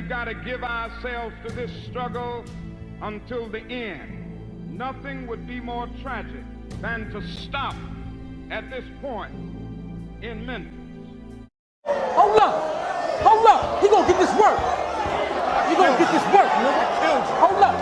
got to give ourselves to this struggle until the end. Nothing would be more tragic than to stop at this point in Memphis. Hold up, he gonna get this work. You gonna get this work, nigga. Hold up.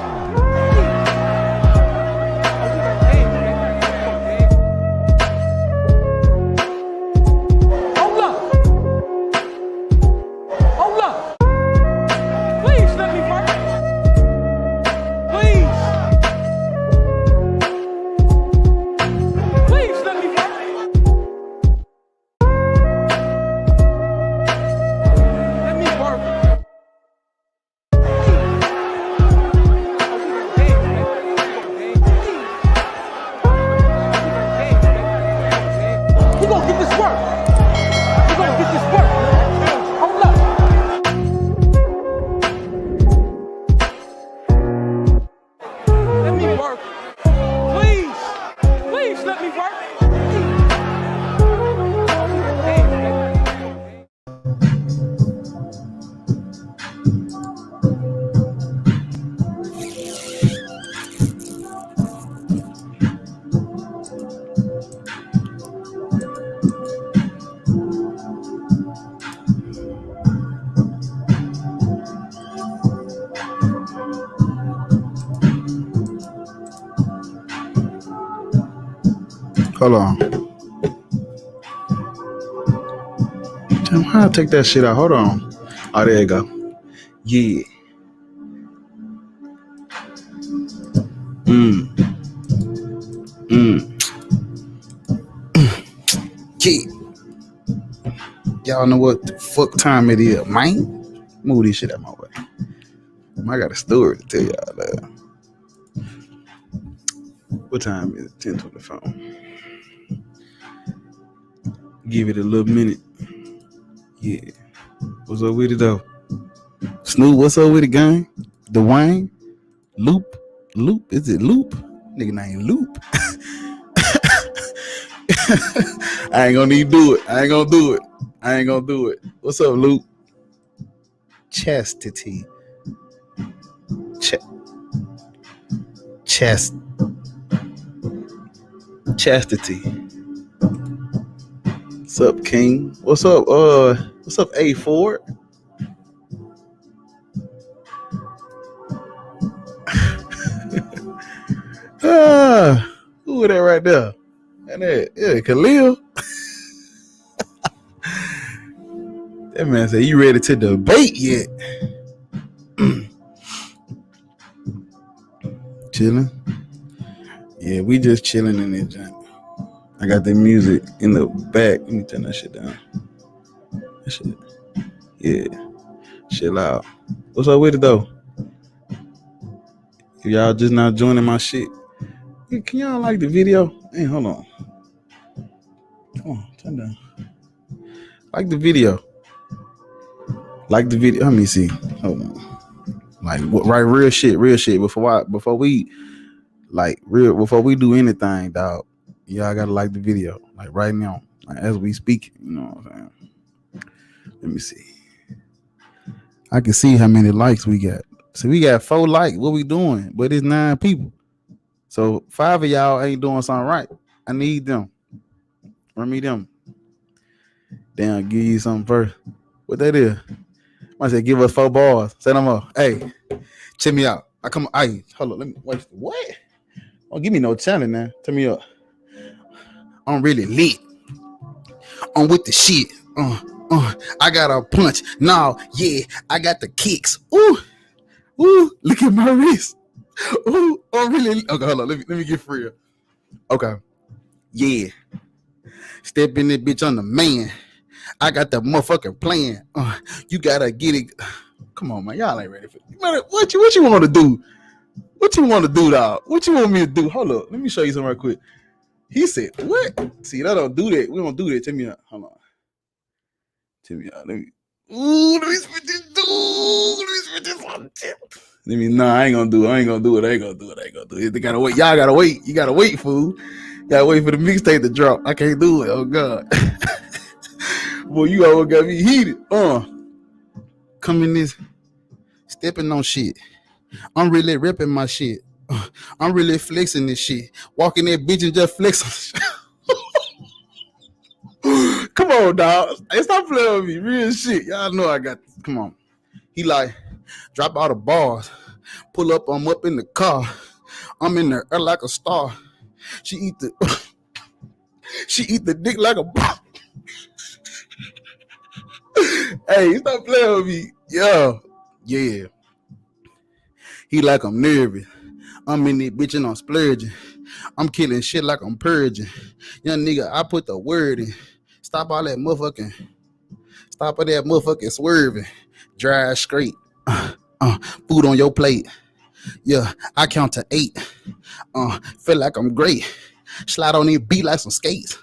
Hold on. Damn, how I take that shit out? Hold on. Oh, there you go. Yeah. Yeah. Y'all know what the fuck time it is, man? Move this shit out my way. I got a story to tell y'all that. What time is it? 10:24. Give it a little minute. Yeah. What's up with it though? Snoop, what's up with it, gang? Dwayne? Loop? Is it Loop? Nigga name Loop. I ain't gonna even do it. I ain't gonna do it. What's up, Loop? Chastity. Chastity. What's up, King? What's up, A Ford? Who was that right there? And that, yeah, Khalil. That man said, "You ready to debate yet?" Chilling. Yeah, we just chilling in this joint. I got the music in the back. Let me turn that shit down. That shit. Yeah. Chill out. What's up with it though? If y'all just not joining my shit, can y'all like the video? Hey, hold on. Come on, turn down. Like the video. Like the video. Let me see. Hold on. Like right, real shit. Before we do anything, dog. Y'all gotta like the video. Like right now. Like as we speak. You know what I'm saying? Let me see. I can see how many likes we got. So we got 4 likes. What we doing? But it's 9 people. So 5 of y'all ain't doing something right. I need them. Run me them. Damn, give you something first. What that is? I said, give us 4 bars. Say no more. Hey, check me out. I come. Hey, hold on. Let me wait. What? Don't give me no challenge now. Turn me up. I'm really lit. I'm with the shit. I got a punch. No, yeah, I got the kicks. Ooh, look at my wrist. Ooh, I'm really. Okay, hold on. Let me get free. Okay. Yeah. Step in that bitch on the man. I got the motherfucking plan. You gotta get it. Come on, man. Y'all ain't ready for it. What you want to do? What you want to do, dog? What you want me to do? Hold up. Let me show you something right quick. He said, what? See, that don't do that. We don't do that. Tell me out. Hold on. Tell me out. Let me spit this dude. Let me, nah, I ain't gonna do it. They gotta wait. Y'all gotta wait. You gotta wait, fool. You gotta wait for the mixtape to drop. I can't do it. Oh, God. Boy, you always got me heated. Come in this. stepping on shit. I'm really ripping my shit. I'm really flexing this shit. Walking that bitch and just flexing. Come on, dog. Hey, stop playing with me. Real shit. Y'all know I got this. Come on. He like, drop out the bars. Pull up, I'm up in the car. I'm in the air like a star. She eat the dick like a Hey, stop playing with me. Yeah. He like I'm nervous. I'm in it bitch and I'm splurging. I'm killing shit like I'm purging. Young nigga, I put the word in. Stop all that motherfucking swerving. Drive straight. Food on your plate. Yeah, I count to 8. Feel like I'm great. Slide on it, beat like some skates.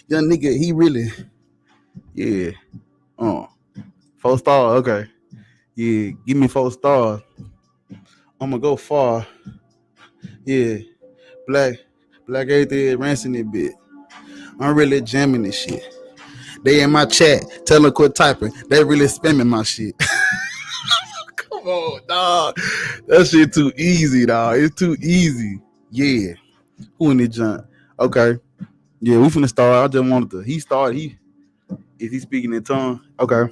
Young nigga, he really. Yeah. 4 stars, okay. Yeah, give me 4 stars. I'ma go far. Yeah. Blackatheistrants in it bit. I'm really jamming this shit. They in my chat, tell them quit typing. They really spamming my shit. Come on, dog. That shit too easy, dog. It's too easy. Yeah. Who in the junk? Okay. Yeah, we finna start. I just wanted to. Is he speaking in tongue? Okay.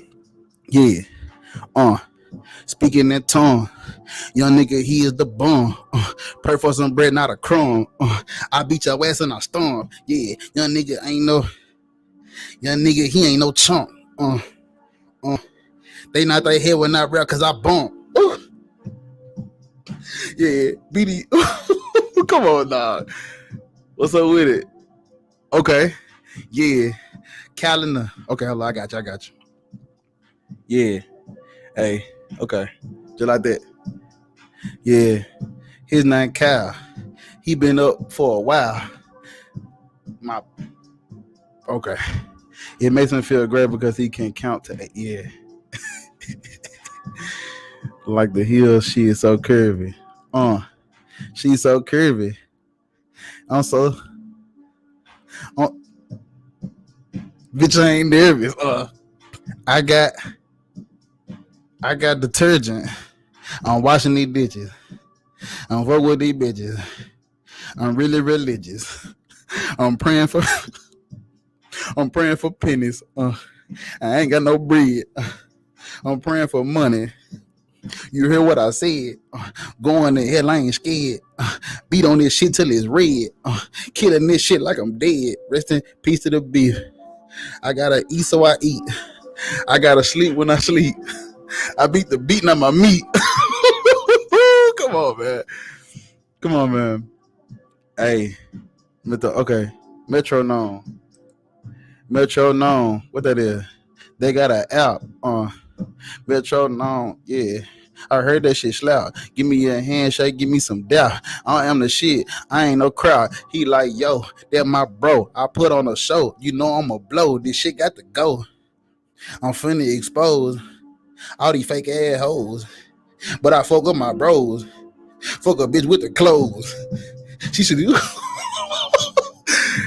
Yeah. Speaking in tongue. Young nigga, he is the bomb. Pray for some bread, not a crumb. I beat your ass in a storm. Yeah, young nigga, he ain't no chump. They not their head when I rap cause I bump. Yeah, BD. Come on, dog. What's up with it? Okay. Yeah. Calendar. Okay, hold on, I got you. Yeah. Hey, okay. Just like that. Yeah. His name Cal. He been up for a while. Okay. It makes him feel great because he can count to 8. Yeah. Like the heel, she is so curvy. She's so curvy. Bitch, I ain't nervous. I got detergent. I'm washing these bitches. I'm fuck with these bitches. I'm really religious. I'm praying for pennies. I ain't got no bread. I'm praying for money. You hear what I said? Going to hell, I ain't scared. Beat on this shit till it's red. Killing this shit like I'm dead. Rest in peace to the beef. I gotta eat so I eat. I gotta sleep when I sleep. I beat the beating on my meat. Come on, man. Hey, okay. Metro known. What that is? They got an app. Metro known. Yeah. I heard that shit slap. Give me a handshake, give me some doubt. I am the shit. I ain't no crowd. He like, yo, that my bro. I put on a show. You know I'm a blow. This shit got to go. I'm finna expose all these fake ass hoes. But I fuck with my bros. Fuck a bitch with the clothes. She should do.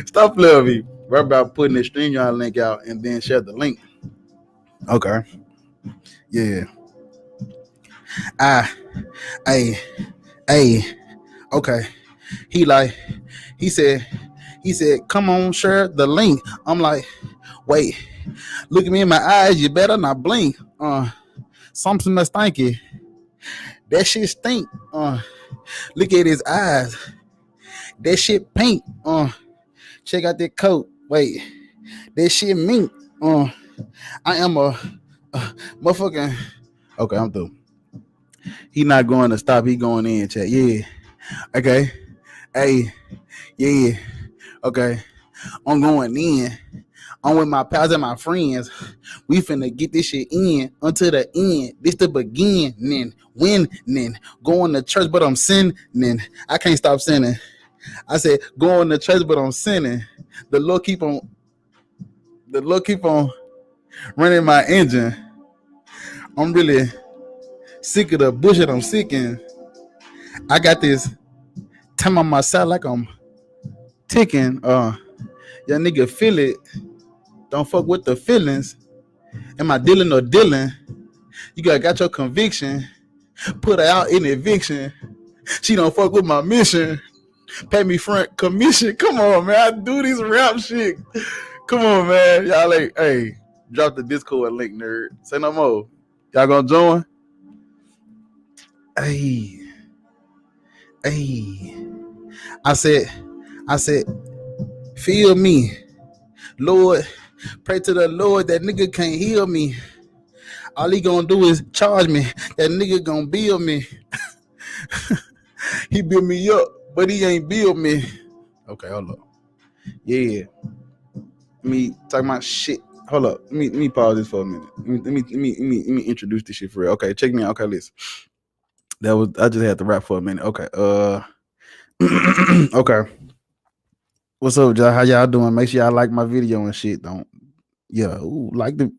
Stop playing with me. We're about putting the StreamYard link out and then share the link. Okay. Yeah. Okay. He said, come on, share the link. I'm like, wait, look at me in my eyes. You better not blink. Something that's stinky. That shit stink. Look at his eyes. That shit pink. Check out that coat. Wait, that shit mink. I am a motherfucking. Okay, I'm through. He not going to stop. He going in, chat. Yeah. Okay. Hey. Yeah. Okay. I'm going in. I'm with my pals and my friends. We finna get this shit in until the end. This the beginning. Winning. Going to church, but I'm sinning. I can't stop sinning. I said, going to church, but I'm sinning. The Lord keep on running my engine. I'm really sick of the bullshit I'm sick in. I got this time on my side like I'm ticking. Your nigga feel it. Don't fuck with the feelings. Am I dealing or dealing? You got your conviction. Put her out in eviction. She don't fuck with my mission. Pay me front commission. Come on, man. I do this rap shit. Come on, man. Y'all like, hey, drop the Discord link, nerd. Say no more. Y'all gonna join? Hey. I said, feel me. Lord, pray to the Lord that nigga can't heal me. All he gonna do is charge me. That nigga gonna bill me. He built me up, but he ain't build me. Okay, hold up. Yeah. Me talking about shit. Hold up. Let me pause this for a minute. Let me introduce this shit for real. Okay, check me out. Okay, listen. I just had to rap for a minute. Okay. Okay. What's up, y'all? How y'all doing? Make sure y'all like my video and shit. Like the.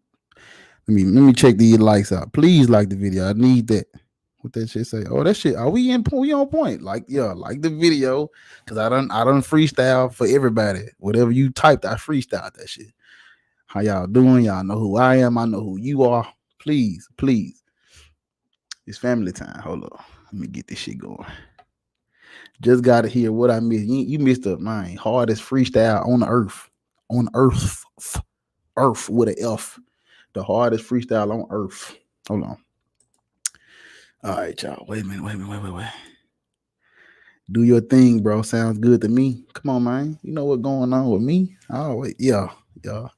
Let me check these likes out. Please like the video. I need that. What that shit say? Oh, that shit. Are we on point? Like the video. Cause I done freestyle for everybody. Whatever you typed, I freestyled that shit. How y'all doing? Y'all know who I am. I know who you are. Please. It's family time. Hold up. Let me get this shit going. Just gotta hear what I missed. You missed up mine. Hardest freestyle on earth. On earth. Earth with an F. The hardest freestyle on earth. Hold on. All right, y'all. Wait a minute. Do your thing, bro. Sounds good to me. Come on, man. You know what's going on with me? Oh, wait. Yeah. The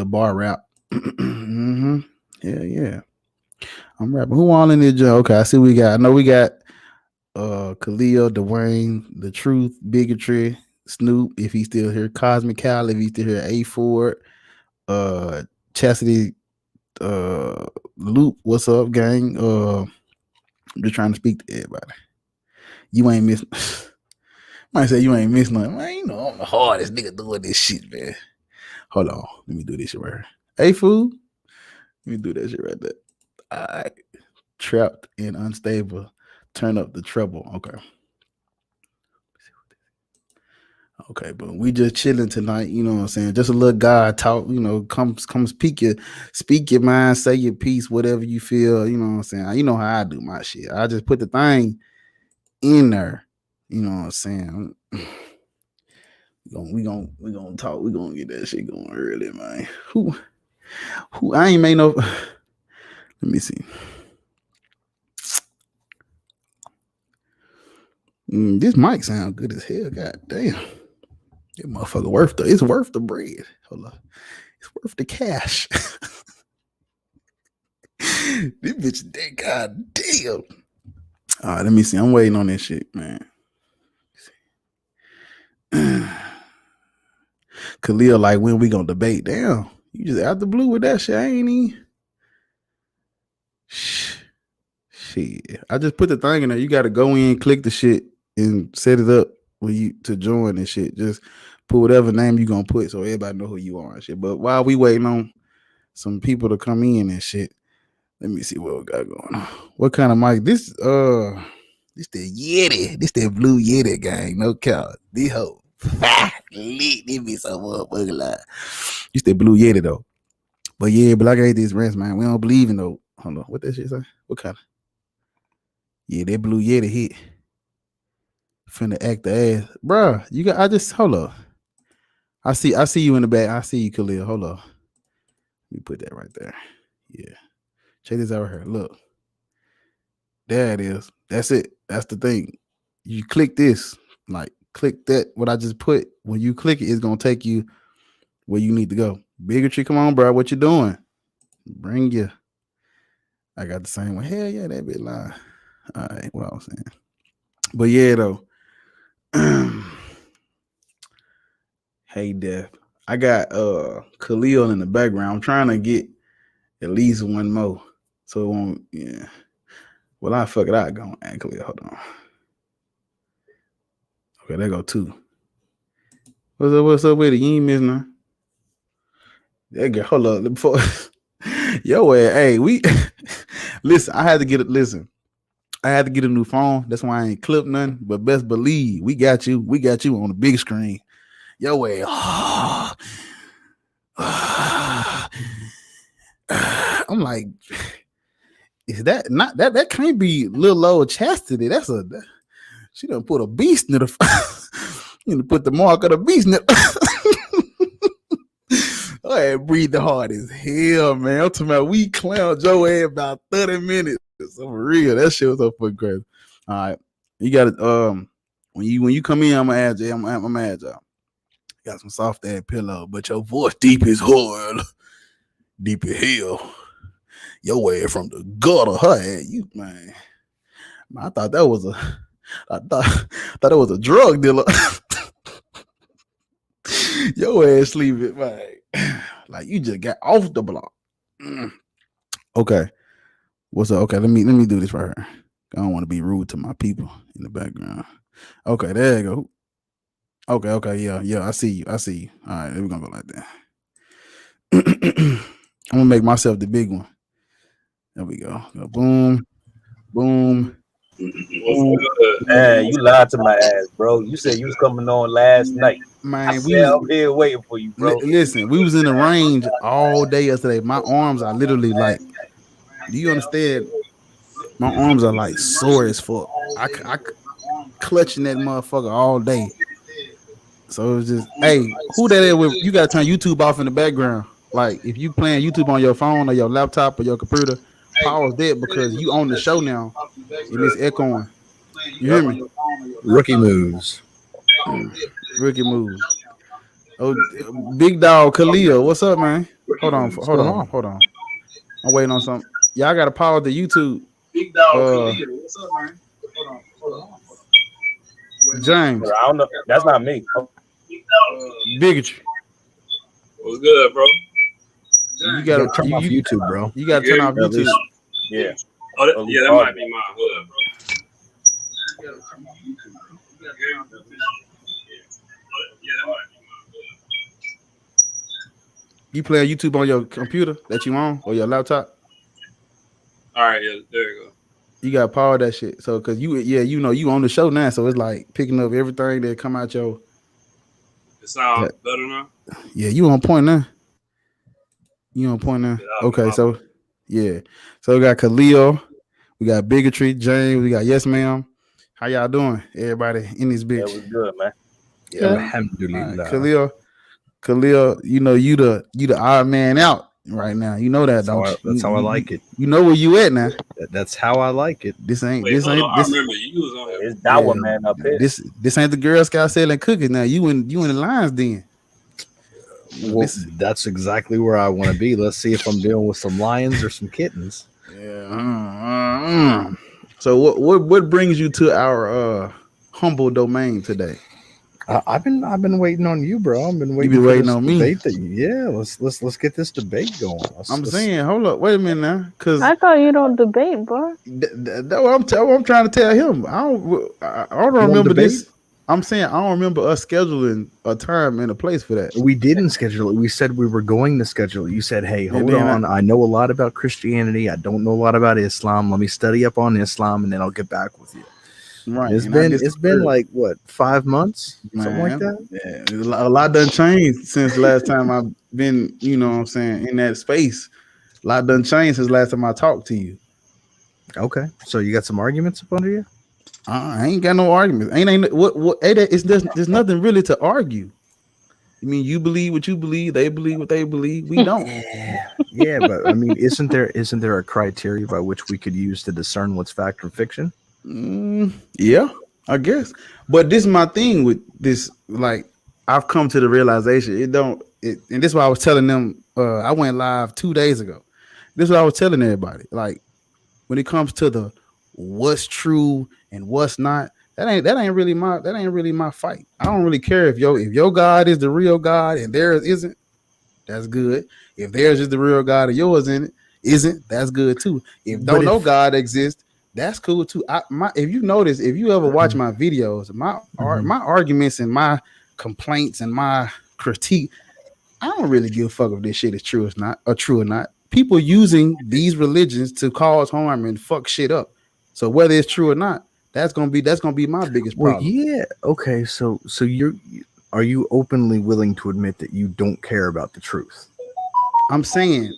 bar rap. Mm-hmm. Yeah. I'm rapping. Who all in this job? Okay, I see we got. I know we got Khalil, Dwayne, The Truth, Bigotry, Snoop, if he's still here, Cosmic Cal, if he's still here, A Ford, Chastity, Loop, what's up, gang? I'm just trying to speak to everybody. You ain't missing. Might say you ain't missing nothing. Man, you know I'm the hardest nigga doing this shit, man. Hold on. Let me do this shit right here. Hey, fool. Let me do that shit right there. All right. Trapped and unstable. Turn up the treble. Okay, but we just chilling tonight, you know what I'm saying? Just a little God talk, you know, come speak your mind, say your piece, whatever you feel, you know what I'm saying? You know how I do my shit. I just put the thing in there, you know what I'm saying? We gonna talk, we gonna get that shit going early, man. Who I ain't made no. Let me see. This mic sound good as hell. God damn. That motherfucker it's worth the bread. Hold on. It's worth the cash. This bitch dead. God damn. All right, let me see. I'm waiting on this shit, man. Khalil, like, when we gonna debate? Damn. You just out the blue with that shit. I ain't even. Shit. I just put the thing in there. You gotta go in, click the shit, and set it up when you to join and shit. Just put whatever name you gonna put so everybody know who you are and shit. But while we waiting on some people to come in and shit, let me see what we got going on. What kind of mic? This the Yeti. This the blue Yeti gang. No count. This hoe lit. This be so motherfucking live. This the blue Yeti though. But yeah, blackatheistrants, man. We don't believe in no. Hold on. What that shit say? What kind of? Yeah, that blue Yeti hit. Finna act the ass. Bruh, I just hold up. I see you in the back. I see you, Khalil. Hold up. Let me put that right there. Yeah. Check this out right here. Look. There it is. That's it. That's the thing. You click this. Like, click that. What I just put. When you click it, it's gonna take you where you need to go. Bigotry, come on, bro. What you doing? Bring you. I got the same one. Hell yeah, that bit lie. All right, what I was saying. But yeah, though. Hey, Def. I got Khalil in the background. I'm trying to get at least one more. So it won't, yeah. Well, I fuck it out. Go on, Khalil. Hold on. Okay, there go two. What's up with it? You ain't missing nothing. That girl, hold up. Before yo, hey, we listen, I had to get a new phone. That's why I ain't clipped nothing. But best believe we got you on the big screen. Yo, way. I'm like, Is that not that can't be little old chastity? She done put a beast in the you know, put the mark of the beast in the I had breathed hard as hell, man. I'm talking about we clown Joe ass about 30 minutes. So for real, that shit was so fucking crazy. All right. You gotta when you come in, I'm gonna add you. I'm gonna add y'all. Got some soft ass pillow, but your voice deep as hell. Deep as hell. Your ass from the gutter, her ass. You man. I thought that was that was a drug dealer. Your ass sleeping, man. Like you just got off the block. Okay. What's up? Okay, let me do this right here. I don't want to be rude to my people in the background. Okay, there you go. Okay, yeah. I see you. All right, we're gonna go like that. I'm gonna make myself the big one. There we go. Boom, boom. Man, you lied to my ass, bro. You said you was coming on last night. Man, I'm here waiting for you, bro. Listen, we was in the range all day yesterday. My arms are literally like, do you understand? My arms are like sore as fuck. I clutching that motherfucker all day. So it was just, hey, who that is with? You gotta turn YouTube off in the background. Like if you playing YouTube on your phone or your laptop or your computer, power's dead because you own the show now and it's echoing. You hear me? Rookie moves. Rookie moves. Oh, big dog Khalil, what's up, man? Hold on. I'm waiting on something. Y'all gotta power the YouTube. Big dog Khalil, what's up, man? Hold on. James. I don't know. That's not me. Bigotry. What's good, bro? You gotta turn off YouTube, bro. You gotta turn off YouTube. Yeah. Oh, yeah, that might be mine. Hold up, bro. You playing YouTube on your computer that you on or your laptop? All right, yeah, there you go. You gotta power that shit. So cause you know you on the show now, so it's like picking up everything that come out your. It sounds better now. Yeah, you on point now. Okay, so yeah. So we got Khalil, we got Bigotry, James, we got Yes Ma'am. How y'all doing? Everybody in this bitch. Yeah, we good, man. Yeah. Alhamdulillah. Khalil, you know you the odd man out right now. You know that, don't you? That's how I like it. You know where you at now. That's how I like it. This ain't. I remember you was on here. It's that one, man, up here. This ain't the Girl Scout selling cookies now. You in the lines then. Well, that's exactly where I want to be. Let's see if I'm dealing with some lions or some kittens. Yeah. So what brings you to our humble domain today? I've been waiting on you, bro. I've been waiting. You been waiting on me? Let's get this debate going. Saying, hold up, wait a minute now, because I thought you don't debate, bro. That's what I'm trying to tell him. I don't remember this. I'm saying I don't remember us scheduling a time and a place for that. We didn't schedule it. We said we were going to schedule it. You said, "Hey, hold on. I know a lot about Christianity. I don't know a lot about Islam. Let me study up on Islam, and then I'll get back with you." Right. It's been like what, 5 months, something like that. Yeah, a lot done changed since last time I've been. You know what I'm saying, in that space. A lot done changed since last time I talked to you. Okay, so you got some arguments up under you? I ain't got no arguments. Ain't what? There's nothing really to argue. I mean, you believe what you believe. They believe what they believe. We don't. Yeah, but I mean, isn't there a criteria by which we could use to discern what's fact from fiction? Yeah, I guess. But this is my thing with this. Like, I've come to the realization and this is why I was telling them. I went live 2 days ago. This is what I was telling everybody. Like, when it comes to the what's true and what's not, that ain't really my fight. I don't really care if your God is the real God and theirs isn't. That's good. If theirs is the real God and yours isn't, that's good too. If no God exists, that's cool too. If you notice, if you ever watch my videos, my arguments and my complaints and my critique, I don't really give a fuck if this shit is true or not. People using these religions to cause harm and fuck shit up. So whether it's true or not, that's gonna be my biggest problem. Well, yeah. Okay. So are you openly willing to admit that you don't care about the truth? I'm saying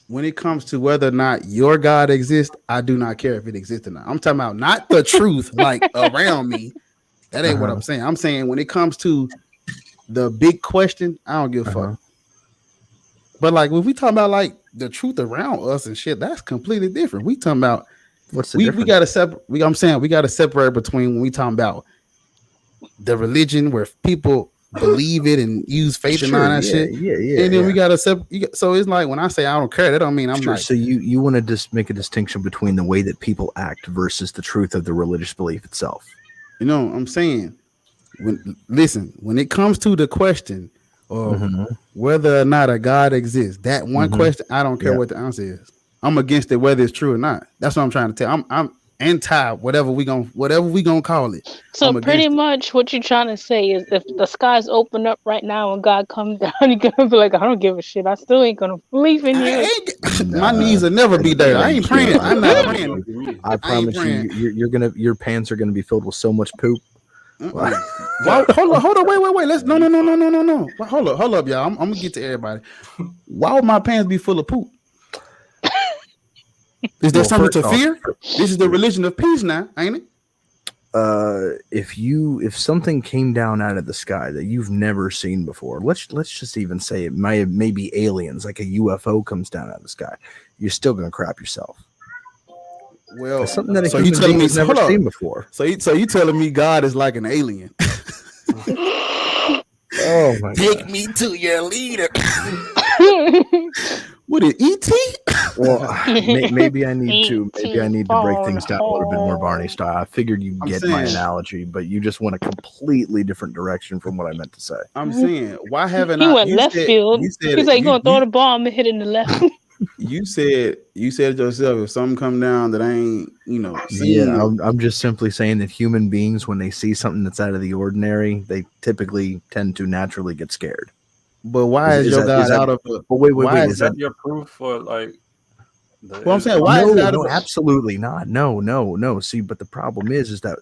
when it comes to whether or not your God exists, I do not care if it exists or not. I'm talking about not the truth like around me. That ain't what I'm saying. I'm saying when it comes to the big question, I don't give a fuck. But like when we talk about like the truth around us and shit, that's completely different. We talking about what's the difference? We gotta separate. I'm saying we gotta separate between when we talking about the religion where people believe it and use faith and all that shit. And then we gotta separate. So it's like when I say I don't care, that don't mean I'm like. So you want to just make a distinction between the way that people act versus the truth of the religious belief itself. You know what I'm saying? When it comes to the question of whether or not a God exists, that one question, I don't care what the answer is. I'm against it whether it's true or not. That's what I'm trying to tell. I'm anti whatever we gonna call it. So pretty much what you're trying to say is if the skies open up right now and God comes down, you're gonna be like, I don't give a shit. I still ain't gonna believe in you. My knees will never be there. I ain't praying. I'm not praying. I promise you, your pants are gonna be filled with so much poop. Hold on, wait. Let's no. Hold up, y'all. I'm gonna get to everybody. Why would my pants be full of poop? Is there something to fear? This is the religion of peace now, ain't it? If something came down out of the sky that you've never seen before, let's just even say it may be aliens, like a UFO comes down out of the sky, you're still gonna crap yourself. Well, it's something that you telling me you've never seen before. So you telling me God is like an alien? Oh my Take God. me to your leader. What is ET? Well, maybe I need to break things down a little bit more Barney style. I figured you'd get my analogy, but you just went a completely different direction from what I meant to say. I'm saying, why haven't he went left field? He's like, you're gonna throw the ball and hit it in the left. You said it yourself. If something come down that I ain't, seen. Yeah, I'm just simply saying that human beings, when they see something that's out of the ordinary, they typically tend to naturally get scared. But why is your God out of the? But wait. Is that your proof for like? Well, I'm saying, why is it out of? Absolutely not. No. See, but the problem is that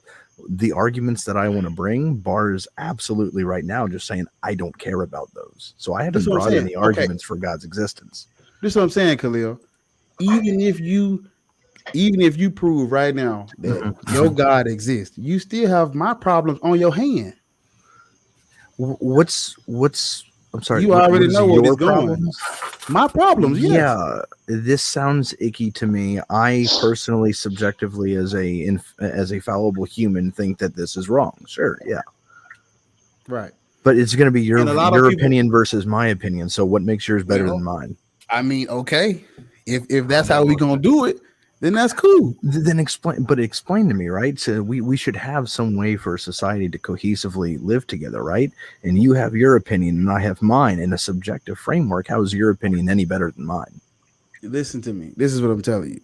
the arguments that I want to bring, Bar is absolutely right now just saying I don't care about those. So I haven't brought any arguments for God's existence. This is what I'm saying, Khalil. Even if you prove right now that your God exists, you still have my problems on your hand. What's I'm sorry. You already know where it's going. My problems, yes. Yeah, this sounds icky to me. I personally, subjectively, as a fallible human, think that this is wrong. Sure, yeah, right. But it's going to be your opinion versus my opinion. So, what makes yours better than mine? I mean, okay, if that's how we gonna do it, then that's cool. Then explain to me, right? So we should have some way for society to cohesively live together, right? And you have your opinion and I have mine in a subjective framework. How is your opinion any better than mine? Listen to me. This is what I'm telling you.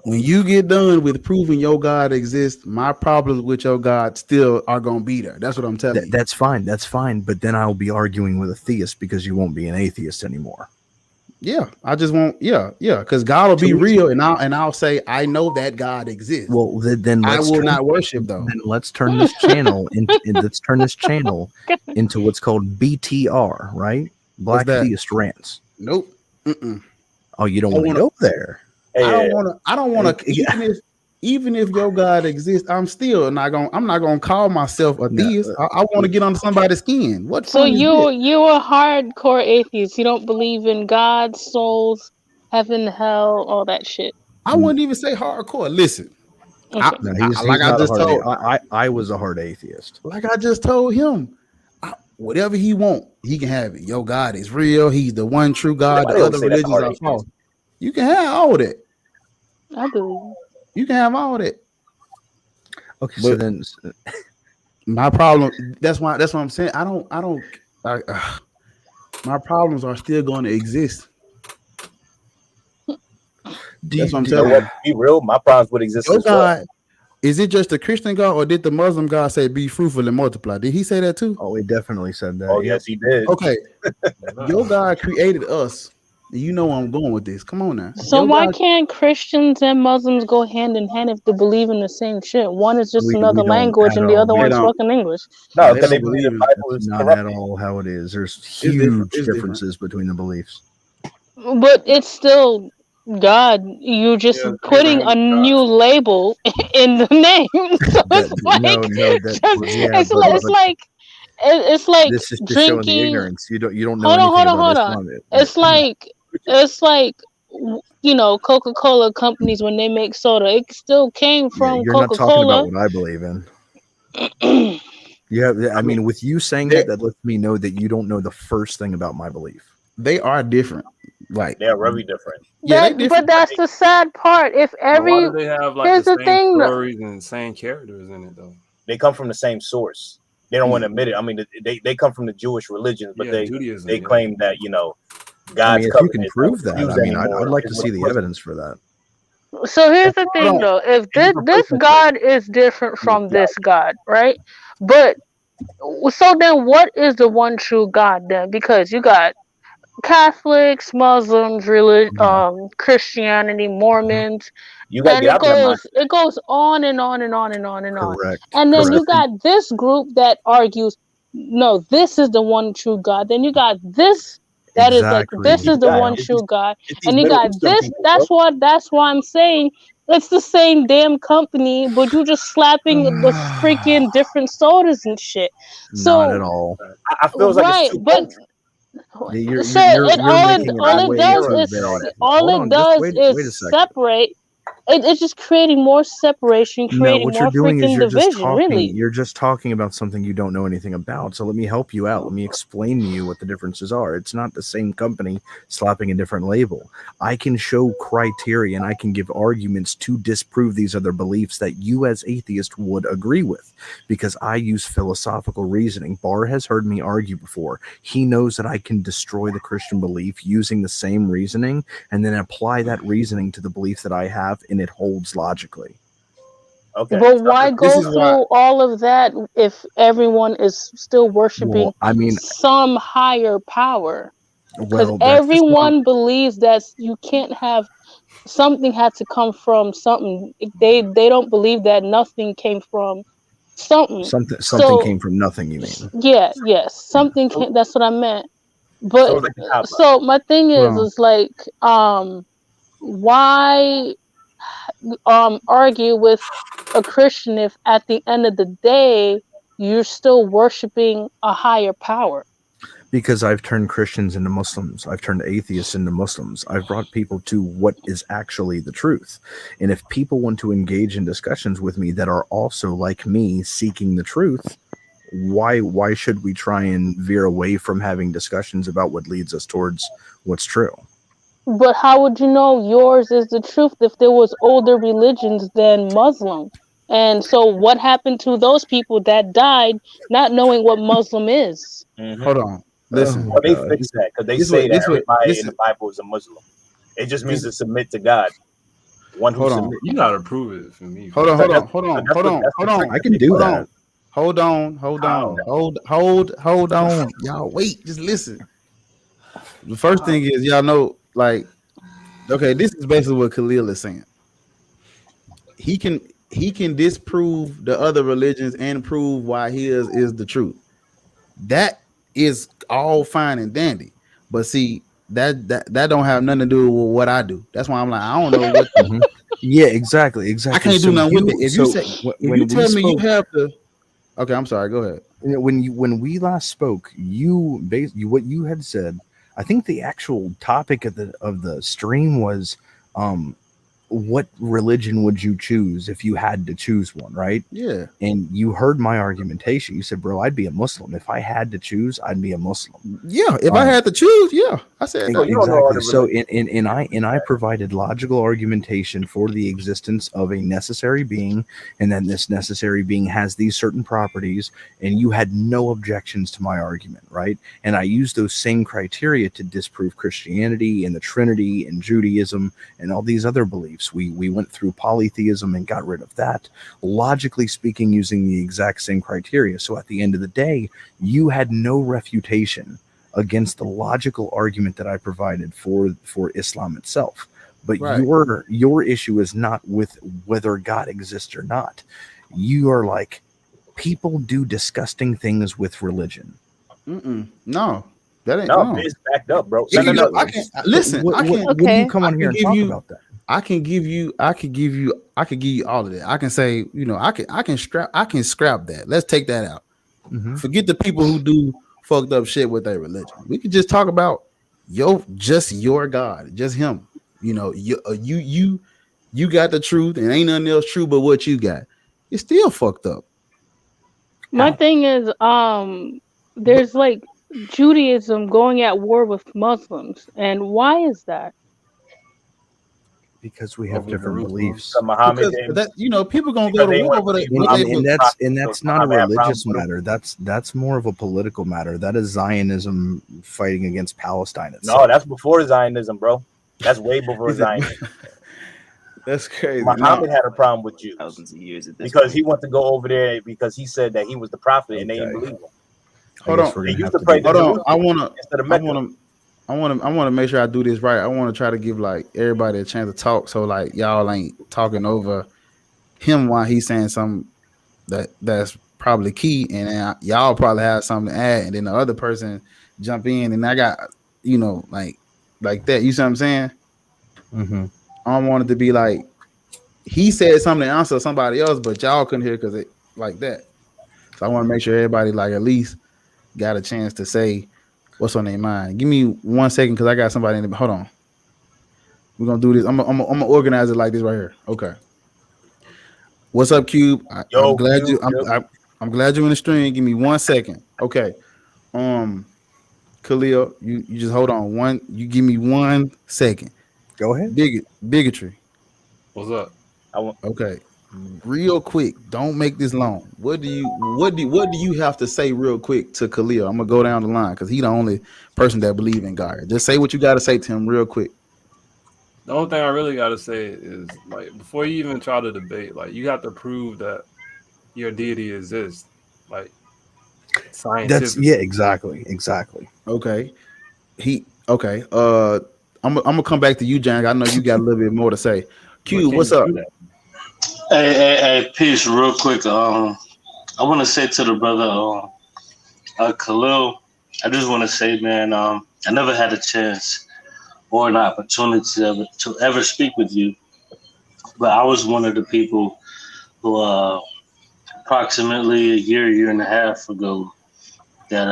When you get done with proving your God exists, my problems with your God still are gonna be there. That's what I'm telling you. That's fine. But then I'll be arguing with a theist because you won't be an atheist anymore. Yeah, I just won't. Yeah, because God will be real, and I'll say I know that God exists. Well, then I will not worship though. Then let's turn this channel into what's called BTR, right? Black Theist Rants. Nope. Oh, you don't want to go there. I don't want to. Even if your God exists, I'm not gonna call myself a theist. I want to get under somebody's skin. What? So you're a hardcore atheist. You don't believe in God, souls, heaven, hell, all that shit. I wouldn't even say hardcore. Listen, I was a hard atheist. Like I just told him, whatever he want, he can have it. Your God is real. He's the one true God. The other religions are false. You can have all that. I believe. You can have all that. Okay, so then my problem. That's what I'm saying. My problems are still going to exist. That's what I'm telling you. Be real. My problems would exist. Your God, is it just the Christian God, or did the Muslim God say "be fruitful and multiply"? Did he say that too? Oh, he definitely said that. Oh, yes, he did. Okay, your God created us. You know where I'm going with this. Come on now. So why can't Christians and Muslims go hand in hand if they believe in the same shit? One is just another language and the other one's fucking English. No, they believe the Bible is not at all how it is. There's huge differences between the beliefs. But it's still God. You just Yeah, putting a Abrahamic new God. label in the name. So That it's no, like no, that just yeah, it's but like it's like this is just showing the drinking. ignorance. You don't know Hold on, anything hold on, about hold on. Islam. It's like it's like Coca-Cola companies when they make soda, it still came Yeah, from you're not talking about Coca-Cola. what I believe in. But Yeah, I I mean, mean, with you saying they that lets me know that you don't know the first thing about my belief. they are different. Like, They are very different. yeah, they different. that's the sad part. If But why every do they have like Here's the the same thing. stories and the same characters in it though? They come from the same source. They don't want Yeah. to admit it. I mean, they come from the Jewish religions, but Yeah, they Judaism. Yeah. claim that I God's mean, if you covenant can is not prove that, used I mean, I'd anymore. like to Is what see a the Muslim. evidence for that. So here's the Hold thing, on. though. If This is a this person's God is different from right. this God, right? But so then, what is the one true God then? Because you got Catholics, Muslims, Mhm. Christianity, Mormons, You got to and get out of that mindset. it goes on and on and on and on and on. Correct. And then you Correct. got this group that argues, no, this is the one true God. Then you got this that is like, this Exactly. is the Yeah. one true God. It's these And you Middle got Eastern this. people, bro. That's why I'm saying it's the same damn company, but you just slapping the freaking different sodas and shit. Not at So all. I feels like it's right, two but cultures. so it You're making it all it way does too is vague. all Hold it on, just does wait a is second. separate. It's just creating more separation, No, creating what you're more doing is freaking division, really. you're just talking about something you don't know anything about. So let me help you out. Let me explain to you what the differences are. It's not the same company slapping a different label. I can show criteria and I can give arguments to disprove these other beliefs that you as atheist would agree with because I use philosophical reasoning. Barr has heard me argue before. He knows that I can destroy the Christian belief using the same reasoning and then apply that reasoning to the belief that I have, and it holds logically. Okay. But why This go is why. through all of that if everyone is still worshiping Well, I mean, some higher power? Because that's just what I'm. everyone believes that you can't have something had to come from something. They don't believe that nothing came from something. Something So came from nothing. You mean? yes, something came. That's what I meant. So But it's like a cop out. so my thing Hold on. is like why argue with a Christian if at the end of the day you're still worshiping a higher power? Because I've turned Christians into Muslims. I've turned atheists into Muslims. I've brought people to what is actually the truth. And if people want to engage in discussions with me that are also like me seeking the truth, why should we try and veer away from having discussions about what leads us towards what's true? But how would you know yours is the truth if there was older religions than Muslim? And so what happened to those people that died not knowing what Muslim is? Hold on. Oh Listen. my Well, they god. fix that because they This say what. that This what. everybody This. in the Bible is a Muslim. It just means This. to submit to God. One who Hold on. submits. You gotta prove it for me. Hold on. Bro. Hold on. Hold on. That's Hold on. that's Hold the on. trick I that can they do Hold play. on. that. Hold on. Hold How? on. Hold on. Y'all wait. Just listen. The first thing is y'all know, like, okay, this is basically what Khalil is saying. He can disprove the other religions and prove why his is the truth. That is all fine and dandy. But see, that don't have nothing to do with what I do. That's why I'm like, I don't know what Mhm. Yeah, exactly. I can't do So nothing with it. If you so say if you when we tell me you spoke, have to, okay, I'm sorry. Go ahead. when we last spoke, what you had said, I think the actual topic of the stream was what religion would you choose if you had to choose one, right? Yeah, And you heard my argumentation. You said, bro, I'd be a Muslim. If I had to choose, I'd be a Muslim. yeah. If I had to choose, yeah, I said So that. you don't know all Exactly. the So religions. and I provided logical argumentation for the existence of a necessary being, and then this necessary being has these certain properties, and you had no objections to my argument, right? And I used those same criteria to disprove Christianity and the Trinity and Judaism and all these other beliefs. We went through polytheism and got rid of that, logically speaking, using the exact same criteria. So at the end of the day, you had no refutation against the logical argument that I provided for Islam itself. But Right. your issue is not with whether God exists or not. You are like, people do disgusting things with religion. No. That ain't No, no. it's backed up, bro. You know, No. I can listen. I can. When do Okay. you come on here and give talk you- about that? I could give you all of that. I can say, you know, I can scrap that. Let's take that out. Mhm. Forget the people who do fucked up shit with their religion. We could just talk about your God, just him. You know, you got the truth, and ain't nothing else true but what you got. It's still fucked up. My How? thing is, there's like Judaism going at war with Muslims, and why is that? Because we have Over different Jerusalem. beliefs. So Muhammad Because didn't, that, you know, people gonna because go to they war want over to that. be What they And that's not a Muhammad had religious problems with matter. That's more of a political matter. That is Zionism fighting against Palestine itself. No, that's before Zionism, bro. That's way before Is it- Zionism. That's crazy. Muhammad had a problem with Jews thousands of years at this because point. he wanted to go over there because he said that he was the prophet and they didn't Okay. believe him. Hold on. We're They gonna used have to to pray do to Hold that. on. Jerusalem instead of Mecca. I want to make sure I do this right. I want to try to give like everybody a chance to talk, so like y'all ain't talking over him while he's saying something that's probably key, and then y'all probably have something to add, and then the other person jump in, and I got, you know, like that. You see what I'm saying? Mhm. I don't want it to be like he said something to answer somebody else, but y'all couldn't hear because it like that. So I want to make sure everybody like at least got a chance to say what's on their mind. Give me 1 second because I got somebody in the. Hold on. We're gonna do this. I'm gonna organize it like this right here. Okay. What's up, Cube? I'm Yo, glad Q, I'm glad you're in the stream. Give me 1 second. Okay. Khalil, you just hold on. You give me 1 second. Go ahead. Bigotry. What's up? Okay. Real quick. Don't make this long. What do you have to say real quick to Khalil? I'm gonna go down the line because he's the only person that believe in God. Just say what you gotta say to him real quick. The only thing I really got to say is, like, before you even try to debate, like, you have to prove that your deity exists, like, scientifically. Exactly. Okay. Okay. I'm gonna come back to you, Jan. I know you got a little bit more to say. Q, Can what's you up? do that? Hey, peace, real quick. I want to say to the brother, Khalil, I just want to say, man, I never had a chance or an opportunity to ever speak with you, but I was one of the people who, approximately a year and a half ago, that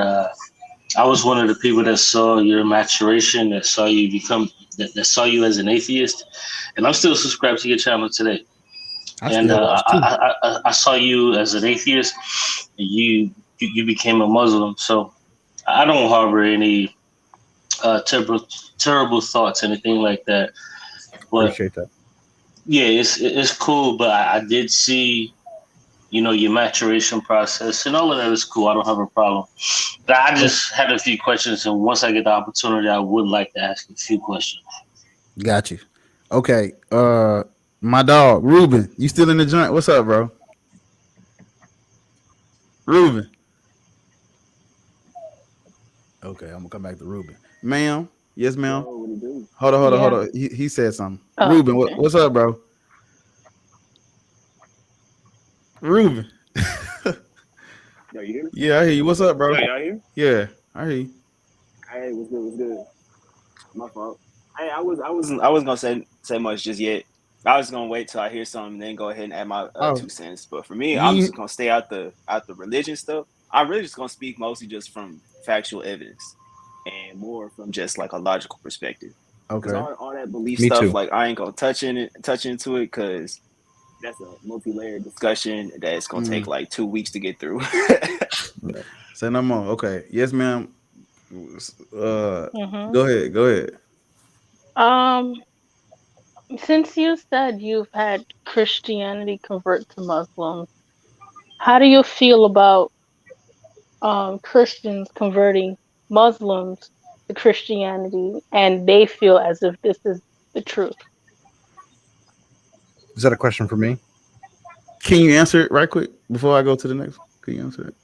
I was one of the people that saw your maturation, that saw you become, that saw you as an atheist, and I'm still subscribed to your channel today. I saw you as an atheist. You became a Muslim, so I don't harbor any terrible thoughts, anything like that. But Appreciate that. yeah, it's cool. But I did see, your maturation process, and all of that is cool. I don't have a problem. But I just had a few questions, and once I get the opportunity, I would like to ask a few questions. Got you. Okay. My dog, Ruben. You still in the joint? What's up, bro? Ruben. Okay, I'm gonna come back to Ruben. Ma'am. Yes, ma'am. Hold on. He said something. Oh, Ruben, okay. what's up, bro? Ruben. Yo, you hear me? Yeah, I hear you. What's up, bro? Yo, y'all hear? Yeah, I hear you. Hey, what's good? My fault. Hey, I wasn't gonna say much just yet. I was gonna wait till I hear something and then go ahead and add my Oh, 2 cents. But for me, I'm you just gonna stay out the religion stuff. I'm really just gonna speak mostly just from factual evidence and more from just like a logical perspective. Because okay? all that belief Me stuff, too. like I ain't gonna touch into it because that's a multi-layered discussion that's gonna take like 2 weeks to get through. Say no more. Okay. Yes, ma'am. Mm-hmm. Go ahead. Since you said you've had Christianity convert to Muslim, how do you feel about Christians converting Muslims to Christianity and they feel as if this is the truth? Is that a question for me? Can you answer it right quick before I go to the next? Can you answer it?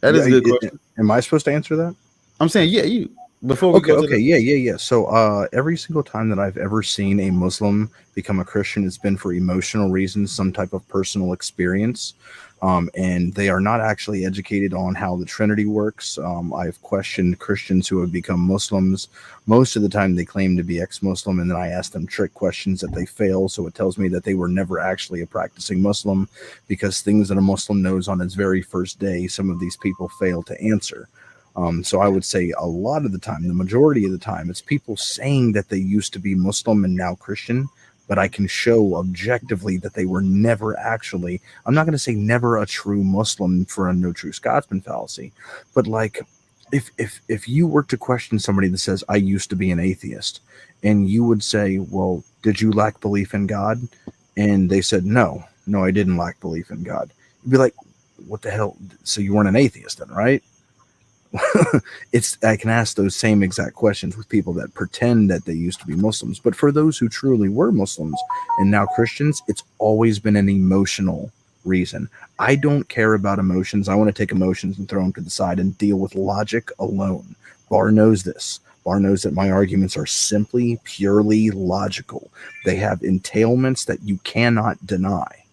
That is a good question. Am I supposed to answer that? I'm saying, yeah, you. Before we go to Yeah. So every single time that I've ever seen a Muslim become a Christian, it's been for emotional reasons, some type of personal experience. And they are not actually educated on how the Trinity works. I've questioned Christians who have become Muslims. Most of the time they claim to be ex-Muslim, and then I ask them trick questions that they fail. So it tells me that they were never actually a practicing Muslim, because things that a Muslim knows on its very first day, some of these people fail to answer. So I would say a lot of the time, the majority of the time, it's people saying that they used to be Muslim and now Christian, but I can show objectively that they were never actually, I'm not going to say never a true Muslim for a no true Scotsman fallacy, but like if you were to question somebody that says, I used to be an atheist, and you would say, well, did you lack belief in God? And they said, no, I didn't lack belief in God. You'd be like, what the hell? So you weren't an atheist then, right? I can ask those same exact questions with people that pretend that they used to be Muslims. But for those who truly were Muslims and now Christians, it's always been an emotional reason. I don't care about emotions. I want to take emotions and throw them to the side and deal with logic alone. Bar knows this. Bar knows that my arguments are simply, purely logical. They have entailments that you cannot deny.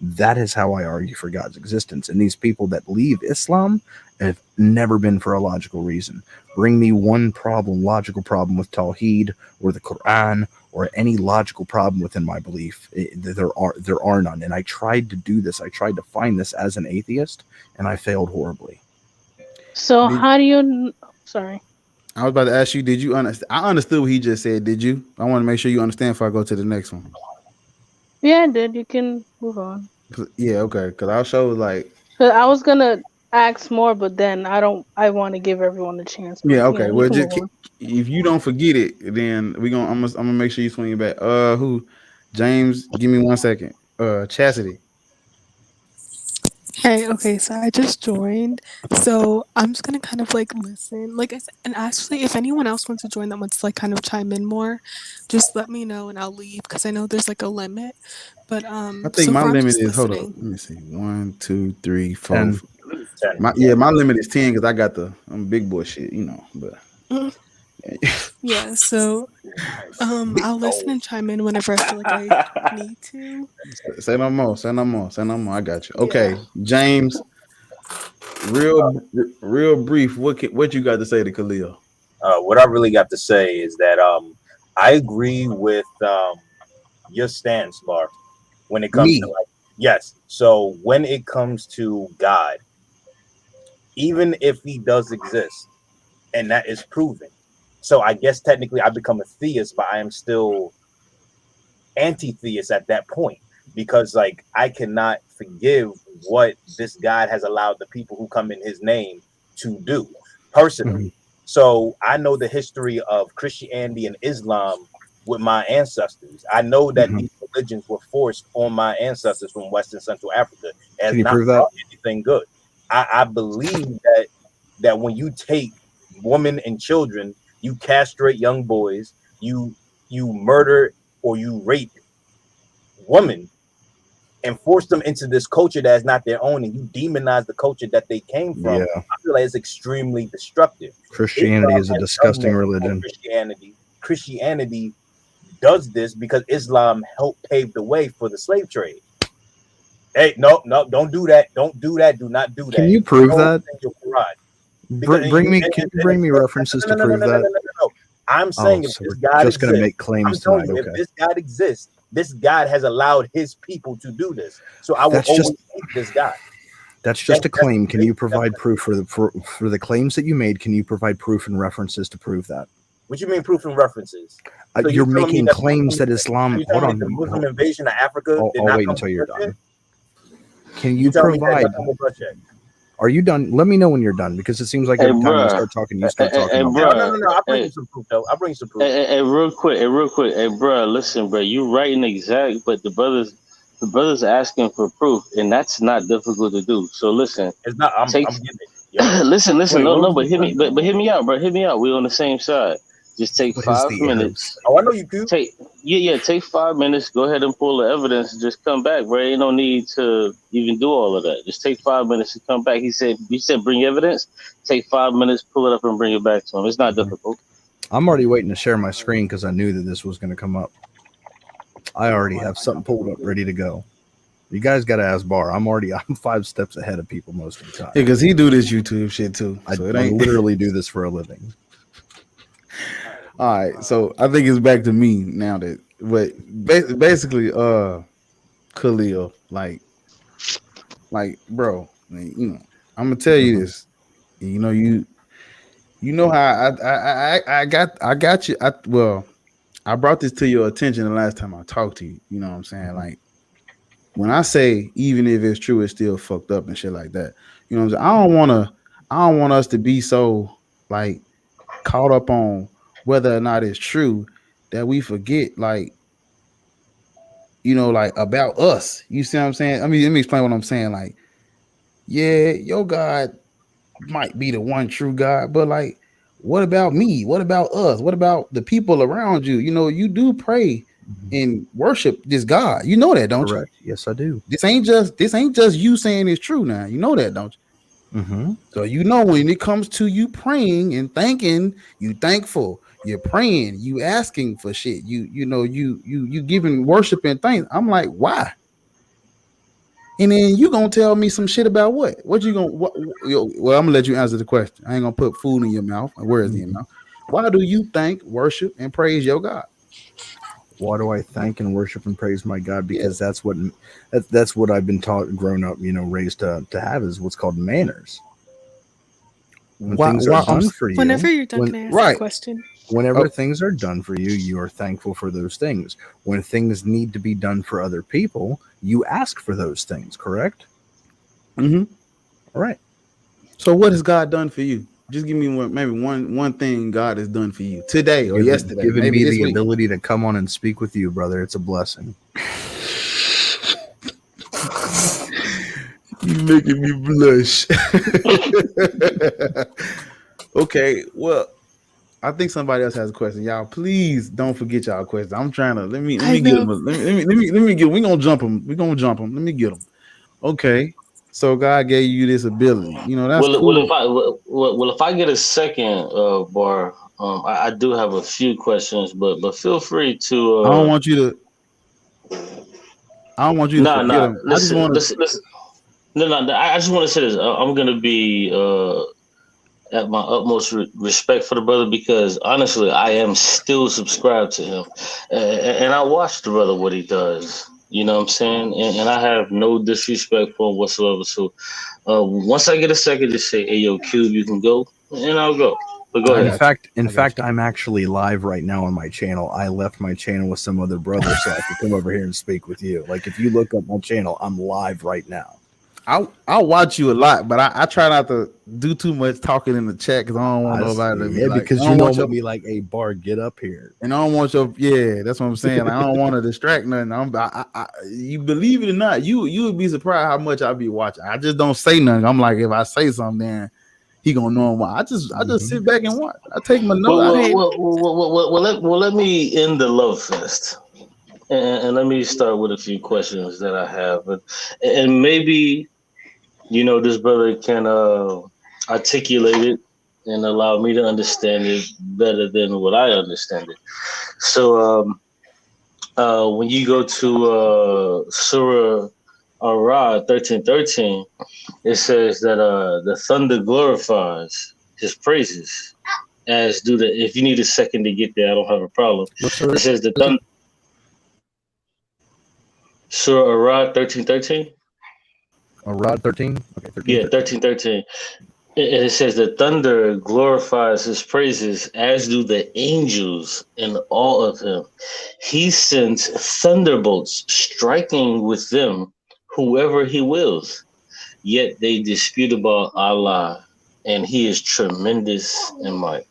That is how I argue for God's existence. And these people that leave Islam have never been for a logical reason. Bring me one logical problem with Tawheed or the Quran or any logical problem within my belief. There are none. And I tried to do this. I tried to find this as an atheist, and I failed horribly. So how do you? Sorry. I was about to ask you, did you understand? I understood what he just said. Did you? I want to make sure you understand before I go to the next one. Yeah, I did. You can move on. Yeah, okay. Because I'll show like. I was gonna ask more, but then I want to give everyone a chance. Yeah, okay. Well, just if you don't forget it, then I'm gonna make sure you swing it back. Who? James, give me 1 second. Chastity. Hey, okay, so I just joined, so I'm just gonna kind of like listen, like I said, and actually, if anyone else wants to join that wants to like kind of chime in more, just let me know and I'll leave because I know there's like a limit. But I think my limit is hold on. Let me see. 1, 2, 3, 4. 10. My limit is 10 because I got I'm big boy shit, but yeah, so I'll listen and chime in whenever I feel like I need to. Say no more. I got you. Okay, yeah. James, real brief. What you got to say to Khalil? What I really got to say is that I agree with your stance, Bar, when it comes to yes. So when it comes to God, even if he does exist, and that is proven. So I guess technically I become a theist, but I am still anti-theist at that point, because like I cannot forgive what this God has allowed the people who come in his name to do personally. So I know the history of Christianity and Islam with my ancestors. I know that these religions were forced on my ancestors from West and Central Africa. And can you prove that? Anything good. I believe that when you take women and children, you castrate young boys, you murder or you rape women and force them into this culture that is not their own, and you demonize the culture that they came from. Yeah. I feel like it's extremely destructive. Christianity is a disgusting religion. Christianity does this because Islam helped pave the way for the slave trade. Hey, no, don't do that. Don't do that. Do not do that. Can you prove that? Bring me references to prove that. No. I'm saying if this God just going to make claims tonight. If this God exists, this God has allowed his people to do this. So I will always hate this God. That's just a claim. Can you provide proof for the claims that you made? Can you provide proof and references to prove that? What you mean proof and references? So you're making claims that Islam. Hold on. The Muslim invasion of Africa. I'll wait until you're done. Can you provide? Are you done? Let me know when you're done, because it seems like every time you start talking, you start talking. No. I'll bring you some proof, though. I'll bring you some proof. Hey, real quick. Hey, bro, listen, bro. You writing exact, but the brothers asking for proof, and that's not difficult to do. So listen. It's not. I'm getting it. Yeah. listen. No, but hit me out, bro. Hit me out. We're on the same side. Just take 5 minutes. Oh, I know you do. Yeah. Take 5 minutes. Go ahead and pull the evidence and just come back, bro. Ain't no need to even do all of that. Just take 5 minutes to come back. He said, bring evidence. Take 5 minutes, pull it up, and bring it back to him. It's not difficult. I'm already waiting to share my screen because I knew that this was going to come up. I already have something pulled up, ready to go. You guys got to ask Bar. I'm 5 steps ahead of people most of the time. Yeah, because he do this YouTube shit too. So I literally do this for a living. All right, so I think it's back to me now that, but basically, Khalil, like, bro, you know, I'm gonna tell you this. You know, you know how I got you. I brought this to your attention the last time I talked to you. You know what I'm saying? Like, when I say even if it's true, it's still fucked up and shit like that. You know what I'm saying? I don't want us to be so like caught up on whether or not it's true that we forget, like, you know, like about us. You see what I'm saying? I mean, let me explain what I'm saying. Like, yeah, your God might be the one true God, but like, what about me? What about us? What about the people around you? You know, you do pray and worship this God. You know that, don't Correct. You? Yes, I do. This ain't just you saying it's true now. You know that, don't you? Mm-hmm. So you know when it comes to you praying and thanking, you thankful. You're praying, you asking for shit. You giving worship and thanks. I'm like, why? And then you gonna tell me some shit about what? What you gonna? Well, I'm gonna let you answer the question. I ain't gonna put food in your mouth and words in your mouth. Why do you thank, worship, and praise your God? Why do I thank and worship and praise my God? Because that's what I've been taught, grown up, you know, raised to have, is what's called manners. When things are done for you, whenever you're done, can I ask a question? Whenever things are done for you, you are thankful for those things. When things need to be done for other people, you ask for those things, correct? Mm-hmm. All right. So what has God done for you? Just give me one thing God has done for you today or yesterday. Giving maybe me this the week. ability to come on and speak with you, brother. It's a blessing. You making me blush. Okay, well, I think somebody else has a question. Y'all, please don't forget y'all questions. I'm trying to let me get them. Let me get. We gonna jump them. We gonna jump them. Let me get them. Okay. So God gave you this ability. You know, that's cool. If I get a second, Bar, I do have a few questions, but feel free to. I don't want you to. I don't want you to forget them. Listen. No. I just want to say this. I'm gonna be at my utmost respect for the brother, because honestly, I am still subscribed to him, and I watch the brother what he does. You know what I'm saying? And I have no disrespect for him whatsoever. So once I get a second, just say, "Hey, yo, Cube, you can go," and I'll go. But go ahead. In fact, I'm actually live right now on my channel. I left my channel with some other brother so I could come over here and speak with you. Like, if you look up my channel, I'm live right now. I'll watch you a lot, but I try not to do too much talking in the chat because I don't want nobody to be like, because you know what, be like, "Hey, Bar, get up here," and I don't want your that's what I'm saying. Like, I don't want to distract nothing. You believe it or not, you would be surprised how much I be watching. I just don't say nothing. I'm like, if I say something, then he gonna know why. I just sit back and watch. I take my notes. Let me end the love fest. And let me start with a few questions that I have, and maybe, you know, this brother can articulate it and allow me to understand it better than what I understand it. So when you go to Surah Ar-Ra'd 13:13, it says that the thunder glorifies his praises, as do the. If you need a second to get there, I don't have a problem. It says the thunder. Surah Ar-Ra'd 13:13. Ar-Ra'd 13. Okay, 13. Yeah, 13:13. It says the thunder glorifies his praises, as do the angels in awe of him. He sends thunderbolts, striking with them whoever he wills. Yet they dispute about Allah, and he is tremendous in might.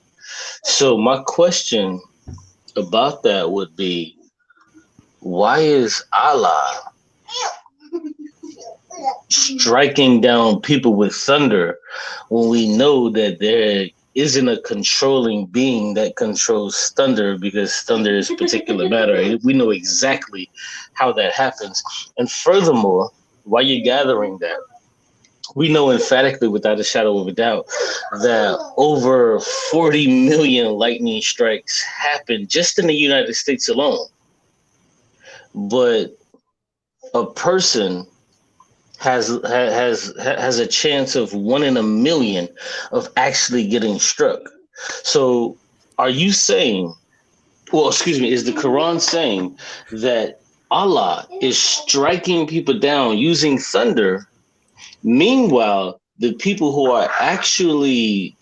So my question about that would be, why is Allah striking down people with thunder when we know that there isn't a controlling being that controls thunder, because thunder is particular matter. And we know exactly how that happens. And furthermore, while you're gathering that, we know emphatically, without a shadow of a doubt, that over 40 million lightning strikes happen just in the United States alone. But a person has a chance of 1 in a million of actually getting struck. So are you saying, well, excuse me, is the Quran saying that Allah is striking people down using thunder? Meanwhile, the people who are actually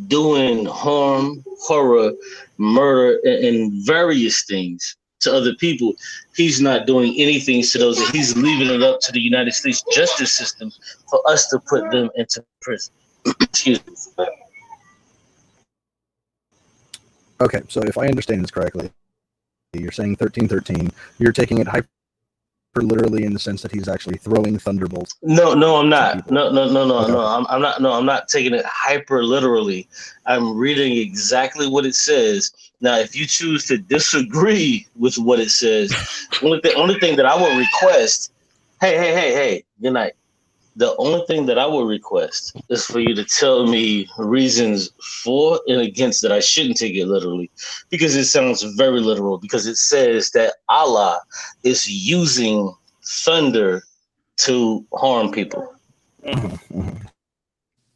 doing harm, horror, murder, and various things to other people, he's not doing anything to those. He's leaving it up to the United States justice system for us to put them into prison. Excuse me. Okay, so if I understand this correctly, you're saying 1313. You're taking it hyper literally in the sense that he's actually throwing thunderbolts. No, I'm not. No. I'm not. No, I'm not taking it hyper literally. I'm reading exactly what it says. Now, if you choose to disagree with what it says, only thing that I would request, hey, good night. The only thing that I would request is for you to tell me reasons for and against that I shouldn't take it literally, because it sounds very literal, because it says that Allah is using thunder to harm people.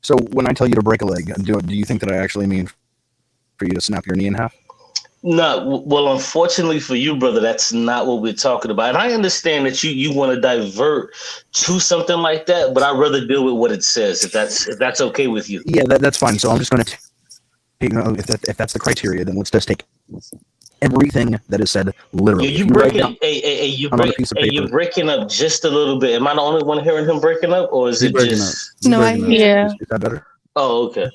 So when I tell you to break a leg, do you think that I actually mean for you to snap your knee in half? No, well, unfortunately for you, brother, that's not what we're talking about. And I understand that you want to divert to something like that, but I'd rather deal with what it says, if that's okay with you. Yeah, that's fine. So I'm just going to take, if that's the criteria, then let's just take everything that is said literally. You're breaking up just a little bit. Am I the only one hearing him breaking up, or is it just? No, yeah. Is that better? Oh, okay.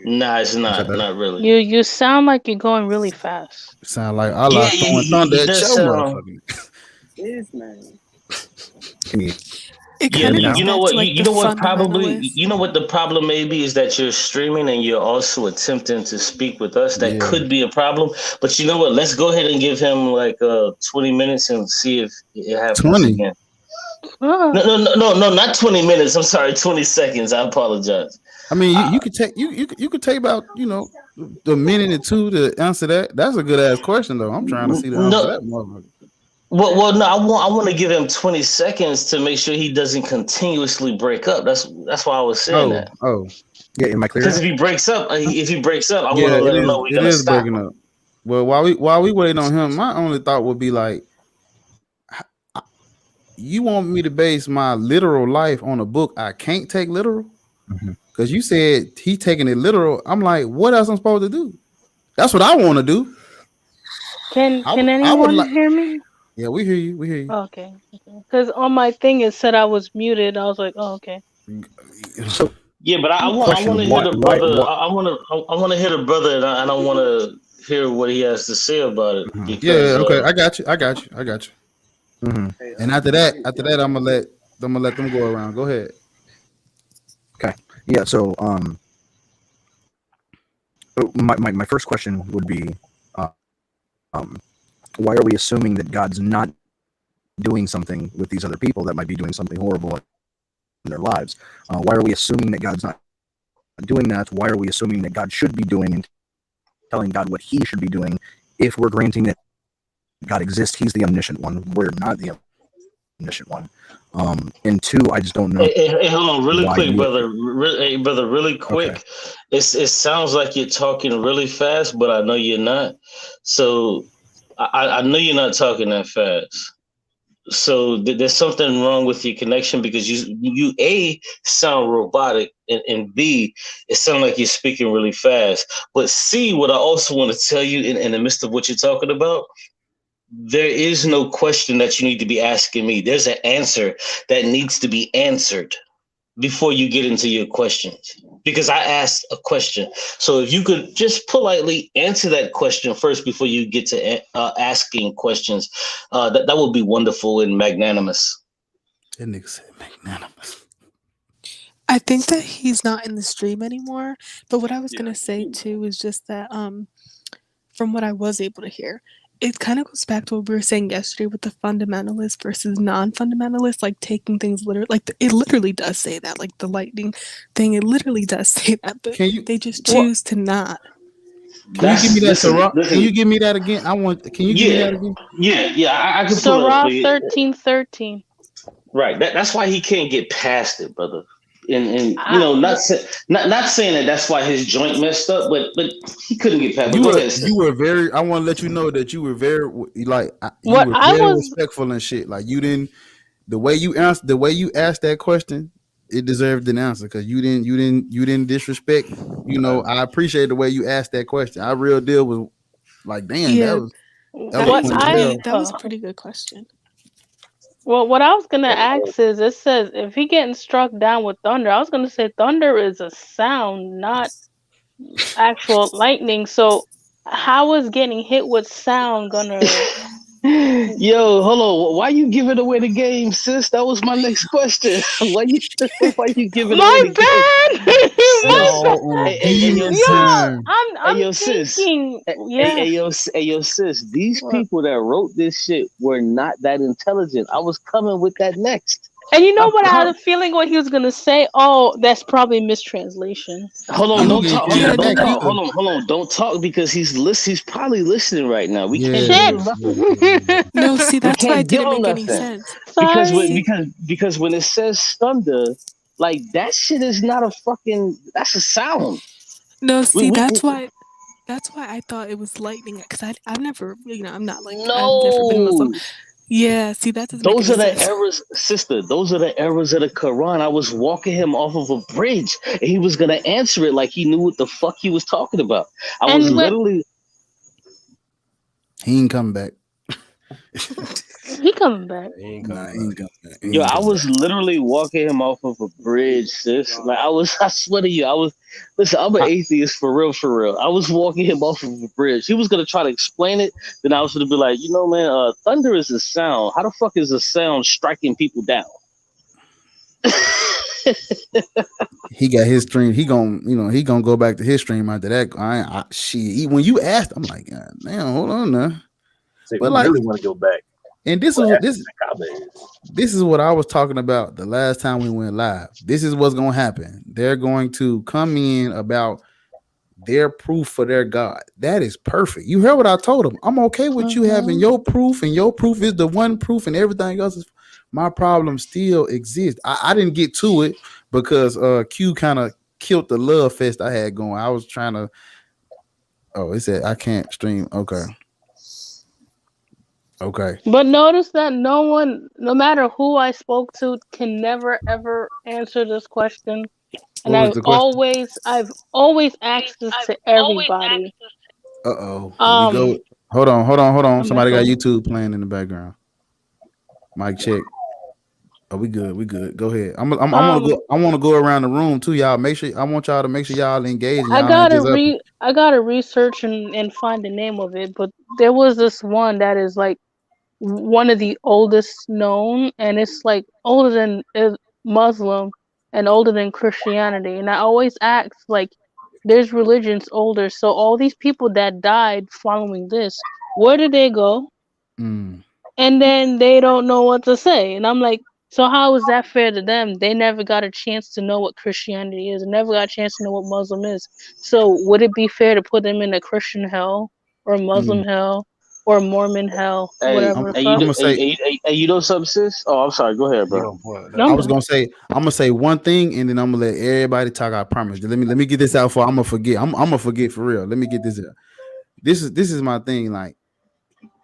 Nah, it's not really. You sound like you're going really fast. Sound like Allah throwing thunder at your motherfucker. Yes, man. You know what probably, you know what the problem may be, is that you're streaming and you're also attempting to speak with us. That could be a problem. But you know what? Let's go ahead and give him like 20 minutes and see if it happens 20 again. No, not 20 minutes. I'm sorry, 20 seconds. I apologize. I mean, you could take you could take about the minute or two to answer that. That's a good ass question though. I'm trying to see the answer to that motherfucker. Well, no, I want to give him 20 seconds to make sure he doesn't continuously break up. That's why I was saying that. Oh, yeah, am I clear? Because if he breaks up, I want to let him know we're gonna stop. Breaking up. Well, while we wait on him, my only thought would be like, you want me to base my literal life on a book I can't take literal? Because you said he taking it literal. I'm like, what else I'm supposed to do? That's what I want to do. Can anyone hear me? Yeah, we hear you. We hear you. Okay. Because on my thing it said I was muted. I was like, oh, okay. So yeah, but I want to hear the brother. I want to hear the brother, and I want to hear what he has to say about it. Because, okay, I got you. And after that, I'm gonna let them go around. Go ahead. Okay. Yeah. So, my first question would be, why are we assuming that God's not doing something with these other people that might be doing something horrible in their lives? Why are we assuming that God's not doing that? Why are we assuming that God should be doing and telling God what he should be doing if we're granting that God exists? He's the omniscient one. We're not the omniscient one. And two, I just don't know. Hey, hold on, really quick, brother. Really quick. Okay. It sounds like you're talking really fast, but I know you're not. So I know you're not talking that fast. So there's something wrong with your connection, because you A, sound robotic, and B, it sounds like you're speaking really fast. But C, what I also want to tell you in the midst of what you're talking about, there is no question that you need to be asking me. There's an answer that needs to be answered before you get into your questions, because I asked a question. So if you could just politely answer that question first before you get to asking questions, that would be wonderful and magnanimous. That nigga said magnanimous. I think that he's not in the stream anymore. But what I was gonna say too is just that from what I was able to hear, it kind of goes back to what we were saying yesterday with the fundamentalist versus non-fundamentalist, like taking things literally. Like it literally does say that, like the lightning thing. It literally does say that, but they just choose to not. Can you give me that, Sarah? Can you give me that again? Can you give me that again? I can pull it up Sarah for you. 13:13. Right. That's why he can't get past it, brother. And you know, not saying that that's why his joint messed up, but he couldn't get past. You were very. I want to let you know that you were very respectful and shit. Like you didn't. The way you asked that question, it deserved an answer because you didn't disrespect. You know, I appreciate the way you asked that question. I real deal was like, damn, that was a pretty good question. Well, what I was gonna ask is, it says if he getting struck down with thunder, I was gonna say thunder is a sound, not actual lightning. So, how is getting hit with sound gonna? Yo, hold on. Why you giving away the game, sis? That was my next question. Why you giving away the game? I'm sis. thinking, Yo, sis. These people that wrote this shit were not that intelligent. I was coming with that next. And you know what? I had a feeling what he was gonna say. Oh, that's probably mistranslation. Hold on, don't talk. Hold on. Don't talk because he's probably listening right now. We can't give him nothing. No, see, that's why it didn't make any sense. Because when it says thunder, like that shit is not a fucking. That's a sound. No, see, that's why I thought it was lightning because I've never, I'm not like I've never been Muslim. Yeah, see, that doesn't those make are any the sense. errors, sister. Those are the errors of the Quran. I was walking him off of a bridge, and he was gonna answer it like he knew what the fuck he was talking about. I was literally. He ain't coming back. He coming back. He ain't coming back. Yo, I was literally walking him off of a bridge, sis. Like I swear to you, listen, I'm an atheist for real. I was walking him off of a bridge. He was gonna try to explain it, then I was gonna be like, man, thunder is a sound. How the fuck is a sound striking people down? He got his stream. He gonna go back to his stream after that. When you asked, I'm like, God, damn, hold on now. But I really want to go back. And this is what I was talking about the last time we went live. This is what's gonna happen. They're going to come in about their proof for their God. That is perfect. You heard what I told them. I'm okay with you having your proof, and your proof is the one proof, and everything else is. My problem still exists. I didn't get to it because Q kind of killed the love fest I had going. I was trying to. Oh, it said I can't stream. Okay. But notice that no matter who I spoke to, can never ever answer this question. And I've always asked this to everybody. Hold on. Somebody got YouTube playing in the background. Mic check. Oh, we good. Go ahead. I want to go around the room too, y'all. I want y'all to make sure y'all engage. I gotta research and find the name of it, but there was this one that is like one of the oldest known, and it's like older than Muslim and older than Christianity. And I always ask, like, there's religions older, so all these people that died following this, where did they go? And then they don't know what to say, and I'm like, so how is that fair to them? They never got a chance to know what Christianity is, and never got a chance to know what Muslim is. So would it be fair to put them in a Christian hell or Muslim hell or Mormon hell, whatever? You know something, sis? Oh, I'm sorry. Go ahead, bro. I'm gonna say one thing, and then I'm gonna let everybody talk. I promise. Let me get this out for. I'm gonna forget. I'm gonna forget for real. Let me get this out. This is my thing. Like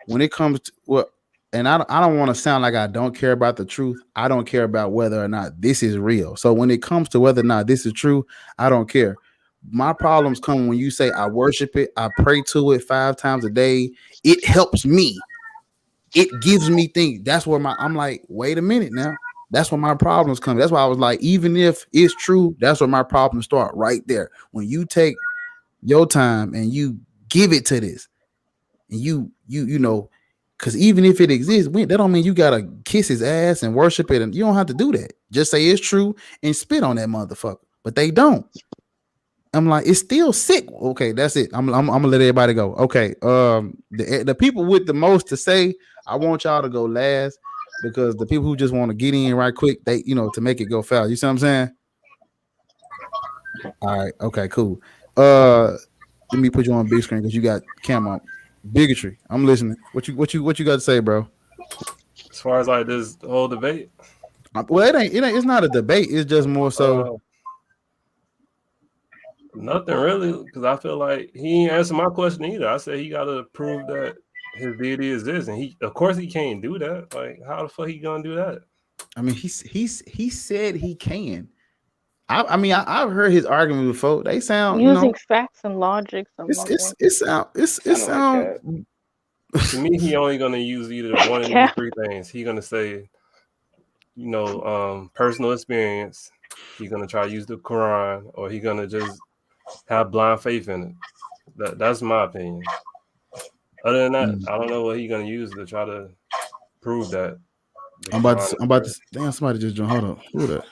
when it comes to and I don't want to sound like I don't care about the truth. I don't care about whether or not this is real. So when it comes to whether or not this is true, I don't care. My problems come when you say I worship it, I pray to it 5 times a day. It helps me. It gives me things. That's where I'm like, wait a minute now. That's where my problems come. That's why I was like, even if it's true, that's where my problems start right there. When you take your time and you give it to this, and you Because even if it exists, that don't mean you gotta kiss his ass and worship it, and you don't have to do that. Just say it's true and spit on that motherfucker. But they don't. I'm like, it's still sick. Okay, that's it. I'm gonna let everybody go. Okay, the people with the most to say, I want y'all to go last because the people who just want to get in right quick, they to make it go fast. You see what I'm saying? All right. Okay. Cool. Let me put you on big screen because you got camera bigotry. I'm listening. What you got to say, bro? As far as like this whole debate, well, it ain't. It's not a debate. It's just more so. Nothing really, because I feel like he ain't answered my question either. I said he got to prove that his deity exists, and of course, he can't do that. Like, how the fuck he gonna do that? I mean, he said he can. I've heard his argument before. They sound using facts and logic. It sound. To me, he only gonna use either one of these three things. He gonna say, personal experience. He gonna try to use the Quran, or he gonna just have blind faith in it. That's my opinion. Other than that, I don't know what he gonna use to try to prove that. I'm about to. Damn, somebody just joined. Hold on, who that?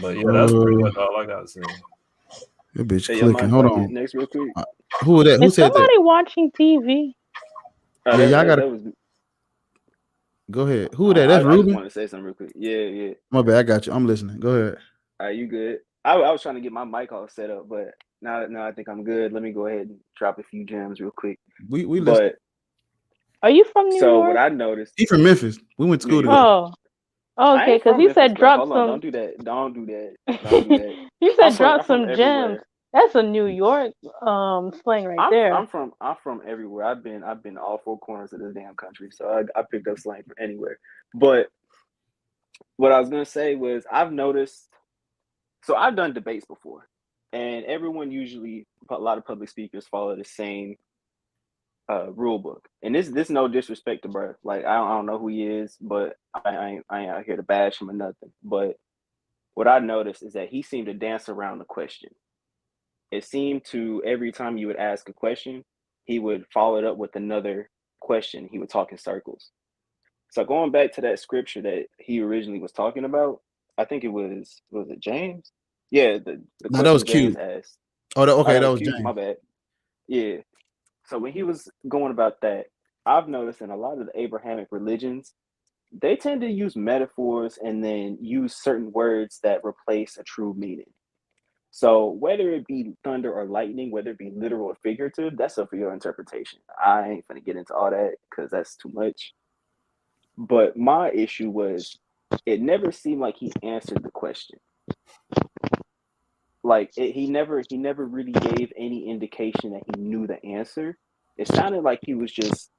But yeah, that's pretty much all I got to say. That bitch clicking. Hold on. Next, real quick. Who that? Who Is said that? somebody watching TV? Yeah, y'all gotta. Go ahead. Who that? That's Ruben. I just Ruben. want to say something real quick. Yeah. My bad. I got you. I'm listening. Go ahead. All right, you good? I was trying to get my mic all set up, but now I think I'm good. Let me go ahead and drop a few gems real quick. We listen. Are you from New York? So what I noticed, he from Memphis. We went to school together. Oh, okay. Because he said drop some. Don't do that. Don't do that. He said drop some gems. Everywhere. That's a New York slang right there. I'm from everywhere. I've been all four corners of this damn country, so I picked up slang from anywhere. But what I was gonna say was I've noticed. So I've done debates before, and everyone usually, a lot of public speakers follow the same rule book. And this no disrespect to bro. Like I don't know who he is, but I ain't out here to bash him or nothing. But what I noticed is that he seemed to dance around the question. It seemed to every time you would ask a question, he would follow it up with another question. He would talk in circles. So going back to that scripture that he originally was talking about, I think it was it James? Yeah, the no, that was James cute. asked. Oh, okay, that was cute. James. My bad. Yeah. So when he was going about that, I've noticed in a lot of the Abrahamic religions, they tend to use metaphors and then use certain words that replace a true meaning. So whether it be thunder or lightning, whether it be literal or figurative, that's up for your interpretation. I ain't gonna get into all that because that's too much. But my issue was it never seemed like he answered the question. Like he never really gave any indication that he knew the answer. It sounded like he was just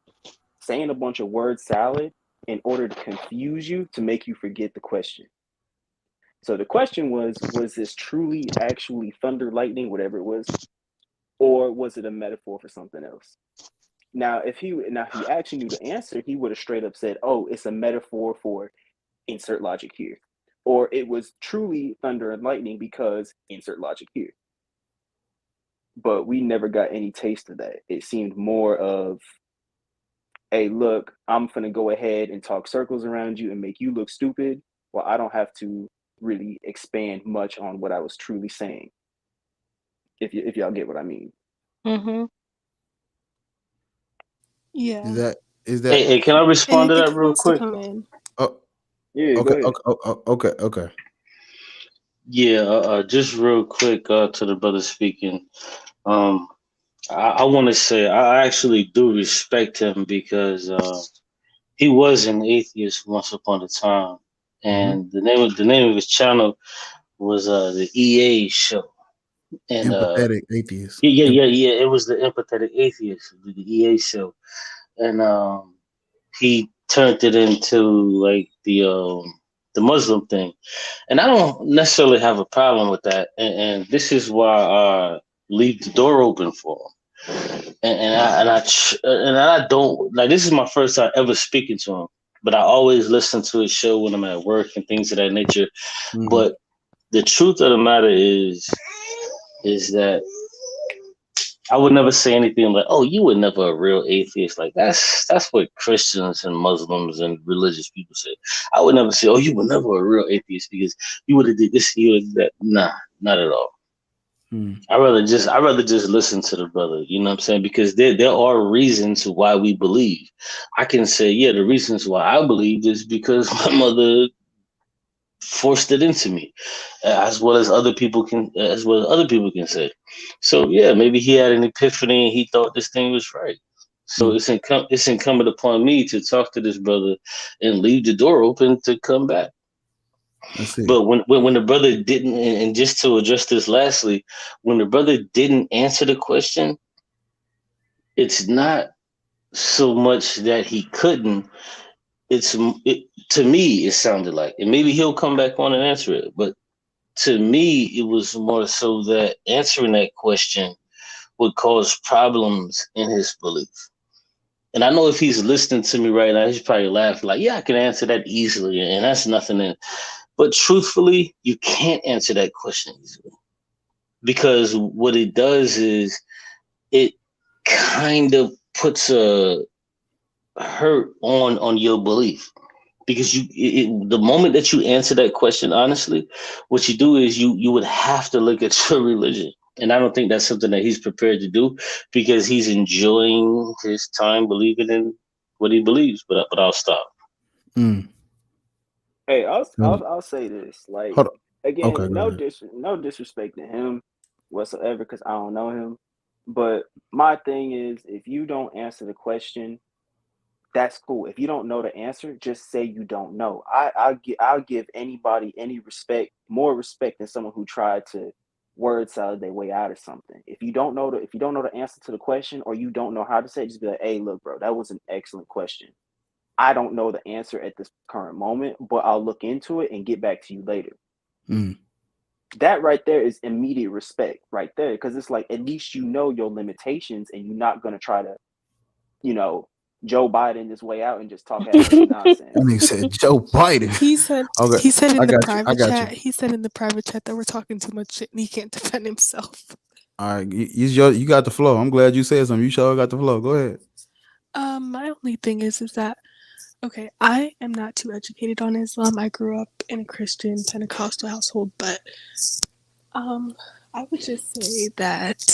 saying a bunch of word salad in order to confuse you to make you forget the question. So the question was this truly actually thunder, lightning, whatever it was, or was it a metaphor for something else? Now, if he actually knew the answer, he would have straight up said, "Oh, it's a metaphor for insert logic here," or it was truly thunder and lightning because insert logic here. But we never got any taste of that. It seemed more of, "Hey, look, I'm gonna go ahead and talk circles around you and make you look stupid, while I don't have to really expand much on what I was truly saying." If y'all get what I mean. Mm-hmm. Yeah. Is that? Hey, can I respond to that real quick? Oh, yeah. Okay. Yeah, just real quick to the brother speaking. I want to say I actually do respect him because he was an atheist once upon a time, and the name of his channel was the EA show. And Empathetic Atheist. Yeah. It was the Empathetic Atheist, the EA show, and he turned it into like the Muslim thing, and I don't necessarily have a problem with that. And this is why I leave the door open for him. And I don't like. This is my first time ever speaking to him, but I always listen to his show when I'm at work and things of that nature. But the truth of the matter is that I would never say anything like, "Oh, you were never a real atheist." Like that's what Christians and Muslims and religious people say. I would never say, "Oh, you were never a real atheist because you would have did this, you would have that." Nah, not at all. I rather just listen to the brother. You know what I'm saying? Because there are reasons why we believe. I can say, yeah, the reasons why I believe is because my mother forced it into me, as well as other people can say. So yeah, maybe he had an epiphany and he thought this thing was right. So it's incumbent upon me to talk to this brother and leave the door open to come back. But when the brother didn't, and just to address this lastly, when the brother didn't answer the question, it's not so much that he couldn't. To me, it sounded like, and maybe he'll come back on and answer it. But to me, it was more so that answering that question would cause problems in his belief. And I know if he's listening to me right now, he's probably laughing like, "Yeah, I can answer that easily, and that's nothing." But truthfully, you can't answer that question easily, because what it does is it kind of puts a hurt on your belief, because the moment that you answer that question honestly, what you do is you would have to look at your religion, and I don't think that's something that he's prepared to do, because he's enjoying his time believing in what he believes. But I'll stop. Hey, I'll say this. Like, again, Okay, no disrespect to him whatsoever, because I don't know him. But my thing is, if you don't answer the question, that's cool. If you don't know the answer, just say you don't know. I'll give anybody any respect, more respect than someone who tried to word salad their way out of something. If you don't know the answer to the question, or you don't know how to say it, just be like, "Hey, look, bro, that was an excellent question. I don't know the answer at this current moment, but I'll look into it and get back to you later." That right there is immediate respect right there, because it's like, at least you know your limitations, and you're not going to try to, Joe Biden this way out and just talk half-ass nonsense. And he said Joe Biden. He said Okay, he said in I the got you. private I got chat. you. He said in the private chat that we're talking too much shit and he can't defend himself. All right, you got the flow. I'm glad you said something. You sure got the flow. Go ahead. My only thing is that, okay, I am not too educated on Islam. I grew up in a Christian Pentecostal household, but I would just say that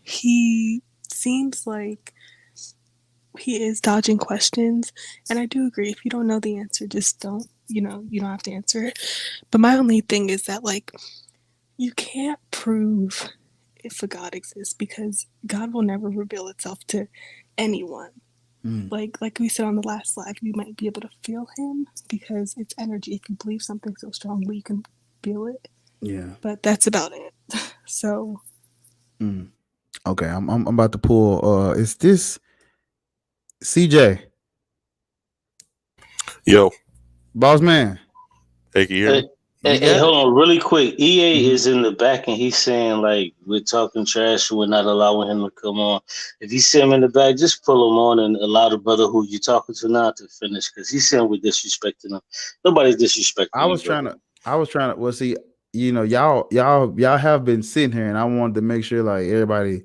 he seems like he is dodging questions, and I do agree, if you don't know the answer, just don't, you don't have to answer it. But my only thing is that, like, you can't prove if a God exists, because God will never reveal itself to anyone. Like we said on the last live, you might be able to feel him because it's energy. If you believe something so strongly, you can feel it. Yeah. But that's about it. So. Okay, I'm about to pull. Is this CJ? Yo, boss man. Hey, can you hear me? Hey, hold on, really quick. EA is in the back, and he's saying, like, we're talking trash, we're not allowing him to come on. If you see him in the back, just pull him on and allow the brother who you're talking to now to finish, because he's saying we're disrespecting him. Nobody's disrespecting I was trying to. Well, see, y'all have been sitting here, and I wanted to make sure, like, everybody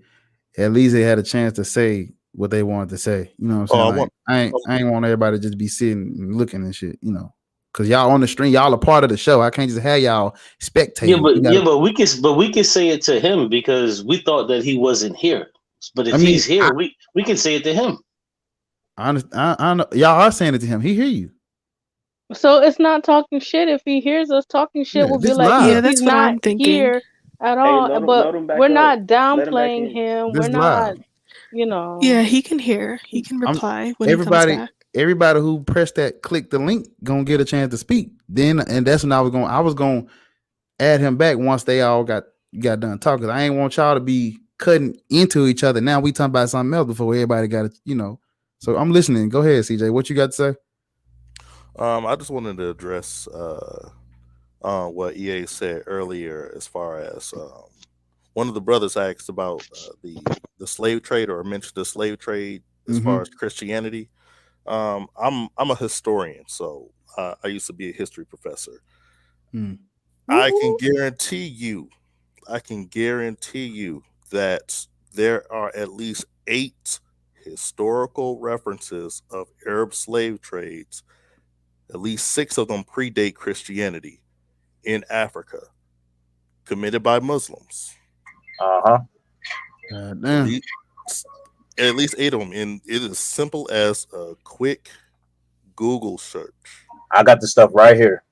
at least they had a chance to say what they wanted to say. You know what I'm saying? I ain't want everybody to just be sitting and looking and shit. Because y'all on the stream, y'all are part of the show. I can't just have y'all spectating. But we can say it to him, because we thought that he wasn't here. But if he's here, we can say it to him. I know y'all are saying it to him. He hear you. So it's not talking shit. If he hears us talking shit, we'll be like, he's not here at all. But we're not downplaying him. We're not, Yeah, he can hear. He can reply when he comes back. Everybody who pressed that, click the link, gonna get a chance to speak. And that's when I was gonna add him back once they all got done talking. I ain't want y'all to be cutting into each other. Now we talking about something else before everybody got it, So I'm listening. Go ahead, CJ. What you got to say? I just wanted to address what EA said earlier, as far as one of the brothers asked about the slave trade, or mentioned the slave trade as far as Christianity. I'm a historian, so I used to be a history professor. I can guarantee you that there are at least 8 historical references of Arab slave trades. At least 6 of them predate Christianity in Africa, committed by Muslims. Damn. At least 8 of them, and it is simple as a quick Google search. I got the stuff right here.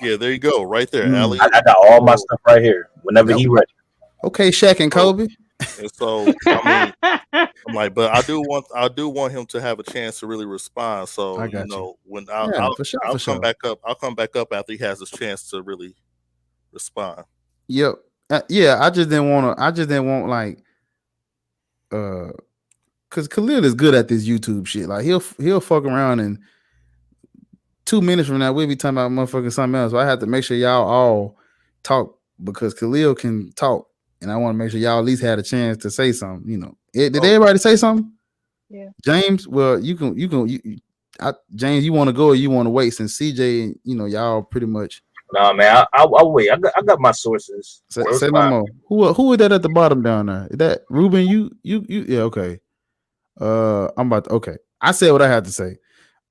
Yeah, there you go, right there. Ali, I got all my stuff right here. Whenever he ready. Okay, Shaq and Kobe. And so I mean, I'm like, but I do want him to have a chance to really respond. So I got you. When Yeah, I'll for sure, I'll for come sure. back up. I'll come back up after he has a chance to really respond. Yep. Yeah, I just didn't want like because Khalil is good at this YouTube shit. Like he'll fuck around and 2 minutes from now we'll be talking about motherfucking something else. So I have to make sure y'all all talk because Khalil can talk, and I want to make sure y'all at least had a chance to say something. You know, did everybody say something? Yeah. James, well, James, you want to go or you want to wait? Since CJ, y'all pretty much. Nah, man, I'll wait. I got my sources. Say no more. Who is that at the bottom down there? Is that Ruben? You yeah, okay. I'm about to, okay. I said what I had to say.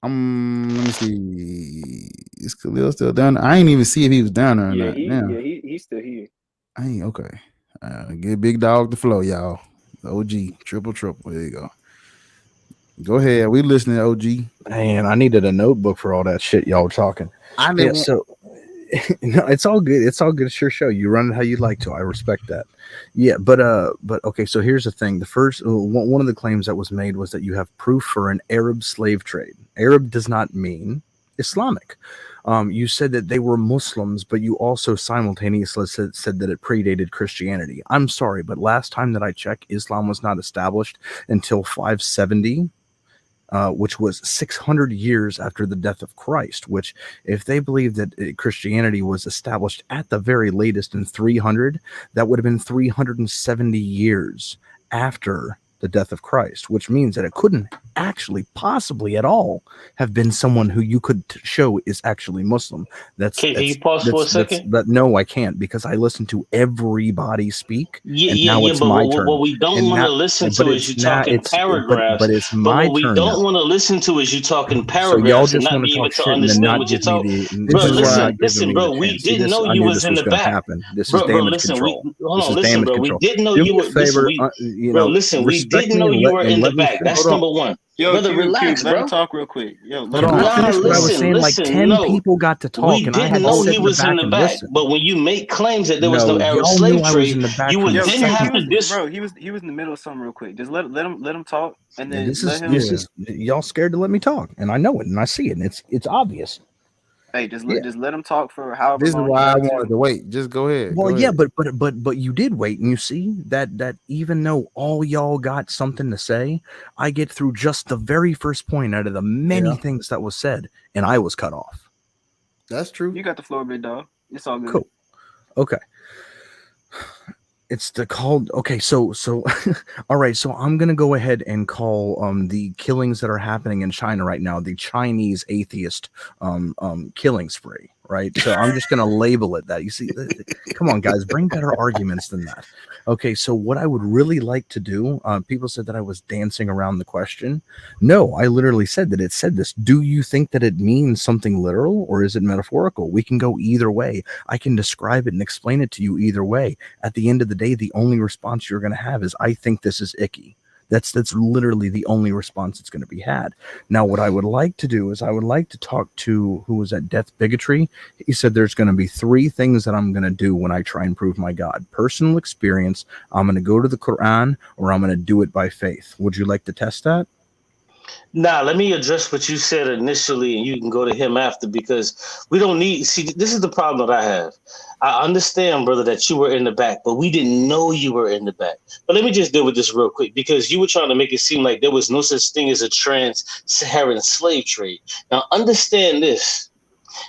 Let me see. Is Khalil still down there? I ain't even see if he was down there or not. He's still here. I ain't okay. Get Big Dog the flow, y'all. OG, triple. There you go. Go ahead. We listening, OG. Man, I needed a notebook for all that shit y'all were talking. So no, it's all good. It's all good. It's your show. You run it how you like to. I respect that. Yeah, but okay. So here's the thing. The first one of the claims that was made was that you have proof for an Arab slave trade. Arab does not mean Islamic. You said that they were Muslims, but you also simultaneously said that it predated Christianity. I'm sorry, but last time that I checked, Islam was not established until 570. Which was 600 years after the death of Christ, which if they believe that Christianity was established at the very latest in 300, that would have been 370 years after the death of Christ, which means that it couldn't actually possibly at all have been someone who you could show is actually Muslim. Can you pause for a second? But no, I can't, because I listen to everybody speak. But what we don't want to listen to is you talking paragraphs. But it's my turn. What we don't want to listen to is you talking paragraphs. So y'all just and not want be to able talk to shit and then understand not what you're give me talking. the. Bro, listen, bro. We didn't know you was in the back. This is damage control. Hold on, listen, bro. We didn't know you were. Listen, we didn't know you were in the back. That's number one. Yo, brother, relax, let bro. him talk real quick. Yo, let him finish what I was saying. Like 10 people got to talk, we and I didn't had to know sit he was in the back. But when you make claims that there was no Arab slave trade, you would then have to bro. He was in the middle of something real quick. Just let him talk, and then this is y'all scared to let me talk, and I know it, and I see it, and it's obvious. Hey, just let him talk for however this long. This is why I wanted to wait. Just go ahead. Well, yeah, but you did wait, and you see that even though all y'all got something to say, I get through just the very first point out of the many things that was said, and I was cut off. That's true. You got the floor, big dog. It's all good. Cool. Okay. It's called. Okay, so all right. So I'm gonna go ahead and call the killings that are happening in China right now the Chinese atheist killing spree. Right. So I'm just gonna label it that. You see, come on, guys, bring better arguments than that. Okay. So what I would really like to do. People said that I was dancing around the question. No, I literally said that it said this. Do you think that it means something literal or is it metaphorical? We can go either way. I can describe it and explain it to you either way. At the end of the day, the only response you're going to have is, I think this is icky. That's literally the only response that's going to be had. Now, what I would like to do is I would like to talk to, who was at Death Bigotry. He said there's going to be 3 things that I'm going to do when I try and prove my God. Personal experience, I'm going to go to the Quran, or I'm going to do it by faith. Would you like to test that? Nah, let me address what you said initially, and you can go to him after, because we don't need. See, this is the problem that I have. I understand, brother, that you were in the back, but we didn't know you were in the back. But let me just deal with this real quick, because you were trying to make it seem like there was no such thing as a trans-Saharan slave trade. Now, understand this.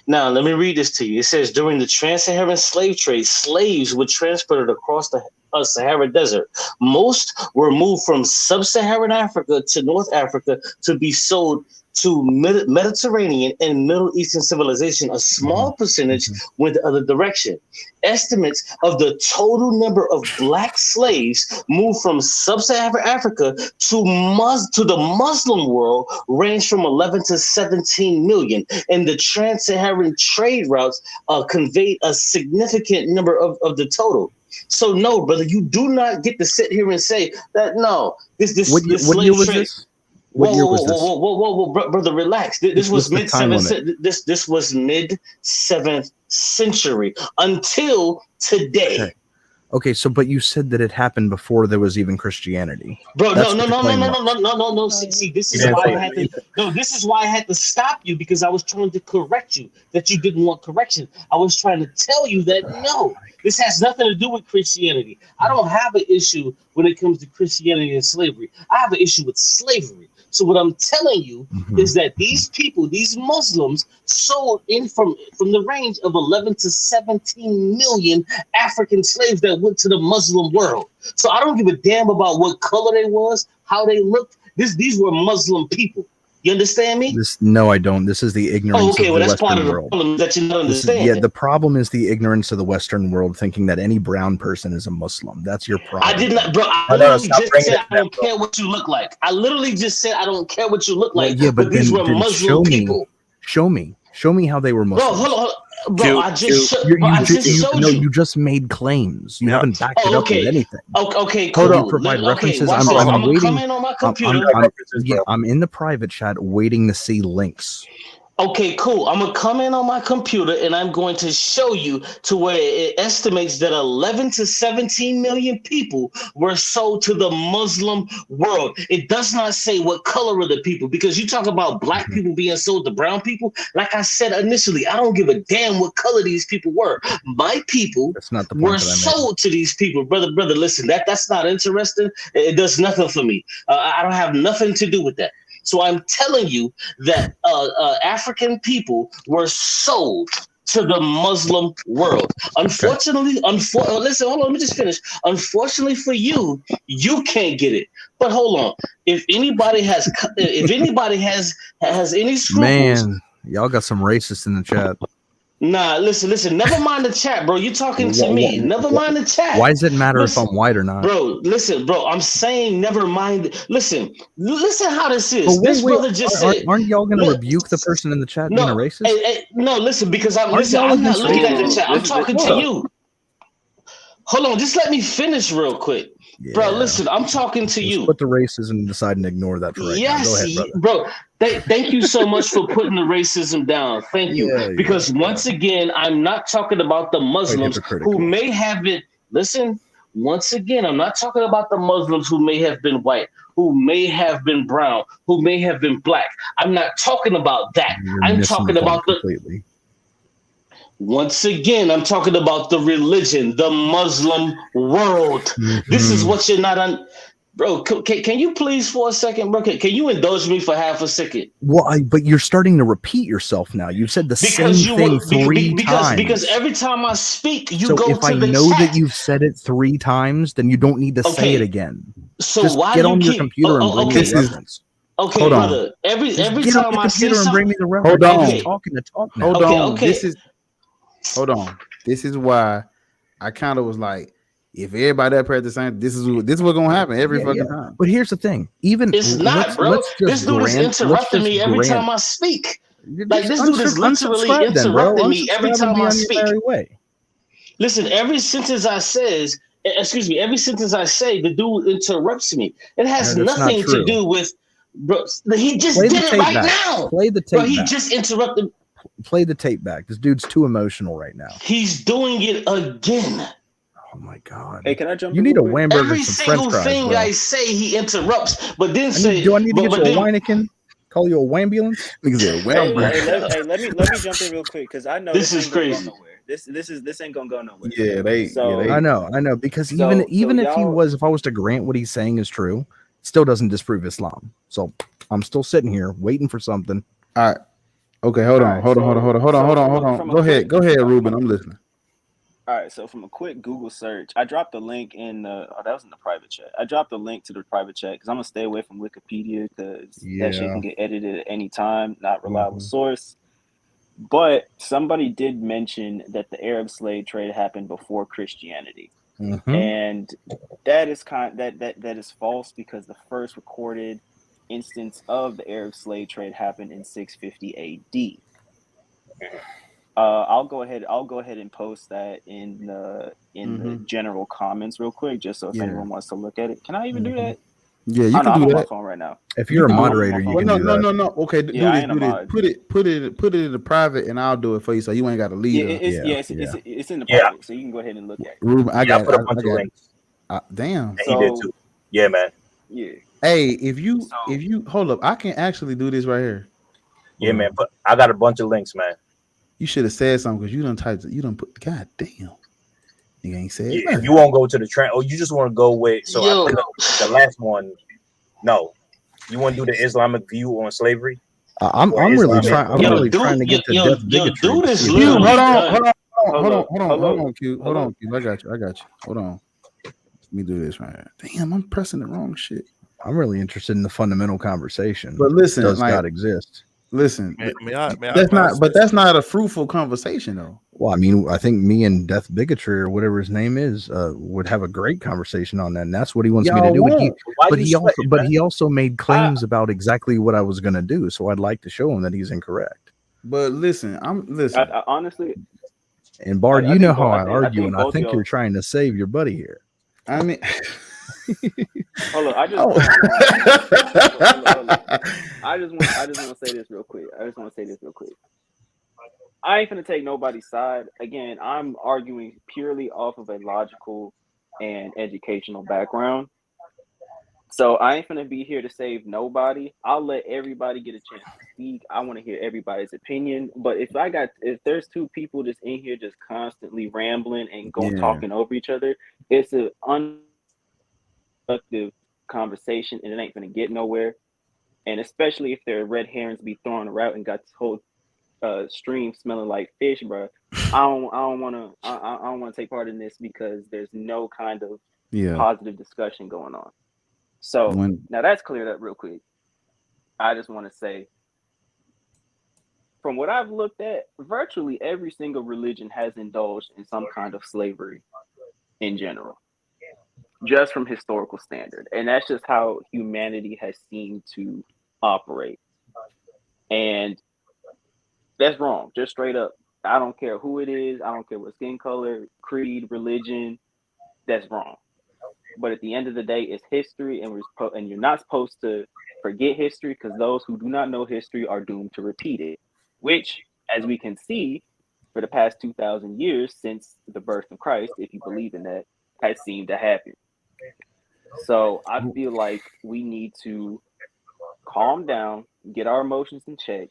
Now, let me read this to you. It says, during the trans-Saharan slave trade, slaves were transported across the Sahara Desert. Most were moved from sub-Saharan Africa to North Africa to be sold to Mediterranean and Middle Eastern civilization. A small percentage went the other direction. Estimates of the total number of black slaves moved from sub-Saharan Africa to the Muslim world range from 11 to 17 million, and the trans-Saharan trade routes conveyed a significant number of the total. So no, brother, you do not get to sit here and say that no, this What year was this? What year was this? Whoa, brother, relax. This was mid seventh. This was mid 7th century until today. Okay, so but you said that it happened before there was even Christianity. Bro, no. See, this is why I had to. No, this is why I had to stop you, because I was trying to correct you that you didn't want correction. I was trying to tell you that no, this has nothing to do with Christianity. I don't have an issue when it comes to Christianity and slavery. I have an issue with slavery. So what I'm telling you is that these people, these Muslims, sold in from the range of 11 to 17 million African slaves that went to the Muslim world. So I don't give a damn about what color they was, how they looked. These were Muslim people. You understand me? No, I don't. This is the ignorance of the Western world. Problem that you don't understand. The problem is the ignorance of the Western world, thinking that any brown person is a Muslim. That's your problem. I did not, bro. I literally just said I don't care what you look like. I literally just said I don't care what you look like. Yeah, but these then, were Muslim people. Show me how they were Muslims. Bro, hold on. Bro, I just showed you. You just made claims. You haven't backed it up with anything. Okay, cool. Hold on, provide references. I'm waiting. Come in on my computer. I'm in the private chat waiting to see links. Okay, cool. I'm going to come in on my computer and I'm going to show you to where it estimates that 11 to 17 million people were sold to the Muslim world. It does not say what color of the people, because you talk about black people being sold to brown people. Like I said initially, I don't give a damn what color these people were. My people were sold to these people. Brother, listen, that's not interesting. It does nothing for me. I don't have nothing to do with that. So I'm telling you that African people were sold to the Muslim world. Unfortunately, listen, hold on, let me just finish. Unfortunately for you, you can't get it. But hold on, if anybody has any scruples, man, y'all got some racists in the chat. Nah, listen. Never mind the chat, bro. You're talking to me. Never mind the chat. Why does it matter if I'm white or not? Bro, listen, bro. I'm saying never mind. Listen how this is. This brother just said. Aren't y'all going to rebuke the person in the chat being a racist? No, listen, because I'm not looking at the chat. I'm talking to you. Hold on, just let me finish real quick. Yeah. Bro, listen, I'm talking to you. Put the racism and decide to ignore that for right now. Go ahead, bro. Thank you so much for putting the racism down. Thank you. Because once again, I'm not talking about the Muslims who may have been, listen, once again, I'm not talking about the Muslims who may have been white, who may have been brown, who may have been black. I'm not talking about that. I'm talking about completely. Once again, I'm talking about the religion, the Muslim world. This is what you're not on. Bro, can you please for a second, bro? Can you indulge me for half a second? Well, but you're starting to repeat yourself now. You've said the same thing three times. Because every time I speak, you go to the chat. So if I know that you've said it 3 times, then you don't need to say it again. So just why get on your computer and bring me the reference. Okay, hold brother. Every time I see something, bring me the reference. Hold on. I'm talking to talk now. Hold on. Hold on. This is why I kind of was like, if everybody up here at the same, this is what's gonna happen every fucking time. But here's the thing: even it's not, bro. This dude is interrupting me every time I speak. Like this dude is literally interrupting me every time I speak. Listen, every sentence I say, the dude interrupts me. It has nothing to do with, bro. He just did it right now. Play the tape. Bro, he just interrupted. Play the tape back. This dude's too emotional right now. He's doing it again. Oh my god! Hey, can I jump? You need a Whamburger. Every single thing I say, he interrupts. But then do I need to get you a Weineken? Call you a Wambulance? Hey, let me jump in real quick because I know this is crazy. This ain't gonna go nowhere. Yeah, they. I know. Because even if I was to grant what he's saying is true, it still doesn't disprove Islam. So I'm still sitting here waiting for something. All right. Okay, hold on. Go ahead, Ruben. I'm listening. All right, so from a quick Google search, I dropped a link in the. Oh, that was in the private chat. I dropped a link to the private chat because I'm gonna stay away from Wikipedia because that shit can get edited at any time. Not reliable source. But somebody did mention that the Arab slave trade happened before Christianity, and that is that is false because the first recorded instance of the Arab slave trade happened in 650 A.D. I'll go ahead and post that in the general comments real quick, just so if anyone wants to look at it. Can I even do that? Yeah, you Oh, can no, I'm do on my that. phone right now. If you're a I'm on my moderator, you phone. can do that. No. Okay, Yeah, I ain't do a this. mod. Put it in the private, and I'll do it for you, so you ain't got to leave. It's in the private, so you can go ahead and look at it. Ruben, I put a bunch of links. Damn. And he did too. Yeah, man. Yeah. Hey, if you hold up, I can actually do this right here. Yeah, man. But I got a bunch of links, man. You should have said something because you done put. God damn. You ain't said Yeah, nothing. if you won't go to the trend, or you just want to go with. So I put the last one. No, you want to do the Islamic view on slavery? I'm really trying to get to death bigotry. Do this. Hold on, Q. Hold on, Q. I got you. Hold on. Let me do this right here. Damn, I'm pressing the wrong shit. I'm really interested in the fundamental conversation. But listen, does God exist? Listen, that's not a fruitful conversation though. Well, I mean, I think me and Death Bigotry or whatever his name is would have a great conversation on that, and that's what he wants me to do. But he also made claims about exactly what I was going to do, so I'd like to show him that he's incorrect. But listen, I honestly, and Bard, you know how I argue, and I think you're trying to save your buddy here. I mean. Hold on, I just want to say this real quick. I ain't gonna take nobody's side. Again, I'm arguing purely off of a logical and educational background. So I ain't gonna be here to save nobody. I'll let everybody get a chance to speak. I want to hear everybody's opinion. But if there's two people just in here just constantly rambling and talking over each other, it's an unproductive conversation and it ain't gonna get nowhere. And especially if there are red herrings be thrown around and got this whole stream smelling like fish, bro. I don't want to take part in this because there's no kind of positive discussion going on. So now that's cleared up real quick. I just want to say, from what I've looked at, virtually every single religion has indulged in some kind of slavery in general, just from historical standard. And that's just how humanity has seemed to operate. And that's wrong, just straight up. I don't care who it is. I don't care what skin color, creed, religion. That's wrong. But at the end of the day, it's history, and you're not supposed to forget history because those who do not know history are doomed to repeat it, which, as we can see, for the past 2,000 years since the birth of Christ, if you believe in that, has seemed to happen. So I feel like we need to calm down, get our emotions in check,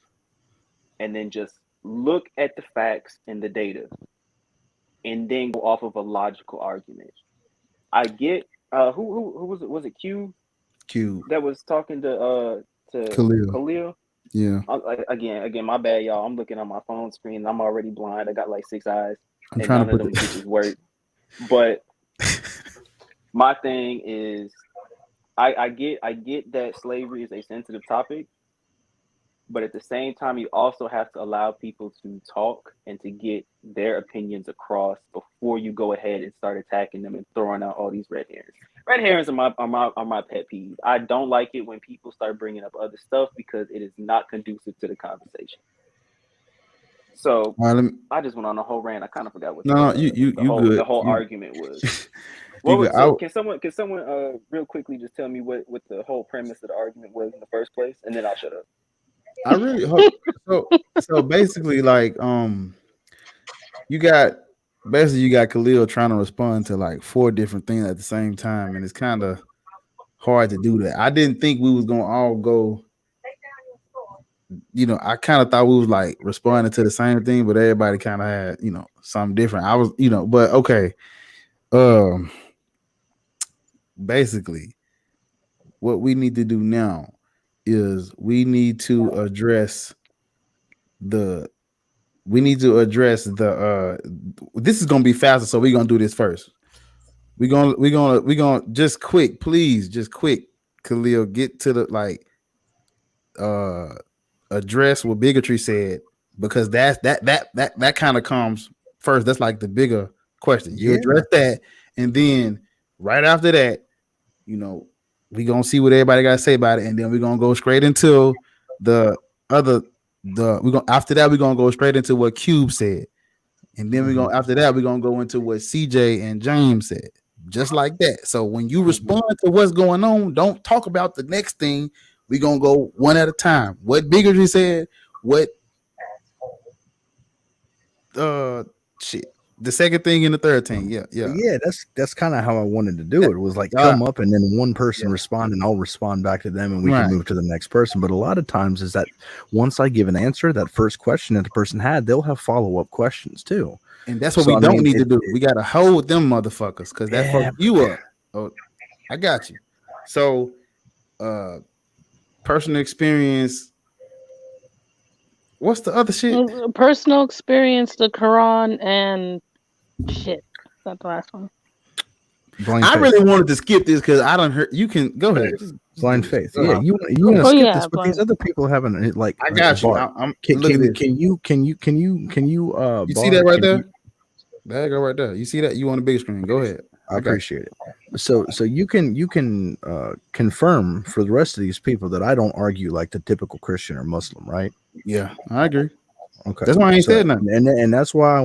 and then just look at the facts and the data, and then go off of a logical argument. I get who was it? Was it Q that was talking to Khalil? Yeah. Again, my bad, y'all. I'm looking on my phone screen. I'm already blind. I got like 6 eyes, and none of them bitches work. But my thing is, I get that slavery is a sensitive topic, but at the same time, you also have to allow people to talk and to get their opinions across before you go ahead and start attacking them and throwing out all these red herrings. Red herrings are my pet peeve. I don't like it when people start bringing up other stuff because it is not conducive to the conversation. So I just went on a whole rant. I kind of forgot what the whole argument was. Can someone real quickly just tell me what the whole premise of the argument was in the first place, and then I'll shut up. I really hope so. Basically, like you got Khalil trying to respond to like 4 different things at the same time, and it's kind of hard to do that. I didn't think we was gonna all go. I kind of thought we was like responding to the same thing, but everybody kind of had something different. I was but okay. Basically, what we need to do now is we need to address the we need to address the this is gonna be faster, so we're gonna do this first. We're gonna just quick, please, just quick, Khalil, get to the address what bigotry said, because that kind of comes first. That's like the bigger question. You address that, and then right after that, we're gonna see what everybody got to say about it, and then we're gonna go straight into the other after that we're gonna go straight into what Cube said, and then after that we're gonna go into what CJ and James said, just like that. So when you respond to what's going on, don't talk about the next thing. We're gonna go one at a time. What bigotry said, what the second thing and the third thing. Yeah. That's kind of how I wanted to do it. It was like come up and then one person respond and I'll respond back to them and we can move to the next person. But a lot of times is that once I give an answer, that first question that the person had, they'll have follow-up questions too. And that's what we don't need to do. We got to hold them motherfuckers because that fucked you up. Oh, I got you. So personal experience. What's the other shit? Personal experience, the Quran, and shit. That's the last one. I really wanted to skip this because I don't hear. You can go ahead. Blind faith. Yeah, you want to skip this, but these other people haven't like. I got you. Can you? You see that right there? There go right there. You see that? You on the big screen? Go ahead. I appreciate it. So you can confirm for the rest of these people that I don't argue like the typical Christian or Muslim, right? Yeah, I agree. Okay, that's why I ain't said nothing, and that's why I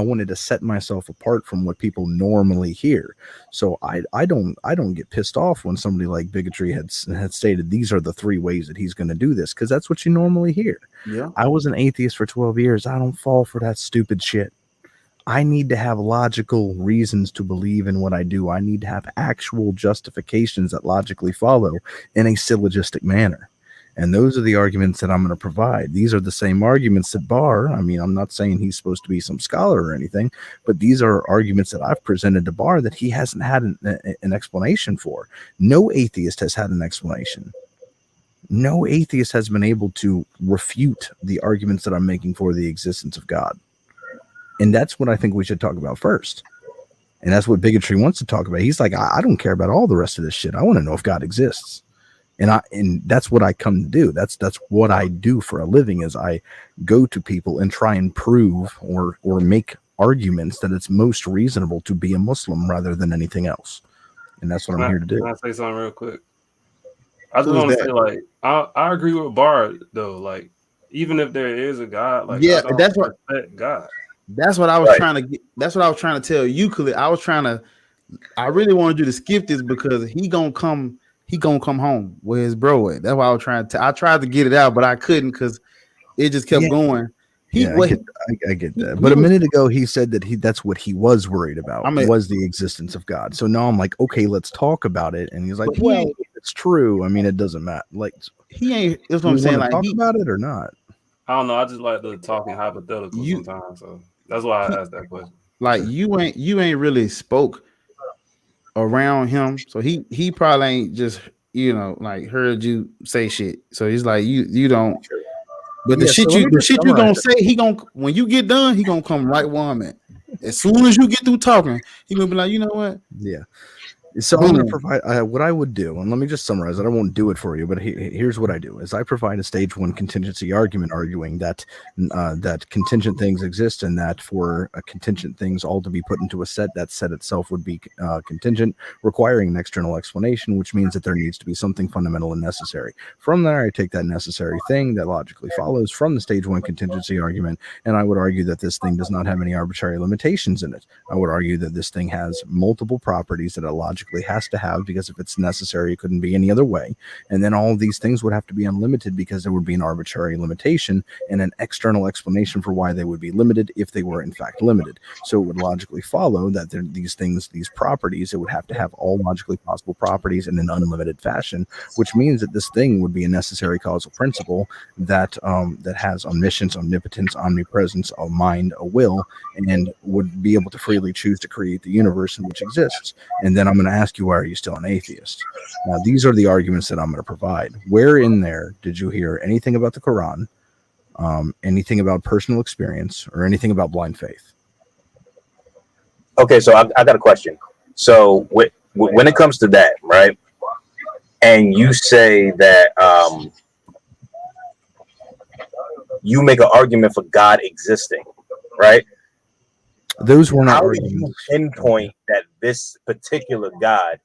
wanted to set myself apart from what people normally hear. So I don't get pissed off when somebody like bigotry had stated these are the three ways that he's going to do this, because that's what you normally hear. Yeah, I was an atheist for 12 years. I don't fall for that stupid shit. I need to have logical reasons to believe in what I do. I need to have actual justifications that logically follow in a syllogistic manner. And those are the arguments that I'm going to provide. These are the same arguments that Barr, I mean, I'm not saying he's supposed to be some scholar or anything, but these are arguments that I've presented to Barr that he hasn't had an explanation for. No atheist has had an explanation. No atheist has been able to refute the arguments that I'm making for the existence of God. And that's what I think we should talk about first. And that's what bigotry wants to talk about. He's like, I don't care about all the rest of this shit. I want to know if God exists. And that's what I come to do. That's what I do for a living, is I go to people and try and prove or make arguments that it's most reasonable to be a Muslim rather than anything else. And that's what I'm here to do. Can I say something real quick? I just want to say, like, I agree with Barr though. Like, even if there is a God, like, yeah, that's what God. That's what I was trying to get. That's what I was trying to tell you, Khalil. I really wanted you to skip this because he gonna come home where his bro at. That's why I was trying to. I tried to get it out, but I couldn't because it just kept going. I get that. But a minute ago, he said that that's what he was worried about, was the existence of God. So now I'm like, okay, let's talk about it. And he's like, well, if it's true. I mean, it doesn't matter. Like, he ain't. That's what I'm saying. Like, talk about it or not. I don't know. I just like the talking hypothetical sometimes. So that's why I asked that question. Like, you ain't really spoke around him, so he probably ain't just like heard you say shit. So he's like, you don't. But the shit you gonna say, he gonna, when you get done, he gonna come right where I'm at. As soon as you get through talking, he gonna be like, you know what? Yeah. So I'm going to provide what I would do, and let me just summarize it. I won't do it for you, but here's what I do: is I provide a stage one contingency argument, arguing that that contingent things exist, and that for contingent things all to be put into a set, that set itself would be contingent, requiring an external explanation, which means that there needs to be something fundamental and necessary. From there, I take that necessary thing that logically follows from the stage one contingency argument, and I would argue that this thing does not have any arbitrary limitations in it. I would argue that this thing has multiple properties that it logically has to have, because if it's necessary, it couldn't be any other way. And then all of these things would have to be unlimited, because there would be an arbitrary limitation and an external explanation for why they would be limited if they were in fact limited. So it would logically follow that these things, these properties, it would have to have all logically possible properties in an unlimited fashion, which means that this thing would be a necessary causal principle that that has omniscience, omnipotence, omnipresence, a mind, a will, and would be able to freely choose to create the universe in which exists. And then I'm going to ask you, why are you still an atheist? Now, these are the arguments that I'm going to provide. Where in there did you hear anything about the Quran, anything about personal experience, or anything about blind faith. Okay, so I got a question. So when it comes to that, right? And you say that you make an argument for God existing, right? Those were not How do arguments. you pinpoint that this particular God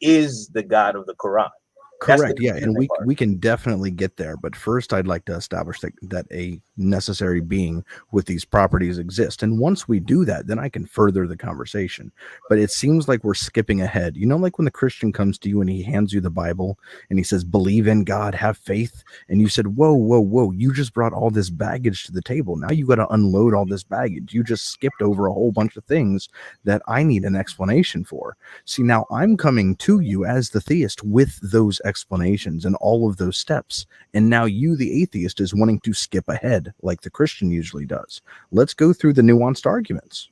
is the God of the Quran? Correct. Yeah, and we can definitely get there. But first, I'd like to establish that a necessary being with these properties exists. And once we do that, then I can further the conversation. But it seems like we're skipping ahead. You know, like when the Christian comes to you and he hands you the Bible and he says, "Believe in God, have faith," and you said, "Whoa, whoa, whoa! You just brought all this baggage to the table. Now you got to unload all this baggage. You just skipped over a whole bunch of things that I need an explanation for." See, now I'm coming to you as the theist with those explanations and all of those steps, and now you, the atheist, is wanting to skip ahead like the Christian usually does. Let's go through the nuanced arguments.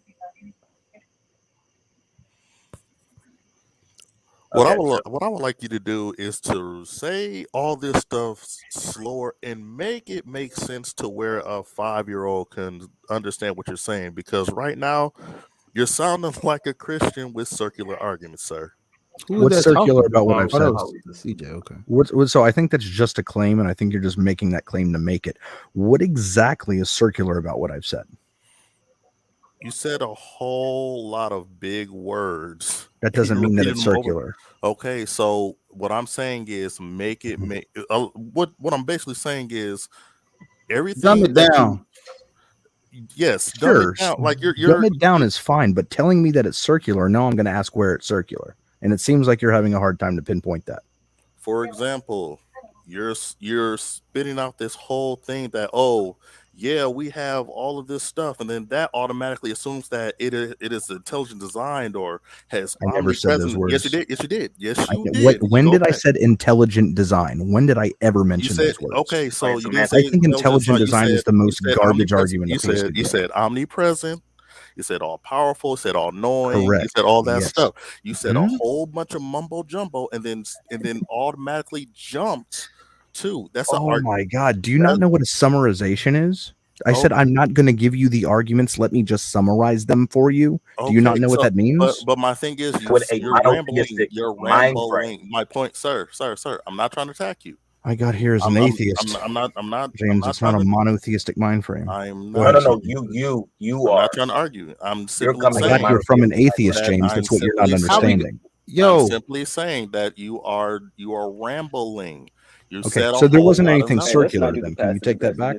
What I would like you to do is to say all this stuff slower and make it make sense to where a 5-year-old can understand what you're saying, because right now you're sounding like a Christian with circular arguments, sir. What's circular about what I've said? CJ, okay. So I think that's just a claim, and I think you're just making that claim to make it. What exactly is circular about what I've said? You said a whole lot of big words. That doesn't mean that it's circular. Okay, so what I'm saying is what I'm basically saying is everything. Dumb it down. Yes, Sure. dumb it down. Like you're dumb it down is fine, but telling me that it's circular, now I'm going to ask where it's circular. And it seems like you're having a hard time to pinpoint that. For example, you're spitting out this whole thing that, oh, yeah, we have all of this stuff, and then that automatically assumes that it is intelligent designed or has I never said those omnipresent. words. Yes, you did. Yes, you did. Yes, you did. When did I said intelligent design? When did I ever mention those words? Okay, so you didn't I think intelligent design is the most garbage argument. You said omnipresent. You said all powerful. You said all knowing. Correct. You said all that Yes. stuff. You said a whole bunch of mumbo jumbo, and then automatically jumped to. That's oh my God! Do you not know what a summarization is? I said I'm not going to give you the arguments. Let me just summarize them for you. Do you not know what that means? But my thing is, you're rambling. My point, sir. I'm not trying to attack you. I got here as an atheist. I'm not. James, it's not a monotheistic mind frame. I'm not. No. You I'm not trying to argue. I'm simply saying. I got here from an atheist, James. That's what you're not understanding. I'm simply saying that you are rambling. You said so there wasn't anything circular then. Can you take that back?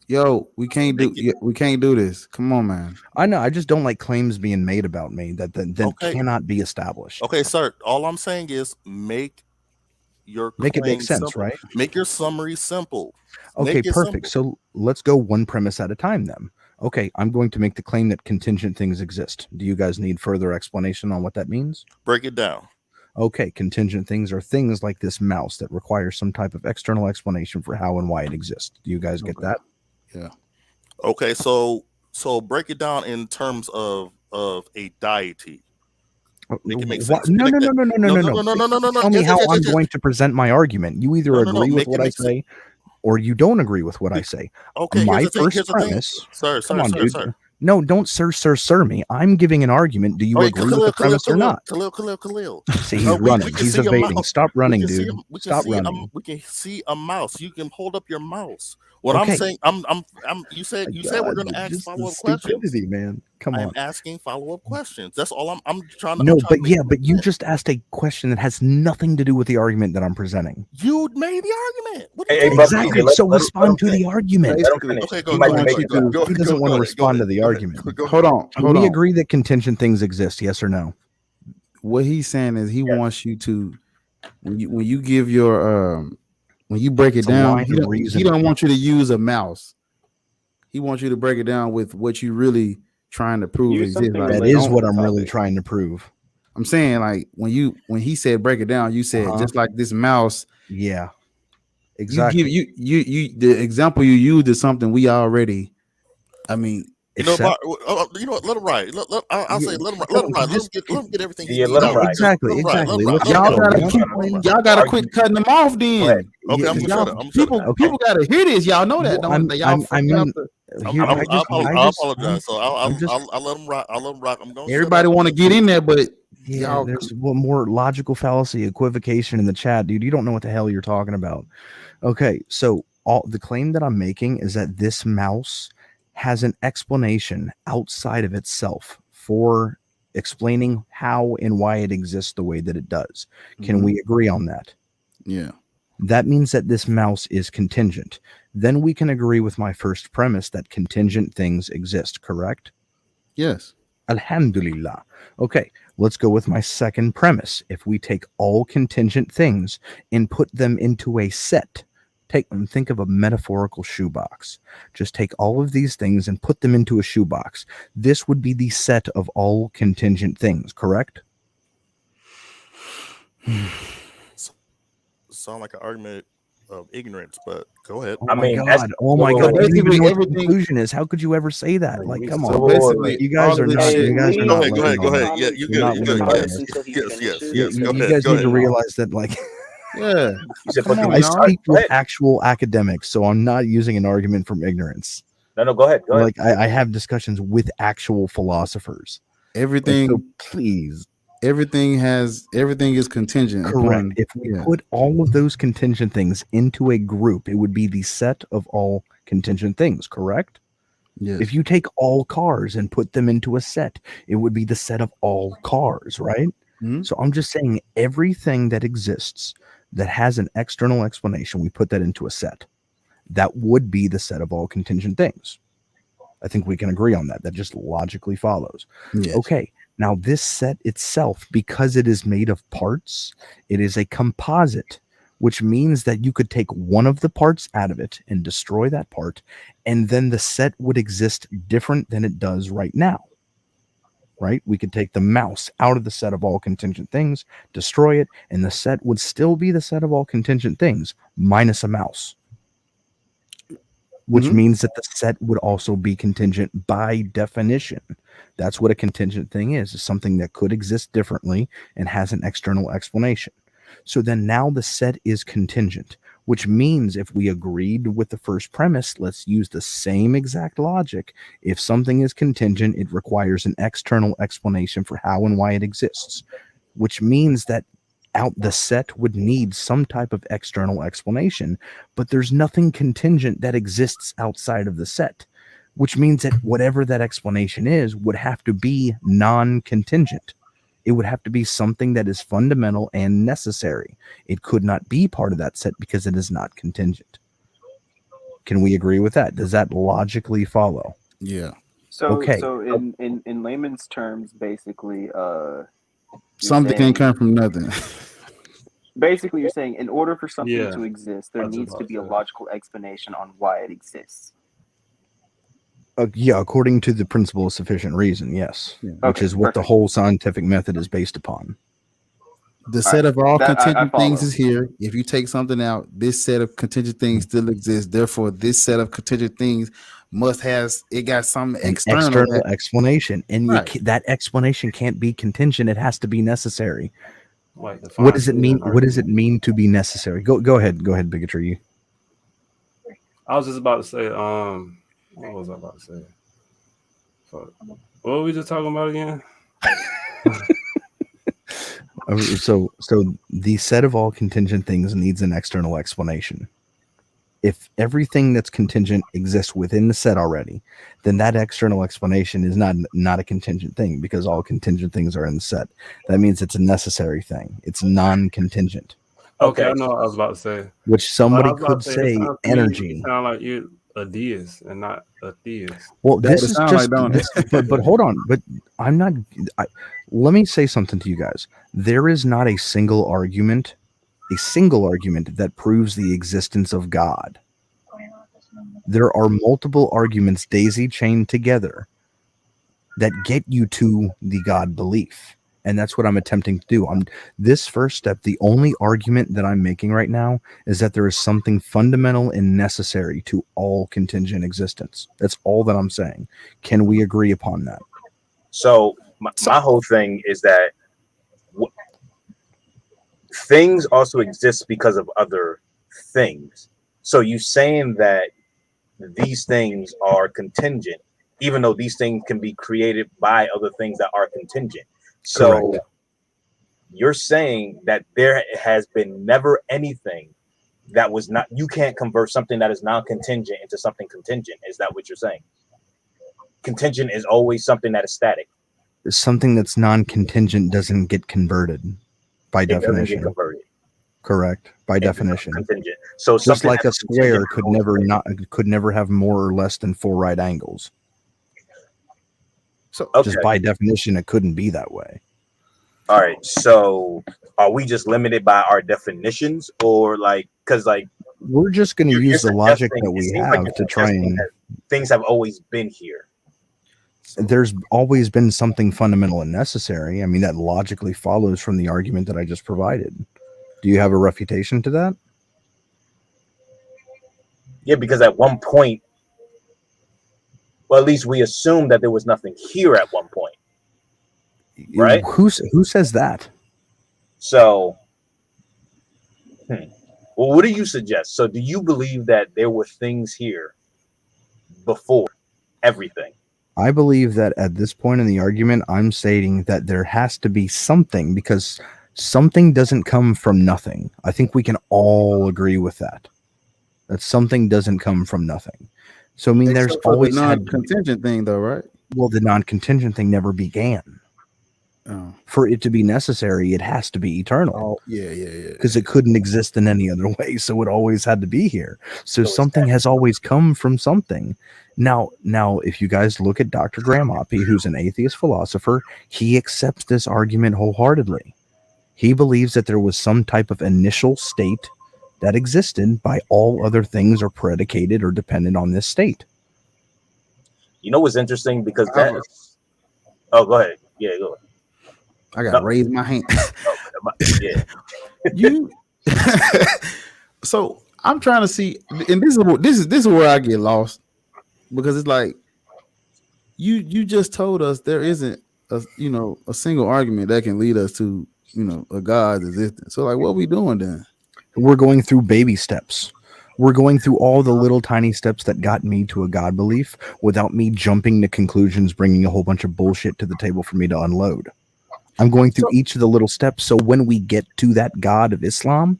Yo, we can't do this. Come on, man. I know. I just don't like claims being made about me that cannot be established. Okay, sir. All I'm saying is make it make sense, simple. Right? Make your summary simple. Okay, perfect. So let's go one premise at a time then. Okay, I'm going to make the claim that contingent things exist. Do you guys need further explanation on what that means? Break it down. Okay, contingent things are things like this mouse that require some type of external explanation for how and why it exists. Do you guys get that? Yeah. Okay, so break it down in terms of a deity. Make it make sense. No. Tell me how I'm going to present my argument. You either agree with what I say, or you don't agree with what I say. Okay, my first premise. Sir. No, don't sir me. I'm giving an argument. Do you agree with the premise or not? Khalil. See, he's running. He's evading. Stop running, dude. Stop running. We can see a mouse. You can hold up your mouse. What I'm saying, you said we're going to ask follow-up questions. Man. Come on. I'm asking follow-up questions. That's all I'm trying to. No, but you just asked a question that has nothing to do with the argument that I'm presenting. You made the argument. Exactly. So respond to the argument. Okay, go. He doesn't want to respond to the argument. Hold on. We agree that contingent things exist. Yes or no? What he's saying is he wants you to, when you give your when you break it down, he don't want you to use a mouse. He wants you to break it down with what you really trying to prove exists. That is what I'm really trying to prove. I'm saying, like, when he said break it down, you said just like this mouse. Yeah, exactly. You the example you used is something we already. I mean, You know, Except, you know what? Let him ride. I'll say let him ride. Let him ride. Let him get everything he Yeah, needs let him out. ride. exactly. Let him ride. Y'all Let him gotta ride. keep. Y'all gotta quit cutting them off. Go ahead. Then Okay, I'm gonna shut y'all it. I'm gonna shut it. people gotta hear this. Y'all know that, well, don't they? Y'all I y'all mean, I here, apologize. So I'm just, I'll let him rock. I'll let him rock. I'm gonna shut everybody up. want to get in there, but yeah, y'all. there's one more logical fallacy, equivocation in the chat, dude. You don't know what the hell you're talking about. Okay, so the claim that I'm making is that this mouse has an explanation outside of itself for explaining how and why it exists the way that it does. Can we agree on that? Yeah. That means that this mouse is contingent. Then we can agree with my first premise that contingent things exist, correct? Yes. Alhamdulillah. Okay, let's go with my second premise. If we take all contingent things and put them into a set, think of a metaphorical shoebox. Just take all of these things and put them into a shoebox. This would be the set of all contingent things, correct? Sound like an argument of ignorance, but go ahead. Oh my God! Oh my God! You don't even know what the conclusion is. How could you ever say that? Like, come on. Basically, You guys are not. You guys are not. Go ahead. Yeah, you good. Yes. You guys need to realize that, like. Yeah. Come on, I speak with actual academics, so I'm not using an argument from ignorance. No, go ahead. Go ahead. Like I have discussions with actual philosophers. Everything. So please. Everything is contingent. Correct. If we put all of those contingent things into a group, it would be the set of all contingent things, correct? Yes. If you take all cars and put them into a set, it would be the set of all cars, right? Mm-hmm. So I'm just saying everything that exists that has an external explanation, we put that into a set. That would be the set of all contingent things. I think we can agree on that. That just logically follows. Yes. Okay. Now, this set itself, because it is made of parts, it is a composite, which means that you could take one of the parts out of it and destroy that part, and then the set would exist different than it does right now. Right? We could take the mouse out of the set of all contingent things, destroy it, and the set would still be the set of all contingent things, minus a mouse. Which means that the set would also be contingent by definition. That's what a contingent thing is something that could exist differently and has an external explanation. So then now the set is contingent, which means if we agreed with the first premise, let's use the same exact logic. If something is contingent, it requires an external explanation for how and why it exists, which means that the set would need some type of external explanation, but there's nothing contingent that exists outside of the set, which means that whatever that explanation is would have to be non-contingent. It would have to be something that is fundamental and necessary. It could not be part of that set because it is not contingent. Can we agree with that? Does that logically follow? Yeah. So in layman's terms, basically, something can come from nothing. Basically, you're saying in order for something to exist, there needs to be a logical explanation on why it exists. Yeah, according to the principle of sufficient reason, yes. Yeah. Which is what the whole scientific method is based upon. The set of all contingent things is here. If you take something out, this set of contingent things still exists. Therefore, this set of contingent things must have got some external explanation. And that explanation can't be contingent. It has to be necessary. What does it mean? What does it mean to be necessary? Go ahead, Bigotry. I was just about to say, what was I about to say? Fuck. What were we just talking about again? So the set of all contingent things needs an external explanation. If everything that's contingent exists within the set already, then that external explanation is not a contingent thing because all contingent things are in the set. That means it's a necessary thing. It's non-contingent. Okay, I know what I was about to say. Which somebody could say energy. You sound like you're a deist and not a theist. Well, this is just, but hold on. But I'm not. Let me say something to you guys. There is not a single argument that proves the existence of God. There are multiple arguments daisy chained together that get you to the God belief. And that's what I'm attempting to do. This first step, the only argument that I'm making right now is that there is something fundamental and necessary to all contingent existence. That's all that I'm saying. Can we agree upon that? So my whole thing is that things also exist because of other things. So you saying that these things are contingent, even though these things can be created by other things that are contingent. So Correct. You're saying that there has been never anything that was not, you can't convert something that is non-contingent into something contingent. Is that what you're saying? Contingent is always something that is static. Something that's non-contingent doesn't get converted by definition. Doesn't get converted. Correct. By definition. Contingent. So just like a square could never have more or less than 4 right angles. So just by definition, it couldn't be that way. All right. So are we just limited by our definitions, or like, because like we're just going to use the logic that we have to try and things have always been here. There's always been something fundamental and necessary. I mean, that logically follows from the argument that I just provided. Do you have a refutation to that? Yeah, because at one point, well, at least we assume that there was nothing here at one point, right? Who says that? So, well, what do you suggest? So do you believe that there were things here before everything? I believe that at this point in the argument, I'm stating that there has to be something, because something doesn't come from nothing. I think we can all agree with that. That something doesn't come from nothing. So I mean, there's always the non-contingent thing, though, right? Well, the non-contingent thing never began. Oh. For it to be necessary, it has to be eternal. Oh, yeah. Because it couldn't exist in any other way, so it always had to be here. So something has always come from something. Now, if you guys look at Dr. Graham Oppy, who's an atheist philosopher, he accepts this argument wholeheartedly. He believes that there was some type of initial state that existed by all other things are predicated or dependent on this state. You know what's interesting? Because that oh, go ahead. Yeah, go ahead. I gotta raise my hand. Yeah. You so I'm trying to see, and this is where I get lost, because it's like you just told us there isn't a single argument that can lead us to a God's existence. So like, what are we doing then? We're going through baby steps. We're going through all the little tiny steps that got me to a God belief without me jumping to conclusions, bringing a whole bunch of bullshit to the table for me to unload. I'm going through each of the little steps. So when we get to that God of Islam,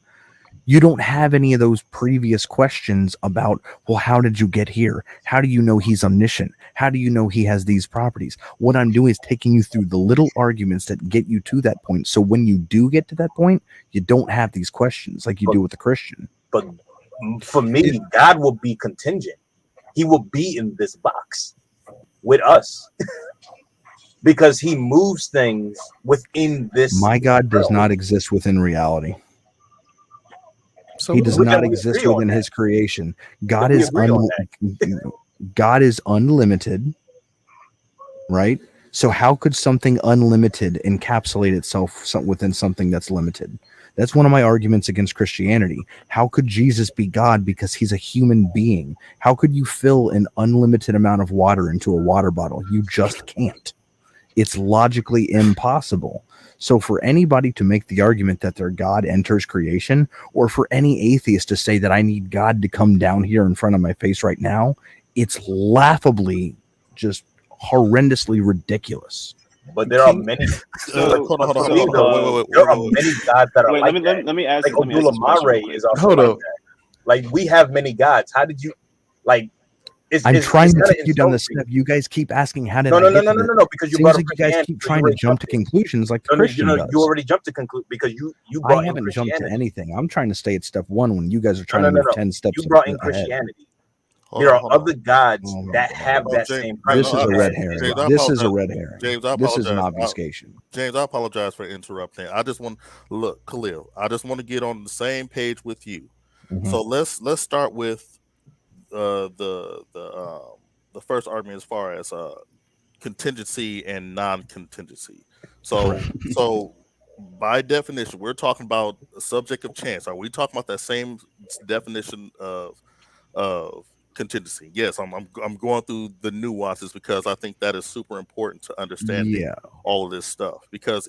you don't have any of those previous questions about, well, how did you get here? How do you know he's omniscient? How do you know he has these properties? What I'm doing is taking you through the little arguments that get you to that point. So when you do get to that point, you don't have these questions like you do with a Christian. But for me, God will be contingent. He will be in this box with us. Because he moves things within this. My God does not exist within reality. So he does not exist within his creation. God is unlimited, right? So how could something unlimited encapsulate itself within something that's limited? That's one of my arguments against Christianity. How could Jesus be God because he's a human being? How could you fill an unlimited amount of water into a water bottle? You just can't. It's logically impossible. So for anybody to make the argument that their God enters creation, or for any atheist to say that I need God to come down here in front of my face right now, it's laughably, just horrendously ridiculous. But there are many. Hold on. There are many gods that are like that. Let me ask. Like Odula Mare is also like that. Like we have many gods. How did you like? I'm trying to take you down the step. You guys keep asking how did no, because you brought up you guys keep trying to jump to conclusions like the Christian does. You already jumped to conclude because you brought I haven't jumped to anything. I'm trying to stay at step 1 when you guys are trying to move 10 steps. You brought in Christianity. There are other gods that have that same premise. This is a red herring. This is a red herring. James, I apologize. This is an obfuscation. James, I apologize for interrupting. I just want Khalil. I just want to get on the same page with you. Mm-hmm. So let's start with the first argument as far as contingency and non-contingency. So by definition, we're talking about a subject of chance. Are we talking about that same definition of contingency? Yes, I'm going through the nuances because I think that is super important to understanding all of this stuff, because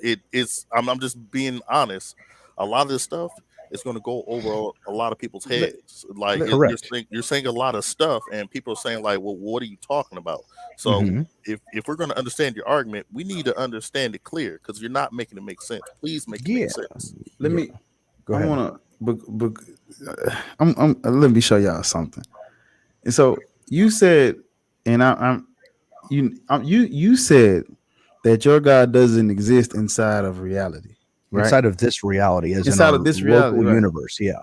I'm just being honest. A lot of this stuff is going to go over a lot of people's heads. Like you're saying a lot of stuff, and people are saying like, well, what are you talking about? So if we're going to understand your argument, we need to understand it clear, because you're not making it make sense. Please make it make sense. Let me go ahead. Let me show y'all something. And so you said, and you said that your God doesn't exist inside of reality, right? Inside of this reality, as inside in of this reality, local universe, yeah.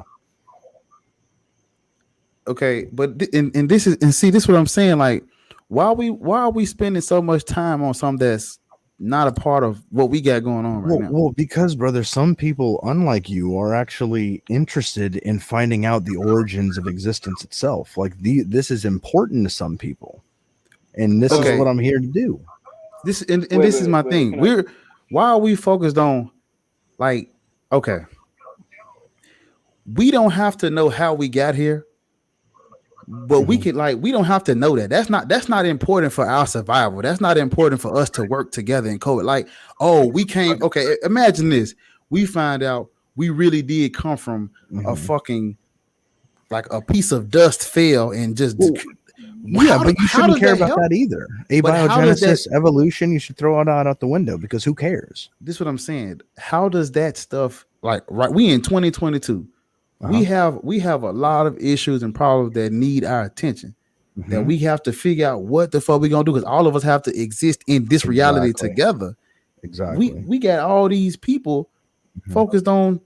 Okay, but this is what I'm saying. Like, why are we spending so much time on something that's not a part of what we got going on right now? Well, because brother, some people, unlike you, are actually interested in finding out the origins of existence itself. Like this is important to some people, and this is what I'm here to do. This is my thing. Why are we focused on, like, okay, we don't have to know how we got here, but we can, like, we don't have to know that. That's not important for our survival. That's not important for us to work together in COVID. Like, oh, we came. Okay, imagine this. We find out we really did come from a fucking, like, a piece of dust fell and just. But you shouldn't care about that either. Abiogenesis, evolution, you should throw it out the window, because who cares? This is what I'm saying. How does that stuff, like, right? We in 2022. We have a lot of issues and problems that need our attention. That we have to figure out what the fuck we gonna do, because all of us have to exist in this reality together. Exactly. We got all these people focused on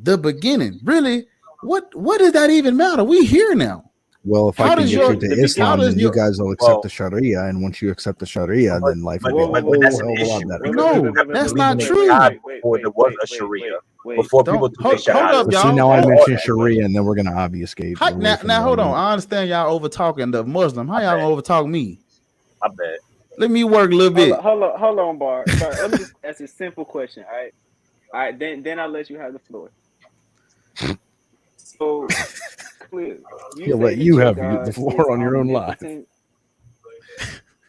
the beginning. Really, what does that even matter? We here now. Well, if I can get you to Islam, then you guys will accept the Sharia, and once you accept the Sharia, then life will be a whole lot better. No, that's not true. Before there was a Sharia, before people took the Sharia. Hold up, y'all. See, now I mentioned Sharia, and then we're gonna obfuscate. Now hold on. I understand y'all over talking the Muslim. How y'all gonna over talk me? I bet. Let me work a little bit. Hold on, Bar. Let me just ask a simple question. All right. Then I'll let you have the floor. So clear. He'll let you have the floor on your own life.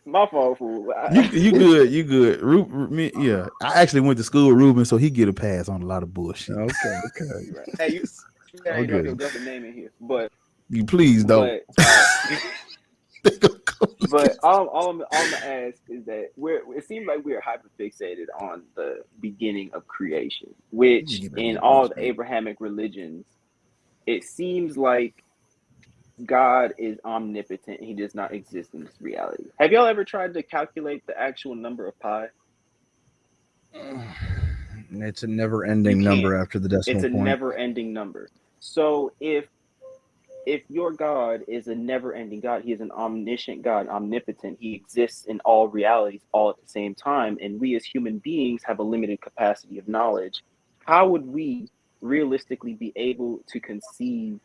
My fault, fool. You good. Yeah. I actually went to school with Ruben, so he get a pass on a lot of bullshit. Okay. Hey, you ain't gonna get the name in here, but you please don't. But all I'm gonna ask is that it seems like we're hyperfixated on the beginning of creation, which in all the Abrahamic religions, it seems like God is omnipotent. He does not exist in this reality. Have y'all ever tried to calculate the actual number of pi? It's a never-ending number after the decimal point. It's a never-ending number. So if your God is a never-ending God, he is an omniscient God, omnipotent. He exists in all realities all at the same time, and we as human beings have a limited capacity of knowledge. How would we realistically be able to conceive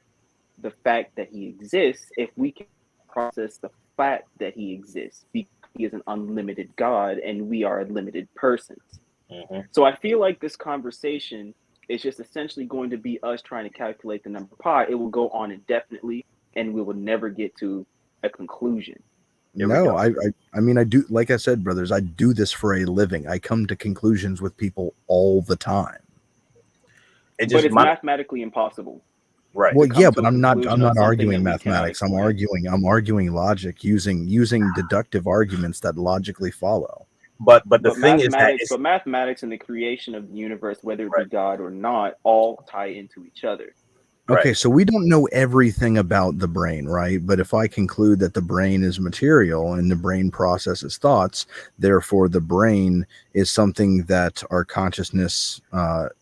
the fact that he exists if we can process the fact that he exists, because he is an unlimited God and we are limited persons? So I feel like this conversation is just essentially going to be us trying to calculate the number of pi. It will go on indefinitely and we will never get to a conclusion. No, I mean, I do, like I said, brothers, I do this for a living. I come to conclusions with people all the time. But it's mathematically impossible. Right. Well, yeah, but I'm not arguing mathematics. I'm arguing logic using deductive arguments that logically follow. But the thing is that mathematics and the creation of the universe, whether it be God or not, all tie into each other. Okay, so we don't know everything about the brain, right? But if I conclude that the brain is material and the brain processes thoughts, therefore the brain is something that our consciousness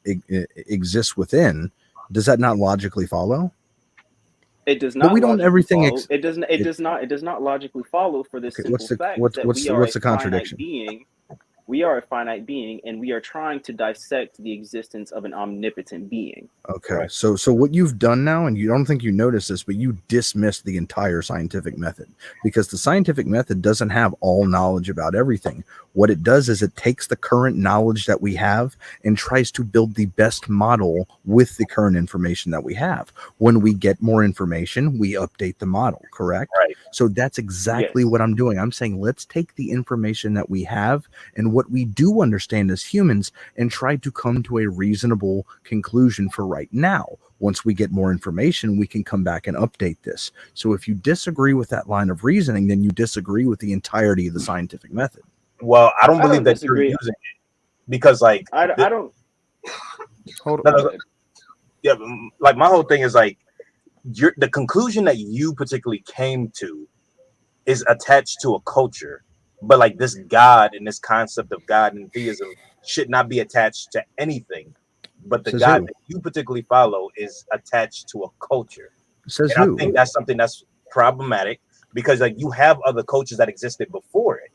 exists within, does that not logically follow? It does not. But we don't everything. It does not logically follow for this simple fact that we are what's the a contradiction? finite being We are a finite being, and we are trying to dissect the existence of an omnipotent being. Okay, Right. so what you've done now, and you don't think you noticed this, but you dismissed the entire scientific method, because the scientific method doesn't have all knowledge about everything. What it does is it takes the current knowledge that we have and tries to build the best model with the current information that we have. When we get more information, we update the model, correct? Right. So that's exactly Yes. what I'm doing. I'm saying let's take the information that we have and what we do understand as humans and try to come to a reasonable conclusion for right now. Once we get more information, we can come back and update this. So if you disagree with that line of reasoning, then you disagree with the entirety of the scientific method. Well, I don't I believe don't that you're disagree. using it because, like, I don't. Hold no, on. no, yeah, like my whole thing is like the conclusion that you particularly came to is attached to a culture, but like this God and this concept of God and theism should not be attached to anything. But the Says God who? that you particularly follow is attached to a culture. Says And I who? think that's something that's problematic because like you have other cultures that existed before it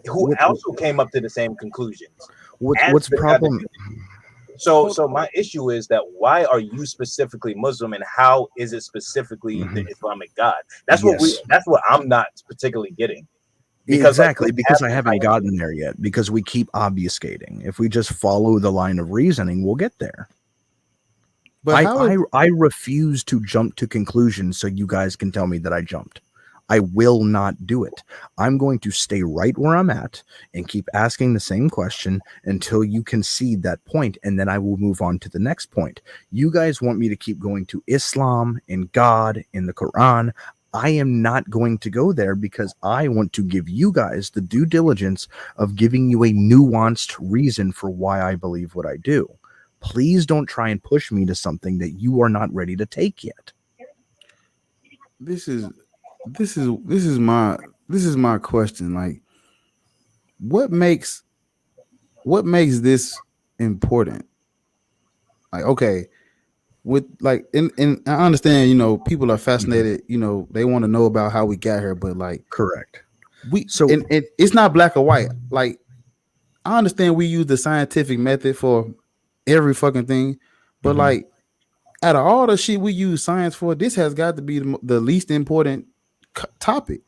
who also came up to the same conclusions. What's the problem? So my issue is that why are you specifically Muslim and how is it specifically the Islamic God? That's what I'm not particularly getting. Because Exactly, because I haven't gotten there yet, because we keep obfuscating. If we just follow the line of reasoning, we'll get there. But I refuse to jump to conclusions so you guys can tell me that I jumped. I will not do it. I'm going to stay right where I'm at and keep asking the same question until you concede that point, and then I will move on to the next point. You guys want me to keep going to Islam and God and the Quran. I am not going to go there because I want to give you guys the due diligence of giving you a nuanced reason for why I believe what I do. Please don't try and push me to something that you are not ready to take yet. This is my question. Like, what makes this important? Like, okay, with like, and I understand, people are fascinated, they want to know about how we got here, but like, correct. And it's not black or white. Like, I understand we use the scientific method for every fucking thing, but like, out of all the shit we use science for, this has got to be the least important topic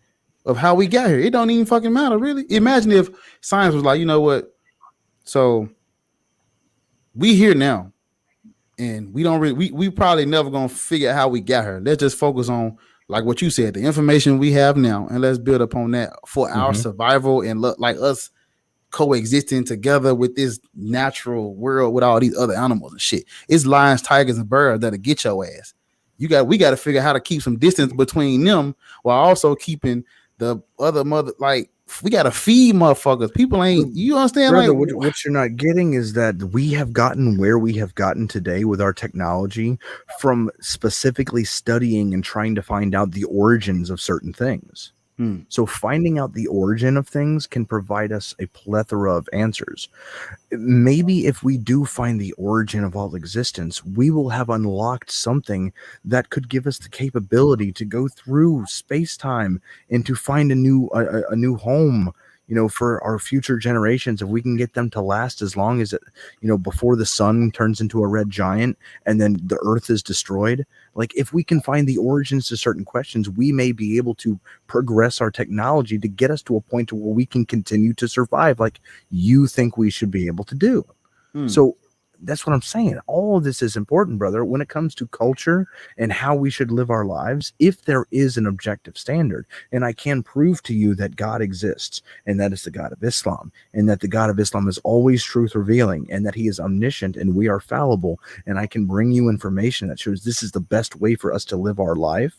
of how we got here. It don't even fucking matter, really. Imagine if science was like, you know what? So we here now, and we don't really, we probably never gonna figure out how we got here. Let's just focus on, like what you said, the information we have now, and let's build upon that for our survival and look like us coexisting together with this natural world with all these other animals and shit. It's lions, tigers, and birds that'll get your ass. We got to figure out how to keep some distance between them while also keeping the other mother. Like, we got to feed motherfuckers. People ain't, you understand? Brother, like, what you're not getting is that we have gotten where we have gotten today with our technology from specifically studying and trying to find out the origins of certain things. So finding out the origin of things can provide us a plethora of answers. Maybe if we do find the origin of all existence, we will have unlocked something that could give us the capability to go through space-time and to find a new home, for our future generations, if we can get them to last as long as it, before the sun turns into a red giant and then the earth is destroyed. Like, if we can find the origins to certain questions, we may be able to progress our technology to get us to a point where we can continue to survive like you think we should be able to do. So that's what I'm saying. All of this is important, brother, when it comes to culture and how we should live our lives, if there is an objective standard. And I can prove to you that God exists, and that is the God of Islam, and that the God of Islam is always truth revealing, and that he is omniscient and we are fallible. And I can bring you information that shows this is the best way for us to live our life.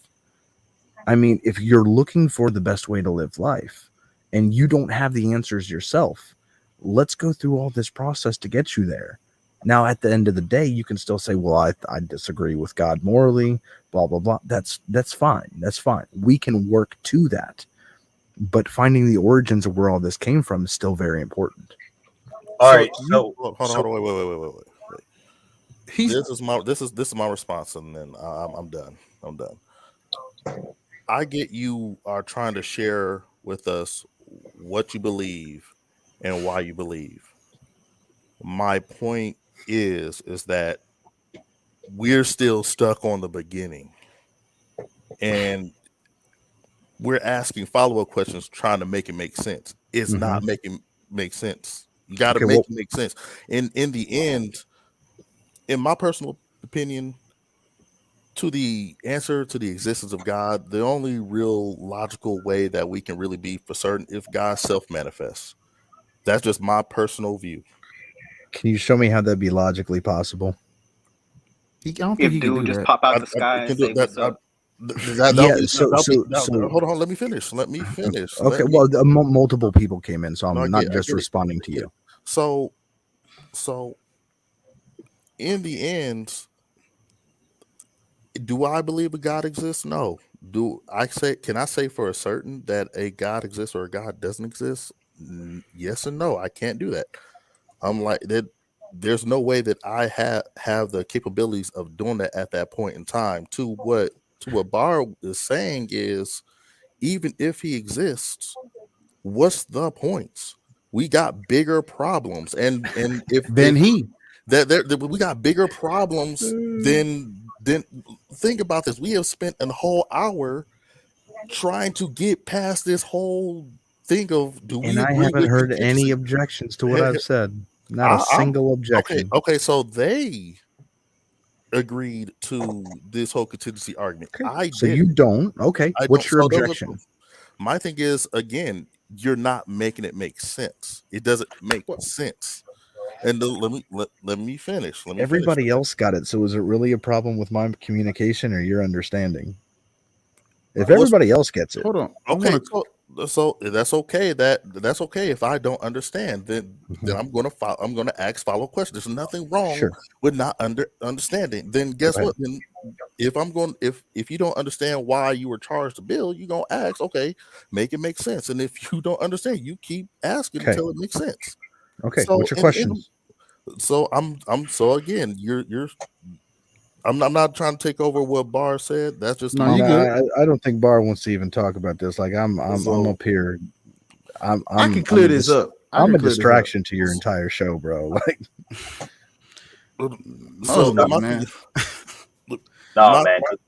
I mean, if you're looking for the best way to live life and you don't have the answers yourself, let's go through all this process to get you there. Now, at the end of the day, you can still say, well, I disagree with God morally, blah, blah, blah. That's fine. That's fine. We can work to that. But finding the origins of where all this came from is still very important. All right. So hold on. Wait. This is my response, and then I'm done. I get you are trying to share with us what you believe and why you believe. My point is that we're still stuck on the beginning, and we're asking follow-up questions trying to make it make sense. It's not making make sense. You got to make it make sense. In the end, in my personal opinion, to the answer to the existence of God, the only real logical way that we can really be for certain if God self-manifests. That's just my personal view. Can you show me how that'd be logically possible? I don't think If he can dude do just that. pop out the sky and say what's up. Hold on. Let me finish. Okay. Well, multiple people came in, so I'm not just responding to you. So, in the end, do I believe a God exists? No. Can I say for a certain that a God exists or a God doesn't exist? Yes and no. I can't do that. I'm like that. There's no way that I have the capabilities of doing that at that point in time. To what Bar is saying is, even if he exists, what's the point? We got bigger problems, and if we got bigger problems than think about this. We have spent a whole hour trying to get past this whole thing of do we And I agree haven't with heard contingency? any objections to what I've said. Not a single objection. Okay, so they agreed to this whole contingency argument. Okay. So you don't. Okay. What's your objection? My thing is, again, you're not making it make sense. It doesn't make sense. And let me finish. Everybody else got it. So is it really a problem with my communication or your understanding? If everybody else gets it, hold on. Okay, so that's okay. That's okay if I don't understand. Then I'm gonna ask follow questions. There's nothing wrong with not understanding. Then guess what? Then if you don't understand why you were charged the bill, you're gonna ask, okay, make it make sense. And if you don't understand, you keep asking until it makes sense. Okay. What's your question? So so again, I'm not trying to take over what Bar said. That's just I don't think Bar wants to even talk about this. Like I'm up here. I can clear this up. I'm a distraction to your entire show, bro. Like, man.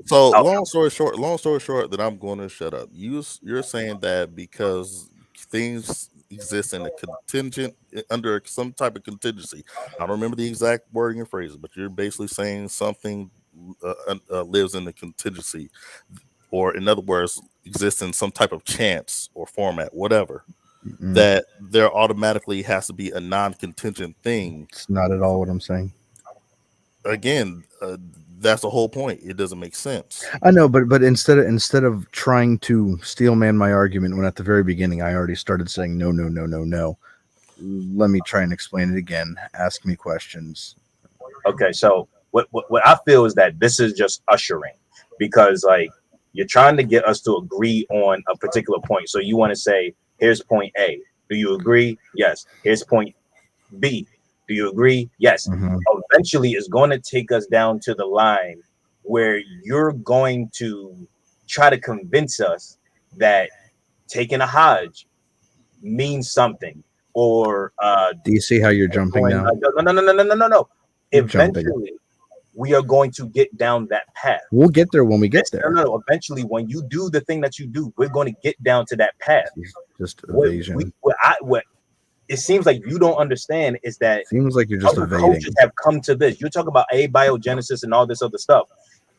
So long story short, that I'm going to shut up. You're saying that because things exist in a contingent under some type of contingency. I don't remember the exact wording and phrases, but you're basically saying something lives in the contingency, or in other words, exists in some type of chance or format, whatever. That there automatically has to be a non-contingent thing. It's not at all what I'm saying. Again, that's the whole point. It doesn't make sense. I know, but instead of trying to steelman my argument when at the very beginning I already started saying no, let me try and explain it again. Ask me questions. Okay, so what I feel is that this is just ushering, because like you're trying to get us to agree on a particular point. So you want to say, here's point A. Do you agree? Yes. Here's point B. Do you agree? Yes. Eventually, it's going to take us down to the line where you're going to try to convince us that taking a Hajj means something. Or do you see how you're jumping now? No. Eventually, we are going to get down that path. We'll get there when we get there. No. Eventually, when you do the thing that you do, we're going to get down to that path. Just evasion. What it seems like you don't understand is that seems like you're just other evading. Cultures have come to this. You're talking about abiogenesis and all this other stuff.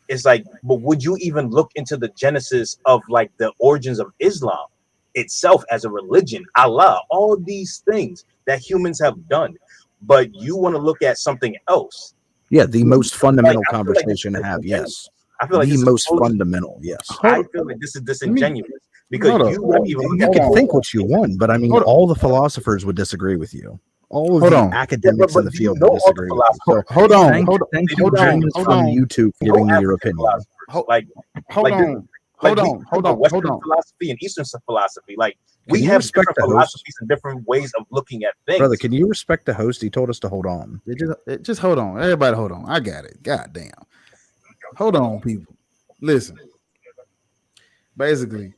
It's like, but would you even look into the genesis of like the origins of Islam itself as a religion, Allah, all these things that humans have done, but you want to look at something else? Yeah, the most fundamental conversation to have. Yes, I feel like the most fundamental. Yes, I feel like this is disingenuous. Because you can think what you want, but I mean, all the philosophers would disagree with you. All of the academics in the field would disagree with you. So hold on. Thank you, James, from YouTube, for giving me your opinion. Hold on. Western philosophy and Eastern philosophy. Like we have different philosophies and different ways of looking at things. Brother, can you respect the host? He told us to hold on. Just hold on. Everybody hold on. I got it. God damn. Hold on, people. Listen. Basically,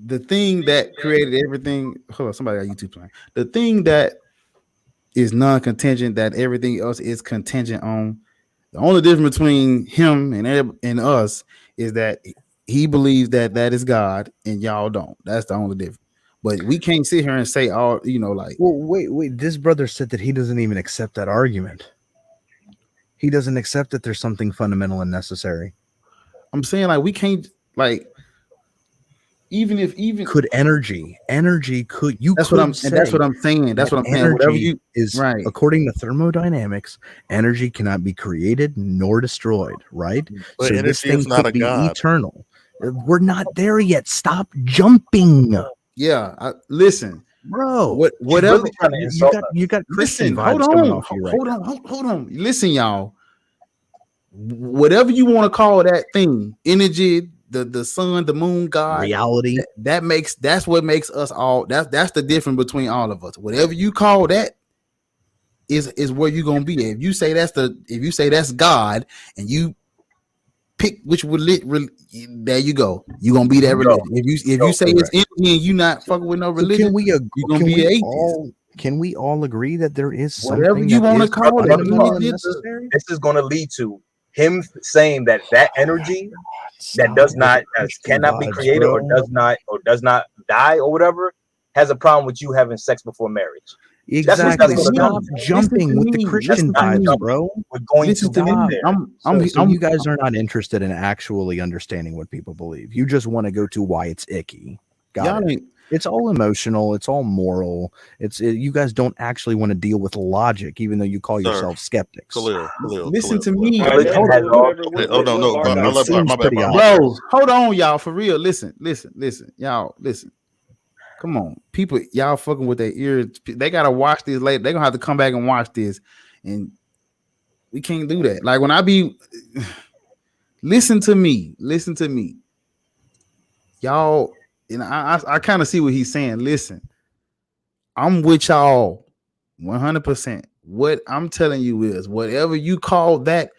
the thing that created everything. Hold on, somebody got YouTube playing. The thing that is non-contingent that everything else is contingent on. The only difference between him and us is that he believes that that is God and y'all don't. That's the only difference. But we can't sit here and say all, like. Well, wait. This brother said that he doesn't even accept that argument. He doesn't accept that there's something fundamental and necessary. I'm saying like we can't like. Even could energy could you that's could what I'm say that's what I'm saying. That's what I'm saying. Whatever you is right. According to thermodynamics, energy cannot be created nor destroyed, right? But so energy this thing is not could a be god. Eternal. We're not there yet. Stop jumping. Yeah, listen, bro. Whatever really trying to insult you got Christian listen, vibes coming off you right now. Hold on. Listen, y'all. Whatever you want to call that thing, energy, the sun, the moon, God, reality. That's what makes us all. That's the difference between all of us. Whatever you call that is where you're gonna be. If you say that's God, and you pick which there you go. You're gonna be that religion. If you say it's energy and you not fucking with no religion, you're gonna be an atheist. Can we all agree that there is whatever something you want to call it? This is going to lead to him saying that energy that does not cannot be created or does not die or whatever has a problem with you having sex before marriage. Exactly. Stop jumping with the Christian vibes, bro. We're going to get there. So you guys are not interested in actually understanding what people believe. You just want to go to why it's icky. Got it. It's all emotional. It's all moral. You guys don't actually want to deal with logic, even though you call yourselves skeptics. Listen to me. Bro, hold on, y'all. For real. Listen. Y'all, listen. Come on. People, y'all fucking with their ears. They got to watch this later. They're going to have to come back and watch this. And we can't do that. Like when I be... Listen to me. Y'all... And I kind of see what he's saying. Listen, I'm with y'all 100%. What I'm telling you is whatever you call that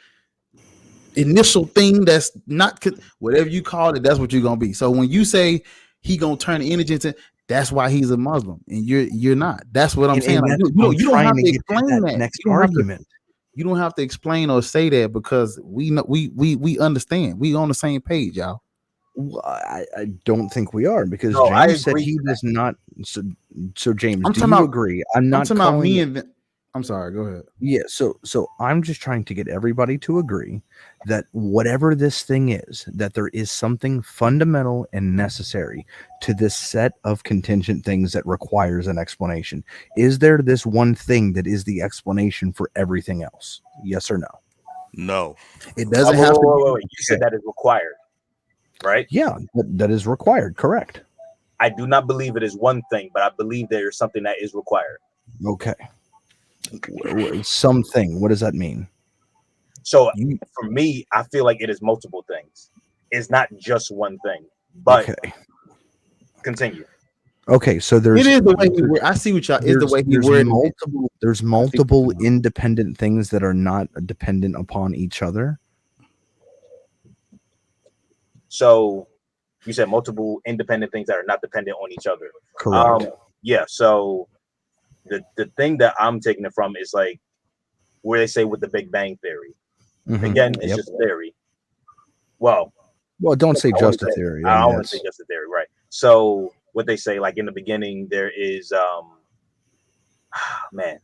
initial thing that's not whatever you call it, that's what you're gonna be. So when you say he gonna turn the energy into, that's why he's a Muslim and you're not. That's what I'm saying. Like, you don't have to explain that next argument. You don't have to explain or say that because we know we understand. We on the same page, y'all. Well, I don't think we are because James said he does not. So James, do you agree? I'm not talking about me and. I'm sorry. Go ahead. Yeah. So I'm just trying to get everybody to agree that whatever this thing is, that there is something fundamental and necessary to this set of contingent things that requires an explanation. Is there this one thing that is the explanation for everything else? Yes or no? No. It doesn't have to. Wait. You said that is required. Right? Yeah, that is required. Correct. I do not believe it is one thing, but I believe there is something that is required. Okay. Something. What does that mean? So for me, I feel like it is multiple things. It's not just one thing. But continue. Okay, so there's. It is the way I see what y'all is the way he worded it. There's multiple independent things that are not dependent upon each other. So you said multiple independent things that are not dependent on each other. Correct. Yeah. So the thing that I'm taking it from is like where they say with the Big Bang Theory. Mm-hmm. Again, it's just theory. Well, don't say just a theory. I don't want to say just a theory, right? So what they say, like in the beginning, there is man.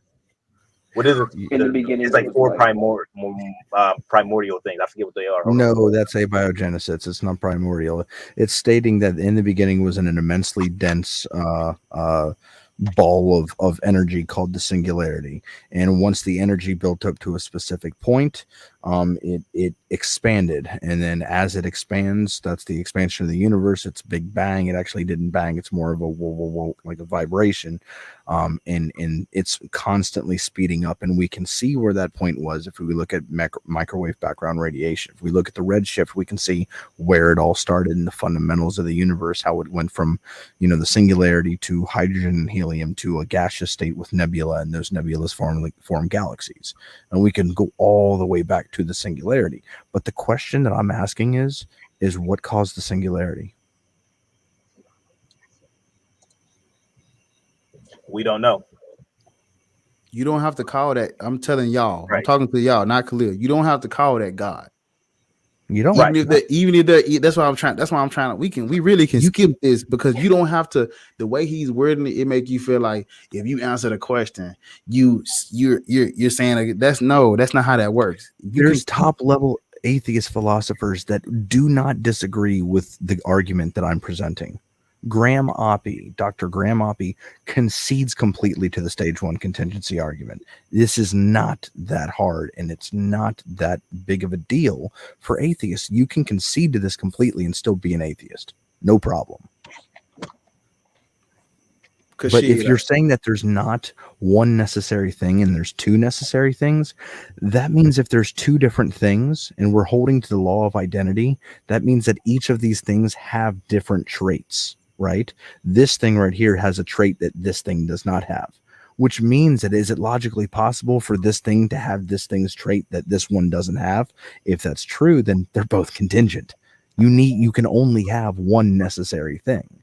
What is it? In the beginning, it's like four primordial things. I forget what they are. No, that's abiogenesis. It's not primordial. It's stating that in the beginning was an immensely dense ball of energy called the singularity, and once the energy built up to a specific point, it expanded, and then as it expands, that's the expansion of the universe. It's Big Bang. It actually didn't bang. It's more of a whoa, whoa, whoa, like a vibration, and it's constantly speeding up, and we can see where that point was if we look at microwave background radiation. If we look at the redshift, we can see where it all started in the fundamentals of the universe, how it went from the singularity to hydrogen and helium to a gaseous state with nebula, and those nebulas form galaxies, and we can go all the way back to the singularity. But the question that I'm asking is what caused the singularity? We don't know. You don't have to call that. I'm telling y'all. Right. I'm talking to y'all, not Khalil. You don't have to call that God. You don't. Even if that's why I'm trying. That's why I'm trying to. We really can skip this because you don't have to. The way he's wording it, it make you feel like if you answer the question, you're saying that's not how that works. There's top level atheist philosophers that do not disagree with the argument that I'm presenting. Dr. Graham Oppie concedes completely to the stage one contingency argument. This is not that hard and it's not that big of a deal for atheists. You can concede to this completely and still be an atheist. No problem. But if you're saying that there's not one necessary thing and there's two necessary things, that means if there's two different things and we're holding to the law of identity, that means that each of these things have different traits, right? This thing right here has a trait that this thing does not have, which means that is it logically possible for this thing to have this thing's trait that this one doesn't have? If that's true, then they're both contingent. You can only have one necessary thing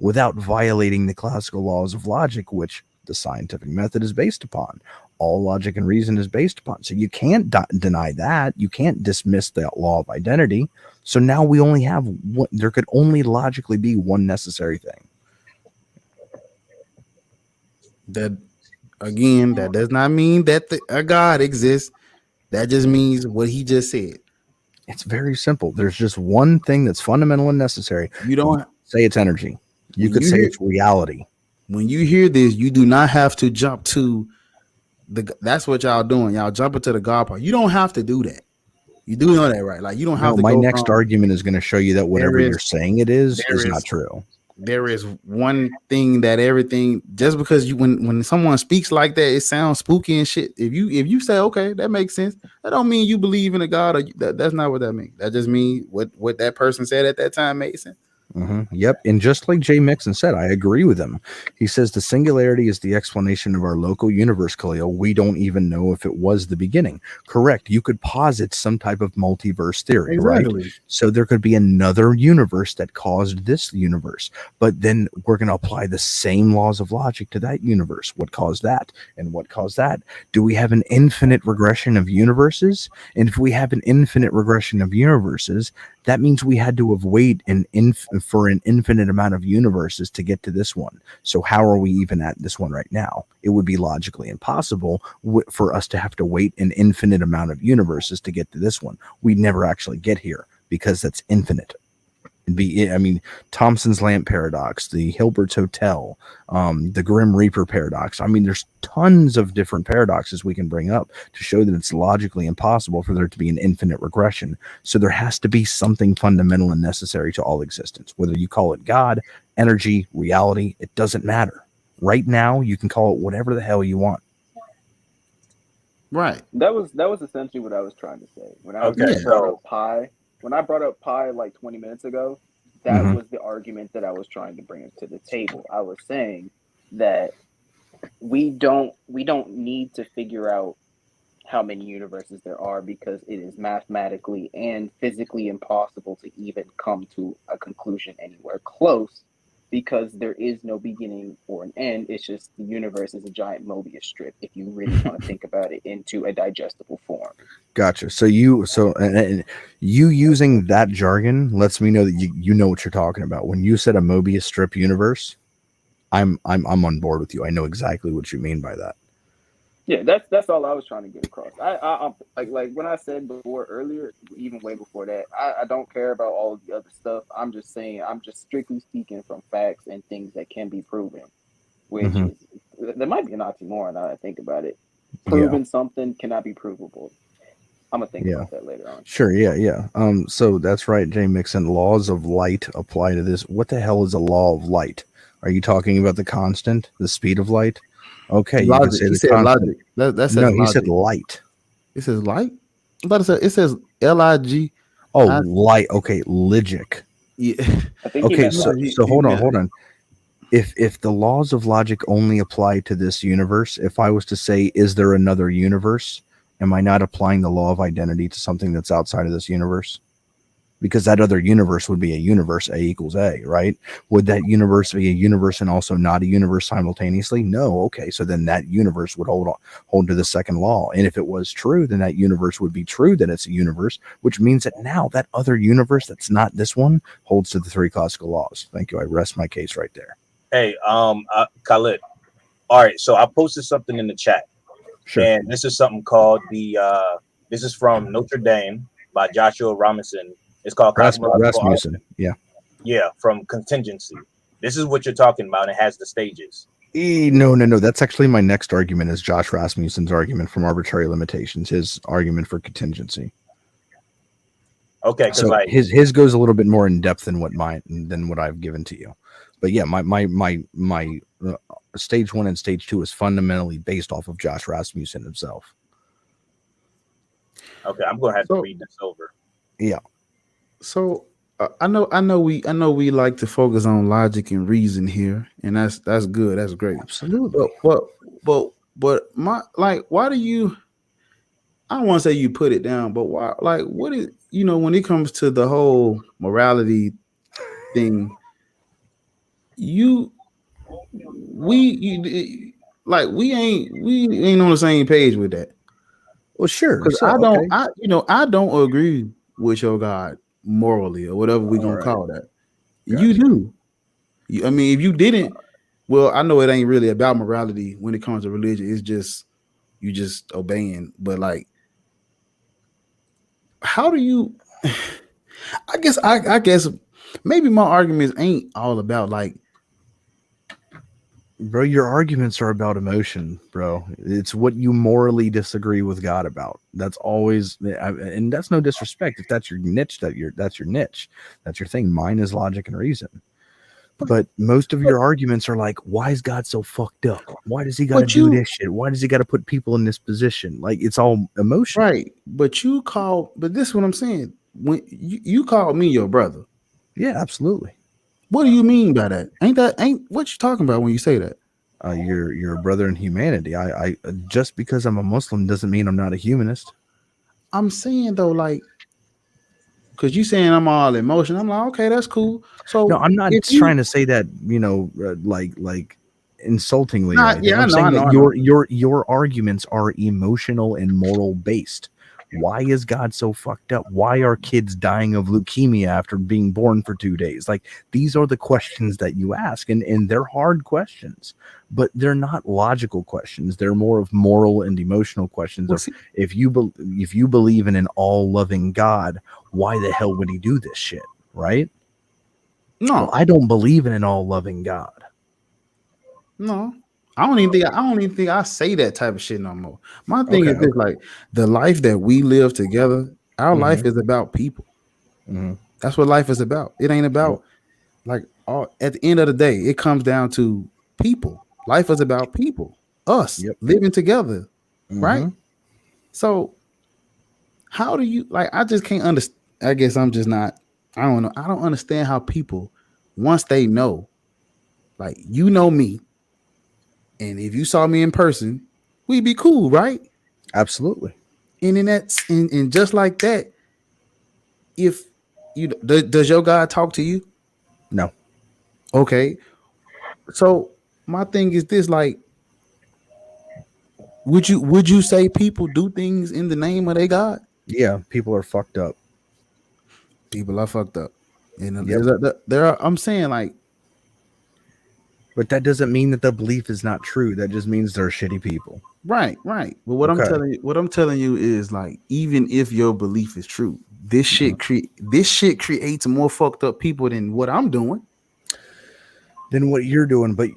without violating the classical laws of logic, which the scientific method is based upon. All logic and reason is based upon. So you can't deny that. You can't dismiss the law of identity. So now we only have one. There could only logically be one necessary thing. That again, that does not mean that a God exists. That just means what he just said. It's very simple. There's just one thing that's fundamental and necessary. You don't say it's energy. You could say it's reality. When you hear this, you do not have to jump to that's what y'all doing. Y'all jumping to the God part. You don't have to do that. You do know that, right? Like you don't have to. My next argument is going to show you that whatever you're saying it is not true. There is one thing that everything just because when someone speaks like that, it sounds spooky and shit. If you say okay, that makes sense. That don't mean you believe in a God. Or that's not what that means. That just means what that person said at that time made sense. Yep. And just like Jay Mixon said, I agree with him. He says the singularity is the explanation of our local universe, Khalil. We don't even know if it was the beginning. Correct. You could posit some type of multiverse theory, right? So there could be another universe that caused this universe, but then we're going to apply the same laws of logic to that universe. What caused that? And what caused that? Do we have an infinite regression of universes? And if we have an infinite regression of universes, that means we had to have waited for an infinite amount of universes to get to this one. So how are we even at this one right now? It would be logically impossible for us to have to wait an infinite amount of universes to get to this one. We never actually get here because that's infinite. Thomson's lamp paradox, the Hilbert's Hotel, the Grim Reaper paradox. I mean, there's tons of different paradoxes we can bring up to show that it's logically impossible for there to be an infinite regression. So there has to be something fundamental and necessary to all existence. Whether you call it God, energy, reality, it doesn't matter. Right now, you can call it whatever the hell you want. Right. That was essentially what I was trying to say. When I brought up pi like 20 minutes ago, that was the argument that I was trying to bring to the table. I was saying that we don't need to figure out how many universes there are because it is mathematically and physically impossible to even come to a conclusion anywhere close because there is no beginning or an end. It's just the universe is a giant Mobius strip if you really want to think about it into a digestible form. Gotcha. So you using that jargon lets me know that you know what you're talking about. When you said a Mobius strip universe, I'm on board with you. I know exactly what you mean by that. Yeah, that's all I was trying to get across. I like when I said before earlier, even way before that, I don't care about all of the other stuff. I'm just saying, I'm just strictly speaking from facts and things that can be proven, which is, there might be an oxymoron now that I think about it. Proving something cannot be provable. I'm gonna think about that later on. Sure, yeah. So that's right, Jay Mixon. Laws of light apply to this. What the hell is a law of light? Are you talking about the constant, the speed of light? Okay, you can say he the said constant. logic. No, he said light. It says light? But it says Lig. Oh, light. Okay, logic. Yeah. Okay, so hold on. If the laws of logic only apply to this universe, if I was to say, is there another universe? Am I not applying the law of identity to something that's outside of this universe? because that other universe would be a universe A equals A, right? Would that universe be a universe and also not a universe simultaneously? No. Okay, so then that universe would hold to the second law. And if it was true, then that universe would be true that it's a universe, which means that now that other universe that's not this one holds to the three classical laws. Thank you. I rest my case right there. Hey, Khalid. All right, so I posted something in the chat. Sure. And this is something called this is from Notre Dame by Joshua Robinson. It's called Rasmussen. Yeah. Yeah, from Contingency. This is what you're talking about. And it has the stages. No. That's actually my next argument is Josh Rasmussen's argument from arbitrary limitations, his argument for contingency. Okay, so like his goes a little bit more in depth than what I've given to you. But yeah, my stage 1 and stage 2 is fundamentally based off of Josh Rasmussen himself. Okay, I'm gonna have to read this over. Yeah. So I know we like to focus on logic and reason here, and that's good. That's great. Absolutely. But my why do you? I don't want to say you put it down, but why? Like, what is when it comes to the whole morality thing? We ain't on the same page with that. Well, sure. Because I don't agree with your God morally or whatever we're gonna call that. Gotcha. You do. I mean, if you didn't, well, I know it ain't really about morality when it comes to religion. It's just you just obeying. But like, how do you? I guess maybe my arguments ain't all about like. Bro, your arguments are about emotion, bro. It's what you morally disagree with God about. That's always, and that's no disrespect. If that's your niche, that's your niche. That's your thing. Mine is logic and reason. But most of your arguments are like, why is God so fucked up? Why does he got to do this shit? Why does he got to put people in this position? Like, it's all emotion. Right. But this is what I'm saying. When you called me your brother. Yeah, absolutely. What do you mean by that? Ain't what you talking about when you say that? You're a brother in humanity. I just because I'm a Muslim doesn't mean I'm not a humanist. I'm saying though, like, because you saying I'm all emotion. I'm like, okay, that's cool. So no, I'm not trying to say that, like insultingly. I'm saying that your arguments are emotional and moral based. Why is God so fucked up? Why are kids dying of leukemia after being born for 2 days? Like, these are the questions that you ask, and they're hard questions, but they're not logical questions. They're more of moral and emotional questions. If you believe in an all-loving God, why the hell would he do this shit? Right? No, well, I don't believe in an all-loving God. No. I don't even think I say that type of shit no more. My thing is this, like, the life that we live together, our life is about people. That's what life is about. It ain't about at the end of the day, it comes down to people. Life is about people, us living together, right? So how do you I just can't understand. I guess I'm just not, I don't know. I don't understand how people, once they know, like, me, and if you saw me in person, we'd be cool, right? Absolutely. And then and just like that, if does your God talk to you? No. Okay. So my thing is this, like, would you say people do things in the name of their God? Yeah, people are fucked up. People are fucked up. And I'm saying, like, but that doesn't mean that the belief is not true. That just means they're shitty people. Right. But what I'm telling you is, like, even if your belief is true, this shit creates more fucked up people than what I'm doing. Than what you're doing. But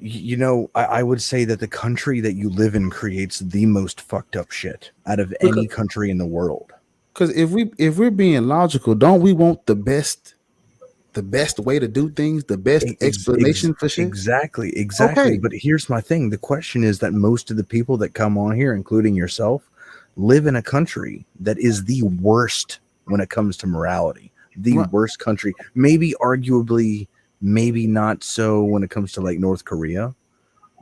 I would say that the country that you live in creates the most fucked up shit out of any country in the world. Because if we're being logical, don't we want the best way to do things, the best explanation for shit? Exactly. Okay. But here's my thing. The question is that most of the people that come on here, including yourself, live in a country that is the worst when it comes to morality. The worst country. Maybe arguably, maybe not so when it comes to like North Korea.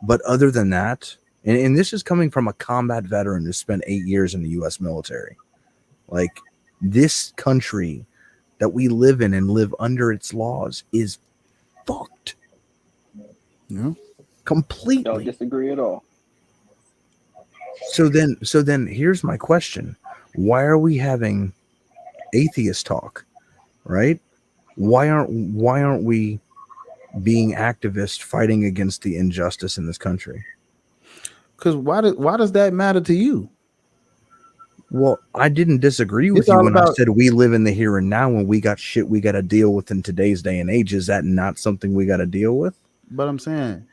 But other than that, and this is coming from a combat veteran who spent 8 years in the U.S. military. Like, this country that we live in and live under its laws is fucked. Yeah. Completely. Don't disagree at all. So then here's my question. Why are we having atheist talk? Right? Why aren't we being activists fighting against the injustice in this country? Because why does that matter to you? Well, I didn't disagree with you when I said we live in the here and now when we got shit we got to deal with in today's day and age. Is that not something we got to deal with? But I'm saying,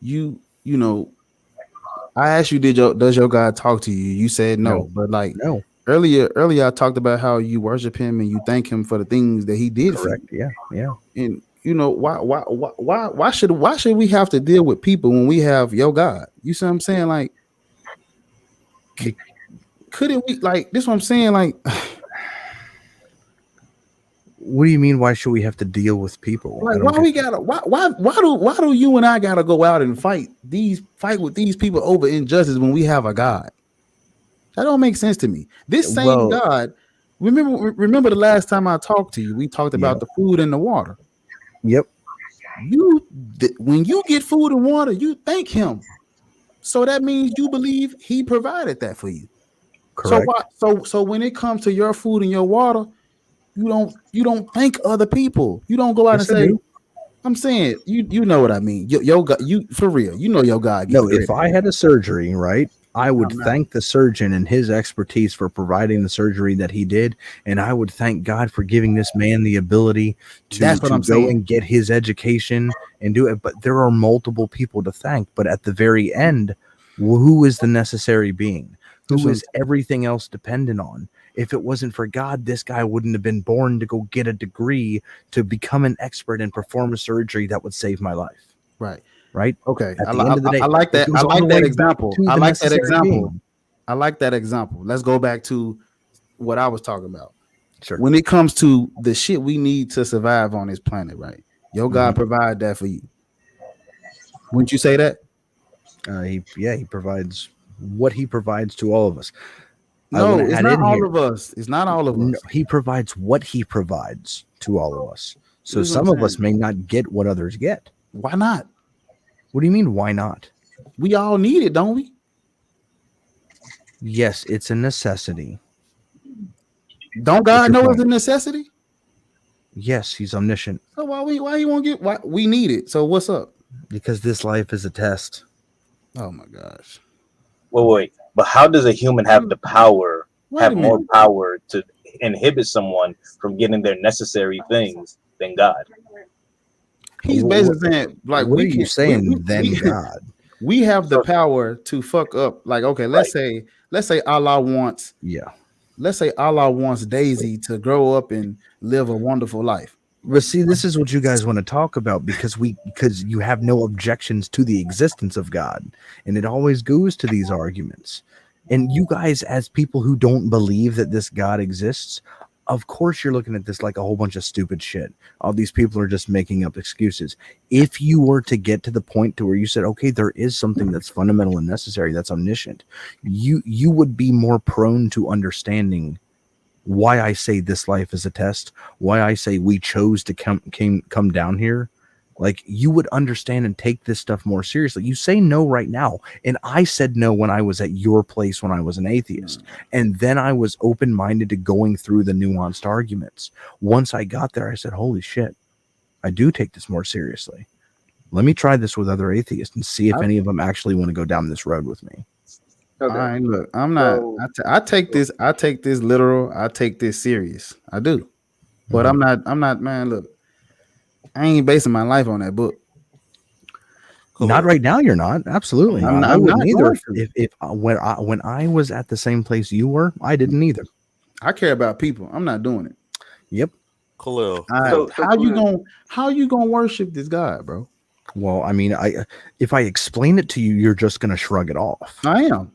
you know, I asked you, does your God talk to you? You said no. But like no. Earlier I talked about how you worship him and you thank him for the things that he did Correct. for you. Yeah. And you know, why should we have to deal with people when we have your God? You see what I'm saying? Like, couldn't we, like, this is what I'm saying? Like, what do you mean? Why should we have to deal with people? Like, why do you and I gotta go out and fight with these people over injustice when we have a God? That don't make sense to me. This same God, remember the last time I talked to you, we talked about the food and the water. Yep. When you get food and water, you thank him. So that means you believe he provided that for you. Correct. So when it comes to your food and your water, you don't thank other people. You don't go out and say, I'm saying, you know what I mean. Your God, you for real, you know your God. No, if I had a surgery, right, I would thank the surgeon and his expertise for providing the surgery that he did, and I would thank God for giving this man the ability to go and get his education and do it. But there are multiple people to thank. But at the very end, who is the necessary being? Who is everything else dependent on? If it wasn't for God, this guy wouldn't have been born to go get a degree to become an expert and perform a surgery that would save my life. Right. Right. Okay. At the end of the day, I like that. I like that example. I like that example. Being. I like that example. Let's go back to what I was talking about. Sure. When it comes to the shit we need to survive on this planet, right? Your God provide that for you. Wouldn't you say that? He provides what he provides to all of us. No, it's not all of us. It's not all of us. No, he provides what he provides to all of us. So some of us may not get what others get. Why not? What do you mean, why not? We all need it, don't we? Yes, it's a necessity. Don't God know it's a necessity? Yes, he's omniscient. So why you won't get, why we need it? So what's up? Because this life is a test. Oh my gosh. Wait. But how does a human have the power, more power to inhibit someone from getting their necessary things than God? He's basically saying, like, what are you saying? Than God, we have the power to fuck up. Like, okay, let's say Allah wants, let's say Allah wants Daisy to grow up and live a wonderful life. But see, this is what you guys want to talk about because you have no objections to the existence of God, and it always goes to these arguments. And you guys, as people who don't believe that this God exists, of course you're looking at this like a whole bunch of stupid shit. All these people are just making up excuses. If you were to get to the point to where you said, okay, there is something that's fundamental and necessary, that's omniscient, you would be more prone to understanding why I say this life is a test, why I say we chose to come down here. Like, you would understand and take this stuff more seriously. You say no right now. And I said no when I was at your place when I was an atheist. And then I was open-minded to going through the nuanced arguments. Once I got there, I said, holy shit, I do take this more seriously. Let me try this with other atheists and see if any of them actually want to go down this road with me. Okay. All right, look, I'm not. I take this literal. I take this serious. I do, but I'm not. Man, look, I ain't basing my life on that book. Not right now. You're not. Absolutely not. I wouldn't either. When I was at the same place you were, I didn't either. I care about people. I'm not doing it. Yep. Khalil. How you gonna worship this God, bro? Well, I mean, if I explain it to you, you're just gonna shrug it off. I am.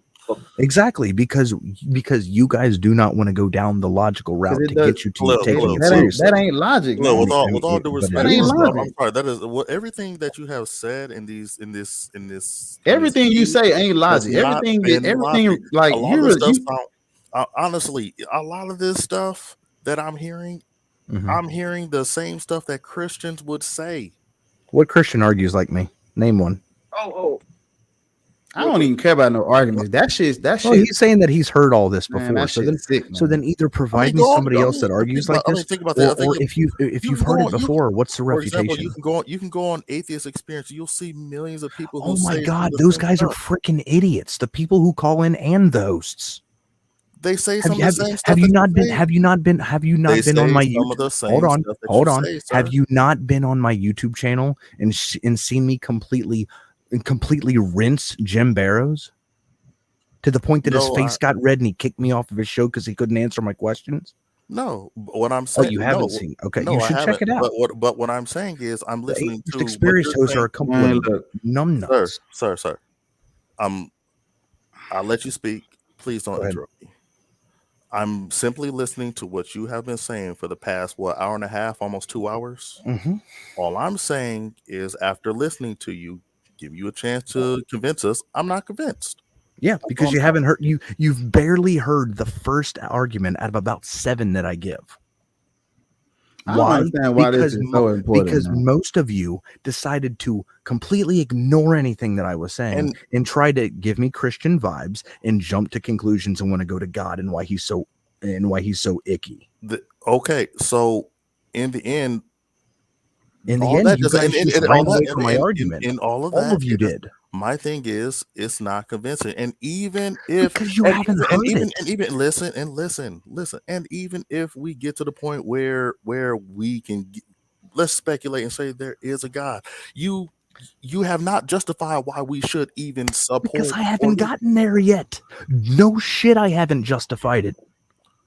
Exactly, because you guys do not want to go down the logical route to get you to taking it seriously. That ain't logic. No, with all due respect, I'm sorry. That is everything that you have said in this. Everything you say ain't logic. Everything like honestly, a lot of this stuff that I'm hearing I'm hearing the same stuff that Christians would say. What Christian argues like me? Name one. Oh, I don't even care about no arguments. That shit. Well, he's saying that he's heard all this Man, before. that shit's sick, So then either provide me somebody else that argues like this, or if you've heard it before, what's the reputation? For example, you can go on Atheist Experience. You'll see millions of people. Oh my God, those guys are freaking idiots. The people who call in and the hosts. They say some of the same stuff. Have you not been on my YouTube? Hold on. Have you not been on my YouTube channel and seen me completely rinse Jim Barrows to the point that his face got red and he kicked me off of his show because he couldn't answer my questions? No, what I'm saying. Oh, you haven't seen? Okay, no, you should check it out. But what I'm saying is, I'm listening to experienced hosts are a couple of numbnuts. Sir. I'll let you speak. Please don't interrupt me. I'm simply listening to what you have been saying for the past, hour and a half, almost 2 hours. All I'm saying is, after listening to you, give you a chance to convince us. I'm not convinced. Yeah, because you haven't heard, you've barely heard the first argument out of about 7 that I give. I don't understand why this is so important. Because most of you decided to completely ignore anything that I was saying and try to give me Christian vibes and jump to conclusions and want to go to God and why he's so icky. Okay, so in the end, you guys just ran away from my argument. In all of all that, of you did. My thing is, it's not convincing, and even if because you haven't heard it, and even listen, and even if we get to the point where we can let's speculate and say there is a God, you have not justified why we should even support. Because I haven't gotten there yet. No shit, I haven't justified it.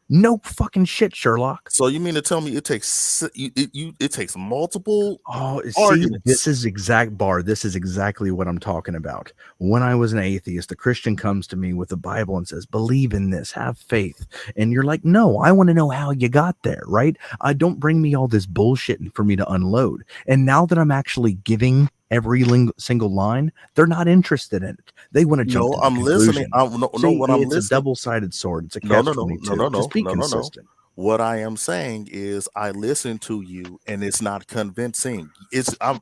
No fucking shit, Sherlock. So you mean to tell me it takes it takes multiple? Oh, see, this is exactly what I'm talking about. When I was an atheist, a Christian comes to me with the Bible and says, "Believe in this, have faith," and you're like, "No, I want to know how you got there, right? Don't bring me all this bullshit for me to unload." And now that I'm actually giving every single line, they're not interested in it. They want to jump. No, I'm listening. It's a double-sided sword. It's a catch-22. Just be consistent. What I am saying is, I listen to you, and it's not convincing.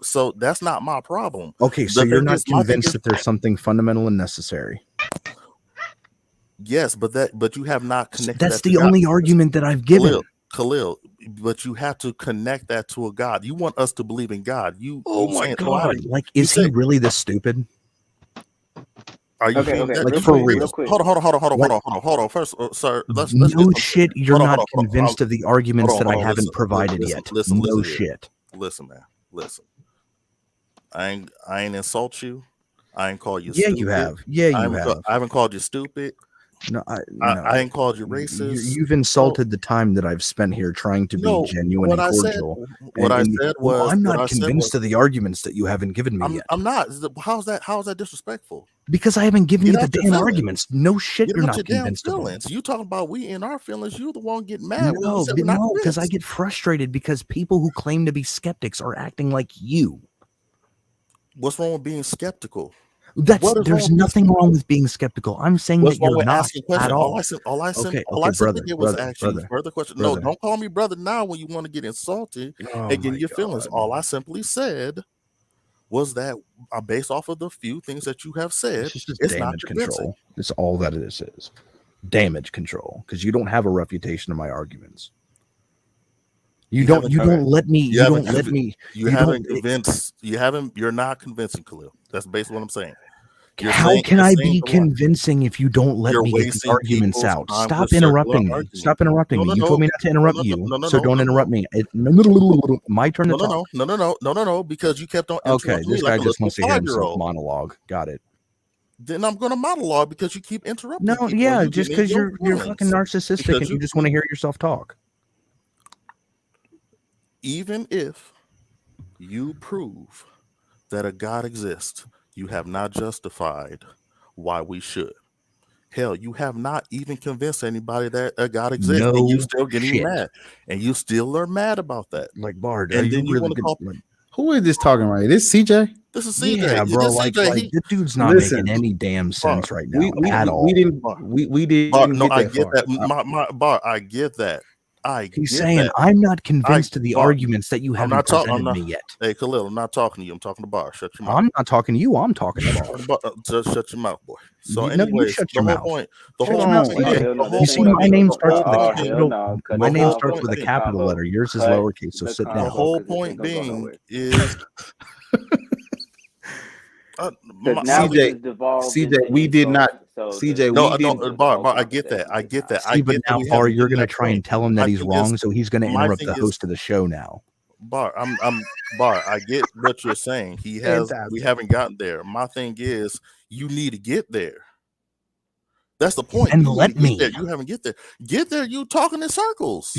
So that's not my problem. Okay, so you're not convinced that there's something fundamental and necessary. Yes, but you have not connected. That's the only argument that I've given. Khalil, but you have to connect that to a God. You want us to believe in God. Oh my God! Like, is he really this stupid? Are you like for real? Hold on. First, sir, let's no shit. You're not convinced of the arguments that I haven't provided yet. No shit. Listen, man. Listen. I ain't insult you. I ain't call you. Yeah, stupid. You have. Yeah, you have. I haven't called you stupid. No, I ain't called you racist. You've insulted the time that I've spent here trying to be genuine and cordial. I said was, I'm not convinced of the arguments that you haven't given me yet. I'm not. How's that disrespectful? Because I haven't given you the damn arguments. No shit, you're not convinced of them. You talking about we in our feelings? You the one getting mad. No, because I get frustrated because people who claim to be skeptics are acting like you. What's wrong with being skeptical? There's nothing wrong with being skeptical. I'm saying that you're not at all. All I did was ask you further questions. No, don't call me brother now when you want to get insulted and get your feelings. All I simply said was that based off of the few things that you have said, it's damage control. It's all that it is. Damage control, because you don't have a refutation of my arguments. You're not convincing, Khalil. That's basically what I'm saying. How can I be convincing if you don't let me get the arguments out? Stop interrupting me. Stop interrupting me. You told me not to interrupt you, so don't interrupt me. My turn to talk. No, because you kept on. Okay, this guy just wants to hear himself monologue. Got it. Then I'm going to monologue because you keep interrupting. No, yeah, just because you're fucking narcissistic and you just want to hear yourself talk. Even if you prove that a God exists, you have not justified why we should. Hell, you have not even convinced anybody that a God exists, and you still getting mad, and you still are mad about that. Like Bard, and then you want to call. Who is this talking right? This CJ? This is CJ. Yeah, bro. The dude's not making any damn sense right now at all. We didn't. No, I get that. I get that. He's get saying that. I'm not convinced of the Bar, arguments that you haven't presented me yet. Hey, Khalil, I'm not talking to you. I'm talking to Bar. Shut your mouth. I'm not talking to you. I'm talking to Bar. Just shut your mouth, boy. So, No, you anyways, shut the your whole mouth. point, You see, my name starts with a capital. My name starts with a capital letter. Yours is lowercase. So sit down. The whole point being is. CJ, we did not. CJ, we didn't. Bar, I get that. I get that. See, but now, Bar, you're going to try and tell him that he's wrong, is, so he's going to interrupt the host of the show now. Bar, Bar. I get what you're saying. We haven't gotten there. My thing is, you need to get there. That's the point. And you let me. You haven't get there. Get there. You talking in circles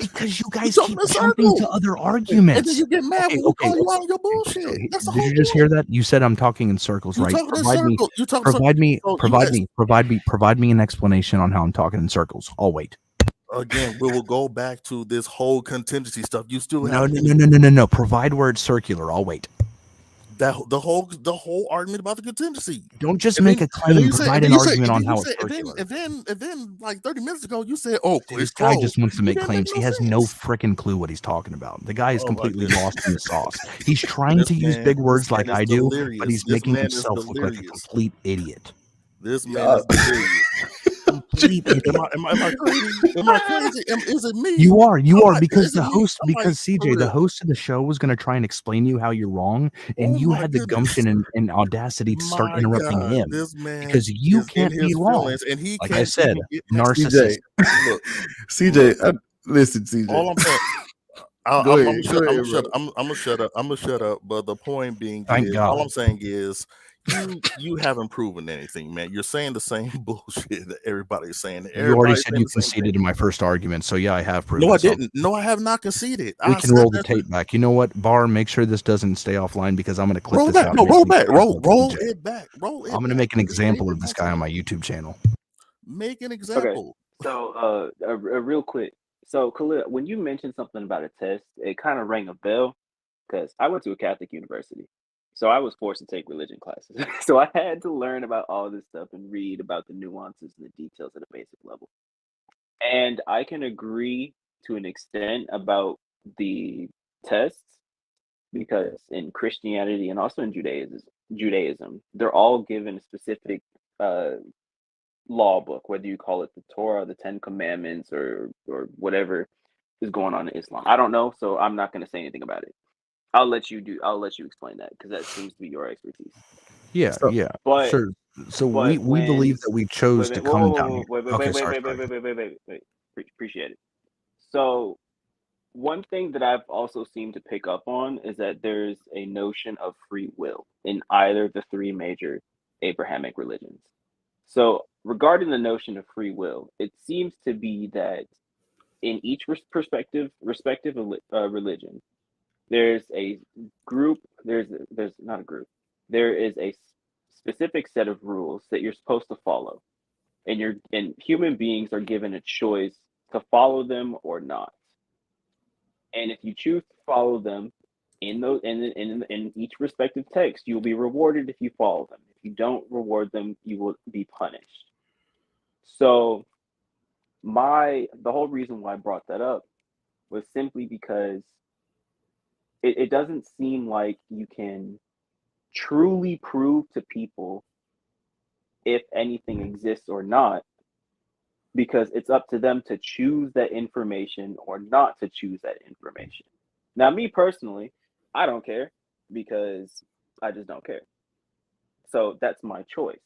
because you guys keep jumping to other arguments. And then you get mad when we call you out on your bullshit. That's the Did you just hear that? You said I'm talking in circles, right? Provide me an explanation on how I'm talking in circles. I'll wait. Again, we will go back to this whole contingency stuff. You still no. Provide where it's circular. I'll wait. That the whole argument about the contingency. Don't just make a claim. Provide an argument on how it's circular. And then, like 30 minutes ago, you said, "Oh, this guy just wants to make claims. He has no freaking clue what he's talking about. The guy is completely lost in the sauce. He's trying to use big words like I do, but he's making himself look like a complete idiot. This man is delirious. Am I crazy? Am I crazy? Is it me? You are because the host, CJ, the host of the show was going to try and explain you how you're wrong, and you had the gumption and audacity to start interrupting him because you can't be wrong. And he, like I said, narcissist. CJ, listen, CJ. All I'm saying. I'm gonna shut up. I'm gonna shut up. But the point being, all I'm saying is, you haven't proven anything, man. You're saying the same bullshit that everybody's saying. You already said you conceded in my first argument, so yeah, I have proven. No, I didn't. No, I have not conceded. We can roll the tape back. You know what, Bar? Make sure this doesn't stay offline because I'm going to clip this out. No, roll back. Roll it back. I'm going to make an example of this guy on my YouTube channel. Make an example. Okay. So, real quick. So, Khalil, when you mentioned something about a test, it kind of rang a bell because I went to a Catholic university. So I was forced to take religion classes. So I had to learn about all this stuff and read about the nuances and the details at a basic level. And I can agree to an extent about the tests because in Christianity and also in Judaism, they're all given a specific law book, whether you call it the Torah, the Ten Commandments, or whatever is going on in Islam. I don't know, so I'm not going to say anything about it. I'll let you explain that because that seems to be your expertise. Yeah, but, sure. So we believe that we chose to come down. Wait. Appreciate it. So one thing that I've also seemed to pick up on is that there's a notion of free will in either the three major Abrahamic religions. So regarding the notion of free will, it seems to be that in each respective religion, there's a group, there's not a group, there is a specific set of rules that you're supposed to follow. And human beings are given a choice to follow them or not. And if you choose to follow them in each respective text, you'll be rewarded if you follow them. If you don't reward them, you will be punished. So the whole reason why I brought that up was simply because it doesn't seem like you can truly prove to people if anything exists or not, because it's up to them to choose that information or not to choose that information. Now, me personally, I don't care because I just don't care. So that's my choice.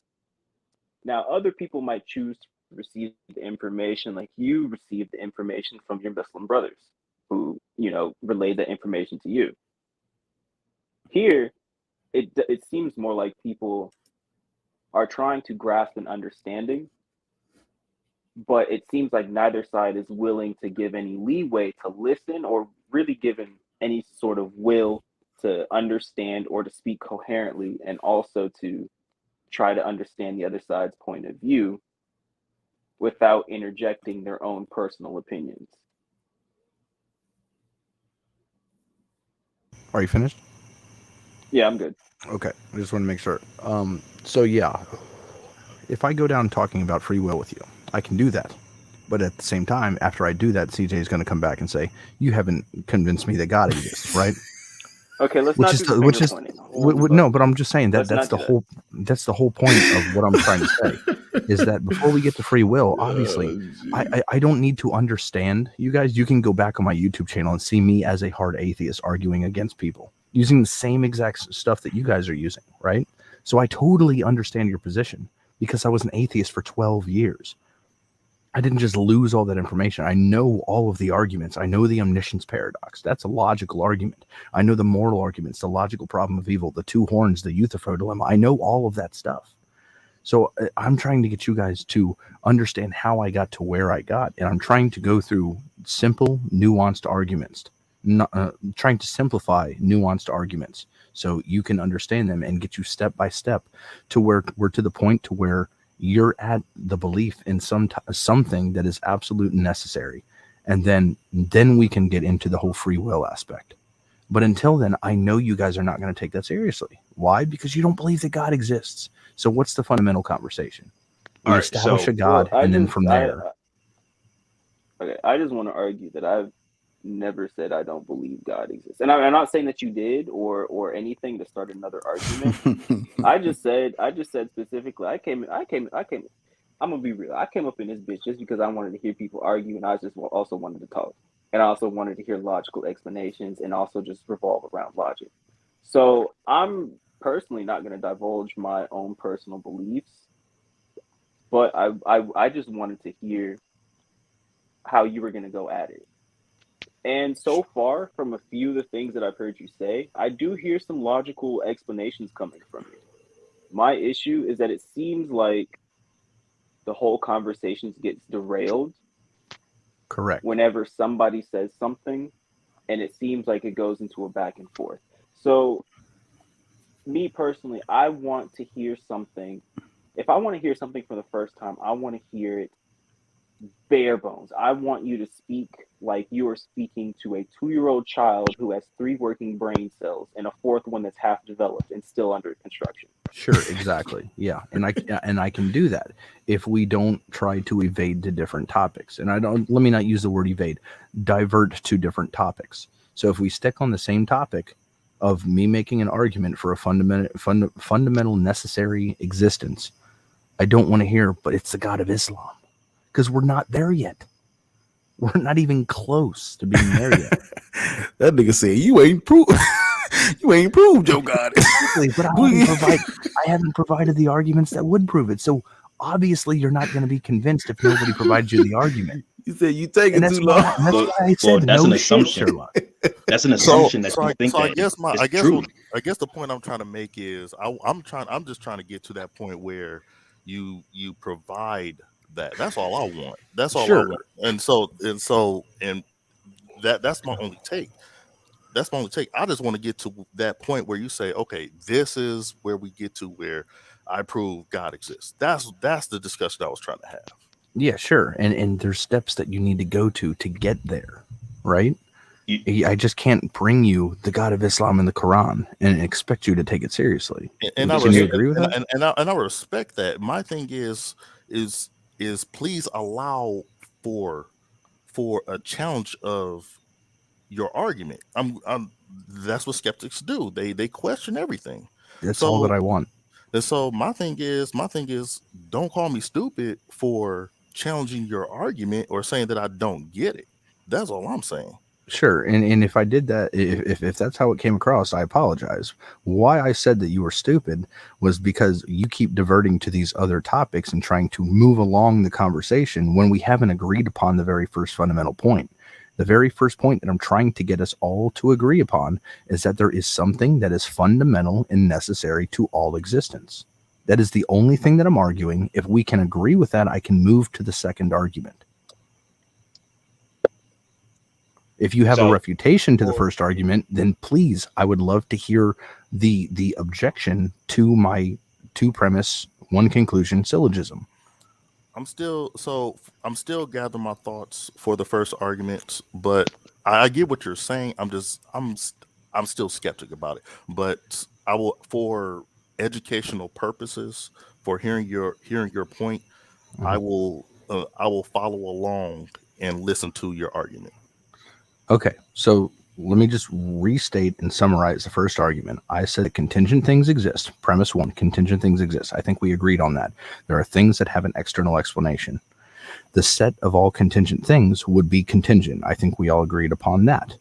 Now, other people might choose to receive the information like you received the information from your Muslim brothers who, relayed that information to you. Here, it seems more like people are trying to grasp an understanding, but it seems like neither side is willing to give any leeway to listen or really given any sort of will to understand or to speak coherently and also to try to understand the other side's point of view without interjecting their own personal opinions. Are you finished? Yeah, I'm good. Okay, I just want to make sure. So yeah, if I go down talking about free will with you, I can do that. But at the same time, after I do that, CJ is going to come back and say, "You haven't convinced me that God exists," right? Okay, let's not do the finger pointing. No, but I'm just saying that Let's that's not the do that. that's the whole point of what I'm trying to say is that before we get to free will, obviously, I don't need to understand you guys. You can go back on my YouTube channel and see me as a hard atheist arguing against people using the same exact stuff that you guys are using, right? So I totally understand your position because I was an atheist for 12 years. I didn't just lose all that information. I know all of the arguments. I know the omniscience paradox. That's a logical argument. I know the moral arguments, the logical problem of evil, the two horns, the Euthyphro dilemma. I know all of that stuff. So I'm trying to get you guys to understand how I got to where I got. And I'm trying to go through simple, nuanced arguments, trying to simplify nuanced arguments so you can understand them and get you step by step to where we're to the point to where you're at the belief in something that is absolute and necessary. And then we can get into the whole free will aspect. But until then, I know you guys are not going to take that seriously. Why? Because you don't believe that God exists. So what's the fundamental conversation? We establish a God, and then from there. Okay, I just want to argue that I've never said I don't believe God exists, and I'm not saying that you did or anything to start another argument. I just said specifically. I'm gonna be real. I came up in this bitch just because I wanted to hear people argue, and I just also wanted to talk, and I also wanted to hear logical explanations, and also just revolve around logic. So I'm personally not going to divulge my own personal beliefs, but I just wanted to hear how you were going to go at it. And so far, from a few of the things that I've heard you say, I do hear some logical explanations coming from you. My issue is that it seems like the whole conversation gets derailed. Correct. Whenever somebody says something, and it seems like it goes into a back and forth. So, me personally, I want to hear something. If I want to hear something for the first time, I want to hear it bare bones. I want you to speak like you are speaking to a 2-year-old child who has 3 working brain cells and a 4th one that's half developed and still under construction. Sure, exactly. Yeah, and I can do that if we don't try to evade to different topics. And let me not use the word evade, divert to different topics. So if we stick on the same topic of me making an argument for a fundamental necessary existence, I don't want to hear, but it's the God of Islam. Because we're not there yet. We're not even close to being there yet. That nigga said, you ain't proved your God. Exactly, but I haven't provided the arguments that would prove it. So obviously you're not going to be convinced if nobody provides you the argument. You said you taking too long. That's why I said that's no an assumption. That's an assumption that you think that is true. I guess the point I'm trying to make is I'm just trying to get to that point where you provide that. That's all I want. That's all I want. And that's my only take. That's my only take. I just want to get to that point where you say, okay, this is where we get to where I prove God exists. That's the discussion I was trying to have. Yeah, sure. And there's steps that you need to go to get there, right? I just can't bring you the God of Islam and the Quran and expect you to take it seriously. And Can you agree with that? And I respect that. My thing is please allow for a challenge of your argument. That's what skeptics do. They question everything. That's all that I want. And so my thing is don't call me stupid for challenging your argument or saying that I don't get it. That's all I'm saying. Sure. And if I did that, if that's how it came across, I apologize. Why I said that you were stupid was because you keep diverting to these other topics and trying to move along the conversation when we haven't agreed upon the very first fundamental point. The very first point that I'm trying to get us all to agree upon is that there is something that is fundamental and necessary to all existence. That is the only thing that I'm arguing. If we can agree with that, I can move to the second argument. If you have a refutation to the first argument, then please, I would love to hear the objection to my 2 premise, 1 conclusion syllogism. I'm still gathering my thoughts for the first argument, but I get what you're saying. I'm still skeptic about it, but I will, for educational purposes, for hearing your point, I will I will follow along and listen to your argument. Okay, so let me just restate and summarize the first argument. I said that contingent things exist. Premise one, contingent things exist. I think we agreed on that. There are things that have an external explanation. The set of all contingent things would be contingent. I think we all agreed upon that.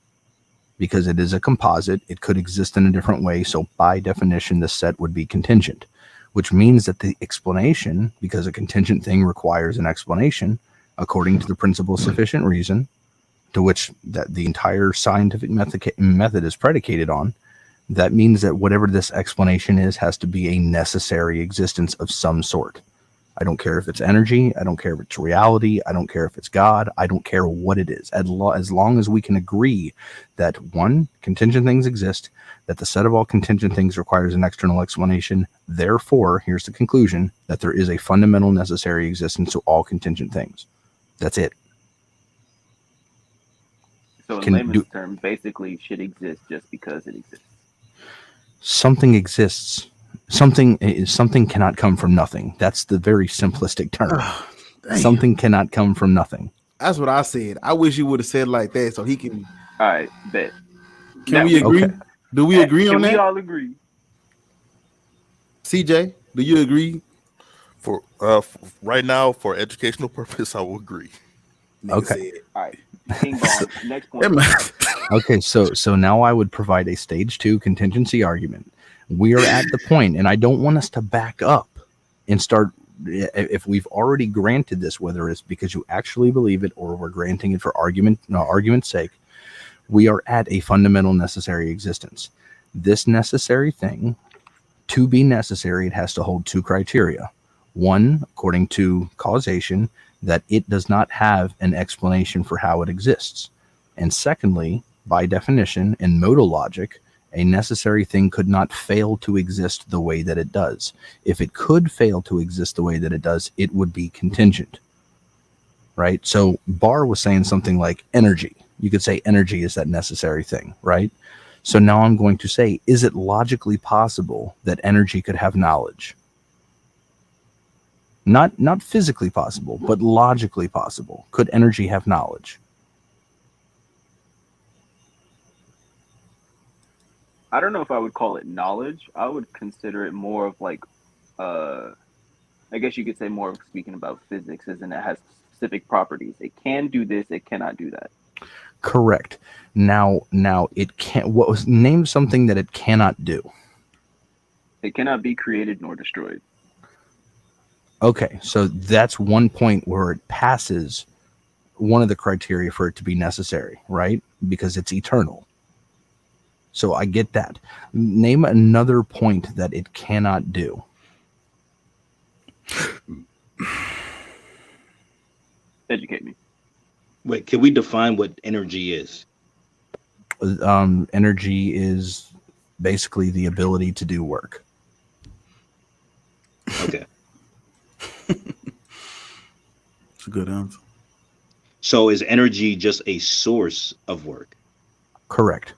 Because it is a composite, it could exist in a different way. So by definition, the set would be contingent, which means that the explanation, because a contingent thing requires an explanation, according to the principle of sufficient reason, to which that the entire scientific method is predicated on, that means that whatever this explanation is has to be a necessary existence of some sort. I don't care if it's energy. I don't care if it's reality. I don't care if it's God. I don't care what it is. As long as we can agree that, one, contingent things exist, that the set of all contingent things requires an external explanation. Therefore, here's the conclusion, that there is a fundamental necessary existence to all contingent things. That's it. So in layman's terms, basically should exist just because it exists. Something exists. Something cannot come from nothing. That's the very simplistic term. Something cannot come from nothing. That's what I said. I wish you would have said like that so he can. All right, bet. Can we agree? Okay. Do we agree on that? Can we all agree? CJ, do you agree? For right now, for educational purpose, I will agree. Okay. All right. King Ball. Next point. Okay, so now I would provide a stage 2 contingency argument. We are at the point, and I don't want us to back up and start, if we've already granted this, whether it's because you actually believe it or we're granting it for argument's sake, we are at a fundamental necessary existence. This necessary thing, to be necessary, it has to hold 2 criteria. One, according to causation, that it does not have an explanation for how it exists. And secondly, by definition, in modal logic, a necessary thing could not fail to exist the way that it does. If it could fail to exist the way that it does, it would be contingent. Right? So Barr was saying something like energy. You could say energy is that necessary thing, right? So now I'm going to say, is it logically possible that energy could have knowledge? Not physically possible, but logically possible. Could energy have knowledge? I don't know if I would call it knowledge. I would consider it more of like, I guess you could say more of speaking about physics, as in it has specific properties. It can do this, it cannot do that. Correct. Now it can't. Name something that it cannot do? It cannot be created nor destroyed. Okay, so that's one point where it passes one of the criteria for it to be necessary, right? Because it's eternal. So I get that. Name another point that it cannot do. Educate me. Wait, can we define what energy is? Energy is basically the ability to do work. Okay. It's a good answer. So is energy just a source of work? Correct.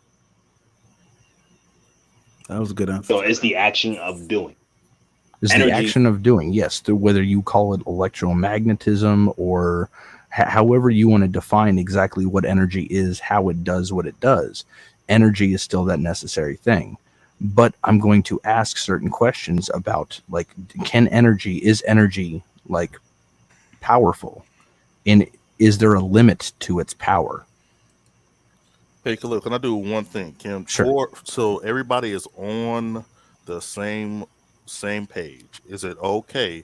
That was a good answer. So it's the action of doing. It's the action of doing, yes. Through whether you call it electromagnetism or however you want to define exactly what energy is, how it does what it does. Energy is still that necessary thing. But I'm going to ask certain questions about, like, is energy like powerful? And is there a limit to its power? Hey, Khalil, can I do one thing, Kim? Sure. So everybody is on the same page. Is it okay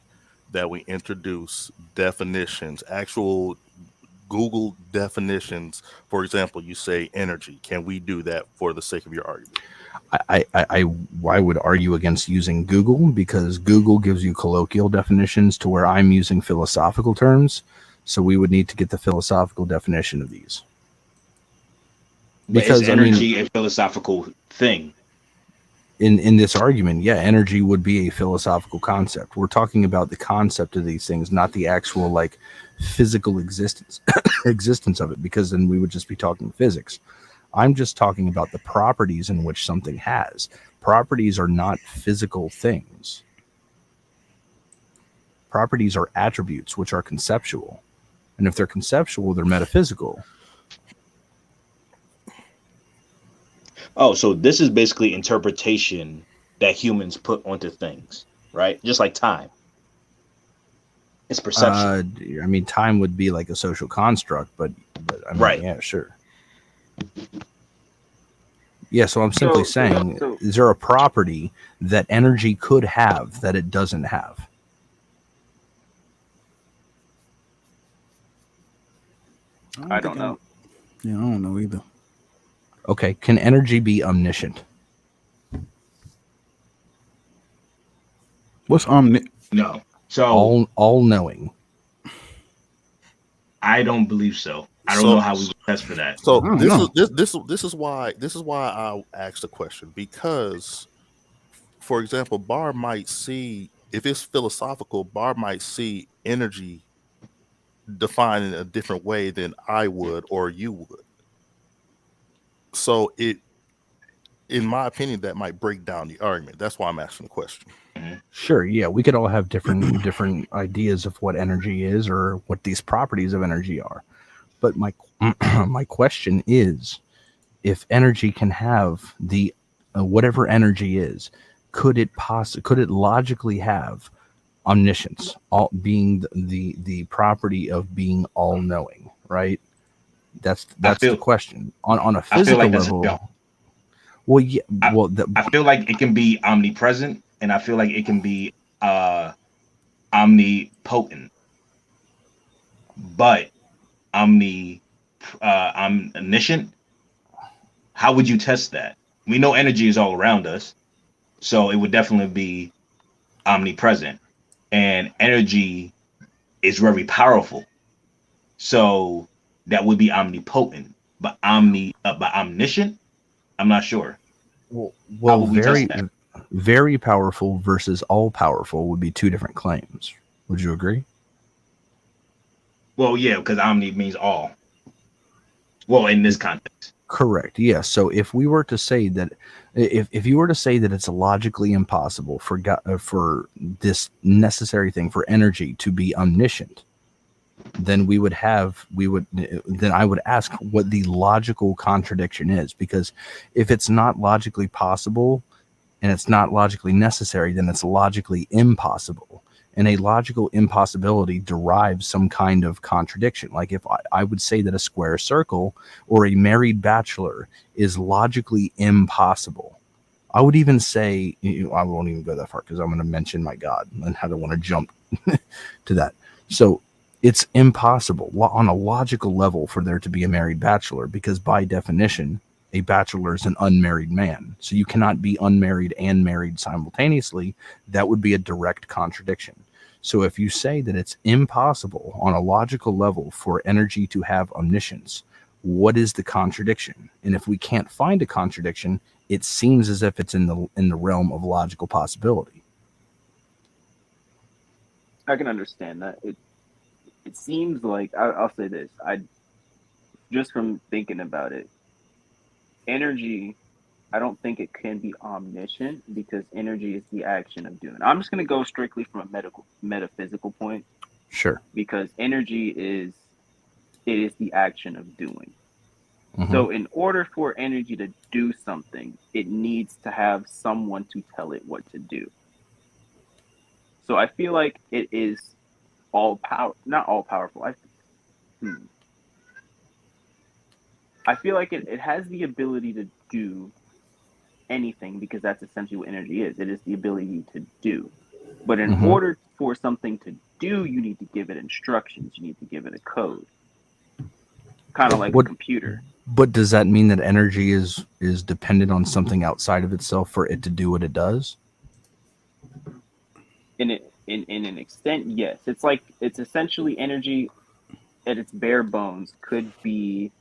that we introduce definitions, actual Google definitions? For example, you say energy. Can we do that for the sake of your argument? I would argue against using Google, because Google gives you colloquial definitions to where I'm using philosophical terms. So we would need to get the philosophical definition of these. Because is energy a philosophical thing? In this argument, yeah, energy would be a philosophical concept. We're talking about the concept of these things, not the actual like physical existence of it, because then we would just be talking physics. I'm just talking about the properties in which something has. Properties are not physical things. Properties are attributes, which are conceptual. And if they're conceptual, they're metaphysical. Oh, so this is basically interpretation that humans put onto things, right? Just like time. It's perception. I mean, time would be like a social construct, but I mean, right. Yeah, sure. Yeah, so I'm simply saying, is there a property that energy could have that it doesn't have? I don't know. Yeah, I don't know either. Okay, can energy be omniscient? What's omniscient? No. So all knowing. I don't believe so. I don't know how we would test for that. So this is why I asked the question, because, for example, Bar might see, if it's philosophical, Bar might see energy defined in a different way than I would or you would. So in my opinion, that might break down the argument. That's why I'm asking the question. Sure, yeah, we could all have different ideas of what energy is or what these properties of energy are. But my my question is, if energy can have the whatever energy is, could it logically have omniscience, all being the property of being all knowing, right? That's the question. On a physical level. Well, yeah. I feel like it can be omnipresent, and I feel like it can be omnipotent, but omniscient. How would you test that? We know energy is all around us, so it would definitely be omnipresent, and energy is very powerful, so that would be omnipotent. But omniscient, I'm not sure. Well, very powerful versus all powerful would be two different claims. Would you agree? Well, yeah, because omni means all. Well, in this context. Correct. Yeah. So if we were to say that, if you were to say that it's logically impossible for this necessary thing for energy to be omniscient, then then I would ask what the logical contradiction is, because if it's not logically possible and it's not logically necessary, then it's logically impossible. And a logical impossibility derives some kind of contradiction. Like if I would say that a square circle or a married bachelor is logically impossible, I would even say, I won't even go that far because I'm going to mention my God and how I want to jump to that. So it's impossible on a logical level for there to be a married bachelor, because by definition, a bachelor is an unmarried man. So you cannot be unmarried and married simultaneously. That would be a direct contradiction. So if you say that it's impossible on a logical level for energy to have omniscience, what is the contradiction? And if we can't find a contradiction, it seems as if it's in the realm of logical possibility. I can understand that. It seems like, I'll say this, just from thinking about it, energy, I don't think it can be omniscient, because energy is the action of doing. I'm just going to go strictly from a metaphysical point. Sure. Because energy is the action of doing. Mm-hmm. So in order for energy to do something, it needs to have someone to tell it what to do. So I feel like it is not all powerful. I feel like it has the ability to do anything, because that's essentially what energy is. It is the ability to do. But in order for something to do, you need to give it instructions. You need to give it a code. Kind of like a computer. But does that mean that energy is dependent on something outside of itself for it to do what it does? In an extent, yes. It's essentially energy at its bare bones could be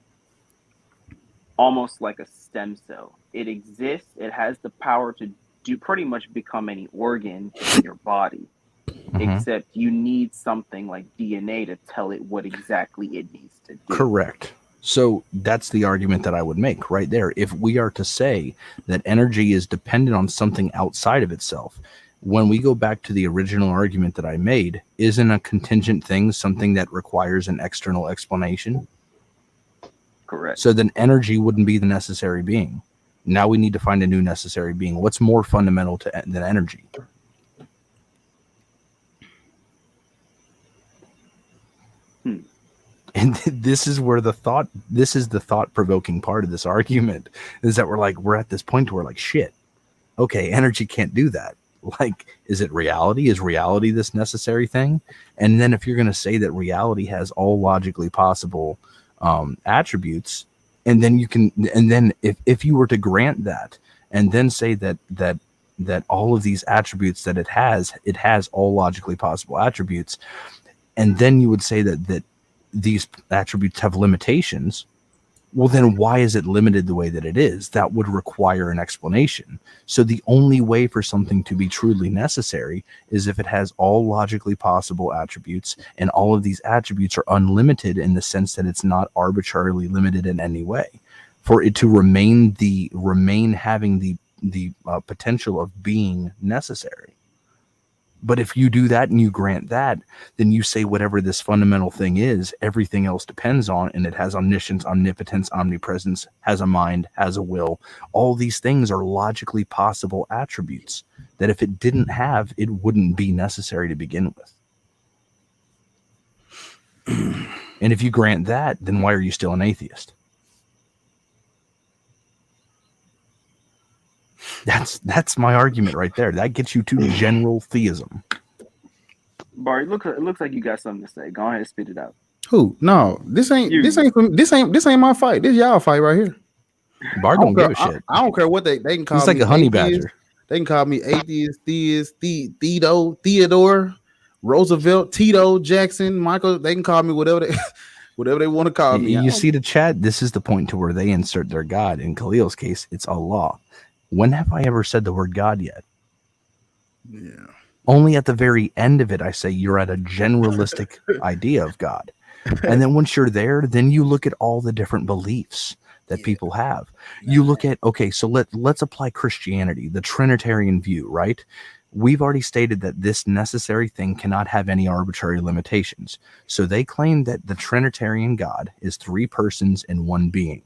almost like a stem cell. It exists. It has the power to pretty much become any organ in your body, except you need something like DNA to tell it what exactly it needs to do. Correct. So that's the argument that I would make right there. If we are to say that energy is dependent on something outside of itself, when we go back to the original argument that I made, isn't a contingent thing something that requires an external explanation? Correct. So then energy wouldn't be the necessary being. Now we need to find a new necessary being. What's more fundamental than energy? And this is where the thought-provoking part of this argument is that we're at this point where like, shit, okay, energy can't do that. Like, is it reality? Is reality this necessary thing? And then if you're going to say that reality has all logically possible attributes, and then if you were to grant that, and then say that all of these attributes that it has all logically possible attributes, and then you would say that these attributes have limitations, well, then why is it limited the way that it is? That would require an explanation. So the only way for something to be truly necessary is if it has all logically possible attributes, and all of these attributes are unlimited in the sense that it's not arbitrarily limited in any way. For it to remain having the potential of being necessary. But if you do that and you grant that, then you say whatever this fundamental thing is, everything else depends on, and it has omniscience, omnipotence, omnipresence, has a mind, has a will. All these things are logically possible attributes that if it didn't have, it wouldn't be necessary to begin with. And if you grant that, then why are you still an atheist? That's my argument right there. That gets you to general theism. Barry, it looks like you got something to say. Go ahead and spit it out. Who? No, this ain't my fight. This y'all fight right here. Bar don't give a shit. I don't care what they can call me. It's like a honey badger. They can call me atheist, theist, Theodore, Roosevelt, Tito, Jackson, Michael. They can call me whatever they want to call me. You see the chat. This is the point to where they insert their God. In Khalil's case, it's Allah. When have I ever said the word God yet? Yeah. Only at the very end of it, I say you're at a generalistic idea of God. And then once you're there, then you look at all the different beliefs that people have. You look at, okay, so let's apply Christianity, the Trinitarian view, right? We've already stated that this necessary thing cannot have any arbitrary limitations. So they claim that the Trinitarian God is 3 persons in one being.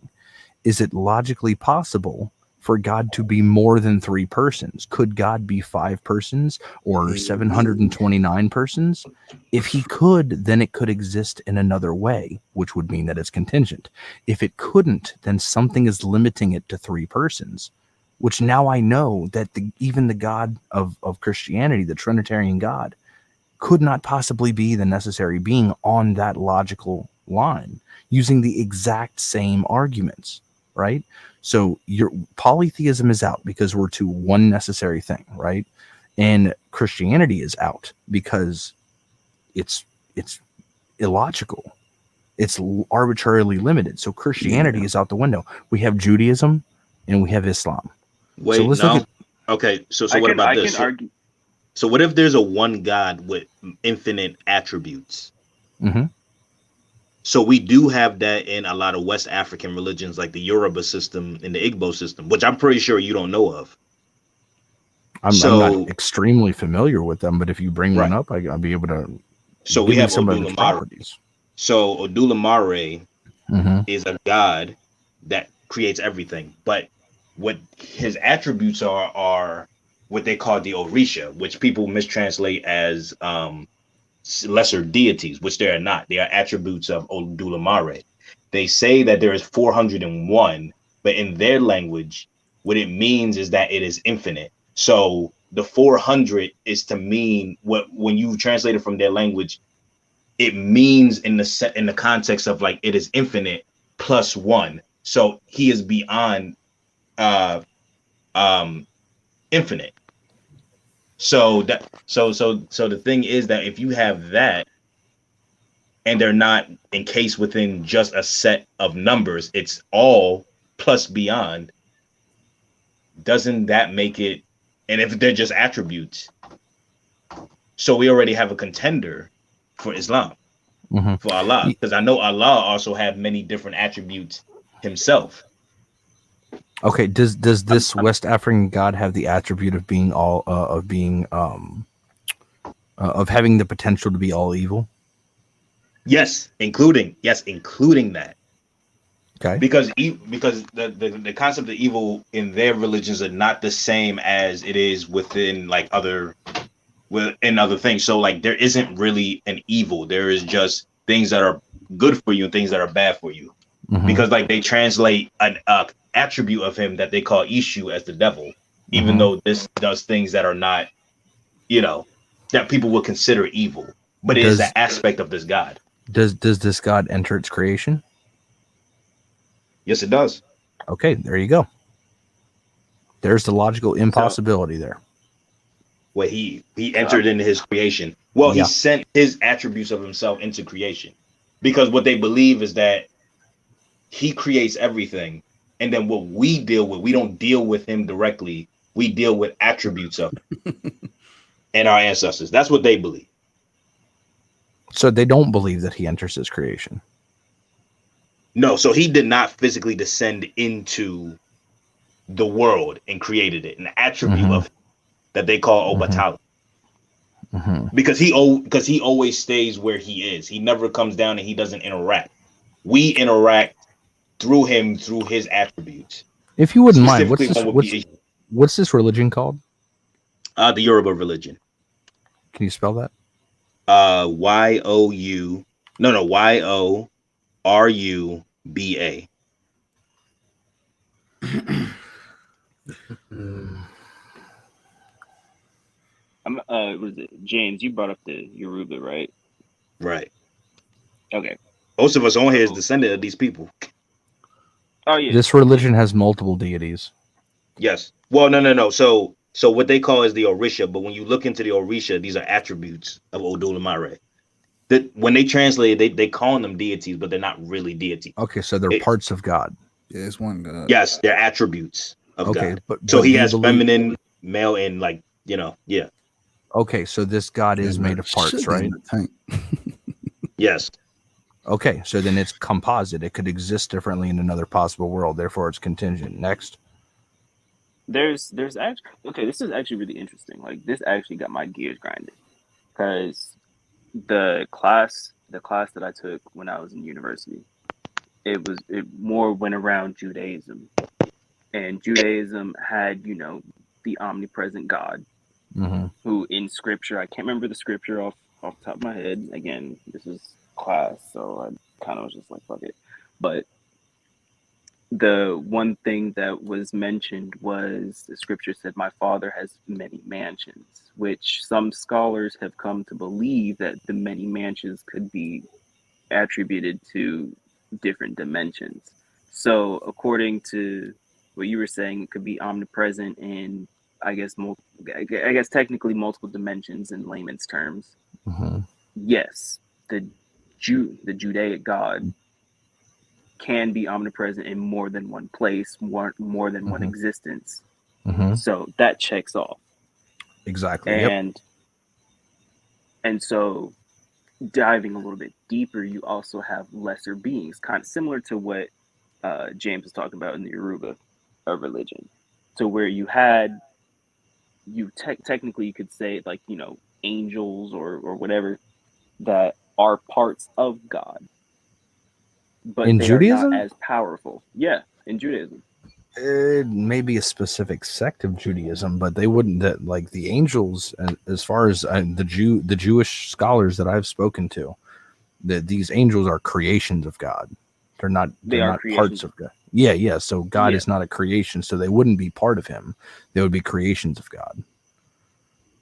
Is it logically possible for God to be more than 3 persons? Could God be 5 persons or 729 persons? If he could, then it could exist in another way, which would mean that it's contingent. If it couldn't, then something is limiting it to 3 persons, which now I know that even the God of Christianity, the Trinitarian God, could not possibly be the necessary being on that logical line, using the exact same arguments, right? So your polytheism is out because we're to one necessary thing, right? And Christianity is out because it's illogical. It's arbitrarily limited. So Christianity is out the window. We have Judaism and we have Islam. Wait, so no. Okay, so what about this? So what if there's a one God with infinite attributes? Mm-hmm. So we do have that in a lot of West African religions, like the Yoruba system and the Igbo system, which I'm pretty sure you don't know of. I'm not extremely familiar with them, but if you bring one up, I'll be able to. So we have Odulamare. So Odulamare is a god that creates everything, but what his attributes are what they call the Orisha, which people mistranslate as lesser deities, which they are not. They are attributes of Odulamare. They say that there is 401, but in their language, what it means is that it is infinite. So the 400 is to mean what, when you translate it from their language, it means in the context of like it is infinite plus 1. So he is beyond infinite. So the thing is that if you have that and they're not encased within just a set of numbers, it's all plus beyond, doesn't that make it, and if they're just attributes, so we already have a contender for Islam, for Allah, because I know Allah also have many different attributes himself. Okay, does this West African god have the attribute of being all of having the potential to be all evil? Yes, including that. Okay. Because the concept of evil in their religions are not the same as it is within other things. So like there isn't really an evil. There is just things that are good for you and things that are bad for you. Mm-hmm. Because like they translate an attribute of him that they call Ishu as the devil, even though this does things that are not, that people would consider evil. But it is an aspect of this god. Does this god enter its creation? Yes, it does. Okay, there you go. There's the logical impossibility there. Where he entered into his creation. Well, Yeah. he sent his attributes of himself into creation. Because what they believe is that he creates everything. And then what we deal with, we don't deal with him directly. We deal with attributes of him and our ancestors. That's what they believe. So they don't believe that he enters his creation. No, so he did not physically descend into the world and created it. An attribute of it that they call Obatala. Because he always stays where he is. He never comes down and he doesn't interact. We interact through him, through his attributes. If you wouldn't mind, what's this religion called? The Yoruba religion. Can you spell that? YORUBA. Was it James? You brought up the Yoruba, right? Right. Okay. Most of us on here is descendant of these people. Oh yeah. This religion has multiple deities. Yes. Well, no. So what they call is the Orisha, but when you look into the Orisha, these are attributes of Odulamare. That when they translate it, they call them deities, but they're not really deities. Okay, so they're parts of God. Yeah, it's one God. Yes, they're attributes of God. But so he has feminine, male, and yeah. Okay, so this God is made of parts, right? Yes. Okay, so then it's composite. It could exist differently in another possible world. Therefore, it's contingent. Next. There's actually this is actually really interesting. Like this actually got my gears grinding because the class that I took when I was in university, it more went around Judaism, and Judaism had the omnipresent God, who in scripture, I can't remember the scripture off the top of my head. Again, this is class, so I kind of was just like, fuck it. But the one thing that was mentioned was the scripture said, "My Father has many mansions," which some scholars have come to believe that the many mansions could be attributed to different dimensions. So according to what you were saying, it could be omnipresent in, I guess technically multiple dimensions in layman's terms. Yes, the Judaic God can be omnipresent in more than one place, more than one existence. So that checks off. Exactly. And so diving a little bit deeper, you also have lesser beings, kind of similar to what James was talking about in the Yoruba religion. So where you had, technically you could say like, angels or whatever that are parts of God. But in they Judaism? are not as powerful. Yeah, in Judaism. It may be a specific sect of Judaism, but they wouldn't like the angels. As far as the Jewish scholars that I've spoken to, that these angels are creations of God. They're not parts of God. Yeah. So God is not a creation, so they wouldn't be part of him. They would be creations of God.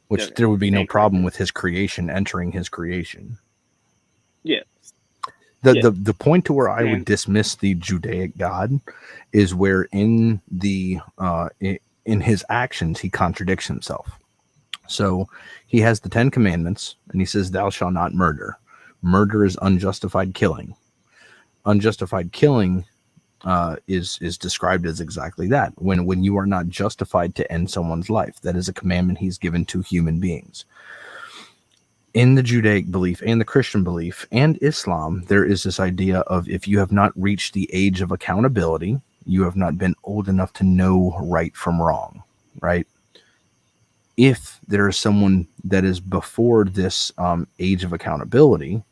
Which there would be no problem with his creation entering his creation. Yeah. The point to where I would dismiss the Judaic God is where in his actions he contradicts himself. So he has the 10 commandments and he says, "Thou shalt not murder." Murder is unjustified killing. Unjustified killing is described as exactly that. When you are not justified to end someone's life, that is a commandment he's given to human beings. In the Judaic belief and the Christian belief and Islam, there is this idea of if you have not reached the age of accountability, you have not been old enough to know right from wrong, right? If there is someone that is before this age of accountability,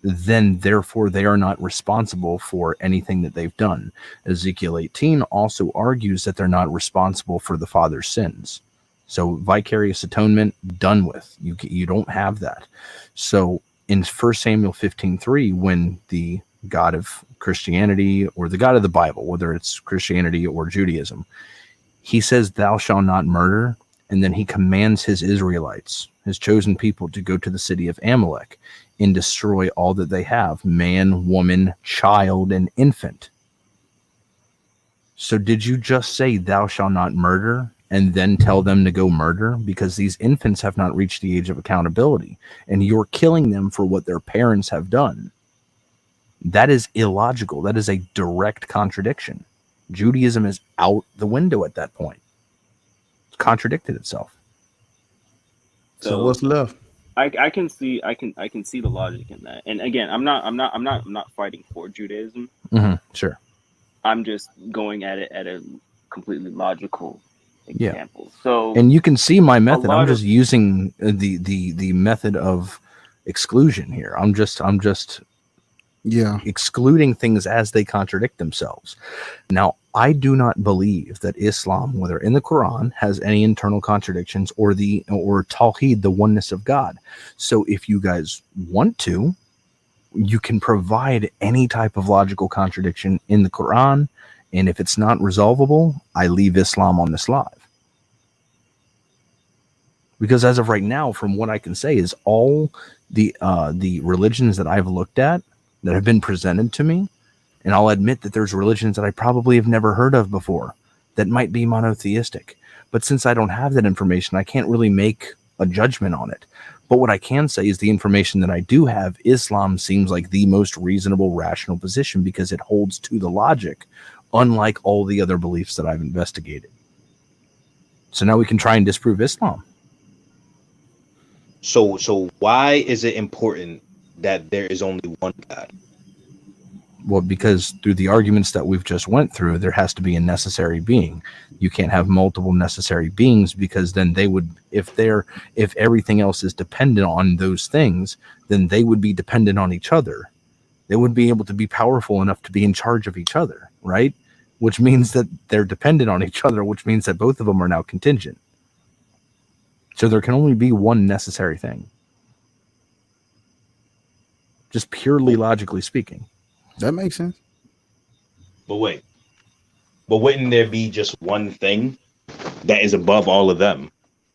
then therefore they are not responsible for anything that they've done. Ezekiel 18 also argues that they're not responsible for the father's sins. So vicarious atonement, done with. You don't have that. So in 1 Samuel 15:3, when the God of Christianity or the God of the Bible, whether it's Christianity or Judaism, he says, "Thou shalt not murder," and then he commands his Israelites, his chosen people, to go to the city of Amalek and destroy all that they have, man, woman, child, and infant. So did you just say, "Thou shalt not murder," and then tell them to go murder? Because these infants have not reached the age of accountability, and you're killing them for what their parents have done. That is illogical. That is a direct contradiction. Judaism is out the window at that point. It's contradicted itself. So what's left? I can see the logic in that. And again, I'm not fighting for Judaism. Sure. I'm just going at it at a completely logical example. Yeah. So, and you can see my method. I'm just using the method of exclusion here. I'm just excluding things as they contradict themselves. Now, I do not believe that Islam, whether in the Quran, has any internal contradictions, or Tawheed, the oneness of God. So if you guys want to, you can provide any type of logical contradiction in the Quran, and if it's not resolvable, I leave Islam on this live. Because as of right now, from what I can say, is all the religions that I've looked at that have been presented to me, and I'll admit that there's religions that I probably have never heard of before that might be monotheistic. But since I don't have that information, I can't really make a judgment on it. But what I can say is the information that I do have, Islam seems like the most reasonable, rational position because it holds to the logic, unlike all the other beliefs that I've investigated. So now we can try and disprove Islam. So why is it important that there is only one God? Well, because through the arguments that we've just went through, there has to be a necessary being. You can't have multiple necessary beings, because then they would, if everything else is dependent on those things, then they would be dependent on each other. They would be able to be powerful enough to be in charge of each other, right? Which means that they're dependent on each other, which means that both of them are now contingent. So there can only be one necessary thing. Just purely logically speaking. That makes sense. But wait. But wouldn't there be just one thing that is above all of them?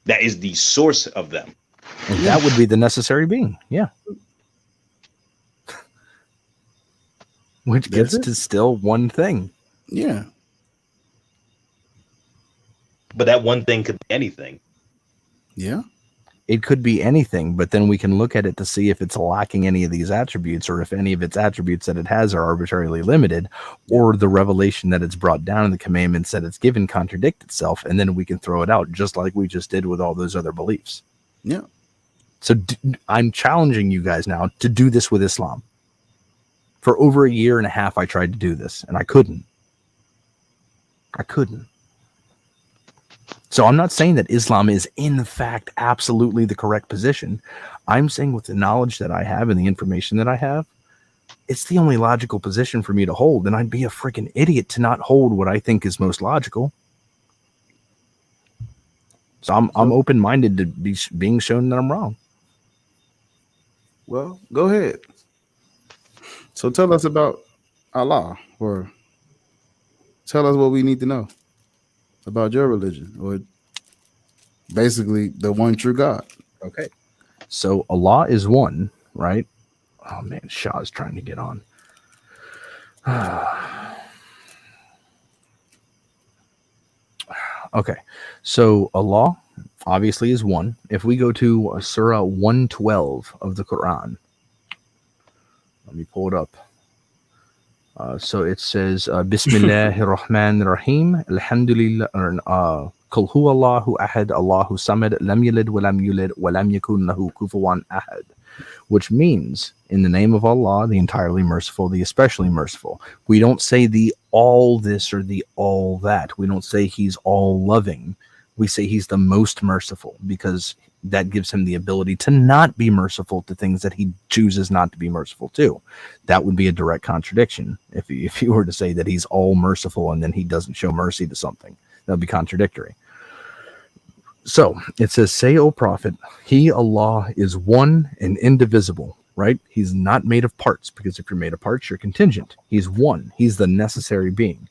That is the source of them. And that would be the necessary being. Yeah. Which gets to still one thing. Yeah. But that one thing could be anything. Yeah. It could be anything, but then we can look at it to see if it's lacking any of these attributes, or if any of its attributes that it has are arbitrarily limited, or the revelation that it's brought down in the commandments that it's given contradict itself, and then we can throw it out, just like we just did with all those other beliefs. Yeah. So I'm challenging you guys now to do this with Islam. For over a year and a half, I tried to do this, and I couldn't. So I'm not saying that Islam is in fact absolutely the correct position. I'm saying with the knowledge that I have and the information that I have, it's the only logical position for me to hold, and I'd be a freaking idiot to not hold what I think is most logical. So I'm open-minded to being shown that I'm wrong. Well, go ahead. So tell us about Allah, or tell us what we need to know about your religion, or basically the one true God. Okay. So Allah is one, right? Oh man, Shah is trying to get on. Okay. So Allah obviously is one. If we go to Surah 112 of the Quran, let me pull it up. So it says, Bismillahir Rahmanir Rahim, Alhamdulillah, Qul huwa Allahu ahad, Allahu samad, lam yalid wa lam yulad wa lam yakun lahu kufuwan ahad. which means in the name of Allah, the entirely merciful, the especially merciful. We don't say the all this or the all that. We don't say he's all loving. We say he's the most merciful, because that gives him the ability to not be merciful to things that he chooses not to be merciful to. That would be a direct contradiction if you were to say that he's all merciful and then he doesn't show mercy to something. That would be contradictory. So it says, say, O prophet, he, Allah, is one and indivisible, right? He's not made of parts, because if you're made of parts, you're contingent. He's one. He's the necessary being.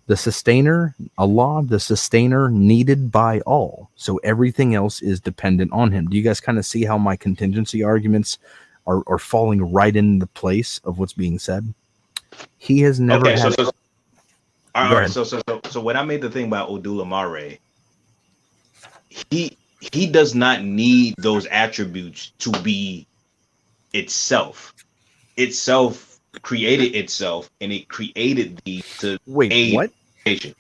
The sustainer, Allah, the sustainer needed by all. So everything else is dependent on him. Do you guys kind of see how my contingency arguments are falling right in the place of what's being said? He has never had... All right, so when I made the thing about Odulamare, he does not need those attributes to be itself. Itself created itself, and it created these to aid what? Creation.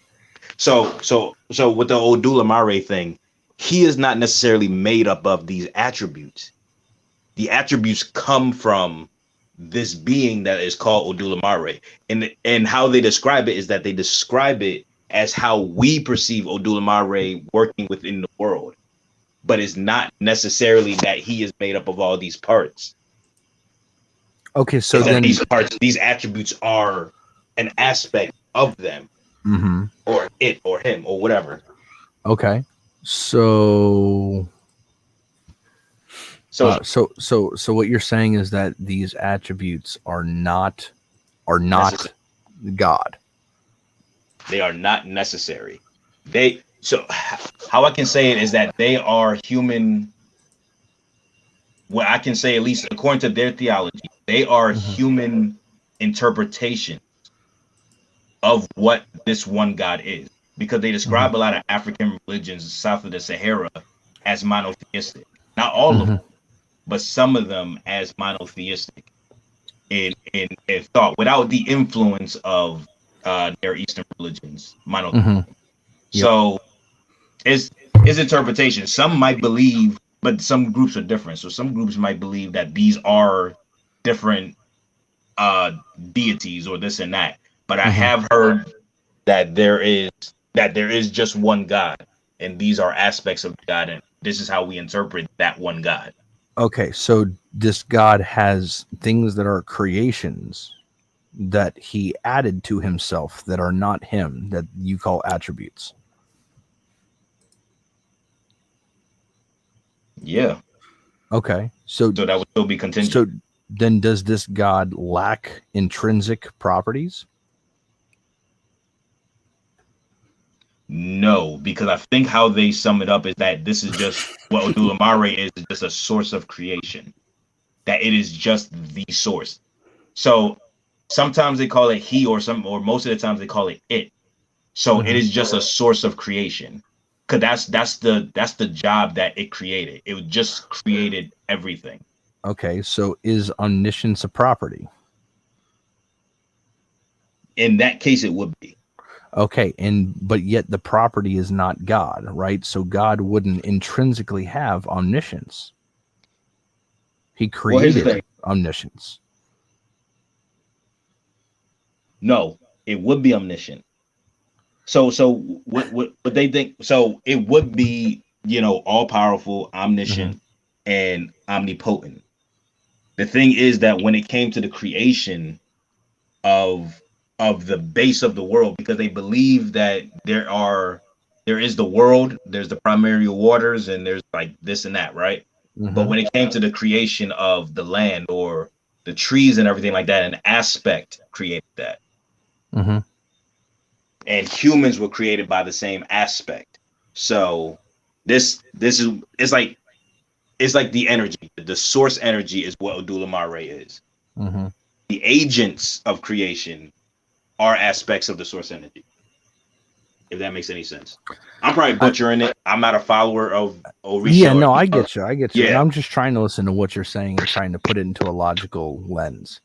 So with the Odulamare thing, he is not necessarily made up of these attributes. The attributes come from this being that is called Odulamare, and how they describe it is that they describe it as how we perceive Odulamare working within the world, but it's not necessarily that he is made up of all these parts. Okay, so it's then these parts, these attributes are an aspect of them, or it, or him, or whatever. Okay, so what you're saying is that these attributes are not God. They are not necessary. How I can say it is that they are human. What I can say, at least according to their theology, they are human interpretations of what this one God is, because they describe a lot of African religions south of the Sahara as monotheistic. Not all of them, but some of them as monotheistic in thought, without the influence of their Eastern religions. Monotheistic. So it's interpretation. Some might believe, but some groups are different. So some groups might believe that these are different deities or this and that. But I have heard that there is just one God, and these are aspects of God, and this is how we interpret that one God. Okay, so this God has things that are creations that he added to himself that are not him, that you call attributes. Yeah. Okay, so that would still be contingent. So then does this God lack intrinsic properties? No, because I think how they sum it up is that this is just what Odulamare is just a source of creation. That it is just the source. So sometimes they call it he, or most of the times they call it it. So it is just a source of creation. Because that's the job that it created. It just created everything. Okay, so is omniscience a property? In that case, it would be. Okay, but yet the property is not God, right? So God wouldn't intrinsically have omniscience. He created omniscience. No, it would be omniscient. So what they think? So it would be, all powerful, omniscient, and omnipotent. The thing is that when it came to the creation of the base of the world, because they believe that there is the world, there's the primary waters, and there's like this and that, right? But when it came to the creation of the land or the trees and everything like that, an aspect created that. And humans were created by the same aspect. So this is it's like the energy. The source energy is what Odulamare is. The agents of creation are aspects of the source energy. If that makes any sense. I'm probably butchering it. I'm not a follower of Orisha. Yeah, no, I get you. Yeah. And I'm just trying to listen to what you're saying and trying to put it into a logical lens.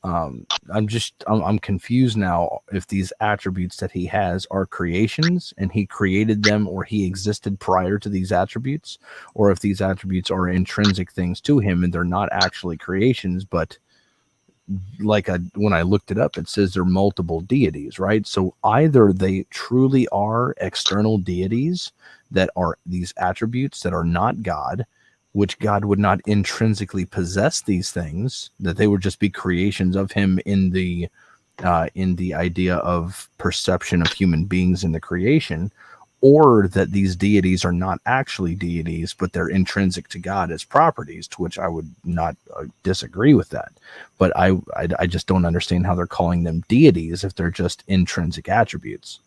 I'm confused now if these attributes that he has are creations and he created them, or he existed prior to these attributes, or if these attributes are intrinsic things to him and they're not actually creations, but when I looked it up, it says they're multiple deities, right? So either they truly are external deities that are these attributes that are not God, which God would not intrinsically possess these things, that they would just be creations of him in the idea of perception of human beings in the creation, or that these deities are not actually deities, but they're intrinsic to God as properties, to which I would not disagree with that. But I just don't understand how they're calling them deities if they're just intrinsic attributes.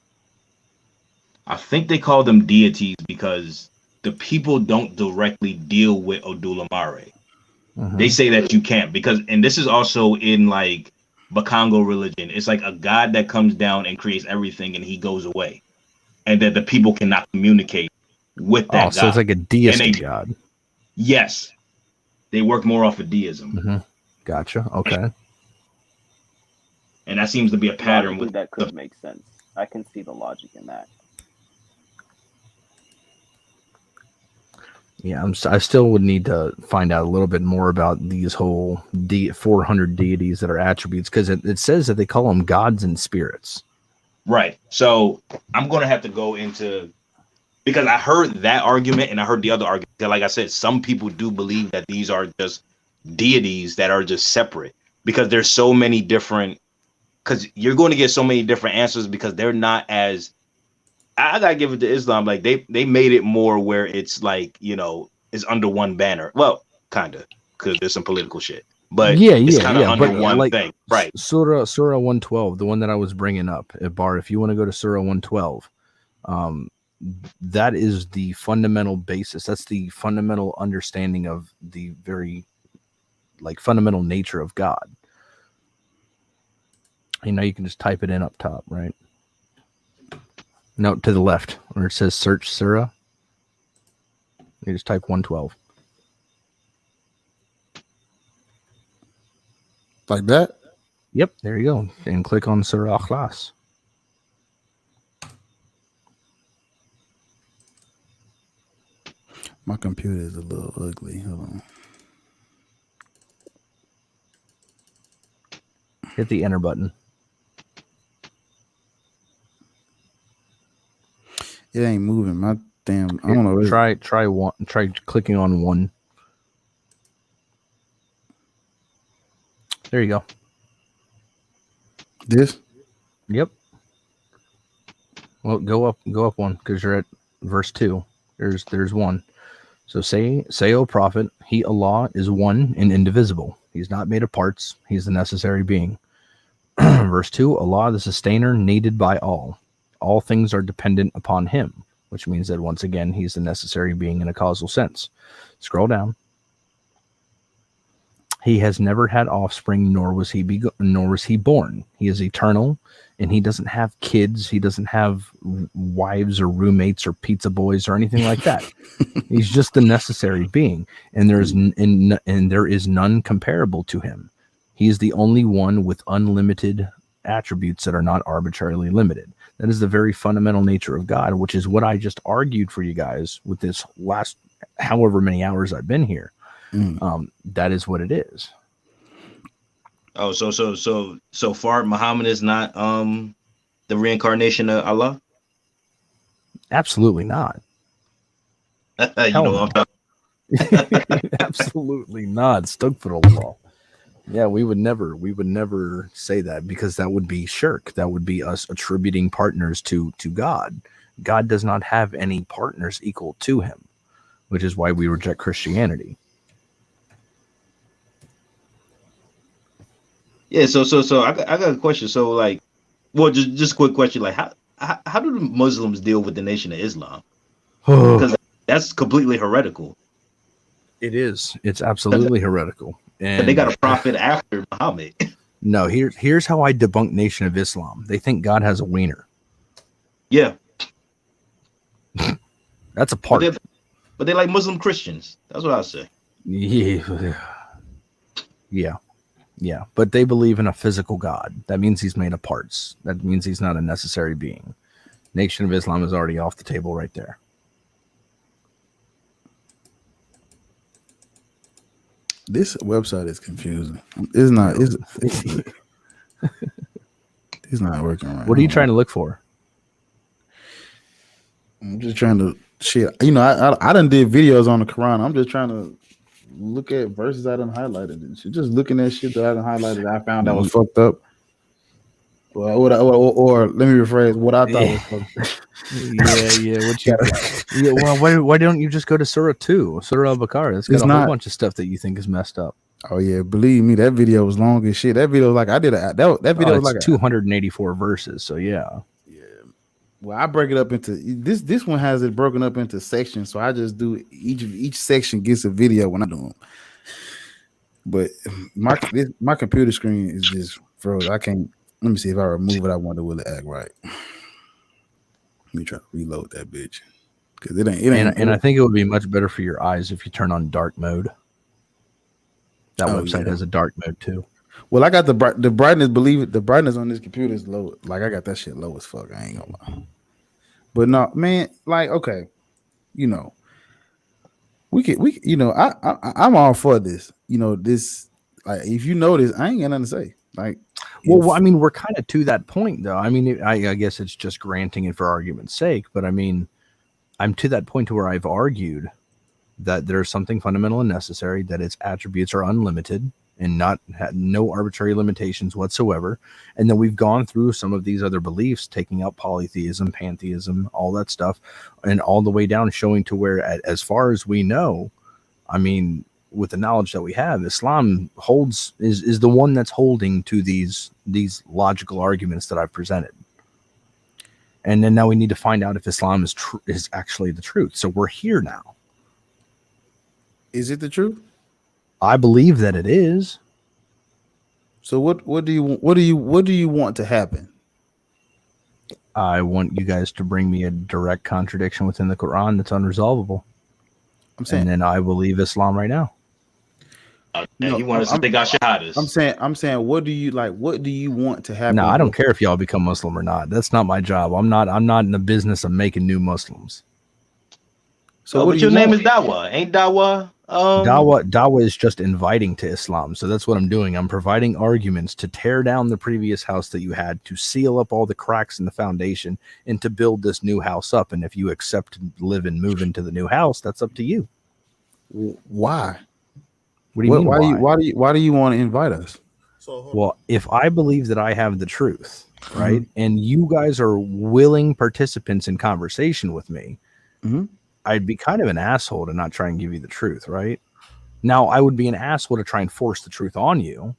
I think they call them deities because the people don't directly deal with Odulamare. Mm-hmm. They say that you can't because, and this is also in like Bakongo religion. It's like a god that comes down and creates everything and he goes away. And that the people cannot communicate with that god. So it's like a deistic god. Yes. They work more off of deism. Mm-hmm. Gotcha. Okay. And that seems to be a pattern. With that could make sense. I can see the logic in that. Yeah, I still would need to find out a little bit more about these whole 400 deities that are attributes, because it says that they call them gods and spirits. Right. So I'm going to have to go into, because I heard that argument and I heard the other argument. Like I said, some people do believe that these are just deities that are just separate, because there's so many different, because you're going to get so many different answers because they're not as, I got to give it to Islam. Like they made it more where it's like, you know, it's under one banner. Well, kind of, because there's some political shit. But it's kind of under one thing, right? Surah 112, the one that I was bringing up, Bar. If you want to go to Surah 112, that is the fundamental basis. That's the fundamental understanding of the very, fundamental nature of God. You know, you can just type it in up top, right? No, to the left, where it says search Surah. You just type 112. Like that? Yep, there you go. And click on Surah Ikhlas. My computer is a little ugly. Hold on. Hit the enter button. It ain't moving. My damn, I don't know. Try clicking on one. There you go. This? Yep. Well, go up one, because you're at verse 2. There's one. So say, O prophet, he, Allah, is one and indivisible. He's not made of parts. He's the necessary being. Verse 2, Allah, the sustainer, needed by all. All things are dependent upon him, which means that once again, he's the necessary being in a causal sense. Scroll down. He has never had offspring, nor was he born. He is eternal, and he doesn't have kids. He doesn't have wives or roommates or pizza boys or anything like that. He's just the necessary being, and there is none comparable to him. He is the only one with unlimited attributes that are not arbitrarily limited. That is the very fundamental nature of God, which is what I just argued for you guys with this last however many hours I've been here. That is what it is. Oh, so far Muhammad is not the reincarnation of Allah? Absolutely not. You know what I'm talking. Absolutely not. Astaghfirullah. Yeah, we would never say that, because that would be shirk. That would be us attributing partners to God. God does not have any partners equal to him, which is why we reject Christianity. Yeah, so I got a question. So like, well, just a quick question. Like, how do the Muslims deal with the Nation of Islam? Because that's completely heretical. It is. It's absolutely heretical. And they got a prophet after Muhammad. No, here's how I debunk Nation of Islam. They think God has a wiener. Yeah. That's a part. But they like Muslim Christians. That's what I say. Yeah. Yeah. Yeah, but they believe in a physical God. That means he's made of parts. That means he's not a necessary being. Nation of Islam is already off the table right there. This website is confusing. It's not. It's not working right. What are you trying to look for? I'm just trying to shit. You know, I done did videos on the Quran. I'm just trying to look at verses I done highlighted and shit. Just looking at shit that I done highlighted. I found that was fucked up. Or let me rephrase what I thought was fucked up. Yeah. What you got? Yeah, well, why don't you just go to Surah 2, Surah Al-Baqarah? It's got a whole bunch of stuff that you think is messed up. Oh yeah, believe me, that video was long as shit. That video was like I did that video was like 284 verses. So yeah. Well, I break it up into this one has it broken up into sections, so I just do each section gets a video when I do them. But my computer screen is just froze. I can't. Let me see if I remove it. I wonder will it act right. Let me try to reload that bitch because it ain't. And I think it would be much better for your eyes if you turn on dark mode. That website has a dark mode too. Well, I got the brightness. Believe it, the brightness on this computer is low. Like I got that shit low as fuck. I ain't gonna lie. But no, man. Like okay, you know, we you know, I'm all for this. You know, this like if you notice, I ain't got nothing to say. Like, well, I mean, we're kind of to that point though. I mean, I guess it's just granting it for argument's sake. But I mean, I'm to that point to where I've argued that there's something fundamental and necessary, that its attributes are unlimited and no arbitrary limitations whatsoever. And then we've gone through some of these other beliefs, taking out polytheism, pantheism, all that stuff, and all the way down showing to where, as far as we know, I mean, with the knowledge that we have, Islam is the one that's holding to these logical arguments that I've presented. And then now we need to find out if Islam is actually the truth. So we're here now. Is it the truth? I believe that it is. So what do you want to happen? I want you guys to bring me a direct contradiction within the Quran that's unresolvable. I'm saying, and then I will leave Islam right now. No, you want us to take our shahadas. I'm saying, what do you like? What do you want to happen? No, I don't care if y'all become Muslim or not. That's not my job. I'm not in the business of making new Muslims. So what your name is Dawa? Ain't Dawa? Dawa is just inviting to Islam. So that's what I'm doing. I'm providing arguments to tear down the previous house that you had, to seal up all the cracks in the foundation, and to build this new house up. And if you accept to live and move into the new house, that's up to you. Why? What do you mean? Why do you want to invite us? Well, if I believe that I have the truth, right, and you guys are willing participants in conversation with me, I'd be kind of an asshole to not try and give you the truth, right? Now, I would be an asshole to try and force the truth on you,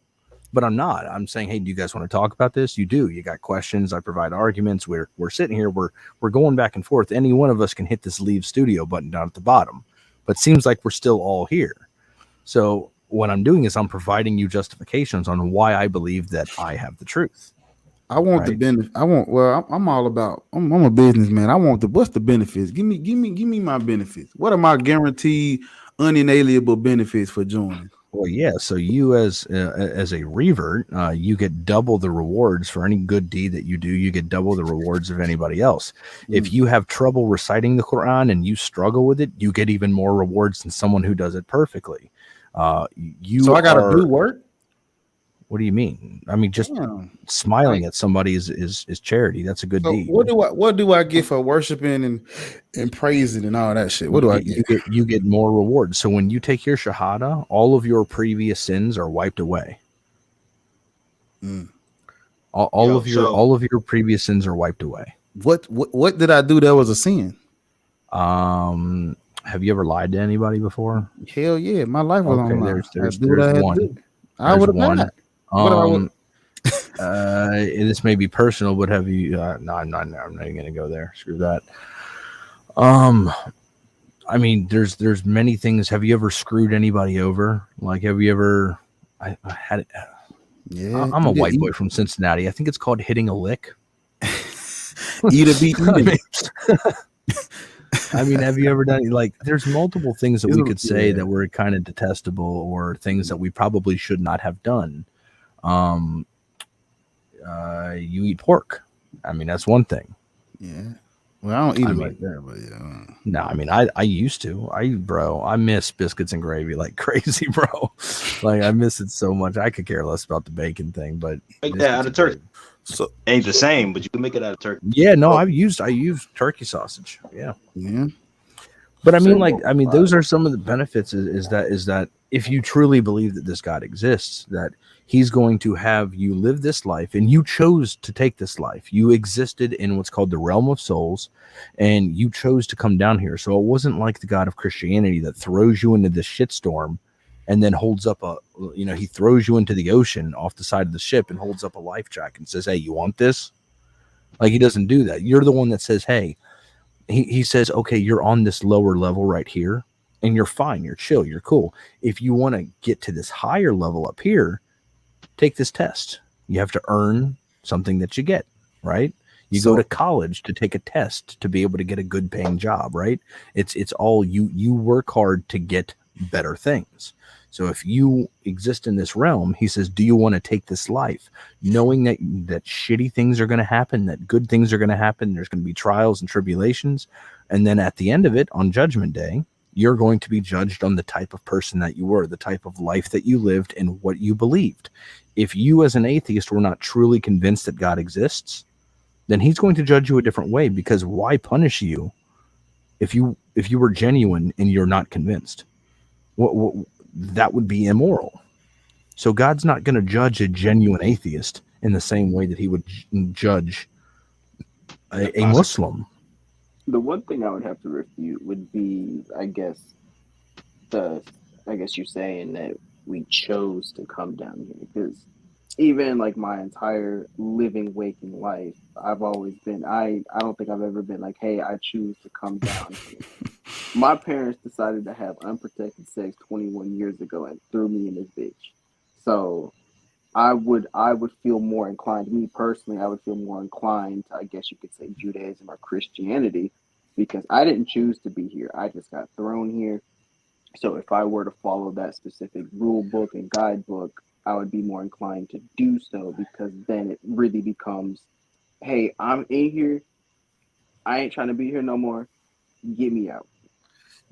but I'm not. I'm saying, hey, do you guys want to talk about this? You do. You got questions. I provide arguments. We're sitting here. We're going back and forth. Any one of us can hit this leave studio button down at the bottom, but it seems like we're still all here. So what I'm doing is I'm providing you justifications on why I believe that I have the truth. I want the benefit. I'm all about. I'm a businessman. I want what's the benefits? Give me my benefits. What are my guaranteed, unalienable benefits for joining? Well, yeah. So you as a revert, you get double the rewards for any good deed that you do. You get double the rewards of anybody else. If you have trouble reciting the Quran and you struggle with it, you get even more rewards than someone who does it perfectly. So I got to do work. What do you mean? I mean, just smiling at somebody is charity. That's a good deed. What do I get for worshiping and praising and all that shit? What do I get? You get more rewards. So when you take your shahada, all of your previous sins are wiped away. All of your previous sins are wiped away. What did I do that was a sin? Have you ever lied to anybody before? Hell yeah, my life was on line. There's one. I would have done. This may be personal, but have you? No, I'm not even going to go there. Screw that. I mean, there's many things. Have you ever screwed anybody over? Like, have you ever? I had it. Yeah, I'm a white boy from Cincinnati. I think it's called hitting a lick. Eat a beat. I mean, have you ever done like? There's multiple things that we could say that were kind of detestable, or things that we probably should not have done. You eat pork. I mean, that's one thing. Yeah. Well, I don't eat it like that, but yeah. No, I mean, I used to. I miss biscuits and gravy like crazy, bro. Like, I miss it so much. I could care less about the bacon thing, but Make that out of turkey. So ain't the same, but you can make it out of turkey. yeah, no, I used turkey sausage. Yeah. Yeah. But I mean, those are some of the benefits is that if you truly believe that this God exists, that he's going to have you live this life, and you chose to take this life. You existed in what's called the realm of souls, and you chose to come down here. So it wasn't like the God of Christianity that throws you into this shitstorm and then holds up he throws you into the ocean off the side of the ship and holds up a life jacket and says, hey, you want this? Like, he doesn't do that. You're the one that says, hey, he says, okay, you're on this lower level right here, and you're fine. You're chill. You're cool. If you want to get to this higher level up here, take this test. You have to earn something that you get, right? You go to college to take a test to be able to get a good paying job, right? It's all you work hard to get better things. So if you exist in this realm, he says, do you want to take this life knowing that shitty things are going to happen, that good things are going to happen, there's going to be trials and tribulations, and then at the end of it, on Judgment Day, you're going to be judged on the type of person that you were, the type of life that you lived, and what you believed. If you as an atheist were not truly convinced that God exists, then he's going to judge you a different way, because why punish you if you were genuine and you're not convinced? What that would be immoral. So God's not going to judge a genuine atheist in the same way that he would judge a Muslim. The one thing I would have to refute would be, I guess you're saying that we chose to come down here, because even like my entire living, waking life, I've always been, I don't think I've ever been like, hey, I choose to come down here. My parents decided to have unprotected sex 21 years ago and threw me in this bitch. So I would feel more inclined, me personally, I would feel more inclined to, I guess you could say, Judaism or Christianity, because I didn't choose to be here. I just got thrown here. So if I were to follow that specific rule book and guidebook, I would be more inclined to do so, because then it really becomes, hey, I'm in here. I ain't trying to be here no more. Get me out.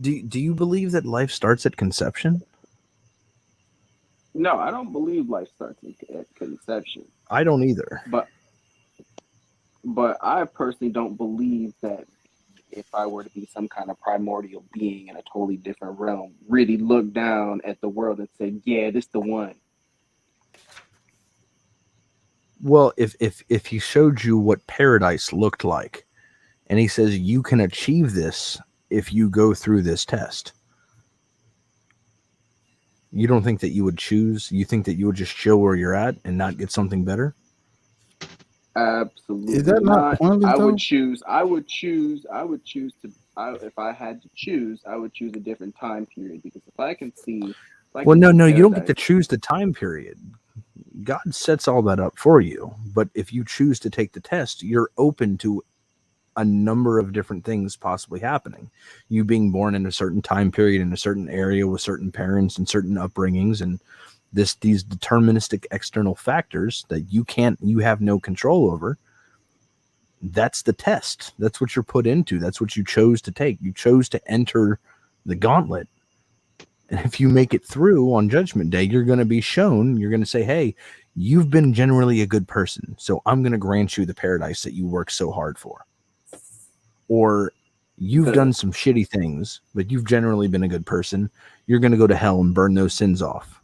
Do you believe that life starts at conception? No, I don't believe life starts at conception. I don't either. But I personally don't believe that if I were to be some kind of primordial being in a totally different realm, really look down at the world and say, yeah, this the one. Well, if he showed you what paradise looked like, and he says you can achieve this if you go through this test, you don't think that you would choose? You think that you would just chill where you're at and not get something better? Absolutely. Is that not pointless, I though? would choose to, if I had to choose, I would choose a different time period, because if I can see. Well, no, you don't get to choose the time period. God sets all that up for you. But if you choose to take the test, you're open to a number of different things possibly happening. You being born in a certain time period in a certain area with certain parents and certain upbringings, and these deterministic external factors that you have no control over. That's the test. That's what you're put into. That's what you chose to take. You chose to enter the gauntlet. And if you make it through on Judgment Day, you're going to be shown, you're going to say, hey, you've been generally a good person, so I'm going to grant you the paradise that you worked so hard for. Or you've done some shitty things, but you've generally been a good person. You're going to go to hell and burn those sins off.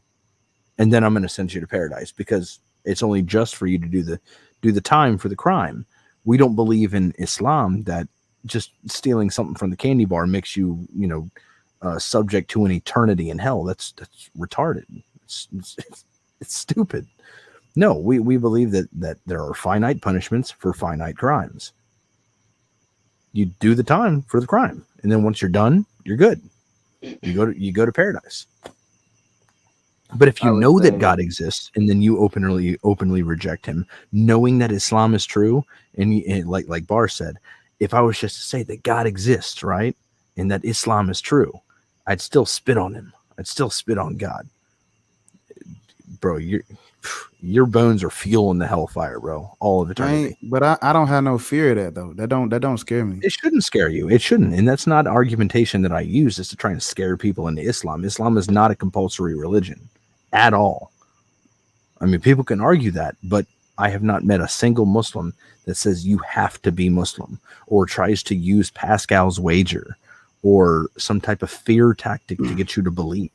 And then I'm going to send you to paradise, because it's only just for you to do the time for the crime. We don't believe in Islam that just stealing something from the candy bar makes you, subject to an eternity in hell. That's retarded. It's stupid. No, we believe that there are finite punishments for finite crimes. You do the time for the crime, and then once you're done, you're good. You go to paradise. But if you know that God exists, and then you openly reject him, knowing that Islam is true, and like Bar said, if I was just to say that God exists, right, and that Islam is true, I'd still spit on him. I'd still spit on God. Bro, your bones are fueling the hellfire, bro, all of eternity. But I don't have no fear of that though. That don't scare me. It shouldn't scare you. It shouldn't. And that's not argumentation that I use is to try and scare people into Islam. Islam is not a compulsory religion at all. I mean, people can argue that, but I have not met a single Muslim that says you have to be Muslim or tries to use Pascal's wager or some type of fear tactic to get you to believe.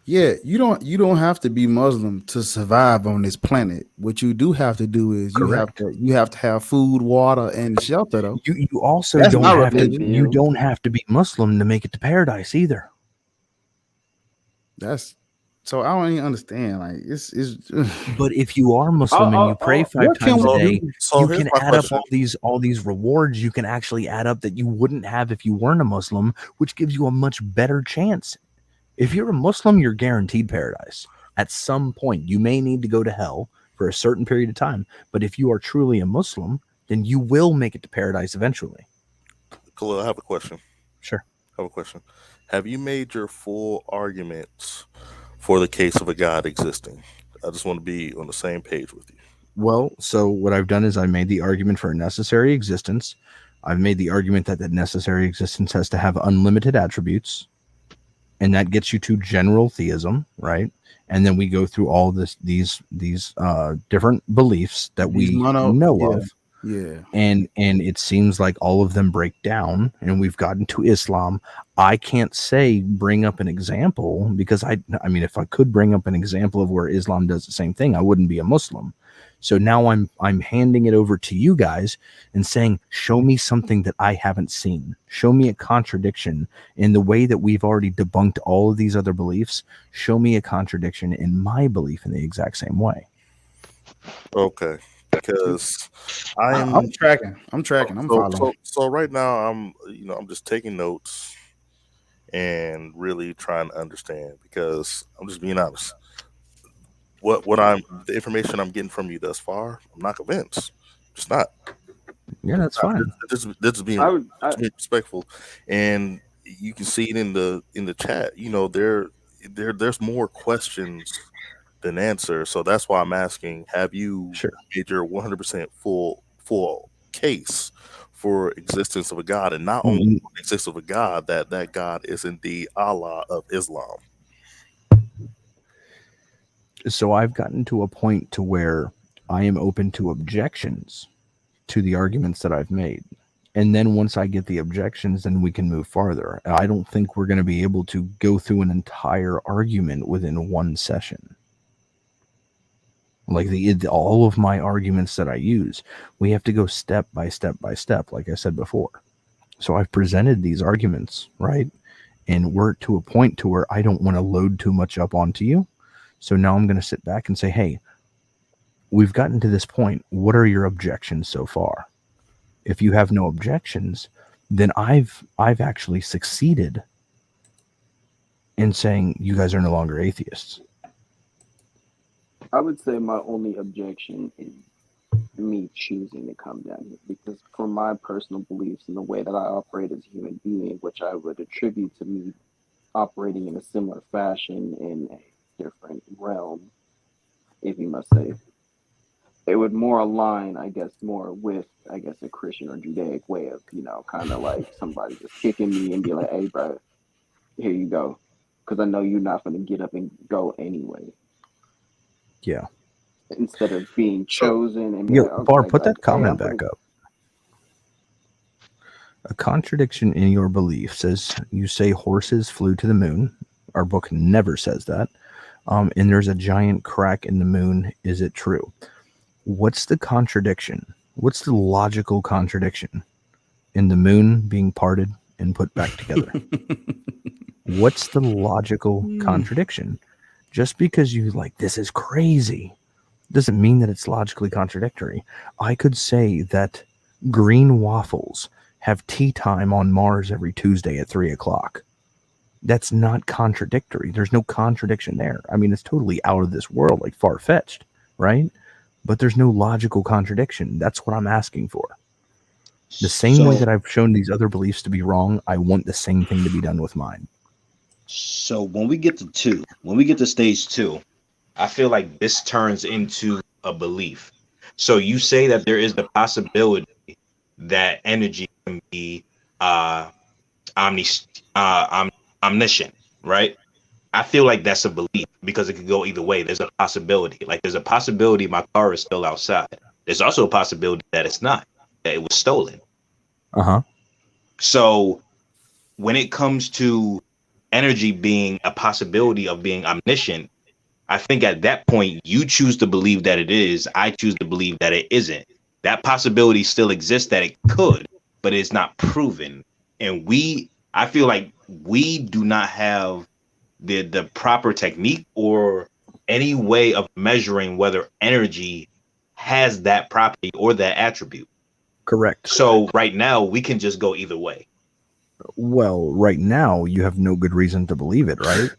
Yeah, you don't have to be Muslim to survive on this planet. What you do have to do is you have to have food, water, and shelter though. You also don't have to be Muslim to make it to paradise either. So I don't even understand. Like it's But if you are Muslim and you pray 5 times a day, you can add up all these rewards you can actually add up that you wouldn't have if you weren't a Muslim, which gives you a much better chance. If you're a Muslim, you're guaranteed paradise. At some point, you may need to go to hell for a certain period of time, but if you are truly a Muslim, then you will make it to paradise eventually. Khalil, I have a question. Sure. I have a question. Have you made your full arguments for the case of a God existing? I just want to be on the same page with you. Well, so what I've done is I made the argument for a necessary existence. I've made the argument that that necessary existence has to have unlimited attributes. And that gets you to general theism, right? And then we go through all these different beliefs that we know of. Yeah. And it seems like all of them break down, and we've gotten to Islam. I can't say bring up an example because I mean, if I could bring up an example of where Islam does the same thing, I wouldn't be a Muslim. So now I'm handing it over to you guys and saying, show me something that I haven't seen. Show me a contradiction in the way that we've already debunked all of these other beliefs. Show me a contradiction in my belief in the exact same way. Okay. Because I'm tracking. I'm following. So right now I'm just taking notes and really trying to understand, because I'm just being honest. The information I'm getting from you thus far, I'm not convinced. Just not. Yeah, that's fine. This is being respectful, and you can see it in the chat. You know, there's more questions than answers, so that's why I'm asking: have you made your 100% full case for existence of a God, and not only existence of a God, that God is indeed Allah of Islam? So I've gotten to a point to where I am open to objections to the arguments that I've made. And then once I get the objections, then we can move farther. I don't think we're going to be able to go through an entire argument within one session. Like all of my arguments that I use, we have to go step by step by step, like I said before. So I've presented these arguments, right? And we're to a point to where I don't want to load too much up onto you. So now I'm going to sit back and say, hey, we've gotten to this point. What are your objections so far? If you have no objections, then I've actually succeeded in saying you guys are no longer atheists. I would say my only objection is me choosing to come down here, because for my personal beliefs and the way that I operate as a human being, which I would attribute to me operating in a similar fashion in a different realm, if you must say, it would more align, I guess, more with, I guess, a Christian or Judaic way of, kind of like somebody just kicking me and be like, hey, bro, here you go. Because I know you're not going to get up and go anyway. Yeah. Instead of being chosen and being Bar, put that comment back up. A contradiction in your belief says you say horses flew to the moon. Our book never says that. And there's a giant crack in the moon. Is it true? What's the contradiction? What's the logical contradiction in the moon being parted and put back together? What's the logical contradiction? Just because you this is crazy doesn't mean that it's logically contradictory. I could say that green waffles have tea time on Mars every Tuesday at 3:00. That's not contradictory. There's no contradiction there. I mean, it's totally out of this world, like far-fetched, right? But there's no logical contradiction. That's what I'm asking for. The same way that I've shown these other beliefs to be wrong, I want the same thing to be done with mine. So when we get to stage 2, I feel like this turns into a belief. So you say that there is the possibility that energy can be omniscient, right? I feel like that's a belief because it could go either way. There's a possibility. Like there's a possibility my car is still outside. There's also a possibility that it's not, that it was stolen. Uh-huh. So when it comes to energy being a possibility of being omniscient, I think at that point you choose to believe that it is. I choose to believe that it isn't. That possibility still exists that it could, but it's not proven. And I feel like we do not have the proper technique or any way of measuring whether energy has that property or that attribute. Correct. So right now we can just go either way. Well, right now you have no good reason to believe it, right?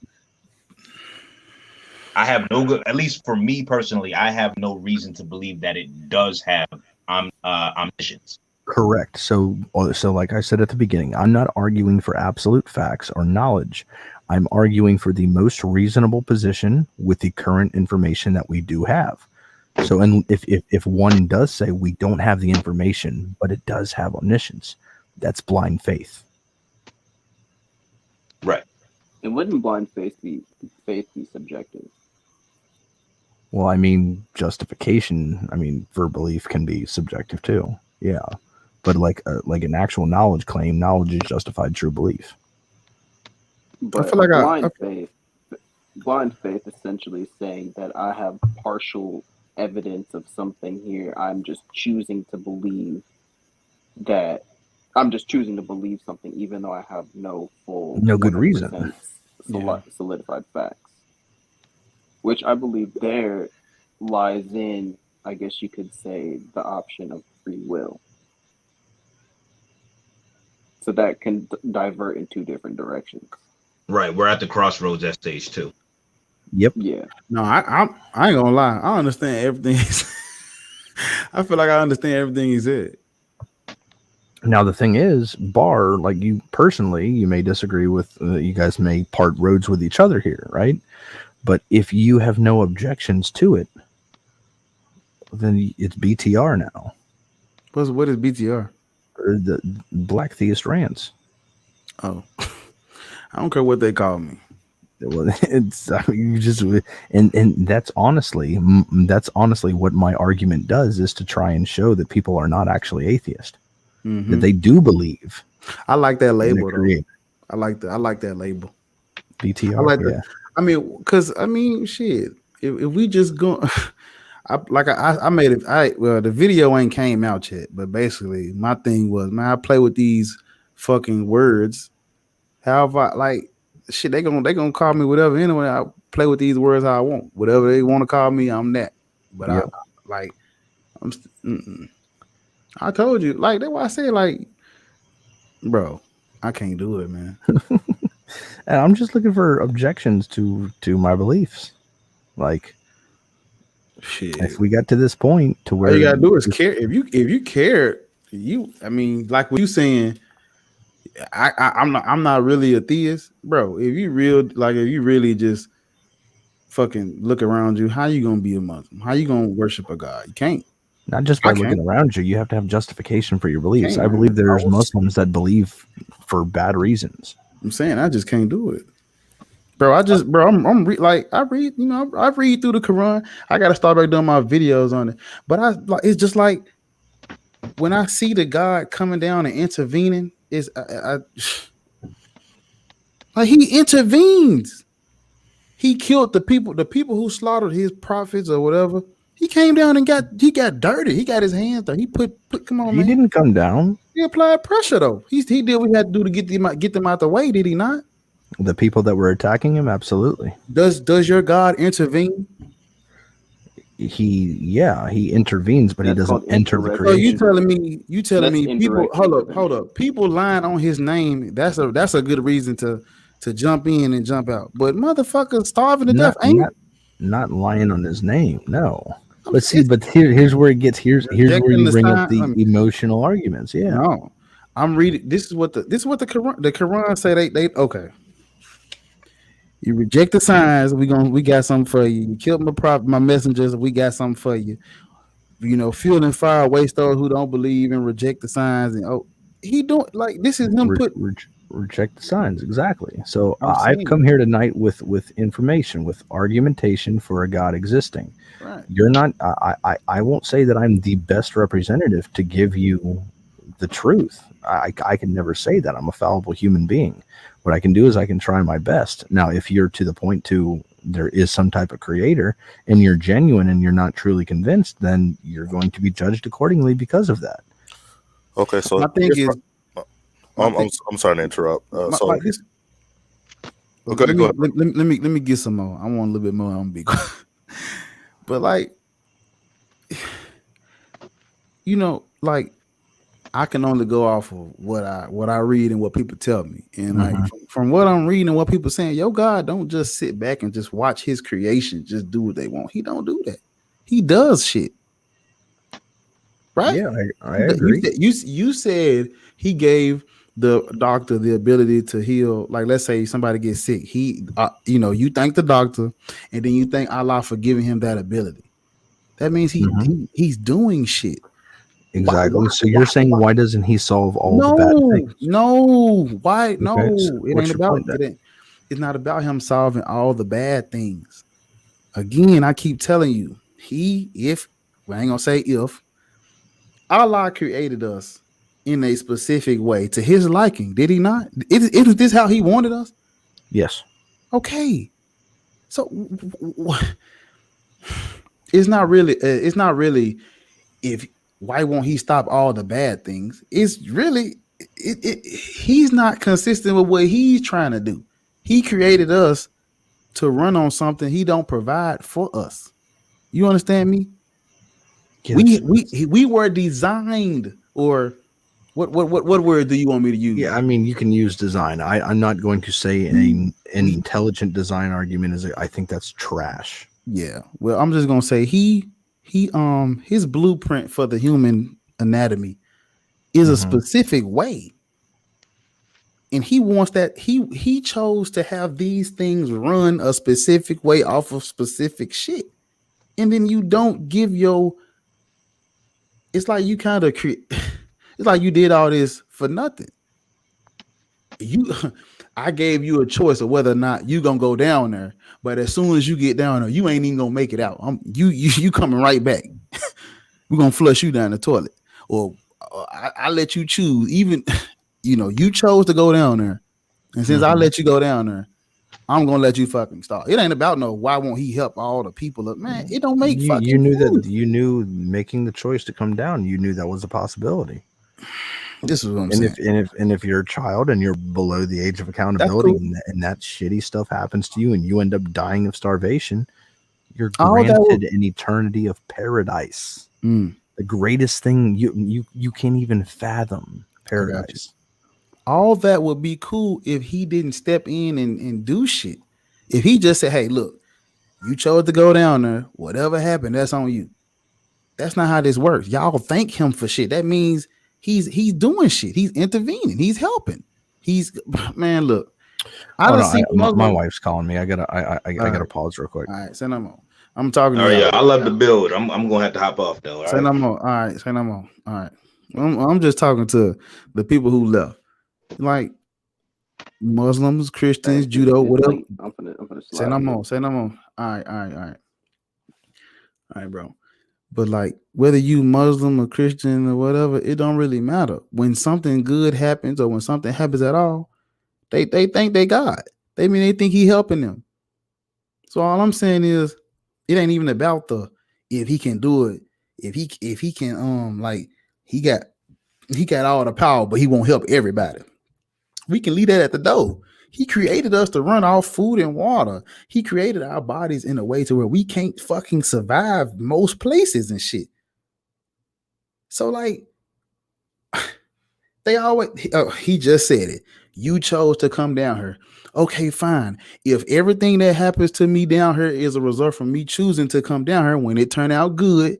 I have no good, at least for me personally, I have no reason to believe that it does have omniscience. Correct. So like I said at the beginning, I'm not arguing for absolute facts or knowledge. I'm arguing for the most reasonable position with the current information that we do have. So, and if one does say we don't have the information, but it does have omniscience, that's blind faith. Right. And wouldn't blind faith be subjective? Well, I mean, justification, for belief can be subjective too. Yeah. But like an actual knowledge claim, knowledge is justified true belief. But I feel like blind faith essentially is saying that I have partial evidence of something here. I'm just choosing to believe something, even though I have no good reason. Solidified facts. Which I believe there lies in, I guess you could say, the option of free will. So that can divert in two different directions. Right. We're at the crossroads at stage 2. Yep. Yeah. No, I ain't gonna lie. I understand everything. I feel like I understand everything he said. Now the thing is, Bar, like you personally, you may disagree with. You guys may part roads with each other here, right? But if you have no objections to it, then it's BTR now. What is BTR? Or the Black Theist-Rants. Oh, I don't care what they call me. Well, it's you just and that's honestly what my argument does, is to try and show that people are not actually atheist, that they do believe. I like that label. I like that label. BTR. I like that. Because shit. If we just go, I made it. Well, the video ain't came out yet, but basically my thing was, man, I play with these fucking words. However, shit, they gonna call me whatever anyway. I play with these words how I want. Whatever they want to call me, I'm that. But I told you, that's why I say, bro, I can't do it, man. And I'm just looking for objections to my beliefs. Shit. If we got to this point to where all you gotta do is care. If you care, like what you saying, I'm not really a theist, bro. If you really just fucking look around you, how you gonna be a Muslim? How you gonna worship a God? You can't. Not just by looking around you have to have justification for your beliefs. I believe there's Muslims that believe for bad reasons. I'm saying I just can't do it, bro. I read through the Quran. I gotta start back doing my videos on it, but it's just like when I see the God coming down and intervening, he intervenes. He killed the people who slaughtered his prophets or whatever. He came down and got dirty. He got his hands there. He put come on, man. He didn't come down. He applied pressure though. He did what he had to do to get them out the way. Did he not? The people that were attacking him, absolutely. Does your God intervene? He intervenes, but he doesn't enter the creation. So you telling me people hold up. People lying on his name, that's a good reason to jump in and jump out. But motherfuckers starving to death ain't not lying on his name, no. But here's where it gets here's where you bring up the emotional arguments. Yeah. No. I'm reading. This is what the Quran say. They okay. You reject the signs, we got something for you. You killed my messengers, we got something for you. You know, fuel and fire waste those who don't believe and reject the signs. And he doing like this is him reject the signs, exactly. So I'm I've saying, come here tonight with information, with argumentation for a God existing. right. You're not. I won't say that I'm the best representative to give you the truth. I can never say that. I'm a fallible human being. What I can do is I can try my best. Now, if you're to the point to there is some type of creator and you're genuine and you're not truly convinced, then you're going to be judged accordingly because of that. Okay, so my thing is, I'm sorry to interrupt. let me get some more. I want a little bit more on big. But like, you know, like I can only go off of what I read and what people tell me. And like from what I'm reading and what people saying, yo, God don't just sit back and just watch his creation just do what they want. He don't do that. He does shit. Right? Yeah, I agree. You said he gave the doctor the ability to heal. Like, let's say somebody gets sick. He you thank the doctor and then you thank Allah for giving him that ability. That means he's doing shit. Exactly. So you're saying why doesn't he solve all the bad things? No. Why? No. Okay, so It ain't about that. It's not about him solving all the bad things. Again, I keep telling you, I ain't gonna say if Allah created us in a specific way to his liking, did he not? Is this how he wanted us? Yes. Okay. So it's not really if why won't he stop all the bad things? It's really he's not consistent with what he's trying to do. He created us to run on something he don't provide for us. You understand me? Yes. We were designed, or what word do you want me to use? Yeah, I mean, you can use design. I'm not going to say an intelligent design argument is I think that's trash. Yeah. Well, I'm just gonna say his blueprint for the human anatomy is a specific way. And he wants that he chose to have these things run a specific way off of specific shit. And then you don't give it's like you kind of it's like you did all this for nothing. I gave you a choice of whether or not you gonna go down there, but as soon as you get down there, you ain't even gonna make it out. You coming right back. We're gonna flush you down the toilet, or I let you choose. Even you chose to go down there, and since I let you go down there, I'm gonna let you fucking start. It ain't about why won't he help all the people up, man. It don't make fucking you knew sense. that you knew making the choice to come down. You knew that was a possibility. This is what I'm saying. If you're a child and you're below the age of accountability, cool. and that shitty stuff happens to you, and you end up dying of starvation, you're granted an eternity of paradise. The greatest thing you can't even fathom. Paradise. All that would be cool if he didn't step in and do shit. If he just said, "Hey, look, you chose to go down there. Whatever happened, that's on you." That's not how this works. Y'all thank him for shit. That means he's doing shit. He's intervening. He's helping. Man, look. My wife's calling me. I gotta pause real quick. All right, say no more. I'm talking to you. you. Yeah, I love the build. I'm gonna have to hop off though. Say no more. All right, say no more. All right. I'm just talking to the people who left. Like Muslims, Christians, judo, whatever. I'm gonna say no more. Say no more. All right, bro. But like whether you Muslim or Christian or whatever, it don't really matter. When something good happens or when something happens at all, they think they God. They think he helping them. So all I'm saying is, it ain't even about if he can do it. If he can like he got all the power, but he won't help everybody. We can leave that at the door. He created us to run off food and water. He created our bodies in a way to where we can't fucking survive most places and shit. So like, they always, he just said it. You chose to come down here. Okay, fine. If everything that happens to me down here is a result from me choosing to come down here, when it turned out good,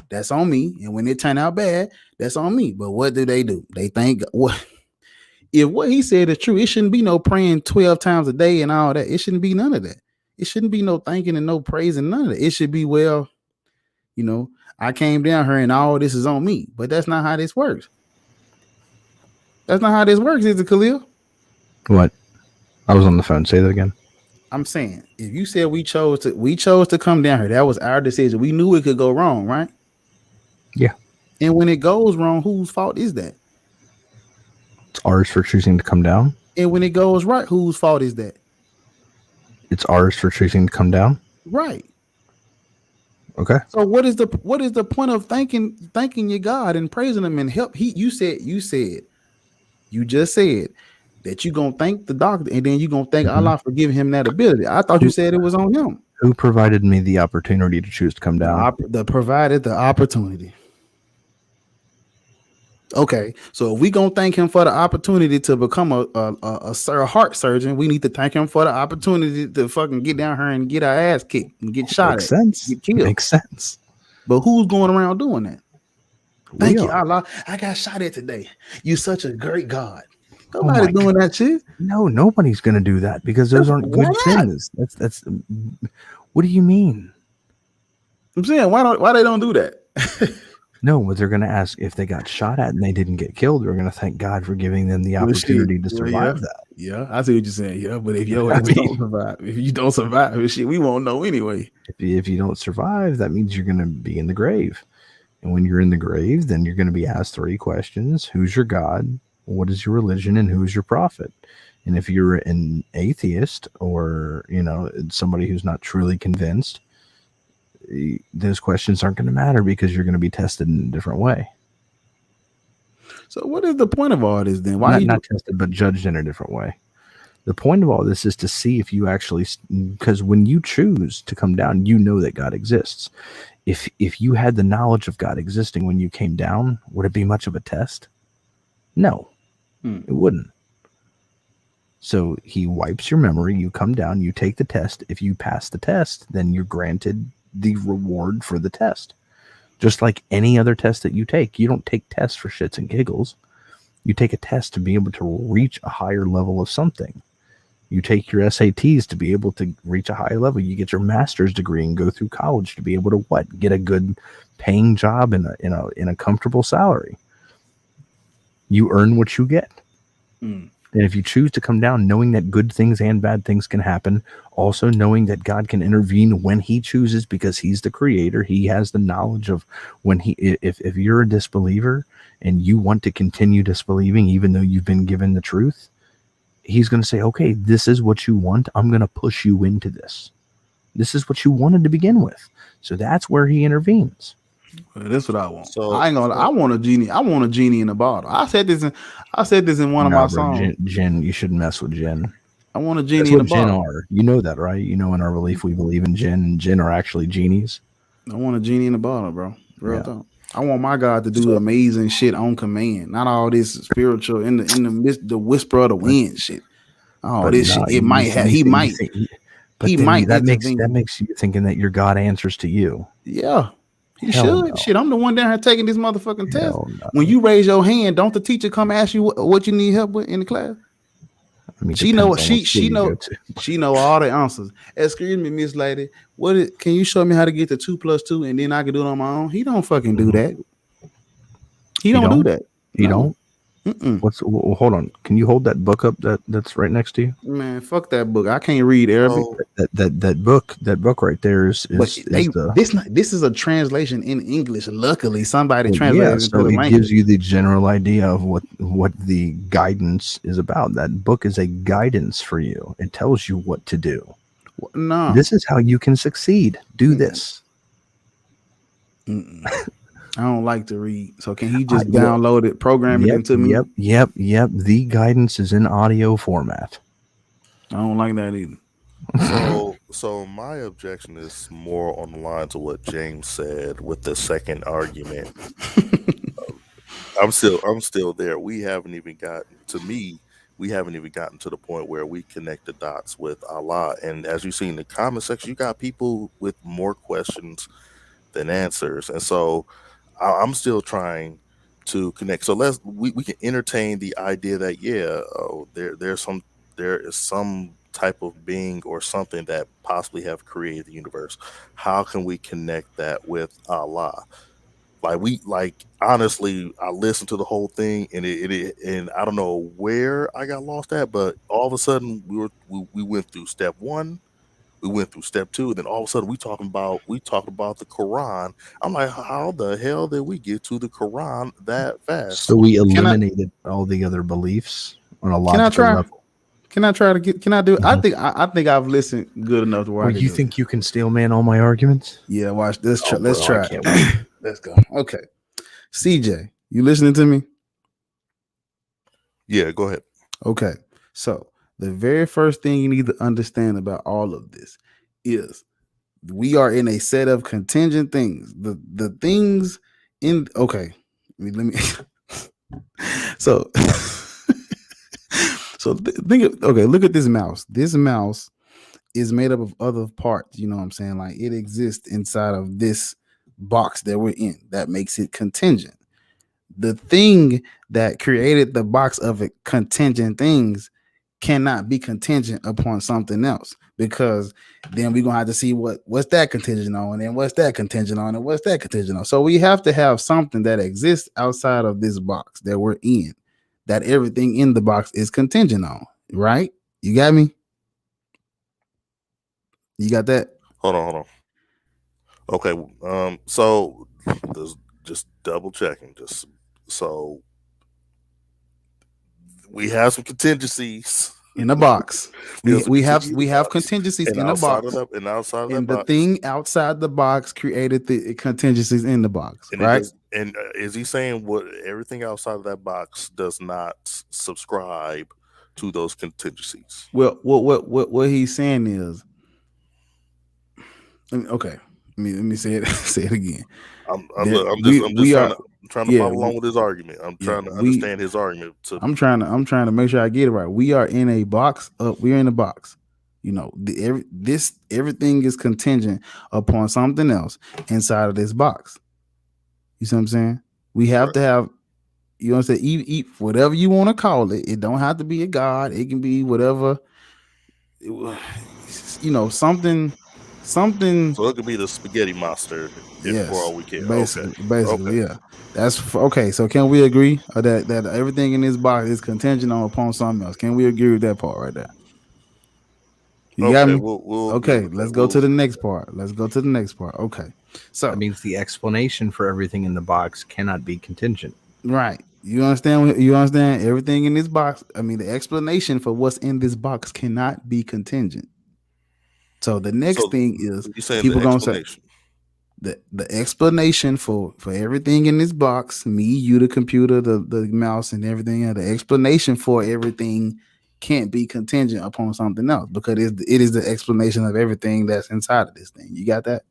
that's on me. And when it turned out bad, that's on me. But what do? They think what? If what he said is true, it shouldn't be no praying 12 times a day and all that. It shouldn't be none of that. It shouldn't be no thanking and no praising, none of that. It should be, well, you know, I came down here and all this is on me. But that's not how this works. That's not how this works, is it, Khalil? What? I was on the phone. Say that again. I'm saying, if you said we chose to come down here, that was our decision. We knew it could go wrong, right? Yeah. And when it goes wrong, whose fault is that? It's ours for choosing to come down. And when it goes right, whose fault is that? It's ours for choosing to come down. Right. Okay. So what is the point of thanking your God and praising him and help? You just said that you're gonna thank the doctor and then you're gonna thank Allah for giving him that ability. I thought you said it was on him. Who provided me the opportunity to choose to come down? Provided the opportunity. Okay, so if we gonna thank him for the opportunity to become a heart surgeon, we need to thank him for the opportunity to fucking get down here and get our ass kicked and get shot Makes at, sense. get killed. Makes sense. But who's going around doing that? Thank you, are. Allah. I got shot at today. You're such a great God. Nobody's doing that shit. No, nobody's gonna do that because those aren't good things. That's. What do you mean? I'm saying why they don't do that? No, but they're going to ask if they got shot at and they didn't get killed. They're going to thank God for giving them the opportunity to survive that. Yeah, I see what you're saying. Yeah, but if your ass don't survive, if you don't survive, shit, we won't know anyway. If you don't survive, that means you're going to be in the grave. And when you're in the grave, then you're going to be asked 3 questions. Who's your God? What is your religion? And who's your prophet? And if you're an atheist or, somebody who's not truly convinced, those questions aren't going to matter because you're going to be tested in a different way. So what is the point of all this then? Why not tested, but judged in a different way? The point of all this is to see if you actually, because when you choose to come down, you know that God exists. If you had the knowledge of God existing when you came down, would it be much of a test? No, it wouldn't. So he wipes your memory, you come down, you take the test. If you pass the test, then you're granted the reward for the test. Just like any other test that you take. You don't take tests for shits and giggles. You take a test to be able to reach a higher level of something. You take your SATs to be able to reach a higher level. You get your master's degree and go through college to be able to get a good paying job in a comfortable salary. You earn what you get. And if you choose to come down knowing that good things and bad things can happen, also knowing that God can intervene when he chooses because he's the creator, he has the knowledge of when if you're a disbeliever and you want to continue disbelieving even though you've been given the truth, he's going to say, okay, this is what you want. I'm going to push you into this. This is what you wanted to begin with. So that's where he intervenes. Well, that's what I want. So I ain't gonna. I want a genie. I want a genie in the bottle. I said this in one of my songs. Jinn, you shouldn't mess with jinn. I want a genie in the jinn bottle. Are. You know that, right? You know, in our belief, we believe in jinn, and jinn are actually genies. I want a genie in the bottle, bro. Real talk. I want my God to do amazing shit on command, not all this spiritual in the midst, the whisper of the wind shit. Oh, this shit. It might have. He might. He might. That makes you thinking that your God answers to you. Yeah. He should. No. Shit, I'm the one down here taking this motherfucking test. No. When you raise your hand, don't the teacher come ask you what you need help with in the class? I mean, she know all the answers. Excuse me, Miss Lady. Can you show me how to get to 2 + 2 and then I can do it on my own? He don't fucking do that. He don't do that. You don't? Hold on. Can you hold that book up that's right next to you? Man, fuck that book. I can't read Arabic. That book right there is this is a translation in English. Luckily, somebody translated it. So it gives you the general idea of what the guidance is about. That book is a guidance for you. It tells you what to do. No, this is how you can succeed. Do this. I don't like to read. So can he just download it, program it into me? Yep. The guidance is in audio format. I don't like that either. So my objection is more on the lines of what James said with the second argument. I'm still there. We haven't even gotten to the point where we connect the dots with Allah. And as you see in the comment section, you got people with more questions than answers. And so I'm still trying to connect. So we can entertain the idea that there is some type of being or something that possibly have created the universe. How can we connect that with Allah? Like honestly, I listened to the whole thing and and I don't know where I got lost at, but all of a sudden we went through step one, we went through step two, and then all of a sudden we talking about the Quran. I'm like, how the hell did we get to the Quran that fast? So we eliminated all the other beliefs on a logical level. Can I try to get? Can I do? I think I've listened good enough to where. You think you can steel man all my arguments? Yeah, watch this. Let's try. Let's go. Okay, CJ, you listening to me? Yeah, go ahead. Okay, so the very first thing you need to understand about all of this is we are in a set of contingent things. The things in let me so look at this mouse. This mouse is made up of other parts, you know what I'm saying? Like it exists inside of this box that we're in. That makes it contingent. The thing that created the box of contingent things cannot be contingent upon something else, because then we're gonna have to see what's that contingent on, and what's that contingent on, and what's that contingent on. So we have to have something that exists outside of this box that we're in, that everything in the box is contingent on, right? You got me? You got that? Hold on. Okay, so just double checking, just so we have some contingencies in the box. we have contingencies in the box, and outside of and that the box. thing outside the box created the contingencies in the box, and right? Is he saying what everything outside of that box does not subscribe to those contingencies? Well, what he's saying is, okay, let me say it again. I'm trying to follow along with his argument. I'm trying to understand his argument. I'm trying to make sure I get it right. We are in a box. We're in a box. You know, everything is contingent upon something else inside of this box. You see what I'm saying? We have to have, you know what I'm saying? Eat whatever you want to call it. It don't have to be a god. It can be whatever. You know, something. So it could be the spaghetti monster. Yes, for all we care. Basically, yeah. That's okay. So can we agree that everything in this box is contingent upon something else? Can we agree with that part right there? You got me? Okay, let's go to the next part. Okay. So that means the explanation for everything in the box cannot be contingent. Right. You understand? You understand everything in this box? I mean, the explanation for what's in this box cannot be contingent. So the next thing is people gonna say the explanation for everything in this box, me, you, the computer, the mouse, and everything. The explanation for everything can't be contingent upon something else, because it is the explanation of everything that's inside of this thing. You got that?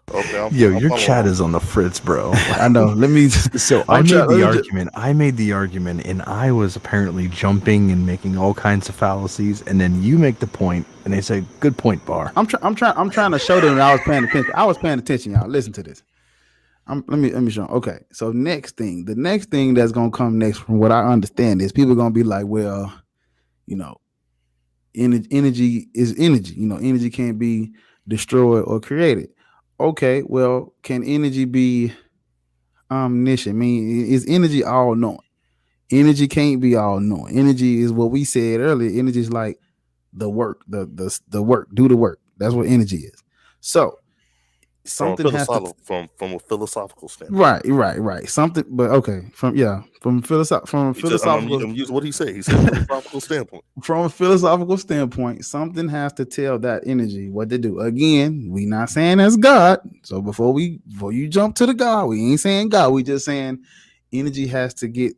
Okay. Your chat is on the fritz, bro. I know. Let me. So I made the argument, and I was apparently jumping and making all kinds of fallacies, and then you make the point, and they say, "Good point, Bar." I'm trying to show them that I was paying attention. I was paying attention, y'all. Listen to this. Let me show them. Okay. So the next thing that's gonna come next, from what I understand, is people are gonna be like, well, you know, energy is energy. You know, energy can't be destroyed or created. Okay, well, can energy be omniscient? I mean, is energy all knowing? Energy can't be all knowing. Energy is what we said earlier. Energy is like the work, the work, do the work. That's what energy is. So something has to, from a philosophical standpoint. Right. Something, but okay, from a philosophical. I'm using what he said. He said philosophical standpoint. From a philosophical standpoint, something has to tell that energy what to do. Again, we not saying that's God. So before you jump to the God, we ain't saying God. We just saying energy has to get,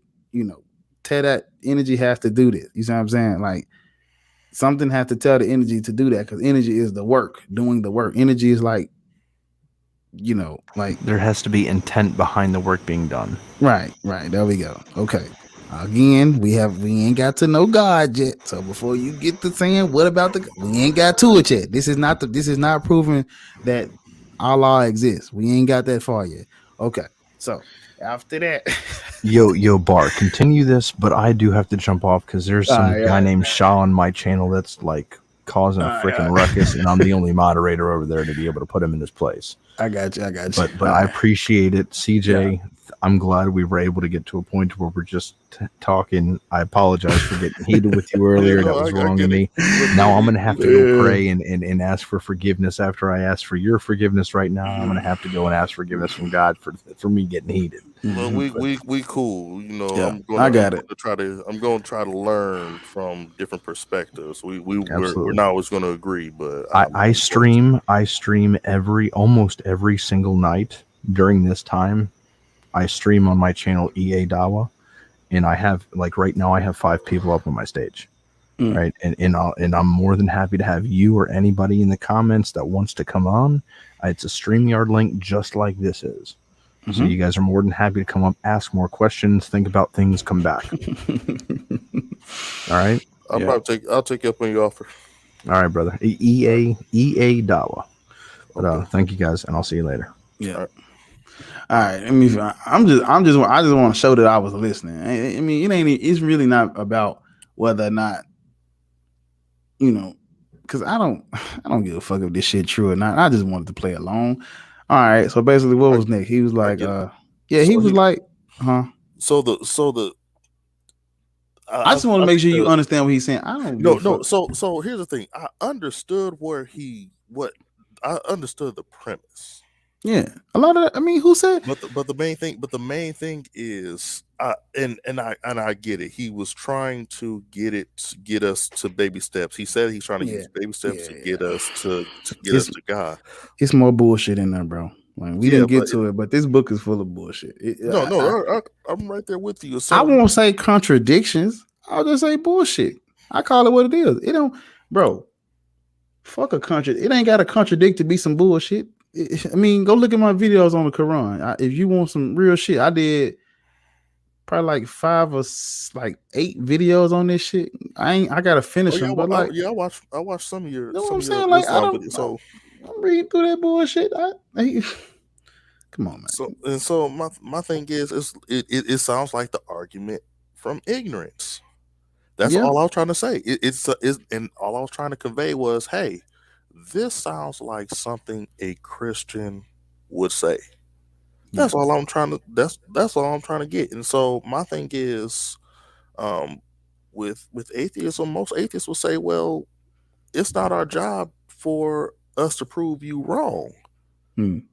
tell that energy has to do this. You see what I'm saying? Like something has to tell the energy to do that, because energy is the work, doing the work. Energy is like, like there has to be intent behind the work being done. Right. There we go. Okay. Again, we ain't got to know God yet. So before you get to saying what about we ain't got to it yet. This is not proving that Allah exists. We ain't got that far yet. Okay. So After that, yo, Bar, continue this, but I do have to jump off because there's some guy named Shaw on my channel that's like causing a freaking ruckus, and I'm the only moderator over there to be able to put him in his place. I got you. But I appreciate it, CJ. I'm glad we were able to get to a point where we're just talking. I apologize for getting heated with you earlier. That was wrong of me. Now I'm gonna have to go pray and ask for forgiveness after I ask for your forgiveness right now. I'm gonna have to go and ask forgiveness from God for me getting heated. Well, we cool. You know, Yeah, I'm gonna try to learn from different perspectives. We're not always gonna agree, but I stream almost every single night during this time. I stream on my channel EA Dawa, and I have right now I have 5 people up on my stage, right? And I'm more than happy to have you or anybody in the comments that wants to come on. It's a StreamYard link just like this is. So you guys are more than happy to come up, ask more questions, think about things, come back. All right. I'll take you up on your offer. All right, brother. EA Dawa. But thank you guys, and I'll see you later. Yeah. All right. I mean, I just want to show that I was listening. I mean, it's really not about whether or not, because I don't give a fuck if this shit true or not. I just wanted to play along. All right. So basically, what was next? He was like, So I just want to make sure you understand what he's saying. I don't know. So here's the thing. I understood I understood the premise. Yeah, a lot of. I mean, who said? But the main thing is, and I get it. He was trying to get us to baby steps. He said he's trying to use baby steps to get us to us to God. It's more bullshit in there, bro. Like, we didn't get to it, but this book is full of bullshit. I'm right there with you. I won't say contradictions. I'll just say bullshit. I call it what it is. It don't, bro. Fuck a contradict. It ain't got to contradict to be some bullshit. I mean, go look at my videos on the Quran. If you want some real shit, I did probably like 5 or 8 videos on this shit. I gotta finish them. But I watched some of your. You know what I'm saying? Like, I'm reading through that bullshit. Come on, man. So my thing is, it sounds like the argument from ignorance. That's all I was trying to say. And all I was trying to convey was, hey, this sounds like something a Christian would say. That's all I'm trying to. That's all I'm trying to get. And so my thing is, with atheism, most atheists will say, well, it's not our job for us to prove you wrong.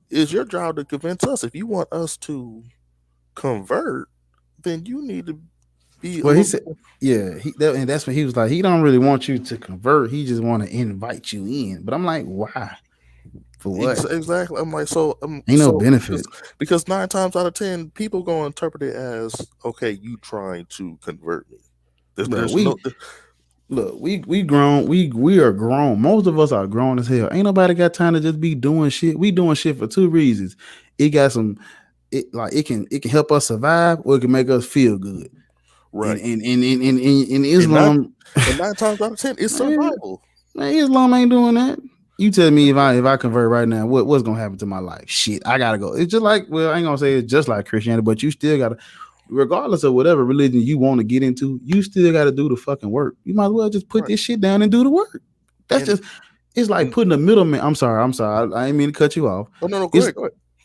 It's your job to convince us. If you want us to convert, then you need to be. Well, he said, and that's when he was like, he don't really want you to convert. He just want to invite you in. But I'm like, why? For what? Exactly. I'm like, ain't no benefit. Because 9 times out of 10, people gonna interpret it as, okay, you trying to convert me. Look, we grown. We are grown. Most of us are grown as hell. Ain't nobody got time to just be doing shit. We doing shit for 2 reasons. It can help us survive, or it can make us feel good. Right. And in Islam, and 9 times out of 10, it's survival. Man, Islam ain't doing that. You tell me if I convert right now, what's gonna happen to my life? Shit, I gotta go. It's just like, well, I ain't gonna say it's just like Christianity, but you still gotta, regardless of whatever religion you want to get into, you still gotta do the fucking work. You might as well just put this shit down and do the work. It's like putting a middleman. I'm sorry. I didn't mean to cut you off. Oh no, go ahead.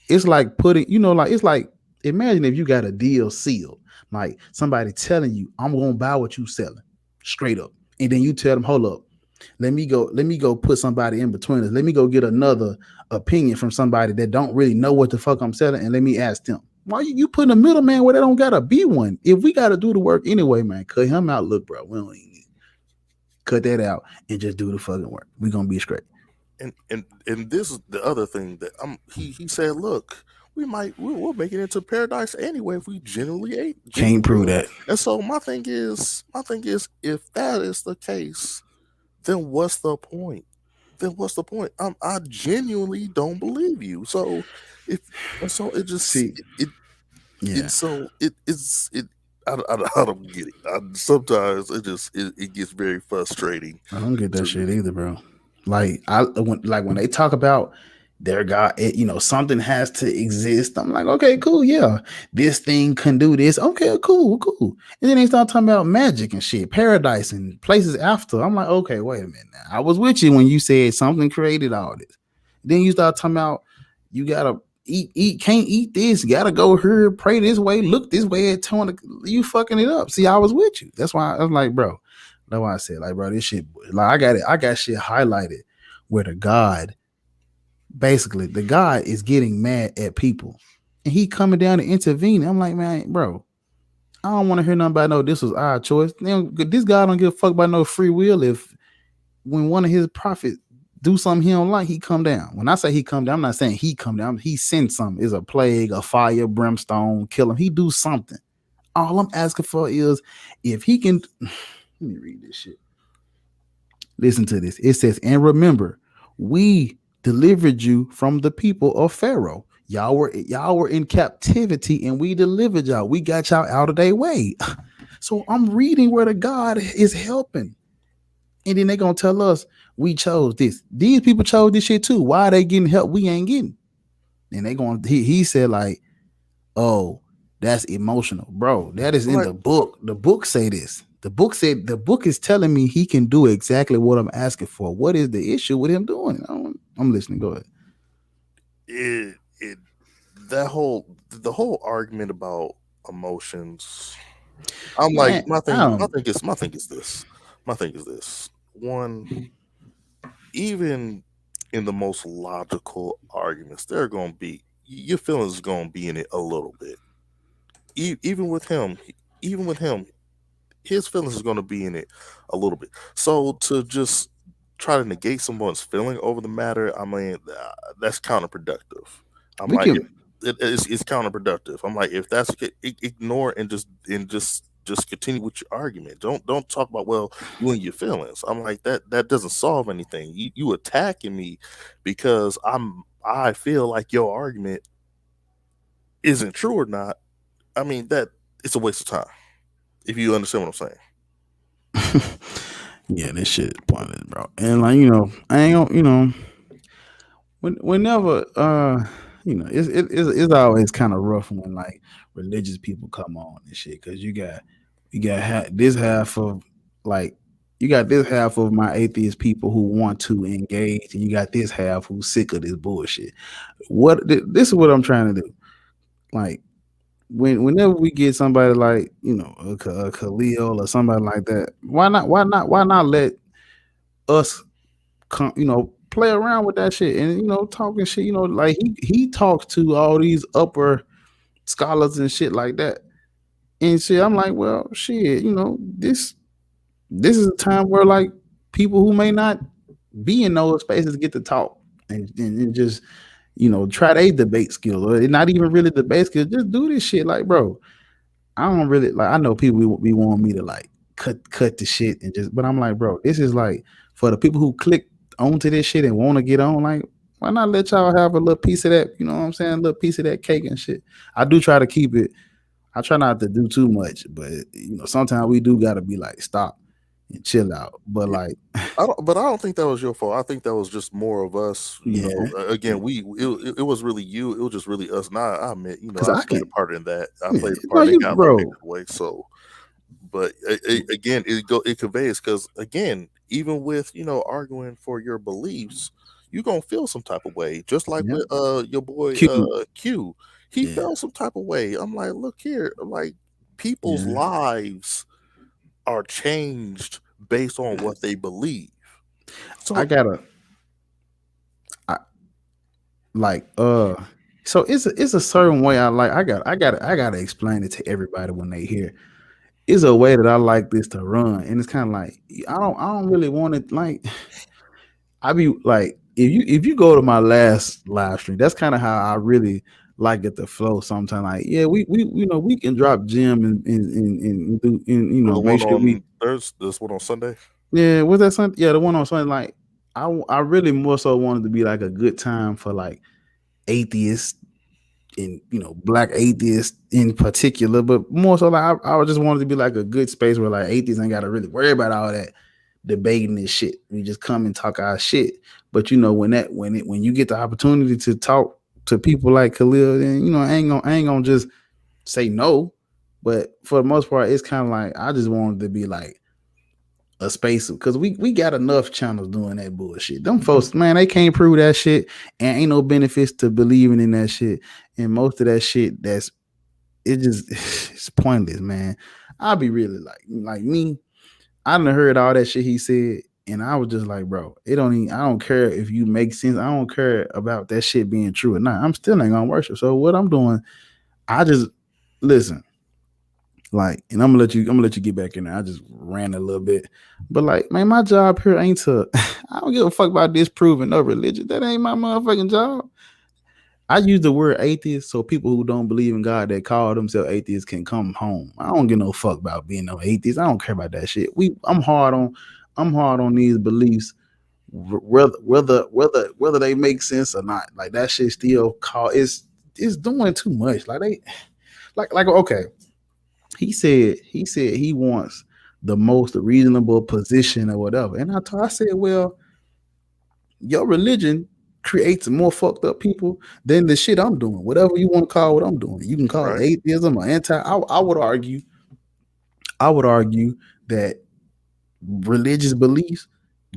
It's like putting, it's like, imagine if you got a deal sealed, like somebody telling you, I'm gonna buy what you selling, straight up, and then you tell them, hold up. Let me go put somebody in between us. Let me go get another opinion from somebody that don't really know what the fuck I'm selling, and let me ask them. Why you putting a middleman where they don't gotta be one? If we gotta do the work anyway, man, cut him out. Look, bro, we don't even cut that out and just do the fucking work. We gonna be straight. And this is the other thing that he said, look, we'll make it into paradise anyway if we genuinely can't prove that. And so my thing is, if that is the case, then what's the point? I genuinely don't believe you. So I don't get it. Sometimes it gets very frustrating. I don't get that shit either, bro. Like when they talk about their God, something has to exist. I'm like, okay, cool, yeah. This thing can do this. Okay, cool. And then they start talking about magic and shit, paradise and places after. I'm like, okay, wait a minute. Now. I was with you when you said something created all this. Then you start talking about you gotta eat, can't eat this, gotta go here, pray this way, look this way, you fucking it up. See, I was with you. That's why I was like, bro. That's why I said, like, bro, this shit, like, I got shit highlighted where the God is getting mad at people and he coming down to intervene. I'm like, man, bro, I don't want to hear nothing about no, this was our choice. This guy don't give a fuck about no free will. If when one of his prophets do something he don't like, he come down. When I say he come down, I'm not saying he come down. He sends something. It's a plague, a fire, brimstone, kill him. He do something. All I'm asking for is if he can. Let me read this shit. Listen to this. It says, and remember, we delivered you from the people of Pharaoh. Y'all were in captivity and we delivered y'all. We got y'all out of their way. So I'm reading where the God is helping. And then they're going to tell us we chose this. These people chose this shit too. Why are they getting help we ain't getting? And they going, he said like, oh, that's emotional. Bro, that is in the book. The book say this. The book is telling me he can do exactly what I'm asking for. What is the issue with him doing it? I'm listening. Go ahead. The whole argument about emotions. I'm like, my thing is this. One, even in the most logical arguments, they're gonna be your feelings gonna be in it a little bit. Even with him, his feelings is gonna be in it a little bit. So to just try to negate someone's feeling over the matter, I mean, that's counterproductive. It's counterproductive. I'm like, if that's ignore and just continue with your argument. Don't talk about you and your feelings. I'm like that doesn't solve anything. You attacking me because I feel like your argument isn't true or not. I mean that it's a waste of time. If you understand what I'm saying. Yeah, this shit is pointless, bro. And like, I ain't gonna, whenever it's always kind of rough when like religious people come on and shit, because you got this half of my atheist people who want to engage, and you got this half who's sick of this bullshit. This is what I'm trying to do. Like whenever we get somebody like a Khalil or somebody like that, why not let us play around with that shit and talking shit, like he talks to all these upper scholars and shit like that and shit. I'm like, well, shit, this is a time where like people who may not be in those spaces get to talk and just try their debate skill, or not even really debate skill, just do this shit. Like, bro, I don't really like, I know people be wanting me to like cut the shit and just, but I'm like, bro, this is like for the people who click onto this shit and want to get on, like, why not let y'all have a little piece of that, you know what I'm saying, a little piece of that cake and shit. I do try to keep it, I try not to do too much, but sometimes we do got to be like, stop and chill out. But like, I don't think that was your fault. I think that was just more of us. Again, it was really you. It was just really us. Now I admit, I played a part in that. I played a part in that way. So, but again, it conveys, because again, even with arguing for your beliefs, you gonna feel some type of way. Just like with your boy Q. He felt some type of way. I'm like, look here, like people's lives are changed based on what they believe. So so it's a certain way I gotta explain it to everybody when they hear. It's a way that I like this to run, and it's kind of like I don't really want it. Like I be like, if you go to my last live stream, that's kind of how I really like it to flow. Sometimes, like, yeah, we can drop gem and make sure we. There's this one on Sunday. Yeah, was that Sunday? Yeah, the one on Sunday. Like, I really more so wanted to be like a good time for like atheists and black atheists in particular, but more so like I just wanted to be like a good space where like atheists ain't got to really worry about all that debating this shit. We just come and talk our shit. But you know, when you get the opportunity to talk to people like Khalil, then you know, I ain't gonna just say no. But for the most part, it's kind of like I just wanted to be like a space because we got enough channels doing that bullshit. Them folks, man, they can't prove that shit, and ain't no benefits to believing in that shit. And most of that shit, it just it's pointless, man. I'll be really like me. I done heard all that shit he said, and I was just like, bro, it don't even. I don't care if you make sense. I don't care about that shit being true or not. I'm still ain't gonna worship. So what I'm doing, I just listen. Like, and I'm gonna let you get back in there. I just ran a little bit, but like, man, my job here ain't to. I don't give a fuck about disproving no religion. That ain't my motherfucking job. I use the word atheist so people who don't believe in God that call themselves atheists can come home. I don't give no fuck about being no atheist. I don't care about that shit. I'm hard on these beliefs, whether they make sense or not. Like that shit still it's doing too much. Like they like okay. He said he wants the most reasonable position or whatever. And I said, well, your religion creates more fucked up people than the shit I'm doing. Whatever you want to call what I'm doing. You can call it atheism or I would argue that religious beliefs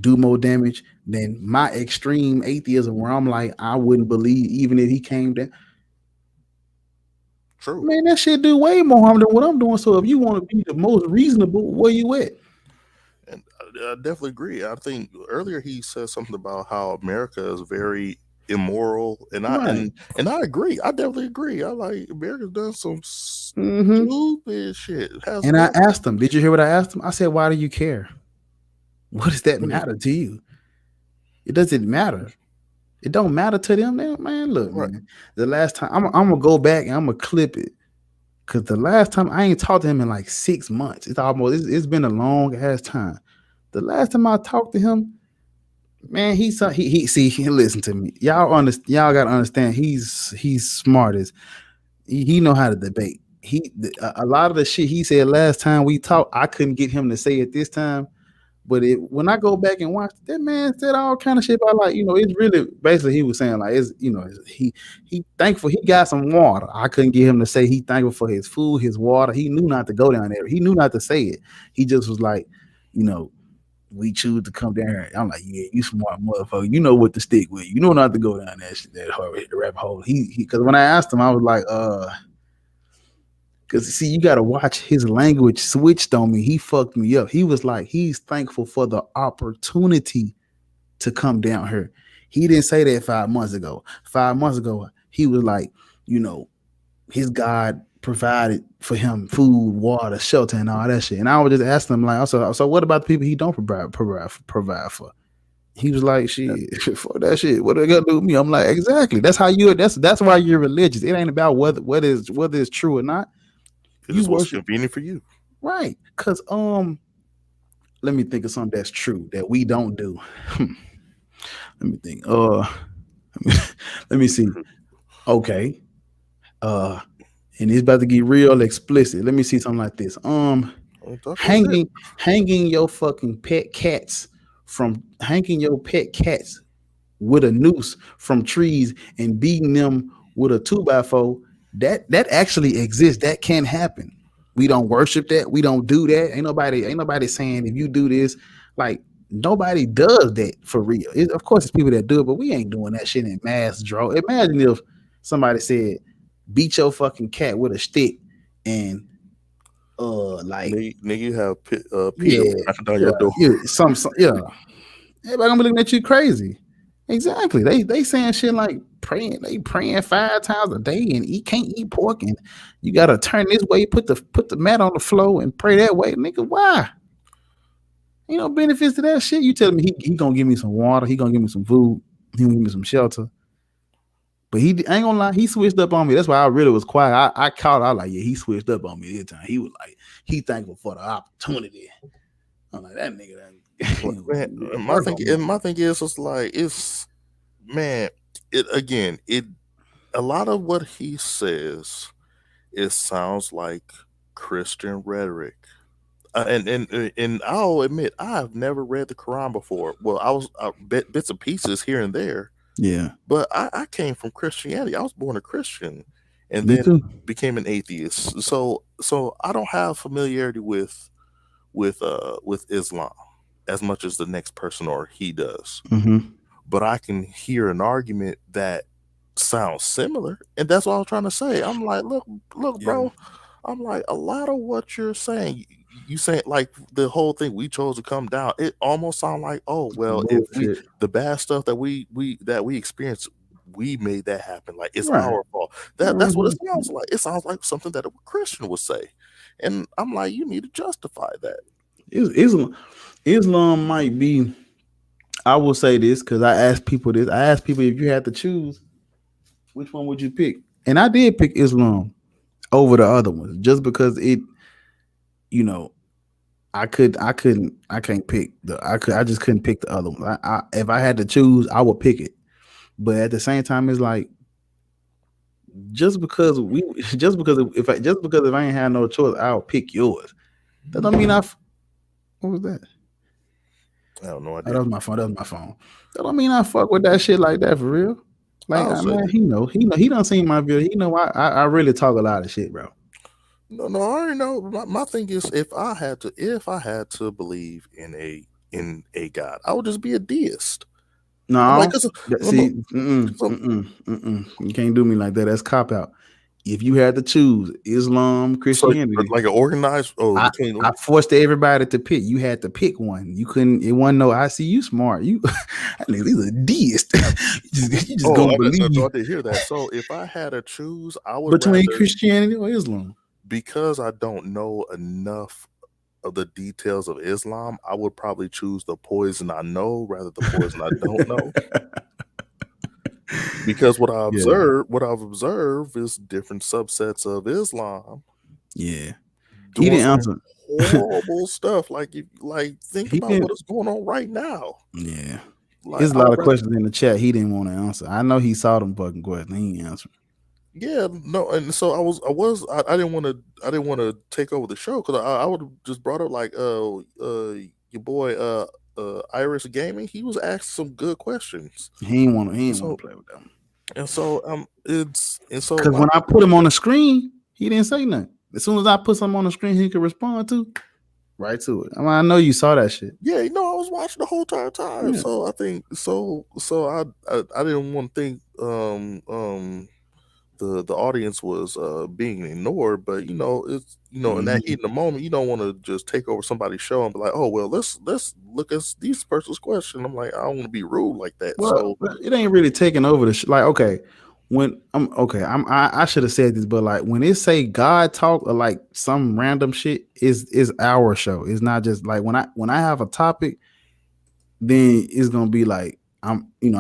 do more damage than my extreme atheism where I'm like, I wouldn't believe even if he came down. True. Man, that shit do way more harm than what I'm doing. So if you want to be the most reasonable, where you at? And I definitely agree. I think earlier he said something about how America is very immoral, and I agree. I definitely agree. I like America's done some stupid shit. And I asked him, did you hear what I asked him? I said, why do you care? What does that matter to you? It doesn't matter. It don't matter to them now, man. Look, man. The last time I'm gonna go back and I'm gonna clip it. Cause the last time I ain't talked to him in like 6 months. It's been a long ass time. The last time I talked to him, man, he listen to me. Y'all gotta understand he's smart as he know how to debate. A lot of the shit he said last time we talked, I couldn't get him to say it this time. But when I go back and watch, that man said all kind of shit about like, you know, it's really basically he was saying like, he thankful he got some water. I couldn't get him to say he thankful for his food, his water. He knew not to go down there. He knew not to say it. He just was like, you know, we choose to come down here. I'm like, yeah, you smart motherfucker. You know what to stick with. You know not to go down that rabbit hole. Because when I asked him, I was like, because see, you gotta watch his language switched on me. He fucked me up. He was like, he's thankful for the opportunity to come down here. He didn't say that 5 months ago. 5 months ago, he was like, you know, his God provided for him food, water, shelter, and all that shit. And I was just asking him, like, so what about the people he don't provide for? He was like, shit, for that shit, what are they gonna do with me? I'm like, exactly. That's how that's why you're religious. It ain't about whether it's true or not. It's what's convenient for you, right? Because let me think of something that's true that we don't do. Let me think. Let me see. Okay. And it's about to get real explicit. Let me see something like this. Hanging your fucking pet cats with a noose from trees and beating them with a 2x4. That actually exists. That can happen. We don't worship that. We don't do that. Ain't nobody saying if you do this, like nobody does that for real. Of course, it's people that do it, but we ain't doing that shit in mass draw. Imagine if somebody said, "Beat your fucking cat with a stick," and like nigga, you have down your door. Everybody gonna be looking at you crazy. Exactly. They saying shit like praying. They praying 5 times a day and can't eat pork, and you gotta turn this way, put the mat on the floor and pray that way. Nigga, why? Ain't no benefits to that shit. You telling me he gonna give me some water, he gonna give me some food, he gonna give me some shelter. But he ain't gonna lie, he switched up on me. That's why I really was quiet. I caught out like, yeah, he switched up on me this time. He was like, he thankful for the opportunity. I'm like, that nigga that my thing is a lot of what he says, it sounds like Christian rhetoric. and I'll admit I've never read the Quran before. Well, I was bits and pieces here and there, Yeah, but I came from Christianity. I was born a Christian, and me then too. became an atheist. So I don't have familiarity with Islam as much as the next person or he does. Mm-hmm. But I can hear an argument that sounds similar, and that's what I was trying to say. I'm like, look, Yeah, bro. I'm like, a lot of what you're saying, you saying like the whole thing we chose to come down. It almost sounds like, oh well, if we bullshit. the bad stuff that we experienced, we made that happen. Like it's Right. our fault. That's what it sounds like. It sounds like something that a Christian would say, and I'm like, you need to justify that. Islam might be. I will say this because I asked people this. I asked people if you had to choose, which one would you pick? And I did pick Islam over the other ones, just because it, you know, I can't pick I just couldn't pick the other one. If I had to choose, I would pick it. But at the same time, it's like just because if I ain't had no choice, I'll pick yours. That don't mean what was that? I have no Oh, idea. that was my phone. That was my phone. That don't mean I fuck with that shit like that for real. Like, I'll say man, that. he done seen my video. He know I really talk a lot of shit, bro. No, I already know. My thing is, if I had to believe in a God, I would just be a deist. I'm like, No, see, so, you can't do me like that. That's cop out. If you had to choose Islam, Christianity, like an organized. Oh, I between forced everybody to pick. You had to pick one. You couldn't. It wasn't no. I see you smart. You, he's a deist. you just gonna I believe did hear that. So if I had to choose, I would between rather, Christianity or Islam. because I don't know enough of the details of Islam. I would probably choose the poison I know rather than the poison I don't know. Because what I've observed is different subsets of Islam. Yeah, he Doing didn't some answer. horrible stuff. Think He about didn't. what is going on right now. Yeah, Like there's a I lot would of rather, questions in the chat. He didn't want to answer. I know he saw them fucking questions. He ain't answer. yeah, no, and so I didn't want to take over the show because I would have just brought up like your boy Iris Gaming. He was asked some good questions. He ain't want to So play with them. and so Because when I put him on the screen, he didn't say nothing. As soon as I put something on the screen, he could respond to right to it. I mean, I know you saw that shit. yeah, I was watching the whole entire time. Yeah. So I think I didn't want to think the audience was being ignored, but it's in that heat in the moment, you don't want to just take over somebody's show and be like, oh well, let's look at this person's question. I'm like, I don't want to be rude like that. Well, So but it ain't really taking over the like. Okay, when I should have said this, but like when it say God talk or like some random shit is our show. It's not just like when I have a topic, then it's gonna be like I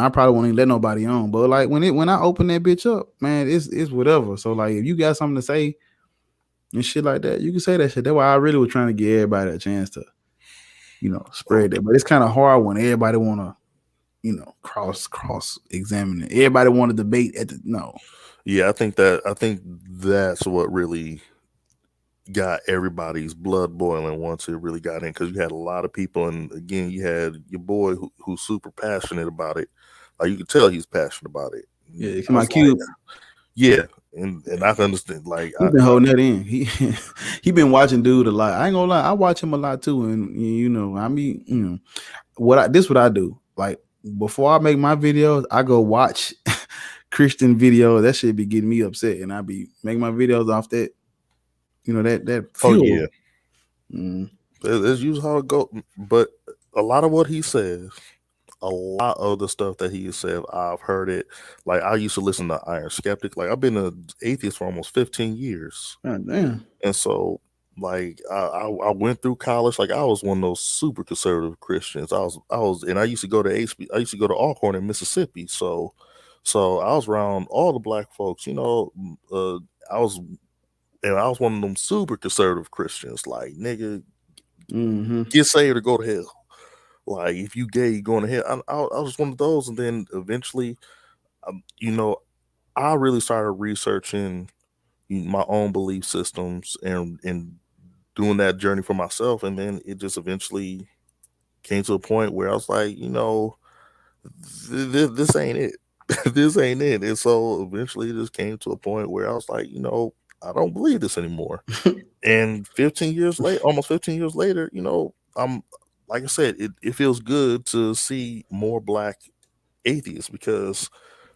probably won't even let nobody on. But like when I open that bitch up, man, it's whatever. So like if you got something to say and shit like that, you can say that shit. That's why I really was trying to give everybody a chance to spread that. But it's kind of hard when everybody wanna cross examine it. Everybody want to debate yeah, I think that's what really got everybody's blood boiling once it really got in, because you had a lot of people, and again you had your boy who's super passionate about it. Like you could tell he's passionate about it. Yeah, it's I my was cube. Yeah, and I can understand. Like He's been holding that in. He been watching dude a lot. I ain't gonna lie, I watch him a lot too. And I mean, what I do. Like before I make my videos, I go watch Christian videos. That shit be getting me upset, and I be making my videos off that. That fuel. Oh yeah, it's usually how it goes. But a lot of what he says, a lot of the stuff that he said, I've heard it. Like I used to listen to Iron Skeptic. Like I've been an atheist for almost 15 years. God damn. And so like I went through college. Like I was one of those super conservative Christians. And I used to go to I used to go to Alcorn in Mississippi. So I was around all the black folks. I was one of them super conservative Christians. Like nigga, get saved or go to hell. Like if you gay, you going to hell. I was one of those, and then eventually, I really started researching my own belief systems and doing that journey for myself, and then it just eventually came to a point where I was like, this ain't it. This ain't it. And so eventually it just came to a point where I was like, I don't believe this anymore. And 15 years later, almost 15 years later, I'm like I said, it feels good to see more black atheists, because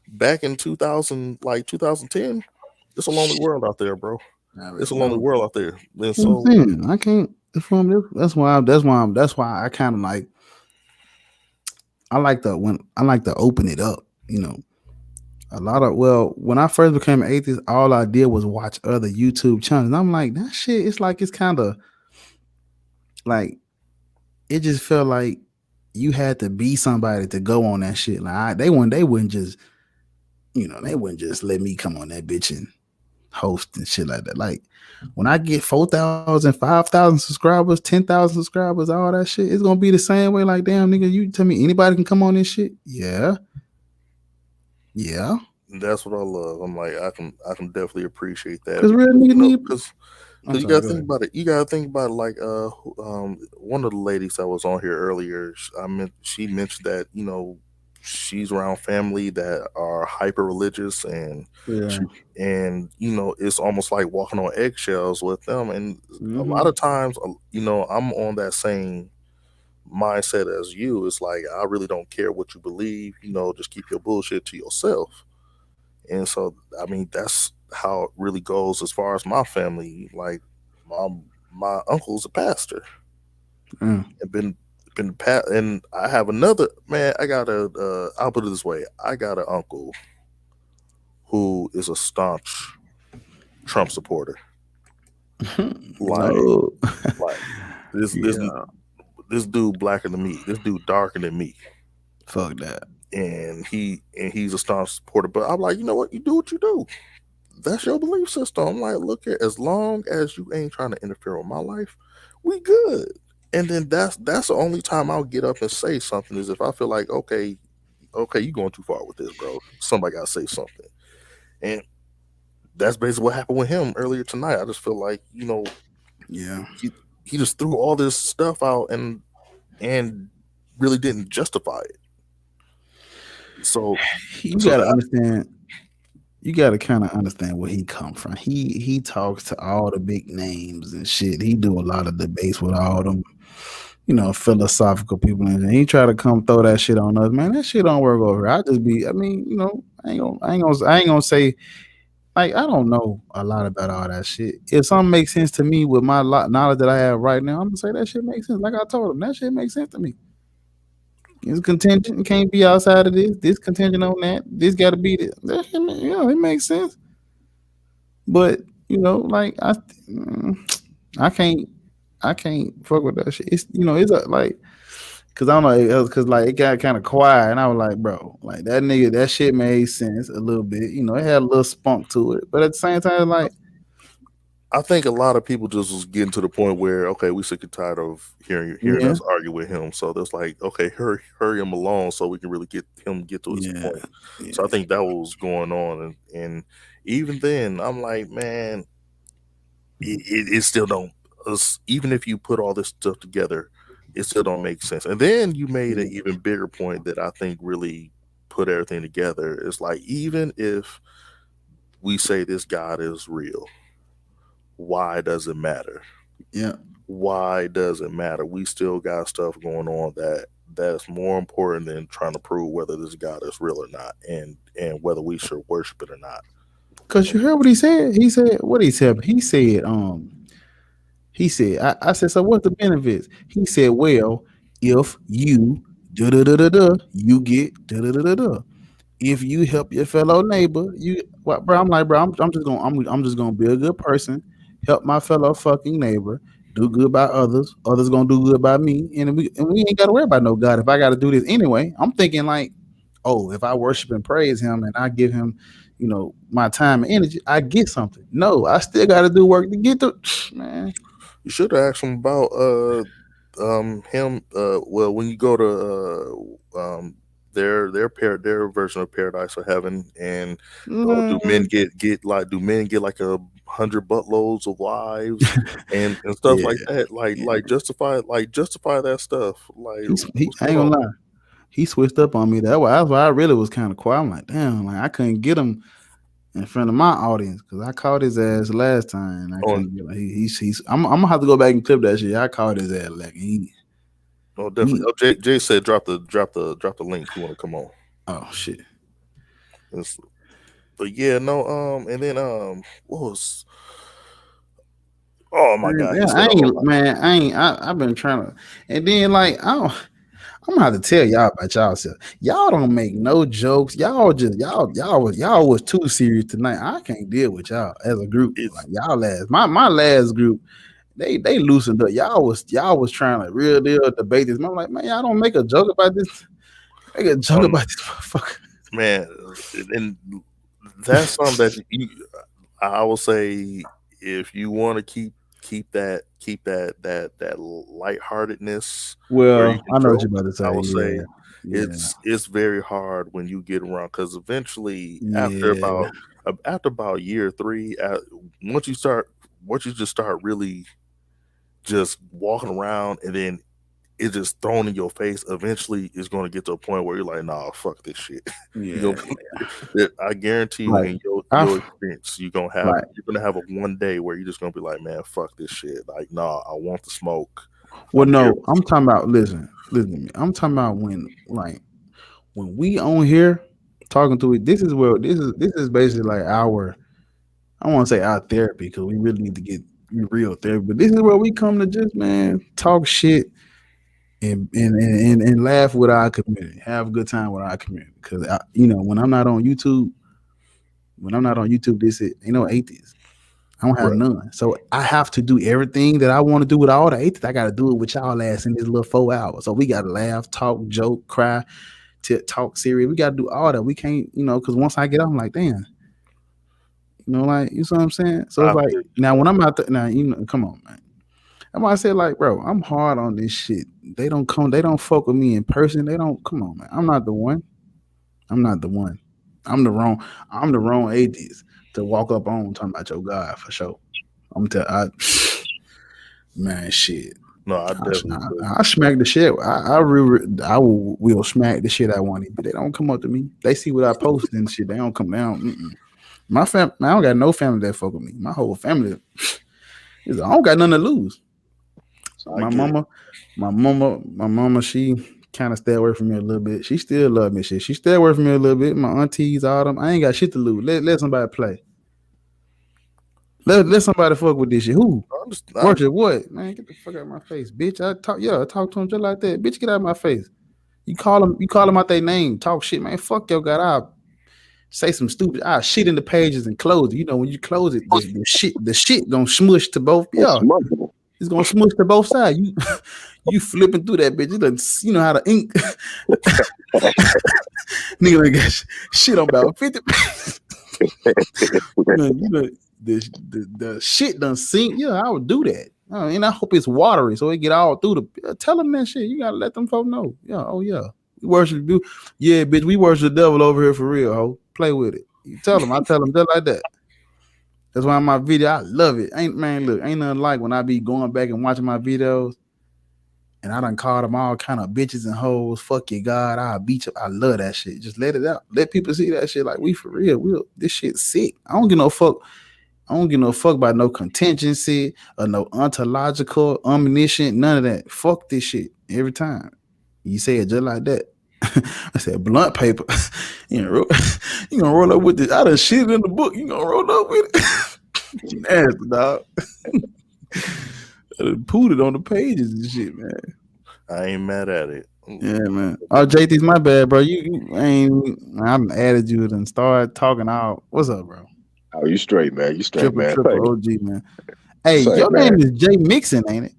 back in 2000, like 2010, it's a lonely world out there, bro. It's a lonely world out there. And so I can't inform this. That's why I kind of like, I like to open it up, when I first became an atheist, all I did was watch other YouTube channels. And I'm like, that shit, it's kind of like, it just felt like you had to be somebody to go on that shit. Like they wouldn't just, they wouldn't just let me come on that bitch and host and shit like that. Like when I get 4,000, 5,000 subscribers, 10,000 subscribers, all that shit, it's gonna be the same way. Like, damn, nigga, you tell me anybody can come on this shit? Yeah. that's what I love. I'm like, I can definitely appreciate that. Because real nigga need. Because you gotta think about it. You gotta think about it. Like one of the ladies that was on here earlier, she mentioned that she's around family that are hyper religious, and it's almost like walking on eggshells with them. And a lot of times, I'm on that same mindset as you. It's like, I really don't care what you believe. Just keep your bullshit to yourself. And so, I mean, that's how it really goes as far as my family. Like, my uncle's a pastor, and and I have another man. I'll put it this way: I got an uncle who is a staunch Trump supporter. Like this dude blacker than me. This dude darker than me. Fuck that. And he's a staunch supporter. But I'm like, you know what? You do what you do. That's your belief system. I'm like, look at, as long as you ain't trying to interfere with my life, we good. And then that's the only time I'll get up and say something, is if I feel like, okay, you going too far with this, bro. Somebody gotta say something. And that's basically what happened with him earlier tonight. I just feel like, he just threw all this stuff out and really didn't justify it. So you gotta understand. You gotta kind of understand where he come from. He talks to all the big names and shit. He do a lot of debates with all them, philosophical people, and he try to come throw that shit on us. Man, that shit don't work over here. I ain't gonna say. Like, I don't know a lot about all that shit. If something makes sense to me with my knowledge that I have right now, I'm gonna say that shit makes sense. Like I told him, that shit makes sense to me. It's contingent. It can't be outside of this. This contingent on that. This got to be this. It makes sense. But like I can't fuck with that shit. It's like, cause I don't know, cause like it got kind of quiet, and I was like, bro, like that nigga, that shit made sense a little bit. It had a little spunk to it, but at the same time, like, I think a lot of people just was getting to the point where, okay, we sick and tired of hearing us argue with him. So that's like, okay, hurry him along so we can really get to his point. Yeah. So I think that was going on, and even then, I'm like, man, it still don't. Even if you put all this stuff together, it still don't make sense. And then you made an even bigger point that I think really put everything together. It's like, even if we say this God is real, why does it matter? Yeah. Why does it matter? We still got stuff going on that's more important than trying to prove whether this God is real or not, and whether we should worship it or not. Cause you heard what he said. He said, what he said. He said, I said, so what's the benefits? He said, well, if you you get if you help your fellow neighbor, bro. I'm like, bro, I'm just gonna be a good person, help my fellow fucking neighbor, do good by others. Others gonna do good by me, and we ain't gotta worry about no God. If I gotta do this anyway, I'm thinking like, oh, if I worship and praise him and I give him, my time and energy, I get something. No, I still gotta do work to get the man. You should have asked him about him. Well, when you go to their version of paradise or heaven, and do men get like a 100 buttloads of wives and stuff like that. Like justify that stuff. Like I ain't gonna lie. He switched up on me. That's why I really was kind of quiet. I'm like, damn, like I couldn't get him in front of my audience because I caught his ass last time. I couldn't get he's I'm gonna have to go back and clip that shit. I caught his ass like definitely. Jay said drop the link. You want to come on? Oh shit. But yeah, no. And then what was? Oh my god! I've been trying to, and then like I'm gonna have to tell y'all about y'allself. Y'all don't make no jokes. Y'all was too serious tonight. I can't deal with y'all as a group. Like y'all my last group, they loosened up. Y'all was trying to real deal debate this. I'm like, man, y'all don't make a joke about this. Make a joke about this motherfucker. Man, and that's something that I will say, if you want to keep that lightheartedness. Well, I know what you're about to say. I will say it's very hard when you get around, because eventually after about year 3, once you just start really just walking around, and then it's just thrown in your face, eventually it's going to get to a point where you're like, nah, fuck this shit. I guarantee you, in your experience, you're gonna have a one day where you're just gonna be like, man, fuck this shit. Like, nah, I want the smoke. Well, no, I'm talking about listen to me. I'm talking about when we on here talking to it. This is basically like our, I want to say our therapy, because we really need to get real therapy. But this is where we come to just, man, talk shit and laugh with our community, have a good time with our community. Because when I'm not on YouTube, this is ain't no atheists. I don't have none. So I have to do everything that I want to do with all the atheists. I got to do it with y'all ass in this little 4 hours. So we got to laugh, talk, joke, cry, talk serious. We got to do all that. We can't, because once I get out, I'm like, damn. Like, you see what I'm saying? So it's like, now when I'm out there, now, come on, man. That's why I said, like, bro, I'm hard on this shit. They don't fuck with me in person. Come on, man. I'm not the one. I'm the wrong atheist to walk up on talking about your God, for sure. Man, shit. No, I smack the shit. I will smack the shit I want to, but they don't come up to me. They see what I post and shit. They don't come down. My family, I don't got no family that fuck with me. My whole family, I don't got nothing to lose. So my mama, she kind of stay away from me a little bit. She still love me. She stay away from me a little bit. My aunties, all them. I ain't got shit to lose. Let somebody play. Let somebody fuck with this shit. Who? Worship what? Man, get the fuck out of my face, bitch. I talk to him just like that. Bitch, get out of my face. You call them out their name. Talk shit, man. Fuck your God. I'll say some stupid. I'll shit in the pages and close it. When you close it, the shit gonna smush to both. Yeah. It's gonna smush to both sides. You flipping through that bitch. You know how to ink. Nigga got shit on about 50 pages. The shit done sink. Yeah, I would do that. And I hope it's watery so it get all through the. Tell them that shit. You gotta let them folk know. Yeah. Oh yeah. We worship you. Yeah, bitch. We worship the devil over here for real. Ho, play with it. You tell them. I tell them just like that. That's why my video, I love it. Ain't nothing like when I be going back and watching my videos, and I done called them all kind of bitches and hoes. Fuck your God, I'll beat you. I love that shit. Just let it out. Let people see that shit. Like, we for real. This shit's sick. I don't give no fuck. I don't give no fuck about no contingency or no ontological, omniscient, none of that. Fuck this shit every time. You say it just like that. I said blunt paper. You gonna roll up with this. I done shit in the book. You gonna roll up with it? You nasty, dog. I done put it on the pages and shit, man. I ain't mad at it. Yeah, man. Oh, JT's my bad, bro. I added you and started talking out. What's up, bro? Oh, you straight, man. You straight, man. Triple OG, man. Hey, your name is Jay Mixon, ain't it?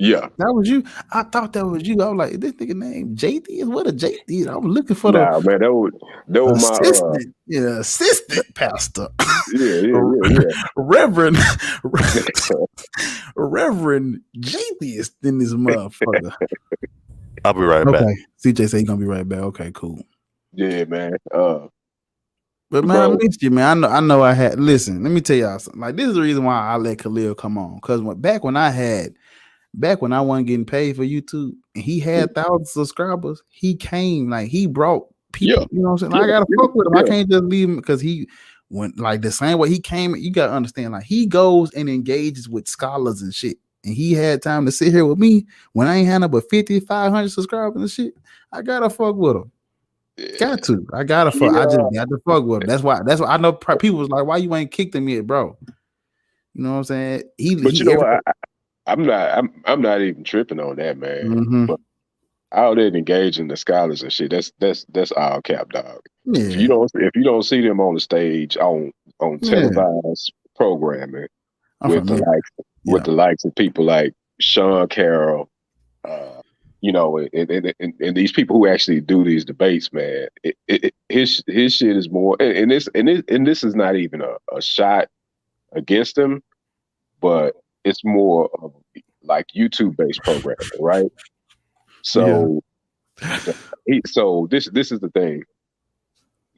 Yeah. That was you. I thought that was you. I was like, this nigga name JT? What a JT? I was looking for man, that was assistant. Assistant pastor. Yeah. Reverend JT is in this motherfucker. I'll be right back. CJ said he's gonna be right back. Okay, cool. Yeah, man. But man, I missed you, man. I know I had listen, let me tell y'all something. Like, this is the reason why I let Khalil come on. Because back when I wasn't getting paid for YouTube and he had thousands of subscribers, he came, like he brought people, you know what I'm saying? Like, I gotta fuck with him. I can't just leave him because he went like the same way he came. You gotta understand, like he goes and engages with scholars and shit. And he had time to sit here with me when I ain't had no but 500 subscribers and shit. I gotta fuck with him. Got to. I gotta fuck. I just got to fuck with him. That's why I know people was like, why you ain't kicked him yet, bro? You know what I'm saying? But you know what? I'm not even tripping on that, man. But all that engaging the scholars and shit, that's all cap, dog. Yeah. If you don't see them on the stage on televised programming with the likes of people like Sean Carroll, you know, and these people who actually do these debates, man, his shit is more, and this is not even a shot against him, but it's more of like YouTube based programming, right? So, so this is the thing.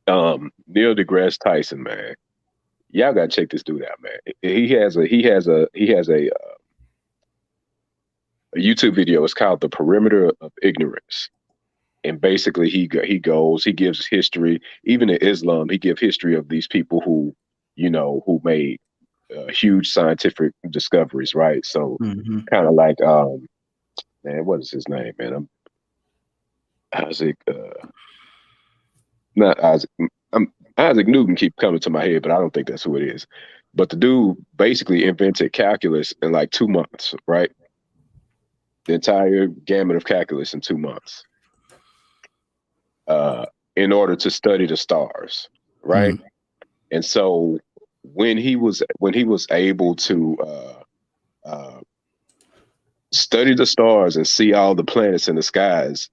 Neil deGrasse Tyson, man, y'all gotta check this dude out, man. He has a YouTube video. It's called "The Perimeter of Ignorance," and basically he gives history. Even in Islam, he gives history of these people who made huge scientific discoveries, right? So kind of like man, what is his name, man? I'm Isaac. Not Isaac. Isaac Newton keep coming to my head, but I don't think that's who it is. But the dude basically invented calculus in like 2 months, right? The entire gamut of calculus in 2 months, in order to study the stars, right? And so when he was able to study the stars and see all the planets in the skies,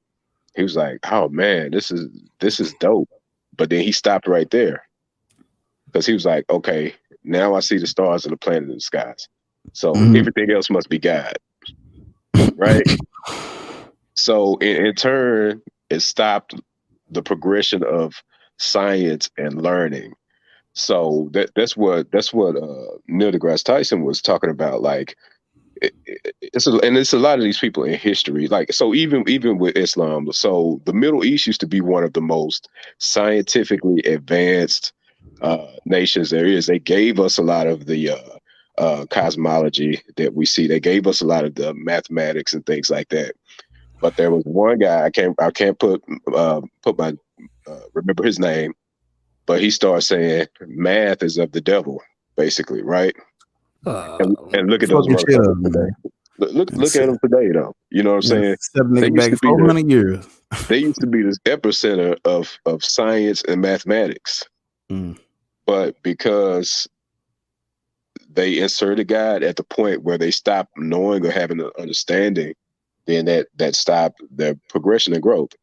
he was like, "Oh man, this is dope." But then he stopped right there because he was like, "Okay, now I see the stars and the planet in the skies, so everything else must be God." Right? So in turn, it stopped the progression of science and learning. So that's what Neil deGrasse Tyson was talking about. Like, it's a lot of these people in history. Like, so even with Islam, so the Middle East used to be one of the most scientifically advanced nations there is. They gave us a lot of the cosmology that we see. They gave us a lot of the mathematics and things like that. But there was one guy, I can't put my remember his name, but he started saying math is of the devil, basically, right? And look at those motherfuckers today. Look at them today, though. You know what I'm saying? They used to be 400 years. They used to be this epicenter of science and mathematics. But because they inserted God at the point where they stopped knowing or having an understanding, then that stopped their progression and growth.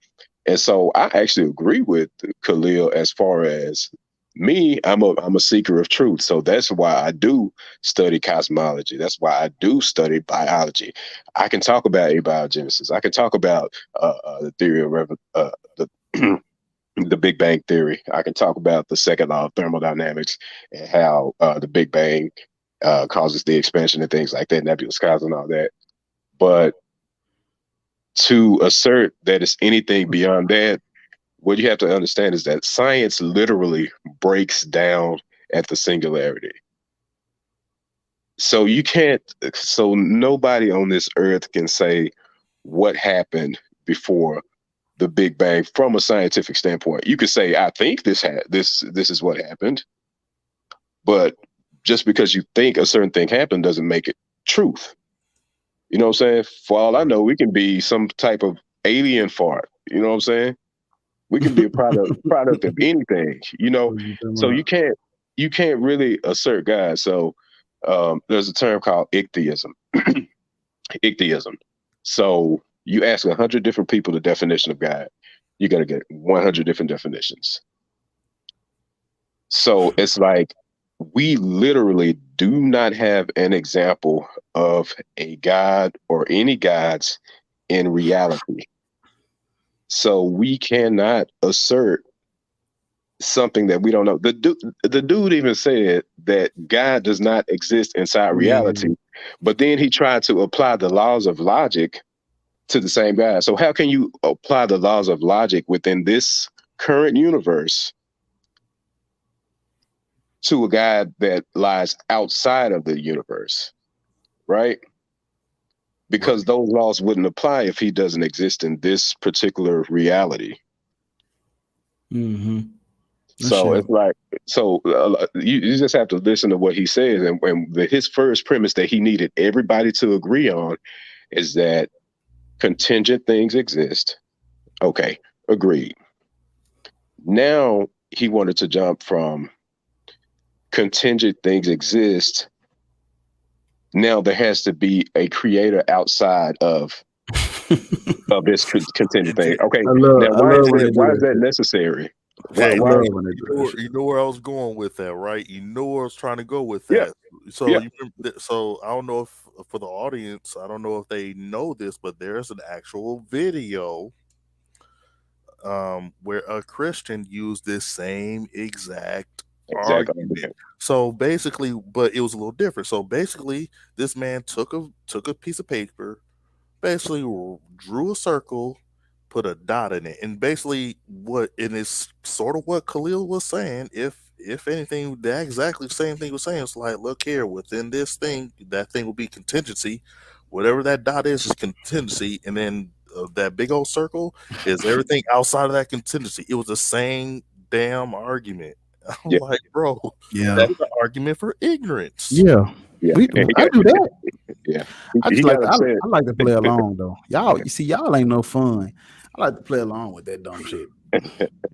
And so I actually agree with Khalil as far as me. I'm a seeker of truth. So that's why I do study cosmology. That's why I do study biology. I can talk about abiogenesis. I can talk about the theory of the Big Bang theory. I can talk about the second law of thermodynamics and how the Big Bang causes the expansion and things like that, nebulous clouds and all that. But to assert that it's anything beyond that, what you have to understand is that science literally breaks down at the singularity. So nobody on this earth can say what happened before the Big Bang from a scientific standpoint. You could say, I think this is what happened, but just because you think a certain thing happened doesn't make it truth. You know what I'm saying? For all I know, we can be some type of alien fart. You know what I'm saying? We can be a product of anything, you know. So you can't really assert God. So there's a term called ichtheism. Ichtheism. So you ask 100 different people the definition of God, you're gonna get 100 different definitions. So it's like we literally do not have an example of a God or any gods in reality. So we cannot assert something that we don't know. The dude even said that God does not exist inside reality, but then he tried to apply the laws of logic to the same guy. So how can you apply the laws of logic within this current universe to a God that lies outside of the universe, right? Because those laws wouldn't apply if he doesn't exist in this particular reality. Mm-hmm. So it's like, you just have to listen to what he says. And his first premise that he needed everybody to agree on is that contingent things exist. Okay, agreed. Now he wanted to jump from contingent things exist. Now there has to be a creator outside of this contingent thing. Okay, why is that necessary? Okay, Why you know where I was going with that, right? You know where I was trying to go with Yeah. that. So Yeah. you remember so I don't know if for the audience, I don't know if they know this, but there's an actual video where a Christian used this same exact argument. So basically, but it was a little different. So basically, this man took a piece of paper, basically drew a circle, put a dot in it, and basically it's sort of what Khalil was saying. If anything, the exactly same thing he was saying. It's like, look here, within this thing, that thing will be contingency. Whatever that dot is contingency, and then that big old circle is everything outside of that contingency. It was the same damn argument. I'm like, bro, that's an argument for ignorance. Yeah. I do that. Yeah. I like to play along though. Y'all, you see, y'all ain't no fun. I like to play along with that dumb shit.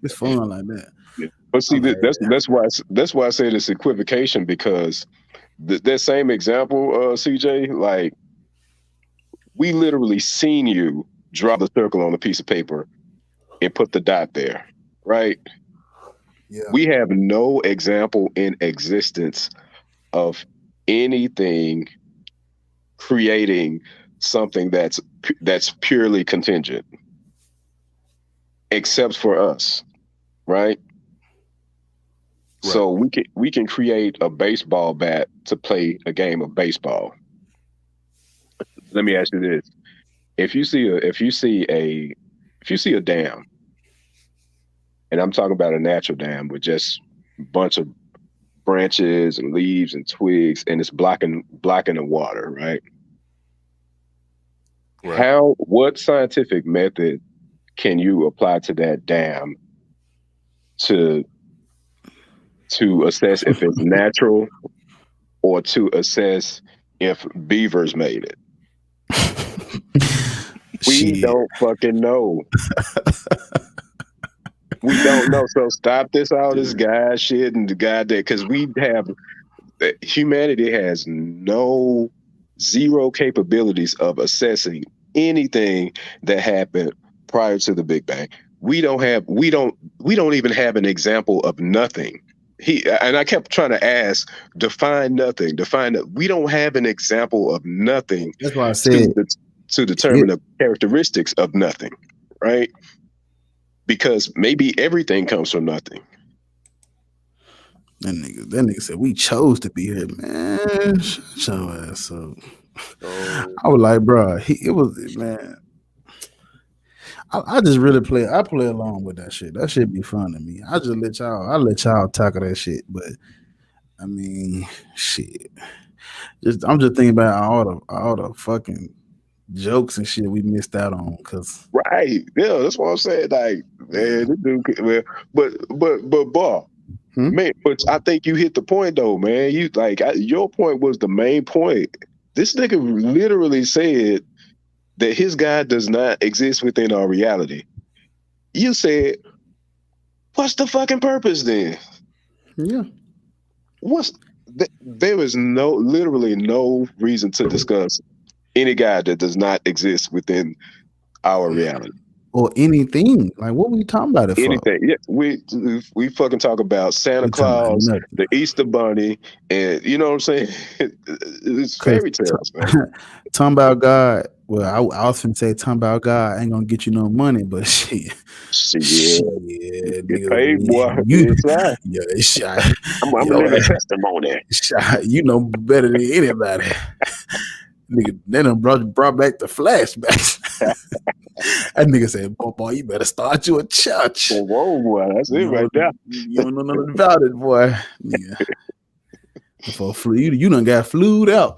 It's fun like that. But see, that's why I say this equivocation, because that same example, CJ, like, we literally seen you draw the circle on a piece of paper and put the dot there, right? Yeah. We have no example in existence of anything creating something that's purely contingent, except for us, right? So we can create a baseball bat to play a game of baseball. Let me ask you this: if you see a dam, and I'm talking about a natural dam with just a bunch of branches and leaves and twigs, and it's blocking the water, right? What scientific method can you apply to that dam to assess if it's natural, or to assess if beavers made it? We don't fucking know. We don't know. So stop all this guy shit and the guy that, because humanity has zero capabilities of assessing anything that happened prior to the Big Bang. We don't even have an example of nothing. And I kept trying to ask, define nothing. We don't have an example of nothing. That's why I said to determine the characteristics of nothing, right? Because maybe everything comes from nothing. That nigga said we chose to be here, man. Shut your ass up. I was like, bro, man. I just really play along with that shit. That shit be fun to me. I let y'all tackle that shit. But I mean, shit. I'm just thinking about all the fucking jokes and shit we missed out on. Right. Yeah, that's what I'm saying. Like, man, this dude, but Bob, man, but I think you hit the point though, man. Your point was the main point. This nigga literally said that his God does not exist within our reality. You said, what's the fucking purpose then? Yeah. There is literally no reason to discuss any God that does not exist within our reality. Or anything. Like, what were we talking about it for? Anything. Yeah, we fucking talk about Santa Claus, the Easter Bunny, and you know what I'm saying? It's fairy tales, man. Talking about God Well, I was finna say talking about God ain't gonna get you no money, but shit, Get nigga, paid, boy. you, It's right. yeah, shit, I'm a yo, living testimony. shit, you know better than anybody. Nigga, they done brought back the flashbacks. That nigga said, boy, you better start you a church. Whoa, boy, that's it right there. You don't know nothing about it, boy. Nigga. For flu, you done got flued out.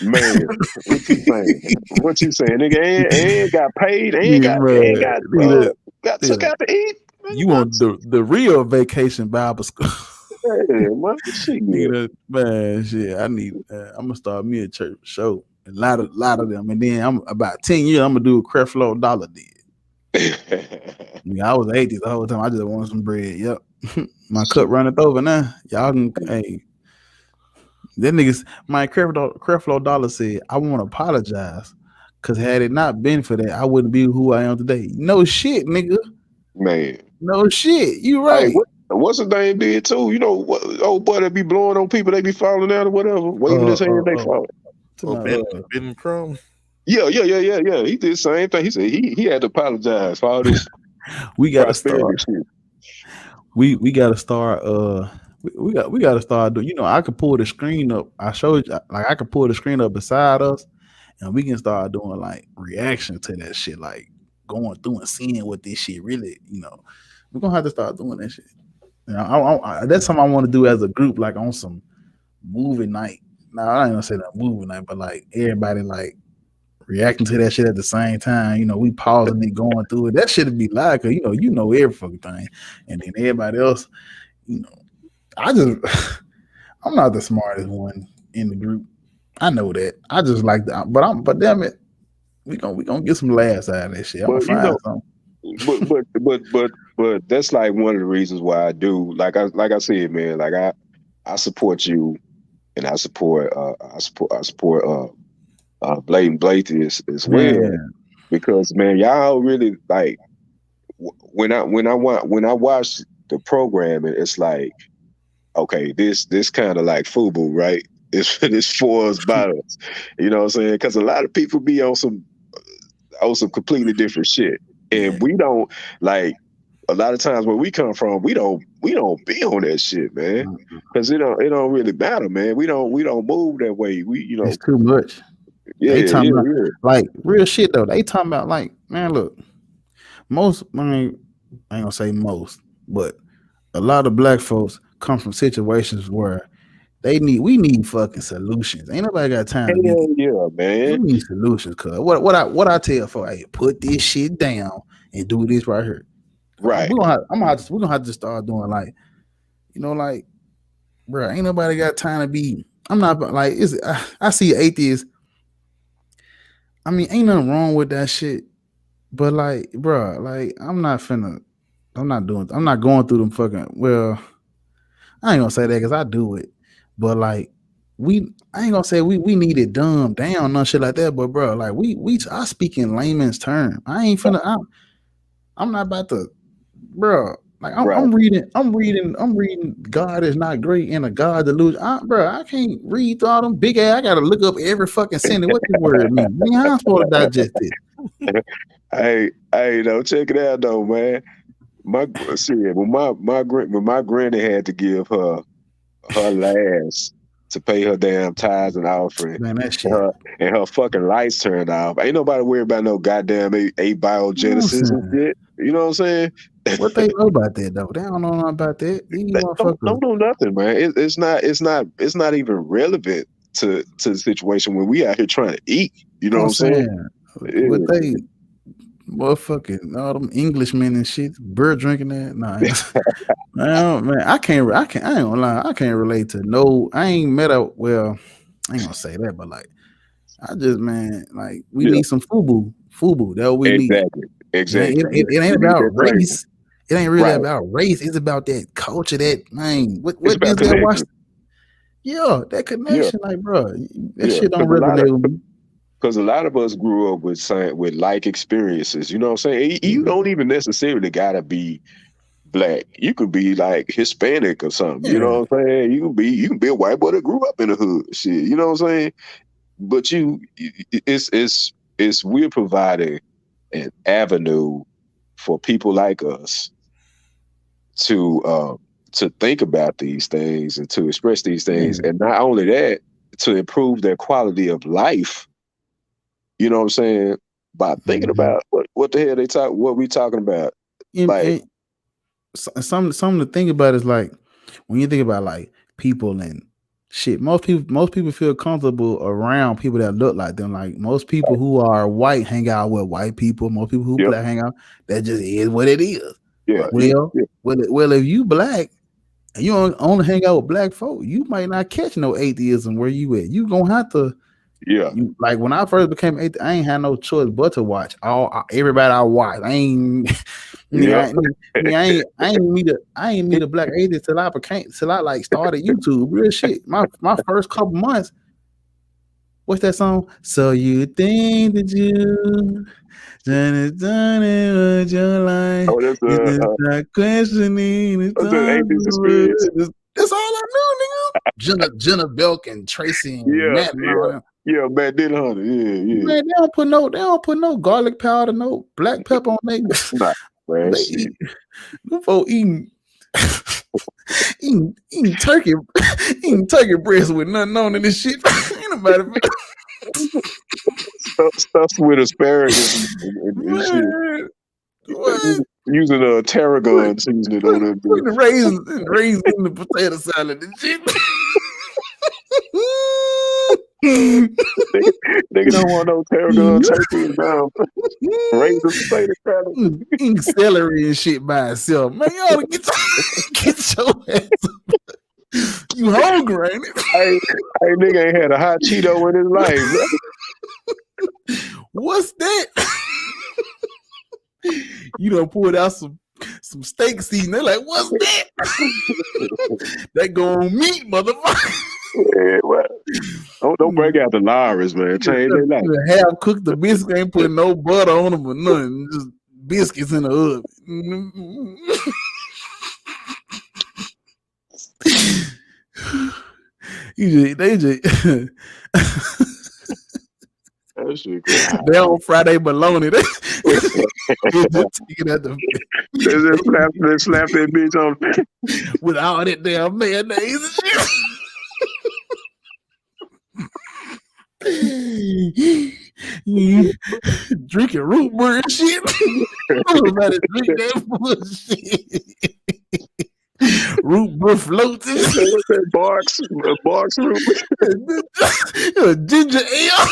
Man, what you saying? What you saying? Nigga ain't got paid, ain't Yeah, got nigga, took out to eat. You want the real vacation Bible school. Yeah, man, shit. Man, shit. I need I'm gonna start me a church show. A lot of them. And then I'm about 10 years, I'm gonna do a Creflo Dollar deal. I was atheist the whole time. I just wanted some bread. Yep. My cup runneth over now. Y'all can that niggas, my Creflo Dollar said, I want to apologize. Cause had it not been for that, I wouldn't be who I am today. No shit, nigga. Man. No shit. You right. Hey, what's the name did too? You know what old boy that be blowing on people, they be falling out or whatever, waving his hand, they fall. Ben Crumb. Yeah. He did the same thing. He said he had to apologize for all this. We gotta start. We gotta start. We gotta start doing. You know, I could pull the screen up. I showed you, like I could pull the screen up beside us, and we can start doing like reaction to that shit, like going through and seeing what this shit really. You know, we're gonna have to start doing that shit. You know, that's something I want to do as a group, like on some movie night. Now I ain't gonna say that movie night, but like everybody like reacting to that shit at the same time. You know, we pausing it, going through it. That shit would be live, cause you know every fucking thing, and then everybody else, you know. I'm not the smartest one in the group. I know that. I just like that, but damn it, we gonna get some laughs out of that shit. I'm gonna find something. But that's like one of the reasons why I do. Like I said, man. Like I support you, and I support Blatant as well, man. Because man, y'all really like when I watch the program, it's like, okay, this kind of like FUBU, right? It's for us by us, you know what I'm saying? Because a lot of people be on some completely different shit, and we don't like. A lot of times where we come from, we don't be on that shit, man. Because it don't really matter, man. We don't move that way. It's too much. Yeah, they talking about, like real shit though. They talking about like, man, look, most, I ain't gonna say most, but a lot of black folks come from situations where we need fucking solutions. Ain't nobody got time to man. We need solutions, cuz what I tell for, hey, put this shit down and do this right here. Right. We're gonna have to start doing like, you know, like, bro, ain't nobody got time to be. I'm not like I see atheists. I mean, ain't nothing wrong with that shit, but like, bro, like I'm not going through them fucking. Well, I ain't gonna say that because I do it, but like I ain't gonna say we need it dumbed down, no shit like that. But bro, like I speak in layman's term. I'm not about to, bro. Like I'm reading God is not great in a God delusion. Bro, I can't read through all them big ass. I gotta look up every fucking sentence. What this word mean? I mean, how I'm supposed to digest it? Hey, no, check it out though, man. When my granny had to give her last to pay her damn tithes and offering, man, that shit. And her fucking lights turned off. Ain't nobody worried about no goddamn abiogenesis and shit. You know what I'm saying? What they know about that though? They don't know nothing about that. These motherfuckers don't know nothing, man. It's not even relevant to the situation when we out here trying to eat. You know what I'm saying? What they motherfucking all them Englishmen and shit, beer drinking that. Nah, man, I ain't gonna lie. I can't relate to no. I ain't met up. Well, I ain't gonna say that, but like, I just, man, like we need some FUBU. That's what we need. Exactly. It ain't about race. It ain't really about race. It's about that culture. That, man, what is that? Watch. Yeah, that connection, like, bro, that shit don't resonate with me. Because a lot of us grew up with like experiences. You know what I'm saying? You don't even necessarily gotta be black. You could be like Hispanic or something. You know what I'm saying? You can be a white boy that grew up in the hood. Shit. You know what I'm saying? But we're providing an avenue for people like us to think about these things and to express these things, and not only that, to improve their quality of life. You know what I'm saying? By thinking about what the hell what we talking about. Like, something to think about is like when you think about like people and shit. Most people feel comfortable around people that look like them. Like most people who are white hang out with white people. Most people who black hang out. That just is what it is. Yeah. Well, if you black and you only hang out with black folk, you might not catch no atheism where you at. You gonna have to. Yeah. Like when I first became atheist, I ain't had no choice but to watch everybody I watch. I ain't. I ain't meet a black atheist till I like started YouTube. Real shit. My first couple months. What's that song? So you think that you done it with your life? Oh, that's not questioning. atheist experience. That's all I knew, nigga. Jenna Belk and Tracy and Matt and all them. Yeah, Matt Dillon Hunter. Yeah. Man, they don't put no garlic powder, no black pepper on they. They eat, them folk eating turkey, breast with nothing on in this shit. Ain't nobody stuffed with asparagus and shit. What? Using tarragon seasoning on it. Putting raisins in the potato salad and shit. Nigga don't want no tarragon turkey and raisins, potato salad. Eating celery and shit by itself. Man, you ought to get your ass up. You hungry, ain't it? Hey, nigga ain't had a hot Cheeto in his life. What's that? You done pulled out some steak seasoning. They're like, what's that? That go on meat, motherfucker. Yeah, well, don't break out the Lars, man. Change their life. Half cooked the biscuit, ain't putting no butter on them or nothing. Just biscuits in the oven. They just they on Friday bologna. They just taking at the they slap that bitch on with all that damn mayonnaise and shit. Drinking root beer and shit. Nobody drink that bullshit. Root beer floats. What's that Barks root beer? Ginger ale.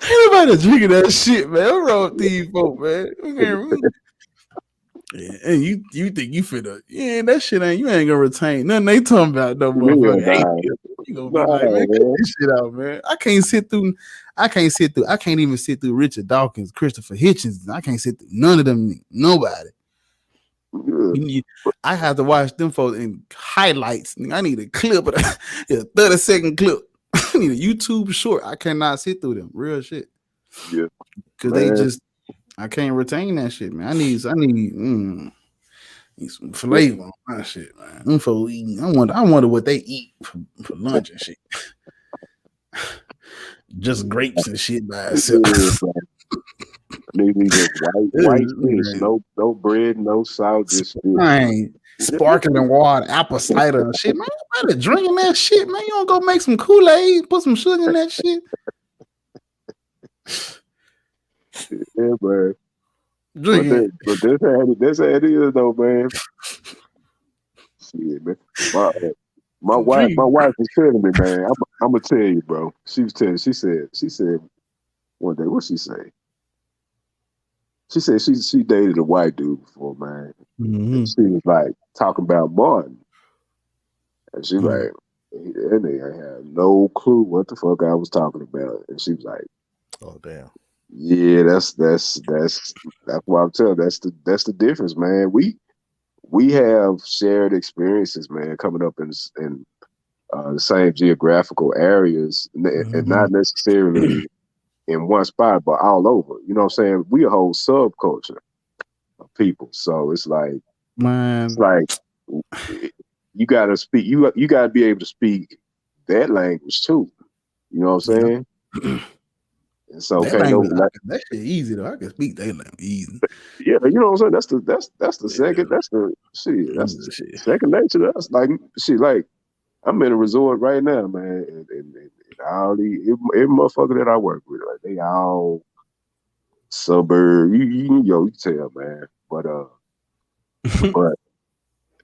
Ain't nobody drinking that shit, man. What's wrong with these folk, man? Yeah, and you think you finna? Yeah, that shit ain't. You ain't gonna retain nothing they talking about, no motherfucker. You gonna be like, man, get this shit out, man. I can't even sit through Richard Dawkins, Christopher Hitchens. I can't sit through none of them. Nobody. I have to watch them folks in highlights. I need a clip of that. A 30-second clip. I need a YouTube short. I cannot sit through them. Real shit. Yeah. Because they just. I can't retain that shit, man. I need some flavor on that shit, man. Them folks eating. I wonder what they eat for lunch and shit. Just grapes and shit by itself. Maybe just white fish, no bread, no salt, just sparkling water, apple cider and shit. Man, you better drinking that shit, man. You don't go make some Kool-Aid, put some sugar in that shit. Yeah, man. But that's how it is, though, man. Shit, man. My wife was telling me, man. I'm gonna tell you, bro. She was telling. She said one day. What she say? She said she dated a white dude before, man. Mm-hmm. And she was like talking about Martin, and she like, that nigga had no clue what the fuck I was talking about, and she was like, "Oh damn." Yeah, that's what I'm telling. That's the difference, man. We have shared experiences, man, coming up in the same geographical areas, and not necessarily in one spot, but all over. You know what I'm saying? We a whole subculture of people, so it's like, man, it's like you gotta speak. You gotta be able to speak that language too. You know what I'm saying? And so That language, that shit easy though. I can speak that language easy. Yeah, you know what I'm saying? That's the second. That's the shit. That's the second nature to us. Like shit. Like I'm in a resort right now, man, and all every motherfucker that I work with, like they all suburb. You can tell, man. But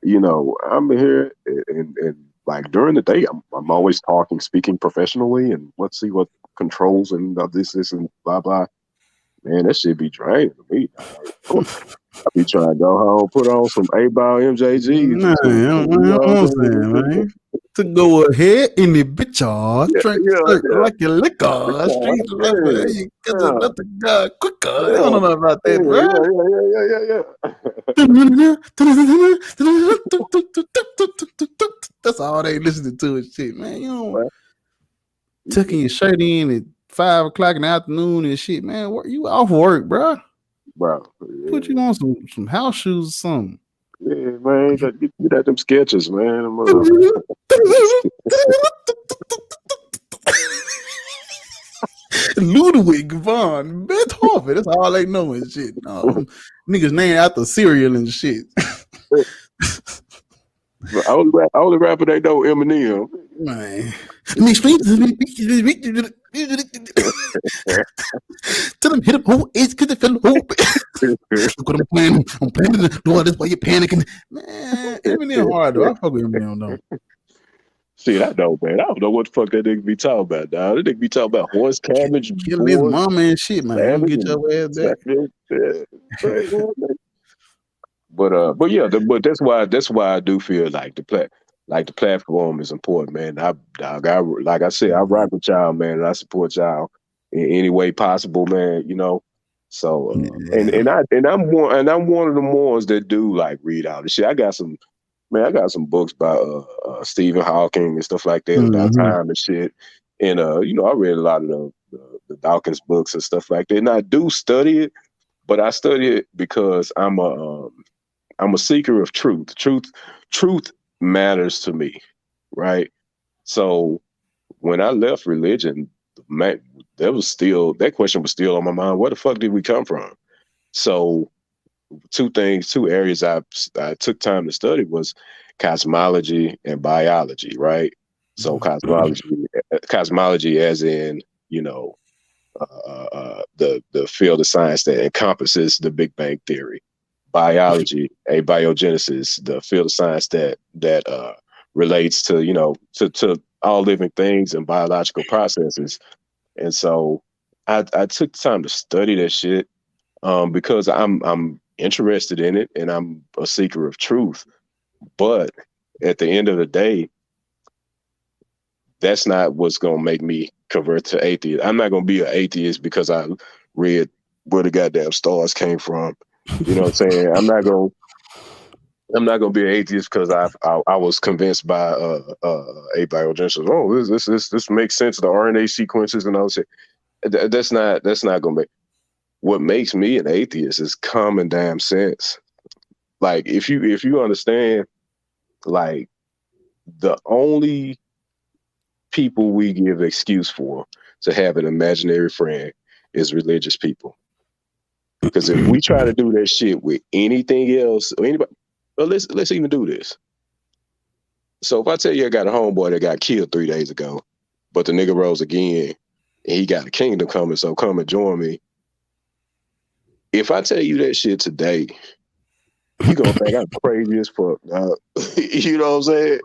you know, I'm here and like during the day, I'm always speaking professionally, and let's see what controls and this and blah blah. Man, that shit be draining to me. Like, I be trying to go home, put on some A-Ball MJG. Nah, you know what I'm saying, man. To go ahead in the bitch, drink like your liquor, street liquor, you get another guy quicker. I don't know about that, bro. That's all they listening to and shit, man. You know, tucking your shirt in at 5 o'clock in the afternoon and shit, man. You off work, bro? Put you on some house shoes or something. Yeah, man, get at them sketches, man. Ludwig von Beethoven. That's all they know and shit. No, niggas named after cereal and shit. Only rapper they know Eminem. Man. Tell them hit up whole age because they feel hope. Look what I'm playing. I'm playing to do all this while you're panicking. Man, Eminem hard though. I fuck with Eminem though. See, I know, man. I don't know what the fuck that nigga be talking about, dog. That nigga be talking about horse cabbage, killing his mama and shit, man. Don't get your ass back. But yeah, but that's why I do feel like the platform is important, man. Like I said, I rock with y'all, man, and I support y'all in any way possible, man. You know, so and I'm one of the ones that do like read out the shit. I got some books by Stephen Hawking and stuff like that about time and shit. And you know, I read a lot of the Dawkins books and stuff like that. And I do study it, but I study it because I'm a seeker of truth. Truth matters to me, right? So when I left religion, man, that question was still on my mind. Where the fuck did we come from? So two areas I took time to study was cosmology and biology, right? So cosmology as in, you know, the field of science that encompasses the Big Bang Theory. Biology, abiogenesis, the field of science that relates to, you know, to all living things and biological processes. And so I took time to study that shit because I'm interested in it and I'm a seeker of truth. But at the end of the day, that's not what's gonna make me convert to atheist. I'm not gonna be an atheist because I read where the goddamn stars came from. You know what I'm saying? I'm not gonna be an atheist because I was convinced by abiogenesis. Oh, this makes sense. The RNA sequences and all that. That's not gonna make. What makes me an atheist is common damn sense. Like if you understand, like the only people we give excuse for to have an imaginary friend is religious people. Because if we try to do that shit with anything else, or anybody, well, let's even do this. So if I tell you I got a homeboy that got killed 3 days ago, but the nigga rose again and he got the kingdom coming, so come and join me. If I tell you that shit today, you gonna think I'm crazy as fuck. You know what I'm saying?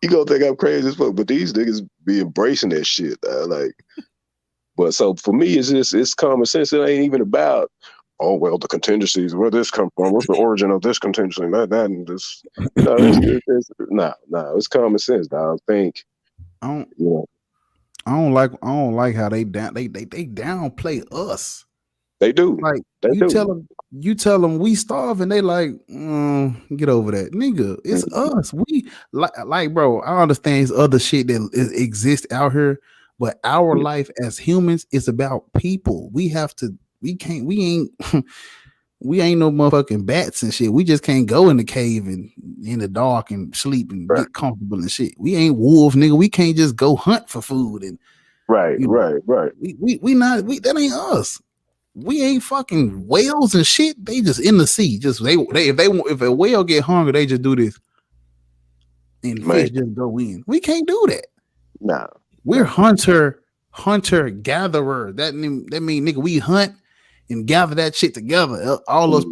You gonna think I'm crazy as fuck, but these niggas be embracing that shit. But so for me, it's common sense. It ain't even about, oh well, the contingencies, where this come from, what's the origin of this contingency, that and this. You know, it's common sense, dog. I don't like how they downplay us. They do. Like you tell them we starve and they like, get over that, nigga. It's us. We like, bro. I understand it's other shit that exists out here, but our life as humans is about people. We ain't. We ain't no motherfucking bats and shit. We just can't go in the cave and in the dark and sleep and get comfortable and shit. We ain't wolves, nigga. We can't just go hunt for food and Right. we not that ain't us. We ain't fucking whales and shit. They just in the sea. Just if a whale get hungry, they just do this. And fish just go in. We can't do that. Nah. We're hunter gatherer. That mean nigga, we hunt and gather that shit together. All us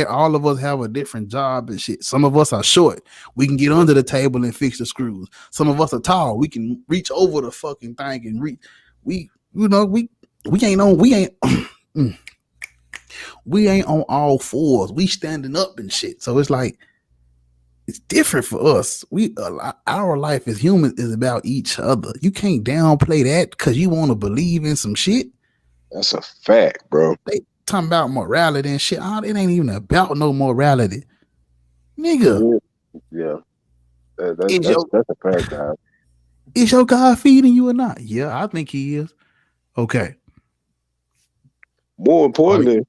all of us have a different job and shit. Some of us are short. We can get under the table and fix the screws. Some of us are tall. We can reach over the fucking thing and reach. We ain't we ain't on all fours. We standing up and shit. So it's like it's different for us. Our life as humans is about each other. You can't downplay that because you want to believe in some shit. That's a fact, bro. They talking about morality and shit. It ain't even about no morality, nigga. Yeah, that's a fact, guy. Is your God feeding you or not? Yeah, I think he is. Okay. More importantly,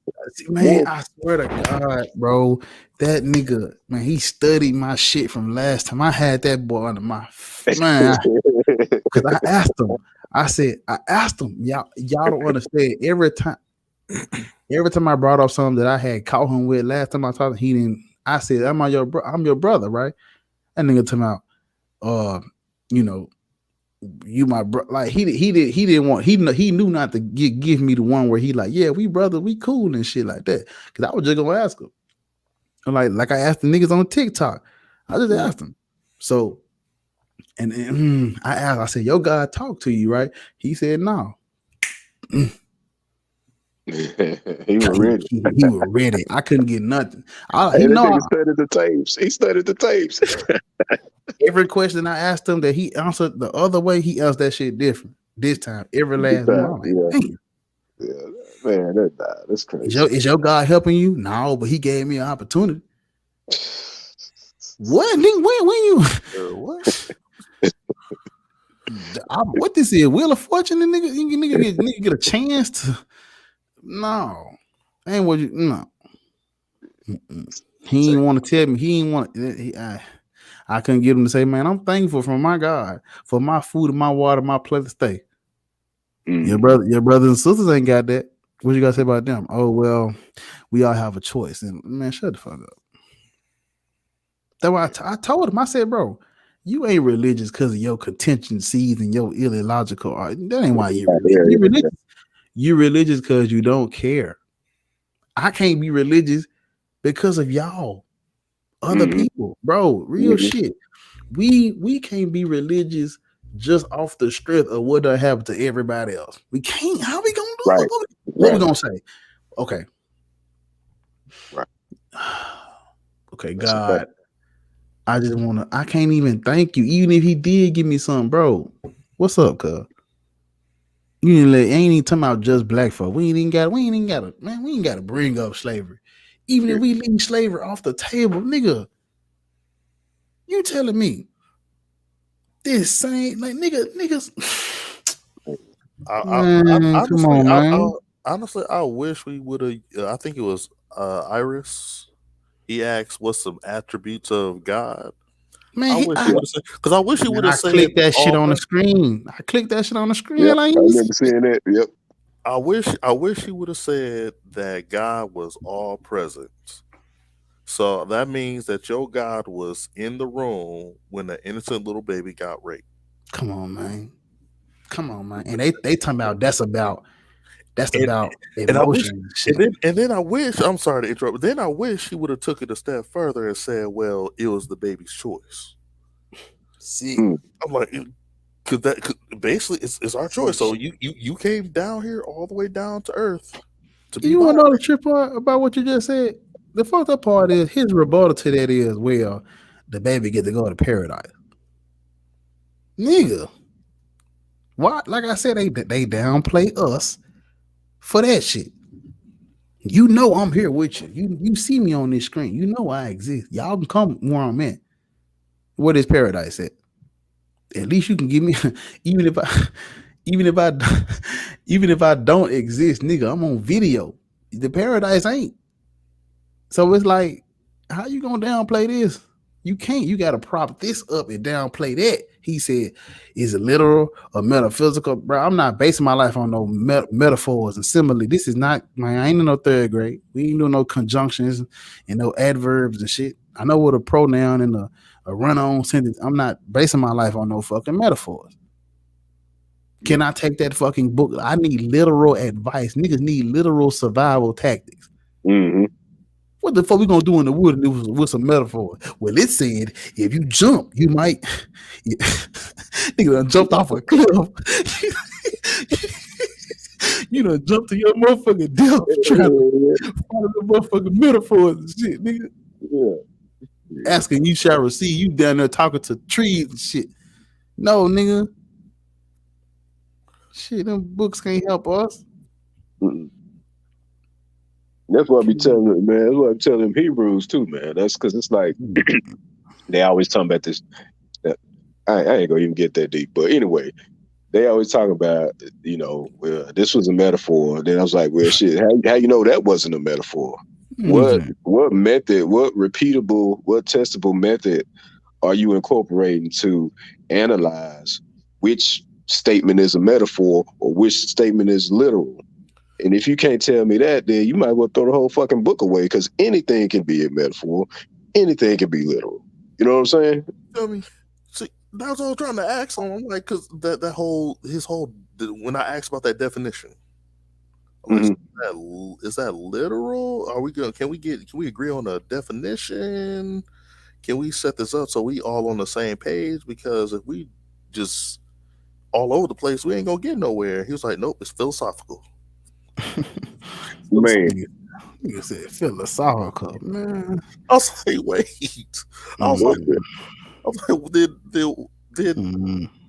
man, I swear to God, bro, that nigga, man, he studied my shit from last time. I had that boy under my man, because I asked him. I asked him, y'all don't understand. Every time I brought up something that I had caught him with last time I talked, he didn't. I said, I'm your brother, right? That nigga talking about, you my bro. Like he didn't want. He knew not to give me the one where he like, yeah, we brothers, we cool and shit like that. Because I was just gonna ask him, like I asked the niggas on TikTok. I just asked him. So, and I asked. I said, "Your God talk to you, right?" He said, "No." He was ready. He was ready. I couldn't get nothing. He studied the tapes. He studied the tapes. Every question I asked him that he answered the other way, he answered that shit different this time. Every last one. Yeah, man, that's crazy. Is your God helping you? No, but he gave me an opportunity. What? When you what? What this is? Wheel of Fortune? The nigga get a chance to. No, ain't what you. No, he didn't want to tell me. He didn't want. I couldn't get him to say, "Man, I'm thankful for my God for my food and my water, my place to stay." Your brothers and sisters ain't got that. What you gotta say about them? Oh well, we all have a choice. And man, shut the fuck up. That's why I told him. I said, bro, you ain't religious because of your contingencies and your illogical art. That ain't why you're religious. You're religious. You're religious because you don't care. I can't be religious because of y'all, other people, bro. Real shit. We can't be religious just off the strength of what done happened to everybody else. We can't. How we gonna do it? What we gonna say? Okay. Right. Okay, God. I can't even thank you. Even if he did give me something, bro. What's up, cuz? You ain't even talking about just black folk. We ain't even gotta bring up slavery. Even if we leave slavery off the table, nigga. You telling me this same like niggas. Honestly, I wish we would have. I think it was Iris. He asked, "What's some attributes of God?" Man, I wish he would have said, because I wish he would have said. I clicked that shit on the screen. Yep, I remember seeing that. Yep. I wish he would have said that God was all present. So that means that your God was in the room when the innocent little baby got raped. Come on, man. And they talking about that's about emotion. And then I wish, I'm sorry to interrupt, but then I wish he would have took it a step further and said, well, it was the baby's choice. See, I'm like, because basically it's our choice. So you came down here all the way down to earth to be. You want to know the trip part about what you just said? The fucked up part is his rebuttal to that is, well, the baby get to go to paradise. Nigga. Why? Like I said, they downplay us for that shit. You know I'm here with you. You see me on this screen. You know I exist. Y'all can come where I'm at. What is paradise at? At least you can give me, even if I don't exist, nigga, I'm on video. The paradise ain't. So it's like, how you gonna downplay this? You can't. You gotta prop this up and downplay that. He said, "Is it literal or metaphysical, bro?" I'm not basing my life on no metaphors and simile. This is not, man. I ain't in no third grade. We ain't doing no conjunctions and no adverbs and shit. I know what a pronoun and a run-on sentence. I'm not basing my life on no fucking metaphors. Can I take that fucking book? I need literal advice. Niggas need literal survival tactics. Mm-hmm. What the fuck we gonna do in the wood with some metaphor? Well, it said if you jump, you might. Nigga done jumped off a cliff. You done jumped to your motherfucking death trying to follow the motherfucking metaphors and shit, nigga. Yeah. Asking you shall receive. You down there talking to trees and shit. No, nigga. Shit, them books can't help us. Mm-mm. That's what I be telling them, man. That's what I'm telling them Hebrews too, man. That's because it's like they always talking about this. I ain't gonna even get that deep, but anyway, they always talk about, well, this was a metaphor. Then I was like, well, shit, how you know that wasn't a metaphor? What method, what repeatable, what testable method are you incorporating to analyze which statement is a metaphor or which statement is literal? And if you can't tell me that, then you might well throw the whole fucking book away, because anything can be a metaphor, anything can be literal. You know what I'm saying? I mean, see, that's what I was trying to ask him. I'm like, because when I asked about that definition, I'm like, is that literal? Can we agree on a definition? Can we set this up so we all on the same page? Because if we just all over the place, we ain't gonna get nowhere. He was like, nope, it's philosophical. Man, you said philosophical, man. I was like, wait. I was like,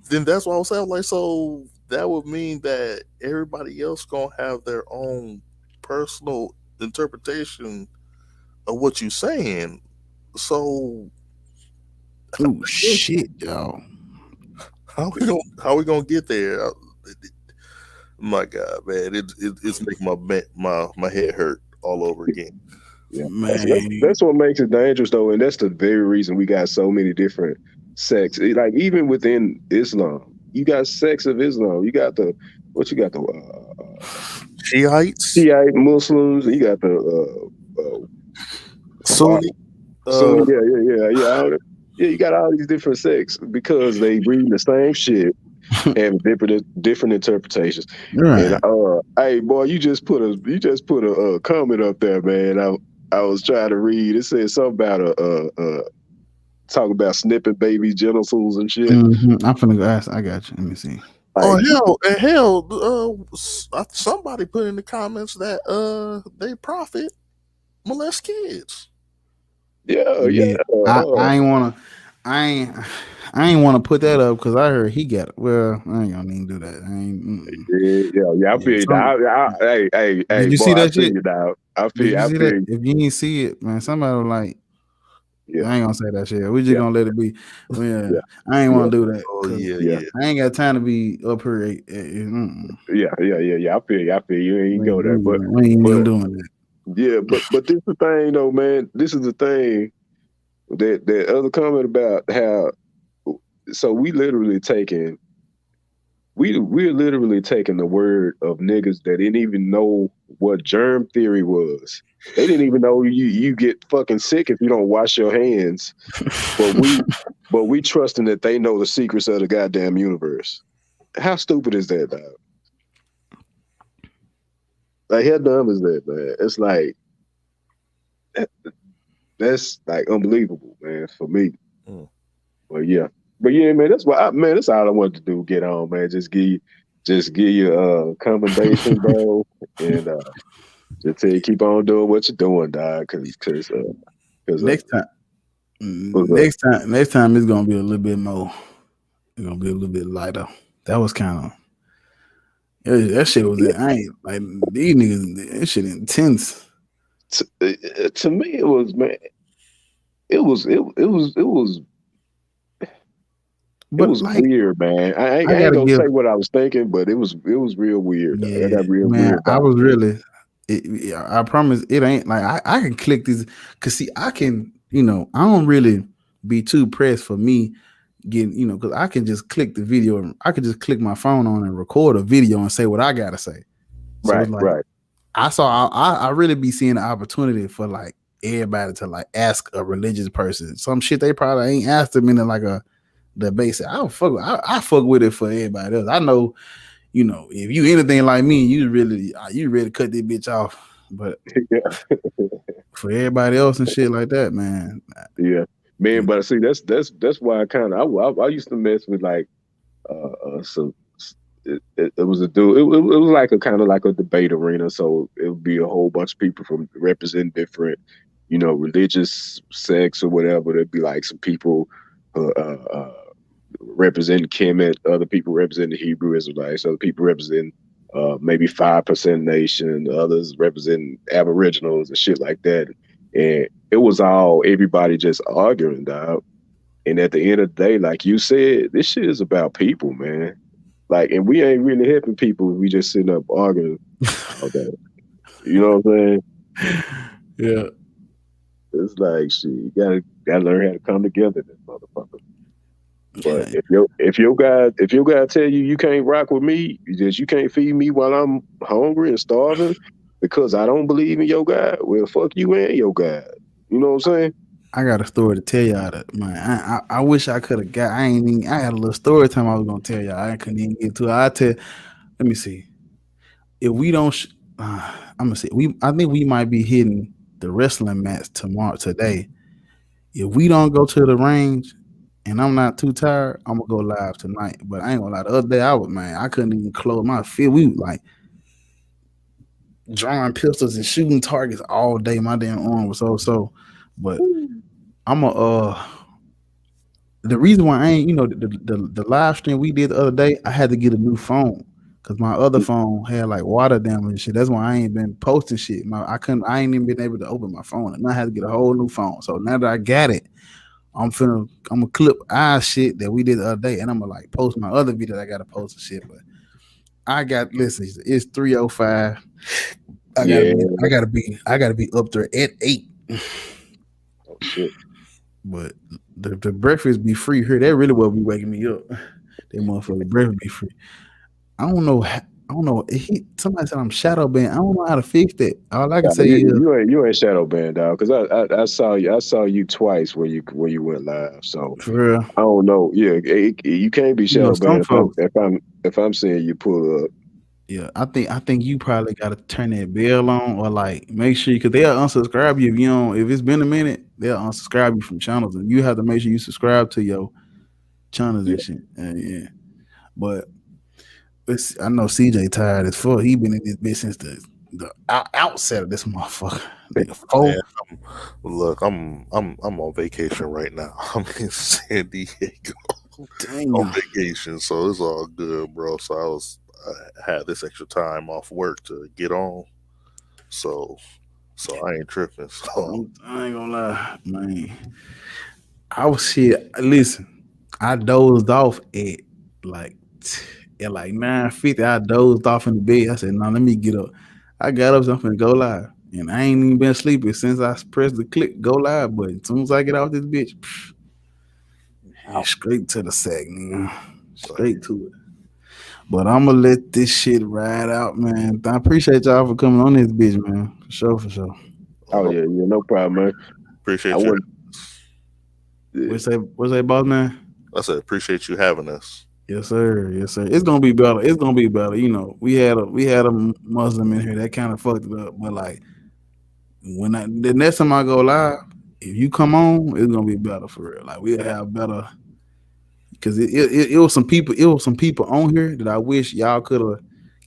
then that's what I was saying. Like, so that would mean that everybody else gonna have their own personal interpretation of what you're saying. So, shit, y'all. How we gonna get there? My God, man, it's making my head hurt all over again. Yeah, that's what makes it dangerous, though, and that's the very reason we got so many different sects. Like even within Islam, you got sects of Islam. You got the Shiite Muslims. You got the Sunni. Sunni. Yeah. You got all these different sects because they read the same shit and different interpretations. Right. And hey, boy, you just put a comment up there, man. I was trying to read. It said something about talk about snipping baby genitals and shit. Mm-hmm. I'm finna go ask. I got you. Let me see. Somebody put in the comments that they prophet molest kids. Yeah. I ain't want to put that up because I heard he got it. Well, I ain't gonna even do that. I feel you. Hey, did you see that shit? I feel you. If you didn't see it, man, somebody was like, I ain't gonna say that shit. We just gonna let it be. I ain't want to do that. I ain't got time to be up here. Yeah. I feel you. You ain't go there, but we ain't even doing that. Yeah, but this is the thing, though, man. This is the thing that other comment about how. So we're literally taking the word of niggas that didn't even know what germ theory was. They didn't even know you get fucking sick if you don't wash your hands. But we trusting that they know the secrets of the goddamn universe. How stupid is that, dog? Like, how dumb is that, man? It's like that's like unbelievable, man, for me. But yeah, man, that's that's all I wanted to do. Get on, man. Just give you a commendation, bro, and just tell you keep on doing what you're doing, dog. Because next time it's gonna be a little bit more. It's gonna be a little bit lighter. That was kind of. That shit was. I ain't like these niggas. That shit intense. To me, it was, man. It was like, weird, man. I ain't gonna say what I was thinking, but it was real weird. Yeah, I got real man. weird. I was really I promise it ain't like I can click this because see I can I don't really be too pressed for me getting because I can just click the video and I can just click my phone on and record a video and say what I gotta say. So it's like I really be seeing the opportunity for like everybody to like ask a religious person some shit they probably ain't asked them in like a debate. I fuck with it for everybody else. I know. If you anything like me, you really cut this bitch off. But for everybody else and shit like that, man. Yeah, man. But see, that's why I used to mess with like some. It was a dude. It was like a kind of like a debate arena. So it would be a whole bunch of people from representing different, religious sects or whatever. There'd be like some people representing Kemet, other people representing the Hebrew Israelites, other people representing maybe 5% Nation, others representing Aboriginals and shit like that. And it was all everybody just arguing, dog. And at the end of the day, like you said, this shit is about people, man. Like, and we ain't really helping people. We just sitting up arguing all day. You know what I'm saying? Yeah. It's like shit. You gotta learn how to come together, this motherfucker. But if your guy tell you can't rock with me, you can't feed me while I'm hungry and starving because I don't believe in your God, well, fuck you and your God. You know what I'm saying? I got a story to tell y'all that, man. I wish I could have got. I had a little story time I was gonna tell y'all. I couldn't even get to it. Let me see. If we don't, I'm gonna say I think we might be hitting the wrestling match today. If we don't go to the range, and I'm not too tired, I'm gonna go live tonight. But I ain't gonna lie. The other day I couldn't even close my feet. We like drawing pistols and shooting targets all day. My damn arm was so. But I'm the reason why I ain't, the live stream we did the other day, I had to get a new phone because my other phone had like water damage and shit. That's why I ain't been posting shit. I ain't even been able to open my phone, and I had to get a whole new phone. So now that I got it, I'm gonna clip our shit that we did the other day, and I'm gonna like post my other video that I gotta post and shit. But listen, it's 3:05. I gotta be up there at 8. Oh shit. But the breakfast be free here. That really will be waking me up. That motherfucker breakfast be free. I don't know. Somebody said I'm shadow banned. I don't know how to fix that. All I can say is you ain't shadow banned, dog. Because I saw you twice when you went live. So for real, I don't know. Yeah, you can't be shadow banned folks, if I'm seeing you pull up. Yeah, I think you probably got to turn that bell on or like make sure because they'll unsubscribe you if it's been a minute. They'll unsubscribe you from channels, and you have to make sure you subscribe to your channels and shit. Yeah, but I know CJ tired as fuck. He been in this bitch since the outset of this motherfucker. Man, look, I'm on vacation right now. I'm in San Diego on vacation, so it's all good, bro. So I had this extra time off work to get on, so I ain't tripping. So I ain't gonna lie, man. Listen, I dozed off at like 9:50. I dozed off in the bed. I said, "No, let me get up." I got up, so I'm finna go live, and I ain't even been sleeping since I pressed the click go live button. As soon as I get off this bitch, straight to the sack, nigga. Straight to it. But I'm gonna let this shit ride out, man. I appreciate y'all for coming on this bitch, man. For sure. Oh yeah, no problem, man. Appreciate you. What's that, boss man? I said appreciate you having us. Yes, sir. It's gonna be better. We had a Muslim in here that kind of fucked it up, but like the next time I go live, if you come on, it's gonna be better for real. Like we'll have better because it was some people on here that I wish y'all could have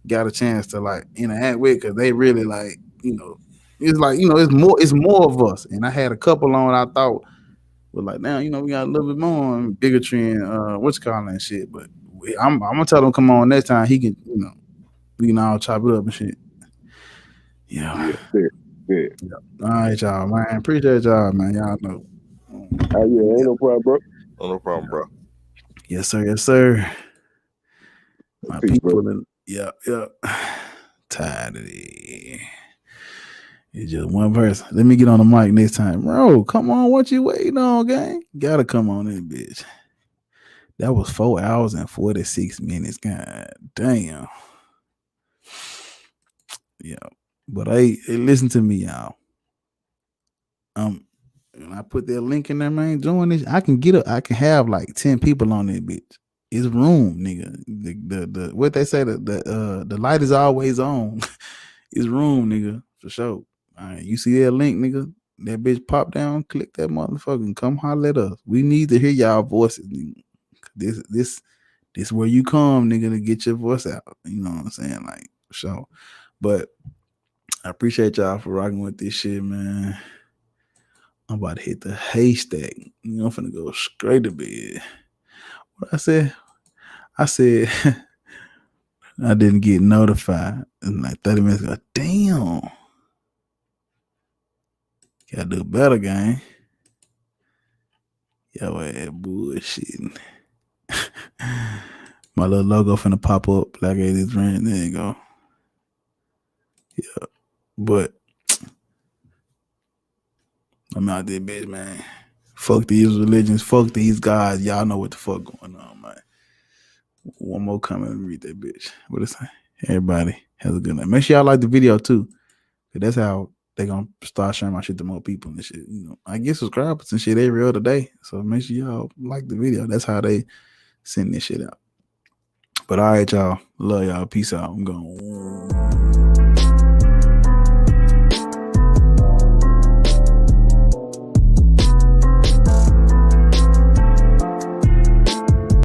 got a chance to like interact with because they really like it's like it's more of us, and I had a couple on I thought. But like now, we got a little bit more on bigotry and what's calling that shit. But I'm gonna tell him come on next time. He can, we can all chop it up and shit. Yeah. Yeah. All right, y'all, man. Appreciate y'all, man. Y'all know. Oh yeah, ain't no problem, bro. No problem, bro. Yes, sir. My Peace, people, bro. yeah. Tired of it. It's just one person. Let me get on the mic next time. Bro, come on. What you waiting on, gang? Gotta come on in, bitch. That was 4 hours and 46 minutes. God damn. Yeah. But hey, listen to me, y'all. When I put that link in there, man, join this. I can have like 10 people on that bitch. It's room, nigga. The what they say, the light is always on. It's room, nigga, for sure. All right, you see that link, nigga? That bitch pop down, click that motherfucker, and come holler at us. We need to hear y'all voices, nigga. This where you come, nigga, to get your voice out. You know what I'm saying? Like, for sure. But I appreciate y'all for rocking with this shit, man. I'm about to hit the haystack. You know, I'm finna go straight to bed. What I said? I didn't get notified in like 30 minutes ago. Damn. Gotta do better, gang. Yo, bullshitting. My little logo finna pop up. blackatheistrants. There you go. Yeah. But I'm out there, bitch, man. Fuck these religions. Fuck these guys. Y'all know what the fuck going on, man. One more comment and read that bitch. What is that? Everybody has a good night. Make sure y'all like the video too. Cause that's how they gonna start sharing my shit to more people and shit. You know, I get subscribers and shit every other day. So make sure y'all like the video. That's how they send this shit out. But all right, y'all. Love y'all. Peace out. I'm going.